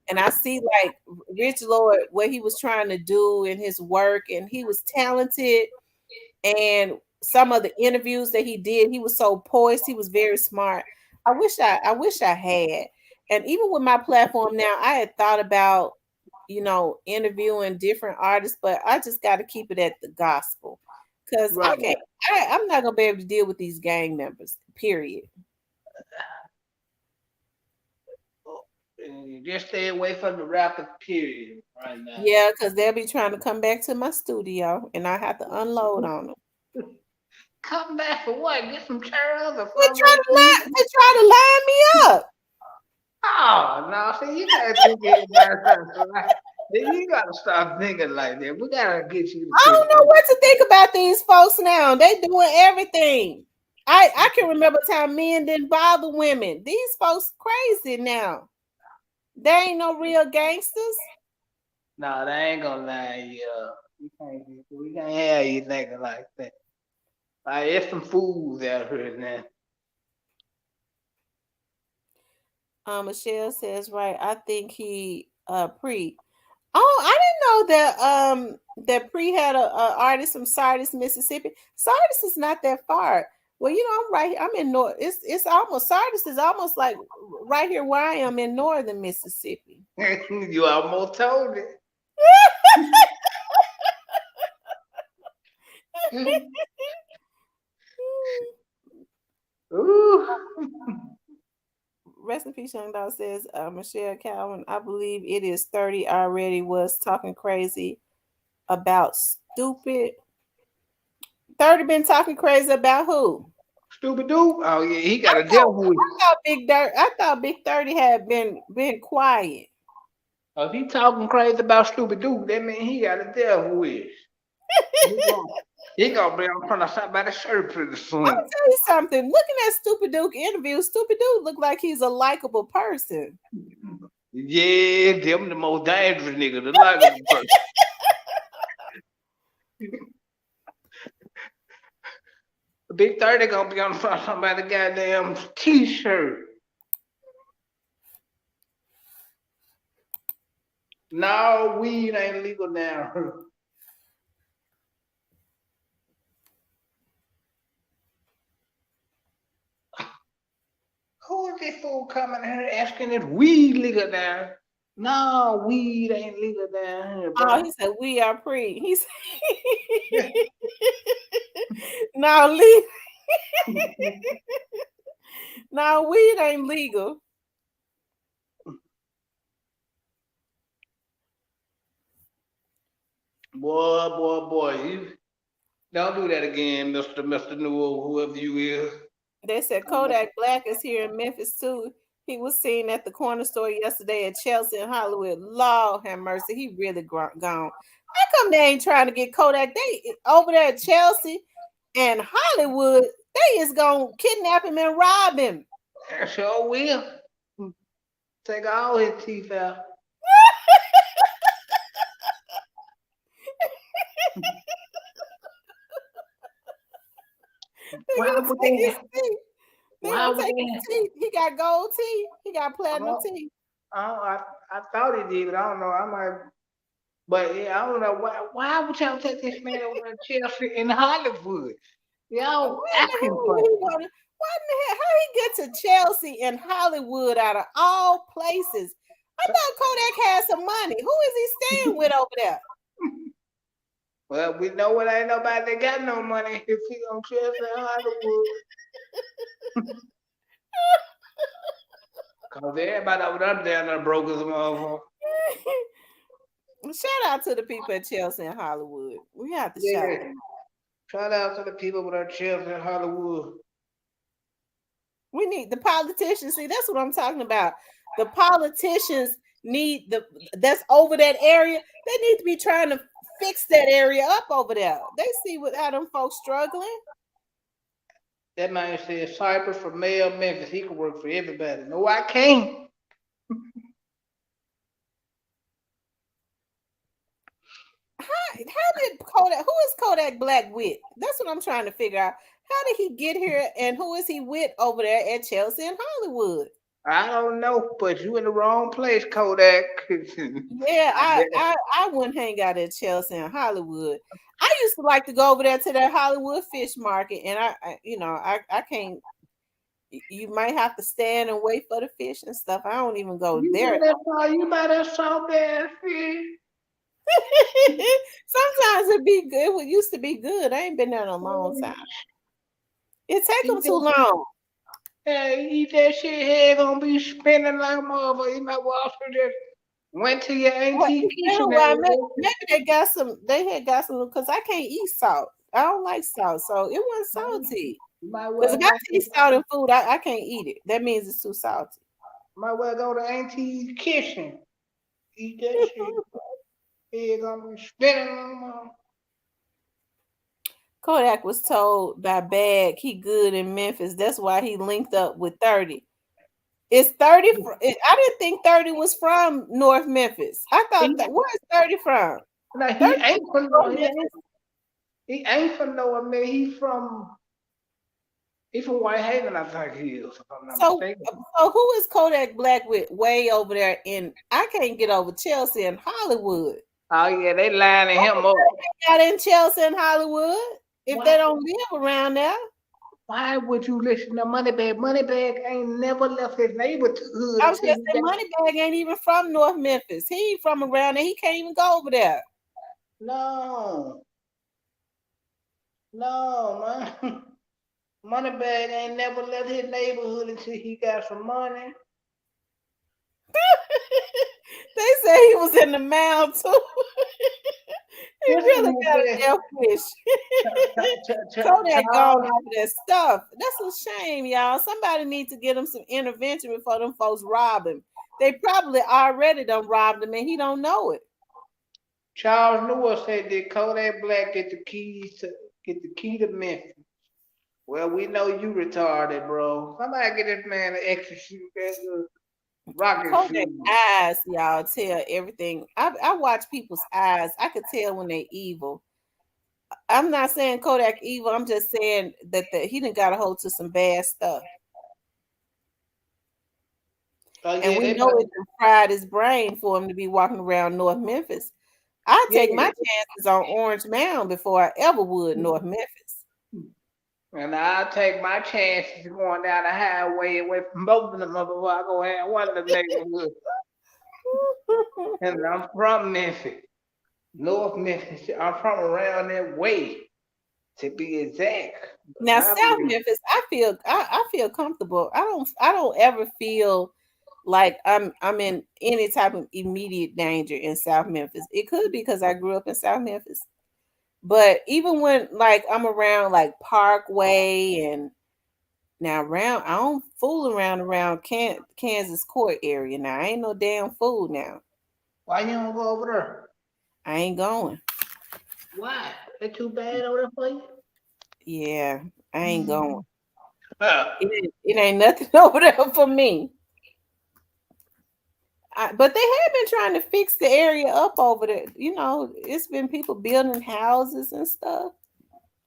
and I see like Rich Lord, what he was trying to do in his work, and he was talented. And some of the interviews that he did, he was so poised. He was very smart. I wish I had. And even with my platform now, I had thought about, interviewing different artists, but I just got to keep it at the gospel because I'm not gonna be able to deal with these gang members. Period. Just stay away from the rappers. Period. Right now. Yeah, because they'll be trying to come back to my studio, and I have to unload on them. Come back for what? Get some chairs or They try to line me up. Oh no! See, you gotta think it. You gotta stop thinking like that. We gotta get you. I don't know what to think about these folks now. They doing everything. I can remember a time men didn't bother women. These folks crazy now. They ain't no real gangsters. No, they ain't gonna lie. We can't have you thinking like that. Like, there's some fools out here now. Michelle says, right. I think he Pre. Oh, I didn't know that that Pre had a artist from Sardis, Mississippi. Sardis is not that far. Well, I'm in North. It's almost Sardis is almost like right here where I am in northern Mississippi. You almost told it. Ooh. Rest in peace, Young Dog says, Michelle Calvin, I believe it is 30 already, was talking crazy about stupid. 30 been talking crazy about who? Stupid dude? Oh yeah, he got a devil with. I thought Big 30 had been quiet. Oh, if he talking crazy about stupid dude, that means he got a devil with. He gonna be in front of somebody's shirt pretty soon. I'm gonna tell you something. Looking at Stupid Duke interviews, Stupid Duke look like he's a likable person. Yeah, them the most dangerous nigga, the likable person. Big 30 gonna be on front of somebody's goddamn t-shirt. No, weed ain't legal now. Who is this fool coming here asking if weed legal down? No, weed ain't legal down here, bro. Oh, he said we are pre. He said no, no, weed ain't legal. Boy, you don't do that again, Mr. Newell, whoever you is. They said Kodak Black is here in Memphis too. He was seen at the corner store yesterday at Chelsea in Hollywood. Lord have mercy, he really gone. How come they ain't trying to get Kodak? They over there at Chelsea and Hollywood, they is gonna kidnap him and rob him. I sure will. Take all his teeth out. Why would they take his teeth? He got gold teeth. He got platinum teeth. I thought he did, but I don't know. I might. But yeah, I don't know why would y'all take this man over to Chelsea in Hollywood? Y'all acting funny. What in the hell? How he get to Chelsea and Hollywood out of all places? I thought Kodak had some money. Who is he staying with over there? Well, we know it ain't nobody that got no money if he on Chelsea and Hollywood. Cause everybody over there down there broke as a motherfucker. Shout out to the people at Chelsea and Hollywood. We have to shout them. Shout out to the people with our Chelsea and Hollywood. We need the politicians. See, that's what I'm talking about. The politicians need that's over that area. They need to be trying to fix that area up over there. They see how them folks struggling. That man said Cypress for mayor of Memphis. He can work for everybody. No, I can't. How did Kodak? Who is Kodak Black with? That's what I'm trying to figure out. How did he get here, and who is he with over there at Chelsea and Hollywood? I don't know, but you in the wrong place, Kodak. Yeah, I wouldn't hang out at Chelsea and Hollywood. I used to like to go over there to that Hollywood fish market, and I can't. You might have to stand and wait for the fish and stuff. I don't even go there. You buy that salt ass fish. Sometimes it be good. It used to be good. I ain't been there in a long time. It take them too long. Hey, eat that shit. Head gonna be spinning like a motherfucker. You might well just went to your auntie kitchen. Maybe they got some. They had got some because I can't eat salt. I don't like salt, so it wasn't salty. Because if I eat salt in food, I can't eat it. That means it's too salty. Might well go to auntie's kitchen. Eat that shit. Head gonna be spinning like a motherfucker. Kodak was told by Bag he good in Memphis. That's why he linked up with 30. It's 30. I didn't think 30 was from North Memphis. I thought that. Where's 30 from? No, he ain't from North Memphis. He ain't from North Memphis. He's from Whitehaven, I think he is. If I'm not mistaken. So who is Kodak Black with way over there in? I can't get over Chelsea and Hollywood. Oh yeah, they lining him up. They got in Chelsea and Hollywood. If they don't live around there, why would you listen to Moneybag? Moneybag ain't never left his neighborhood. I was gonna say Moneybag ain't even from North Memphis. He ain't from around there. He can't even go over there. No, man. Moneybag ain't never left his neighborhood until he got some money. They say he was in the mound too. He really got a death wish. Kodak gone over that stuff. That's a shame, y'all. Somebody needs to get him some intervention before them folks rob him. They probably already done robbed him and he don't know it. Charles Newell said that Kodak Black get the key to Memphis. Well, we know you retarded, bro. Somebody get this man to execute that rocket Kodak eyes, y'all, tell everything. I watch people's eyes. I could tell when they're evil. I'm not saying Kodak evil. I'm just saying that he done got a hold to some bad stuff. And we know it fried his brain for him to be walking around North Memphis. I take my chances on Orange Mound before I ever would North Memphis. And I'll take my chances going down the highway away from both of them motherfuckers. I go have one of the neighborhoods. And I'm from Memphis, North Memphis. I'm from around that way, to be exact. Now, South Memphis, I feel comfortable. I don't ever feel like I'm in any type of immediate danger in South Memphis. It could be because I grew up in South Memphis. But even when like I'm around like Parkway and now around I don't fool around Kansas Court area now. I ain't no damn fool now. Why you don't go over there? I ain't going. Why? It too bad over there for you? Yeah, I ain't going. It ain't nothing over there for me. But they have been trying to fix the area up over there. You know, it's been people building houses and stuff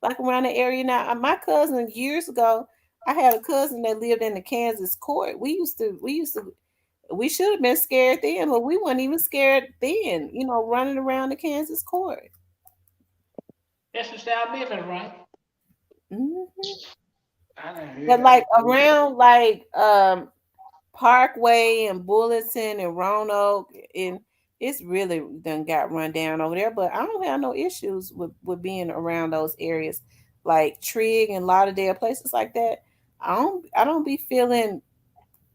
like around the area now. My cousin years ago, I had a cousin that lived in the Kansas Court. We should have been scared then, but we weren't even scared then. You know, running around the Kansas Court. That's in South Memphis, right? But like around like Parkway and Bulletin and Roanoke, and it's really done got run down over there. But I don't have no issues with being around those areas, like Trigg and Lauderdale, places like that. I don't be feeling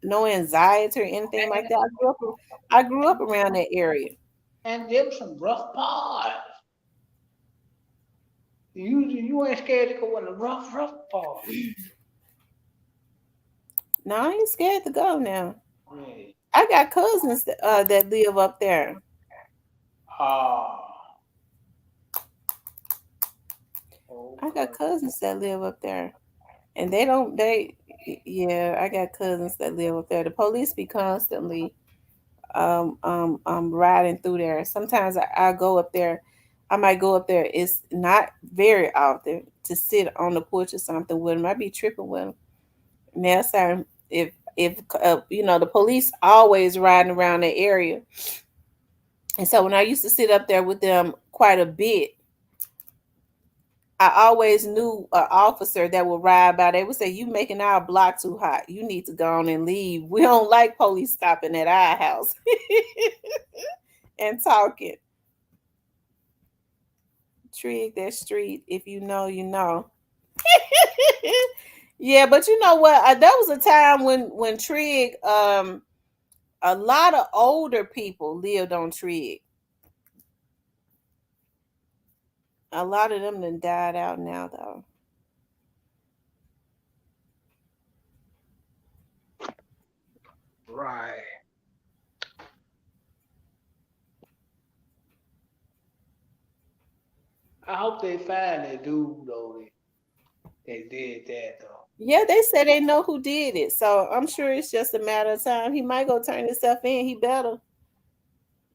no anxiety or anything like that. I grew up around that area. And them some rough parts. You ain't scared to go in the rough part. No, I ain't scared to go now. I got cousins that live up there. I got cousins that live up there. And I got cousins that live up there. The police be constantly riding through there. Sometimes I go up there. I might go up there. It's not very often to sit on the porch or something with them. I be tripping with them. Now, sir, if you know, the police always riding around the area, and so when I used to sit up there with them quite a bit, I always knew an officer that would ride by. They would say, "You making our block too hot. You need to go on and leave. We don't like police stopping at our house and talking." Trigg that street. If you know, you know. Yeah, but you know what? There was a time when Trigg, a lot of older people lived on Trigg. A lot of them done died out now, though. Right. I hope they find that dude though. They did that though. Yeah, they said they know who did it, so I'm sure it's just a matter of time. He might go turn himself in. He better.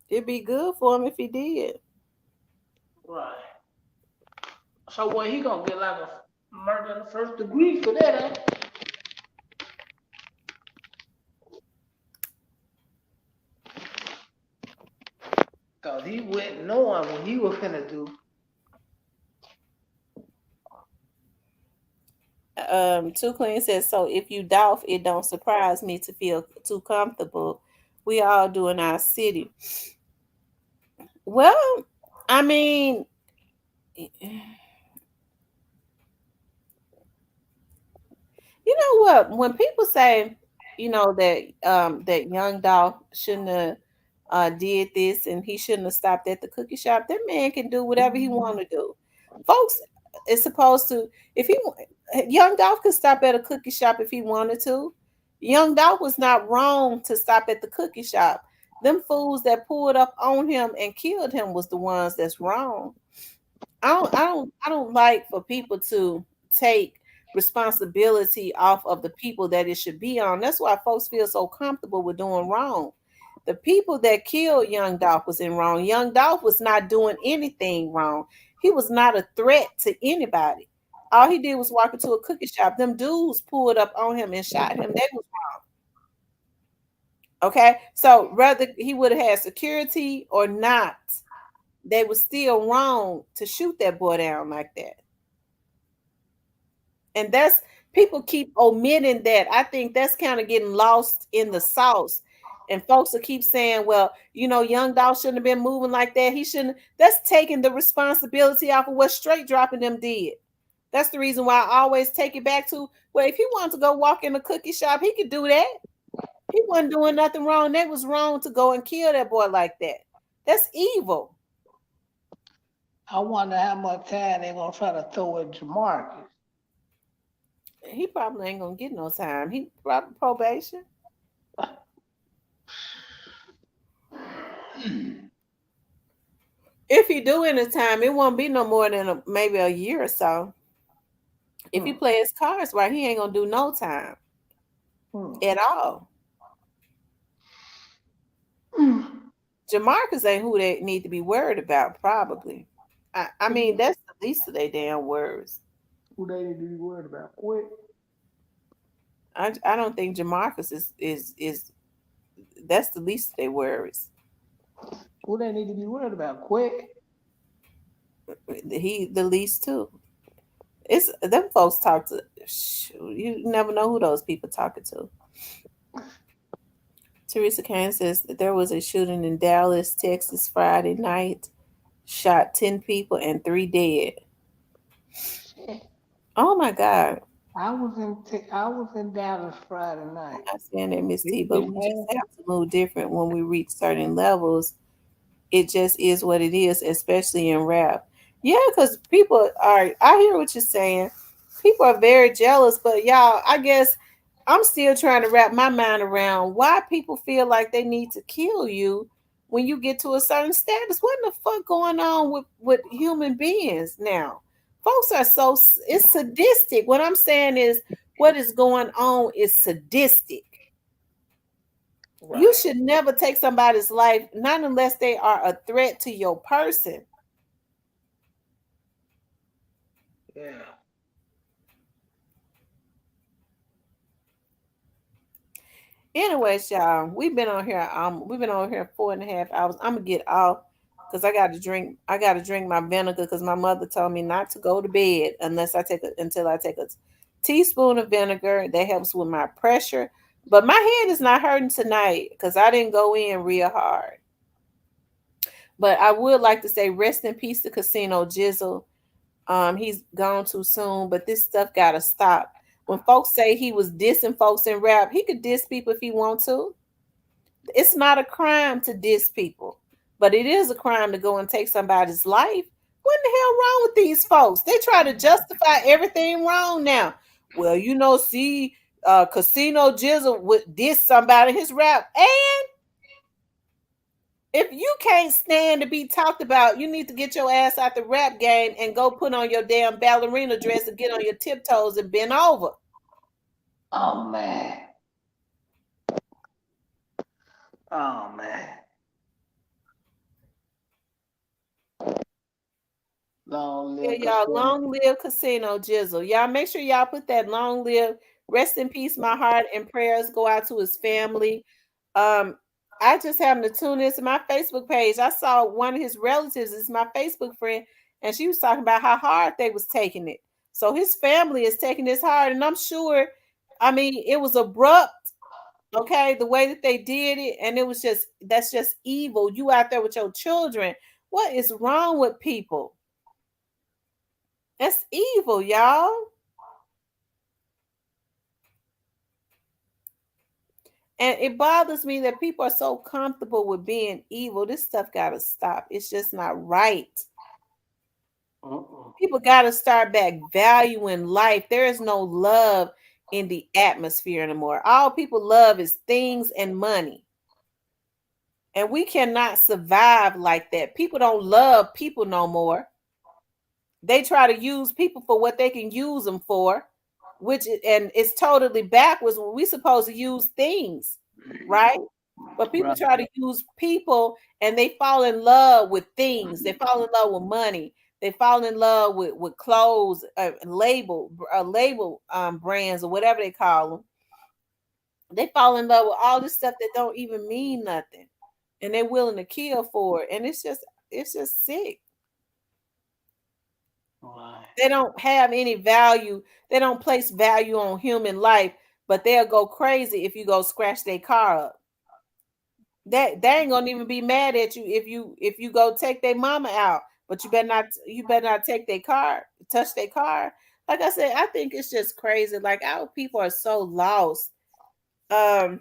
It'd be good for him if he did. Right. So what, he gonna get like a murder in the first degree for that, huh? Cause he went knowing what he was finna do. Too Clean says, so if you doubt, it don't surprise me to feel too comfortable. We all do in our city. Well, I mean, you know what? When people say, you know, that Young Dolph shouldn't have did this and he shouldn't have stopped at the cookie shop, that man can do whatever he want to do. Folks is supposed to, if he Young Dolph could stop at a cookie shop if he wanted to. Young Dolph was not wrong to stop at the cookie shop. Them fools that pulled up on him and killed him was the ones that's wrong. I don't like for people to take responsibility off of the people that it should be on. That's why folks feel so comfortable with doing wrong. The people that killed Young Dolph was in wrong. Young Dolph was not doing anything wrong. He was not a threat to anybody. All he did was walk into a cookie shop. Them dudes pulled up on him and shot him. They was wrong. Okay, so whether he would have had security or not, they were still wrong to shoot that boy down like that. And that's people keep omitting that. I think that's kind of getting lost in the sauce. And folks will keep saying, well, young Dolph shouldn't have been moving like that. He shouldn't. That's taking the responsibility off of what Straight Dropping them did. That's the reason why I always take it back to, well, if he wanted to go walk in a cookie shop, he could do that. He wasn't doing nothing wrong. That was wrong to go and kill that boy like that. That's evil. I wonder how much time they're going to try to throw at Jamarcus. He probably ain't going to get no time. He probably probation. If he do any time, it won't be no more than maybe a year or so. If he play his cards right, he ain't gonna do no time at all. Jamarcus ain't who they need to be worried about, probably. I mean, that's the least of their damn worries. Who they need to be worried about? Quick. I don't think Jamarcus is that's the least of their worries. Who they need to be worried about? Quick. He the least too. It's them folks talk to. You never know who those people talking to. Teresa Kane says that there was a shooting in Dallas, Texas, Friday night. Shot 10 people and 3 dead. Oh my God! I was in Dallas Friday night. I'm not saying that, Miss T, but we just have to move different when we reach certain levels. It just is what it is, especially in rap. Yeah, because people are. I hear what you're saying. People are very jealous, but y'all, I guess I'm still trying to wrap my mind around why people feel like they need to kill you when you get to a certain status. What in the fuck going on with human beings now? Folks are it's sadistic. What I'm saying is what is going on is sadistic. Right. You should never take somebody's life, not unless they are a threat to your person. Yeah. Anyways, y'all, we've been on here 4.5 hours. I'm gonna get off because I gotta drink my vinegar because my mother told me not to go to bed until I take a teaspoon of vinegar. That helps with my pressure. But my head is not hurting tonight because I didn't go in real hard. But I would like to say rest in peace to Casino Jizzle. He's gone too soon, but this stuff gotta stop. When folks say he was dissing folks in rap, he could diss people if he wants to. It's not a crime to diss people, but it is a crime to go and take somebody's life. What the hell wrong with these folks? They try to justify everything wrong now. Well, Casino Jizzle would diss somebody in his rap. And if you can't stand to be talked about, you need to get your ass out the rap game and go put on your damn ballerina dress and get on your tiptoes and bend over. Oh, man. Oh, man. Long live y'all. Long live Casino Jizzle. Y'all make sure y'all put that long live, rest in peace. My heart and prayers go out to his family. I just happened to tune into my Facebook page. I saw one of his relatives is my Facebook friend, and she was talking about how hard they was taking it. So his family is taking this hard, and I'm sure, it was abrupt, okay, the way that they did it, and it was that's just evil. You out there with your children. What is wrong with people? That's evil, y'all. And it bothers me that people are so comfortable with being evil. This stuff got to stop. It's just not right. People got to start back valuing life. There is no love in the atmosphere anymore. All people love is things and money. And we cannot survive like that. People don't love people no more. They try to use people for what they can use them for. And it's totally backwards when we're supposed to use things, right? But people try to use people and they fall in love with things. They fall in love with money. They fall in love with clothes, label brands or whatever they call them. They fall in love with all this stuff that don't even mean nothing, and they're willing to kill for it. And it's just sick. They don't have any value. They don't place value on human life, but they'll go crazy if you go scratch their car up. They ain't gonna even be mad at you if you go take their mama out, but you better not take their car, touch their car. Like I said, I think it's just crazy. Like our people are so lost. And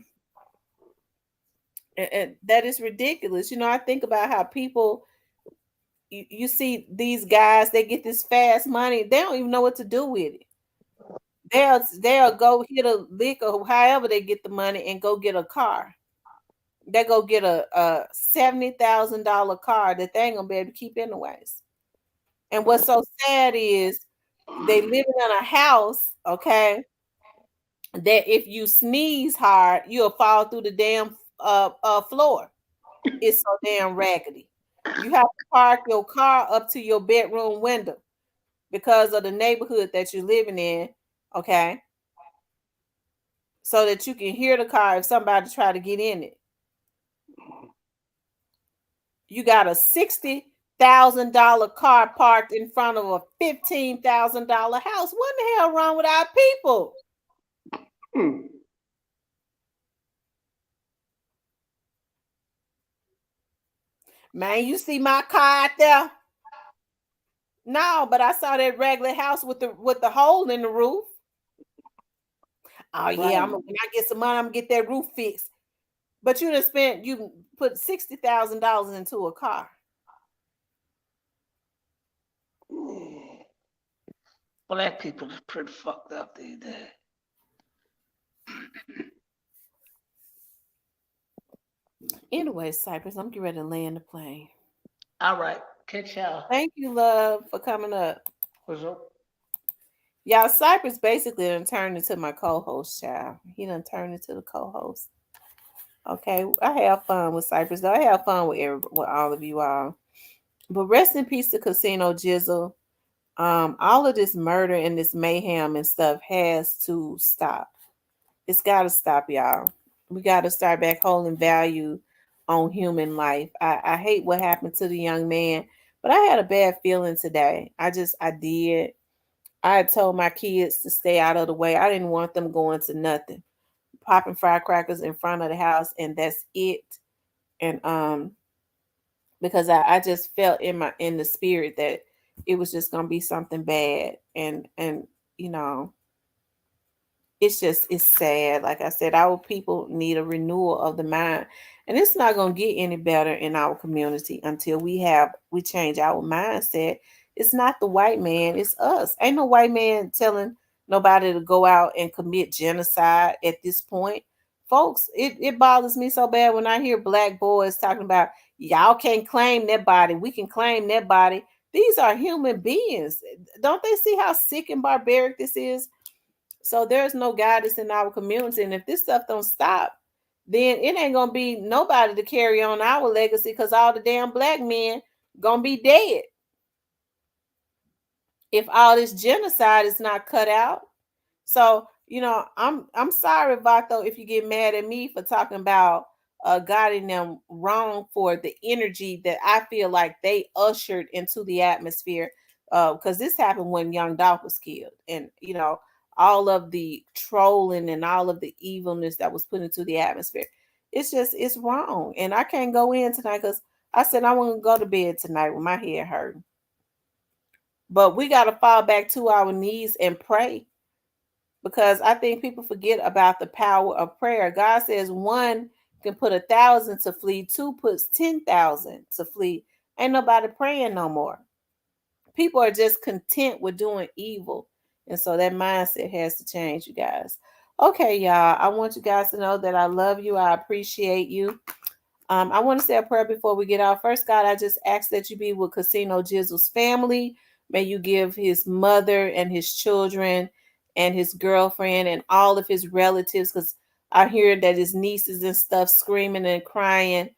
that is ridiculous. I think about how people you see these guys, they get this fast money, they don't even know what to do with it. They'll go hit a lick or however they get the money and go get a car. They go get a $70,000 car that they ain't gonna be able to keep anyways. And what's so sad is they living in a house, okay, that if you sneeze hard, you'll fall through the damn floor. It's so damn raggedy. You have to park your car up to your bedroom window because of the neighborhood that you're living in, okay? So that you can hear the car if somebody try to get in it. You got a $60,000 car parked in front of a $15,000 house. What the hell wrong with our people? Man, you see my car out there? No, but I saw that regular house with the hole in the roof. Oh yeah, when I get some money, I'm gonna get that roof fixed. But you put $60,000 into a car. Black people is pretty fucked up these days. Anyway, Cypress, I'm getting ready to land the plane. All right. Catch y'all. Thank you, love, for coming up. What's up? Y'all, Cypress basically done turned into my co-host, child. He done turned into the co-host. Okay, I have fun with Cypress, though. I have fun with all of you all. But rest in peace to Casino Jizzle. All of this murder and this mayhem and stuff has to stop. It's got to stop, y'all. We got to start back holding value on human life. I hate what happened to the young man, but I had a bad feeling today. I did. I had told my kids to stay out of the way. I didn't want them going to nothing. Popping firecrackers in front of the house, and that's it. And because I just felt in the spirit that it was just gonna be something bad. And it's sad. Like I said, our people need a renewal of the mind. And it's not going to get any better in our community until we change our mindset. It's not the white man, it's us. Ain't no white man telling nobody to go out and commit genocide at this point. Folks, it bothers me so bad when I hear black boys talking about, y'all can't claim that body. We can claim that body. These are human beings. Don't they see how sick and barbaric this is? So there's no guidance in our community. And if this stuff don't stop, then it ain't going to be nobody to carry on our legacy because all the damn black men going to be dead. If all this genocide is not cut out. So, I'm sorry, Vato, if you get mad at me for talking about guiding them wrong for the energy that I feel like they ushered into the atmosphere. Because this happened when Young Dolph was killed. And, all of the trolling and all of the evilness that was put into the atmosphere. It's wrong. And I can't go in tonight because I said I want to go to bed tonight with my head hurting. But we got to fall back to our knees and pray, because I think people forget about the power of prayer. God says one can put 1,000 to flee, two puts 10,000 to flee. Ain't nobody praying no more. People are just content with doing evil. And so that mindset has to change, you guys. Okay, y'all. I want you guys to know that I love you. I appreciate you. I want to say a prayer before we get out. First, God, I just ask that you be with Casino Jizzle's family. May you give his mother and his children and his girlfriend and all of his relatives, because I hear that his nieces and stuff screaming and crying.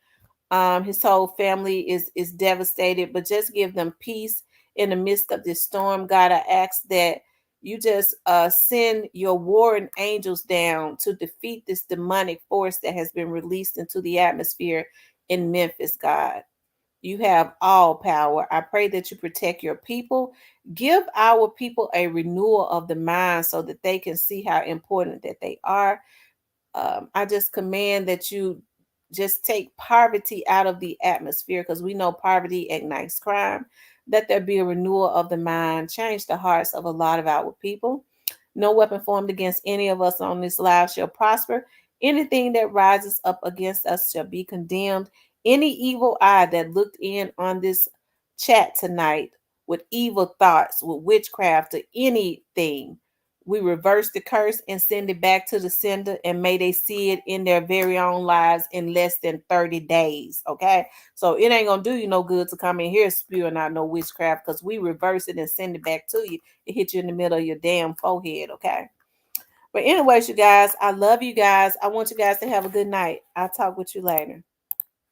His whole family is devastated, but just give them peace in the midst of this storm. God, I ask that you just send your warring angels down to defeat this demonic force that has been released into the atmosphere in Memphis, God. You have all power. I pray that you protect your people. Give our people a renewal of the mind so that they can see how important that they are. I just command that you just take poverty out of the atmosphere, because we know poverty ignites crime. Let there be a renewal of the mind. Change the hearts of a lot of our people. No weapon formed against any of us on this live shall prosper. Anything that rises up against us shall be condemned. Any evil eye that looked in on this chat tonight with evil thoughts, with witchcraft, or anything, we reverse the curse and send it back to the sender, and may they see it in their very own lives in less than 30 days. Okay. So it ain't gonna do you no good to come in here spewing out no witchcraft, because we reverse it and send it back to you. It hit you in the middle of your damn forehead. Okay. But anyways, you guys, I love you guys. I want you guys to have a good night. I'll talk with you later.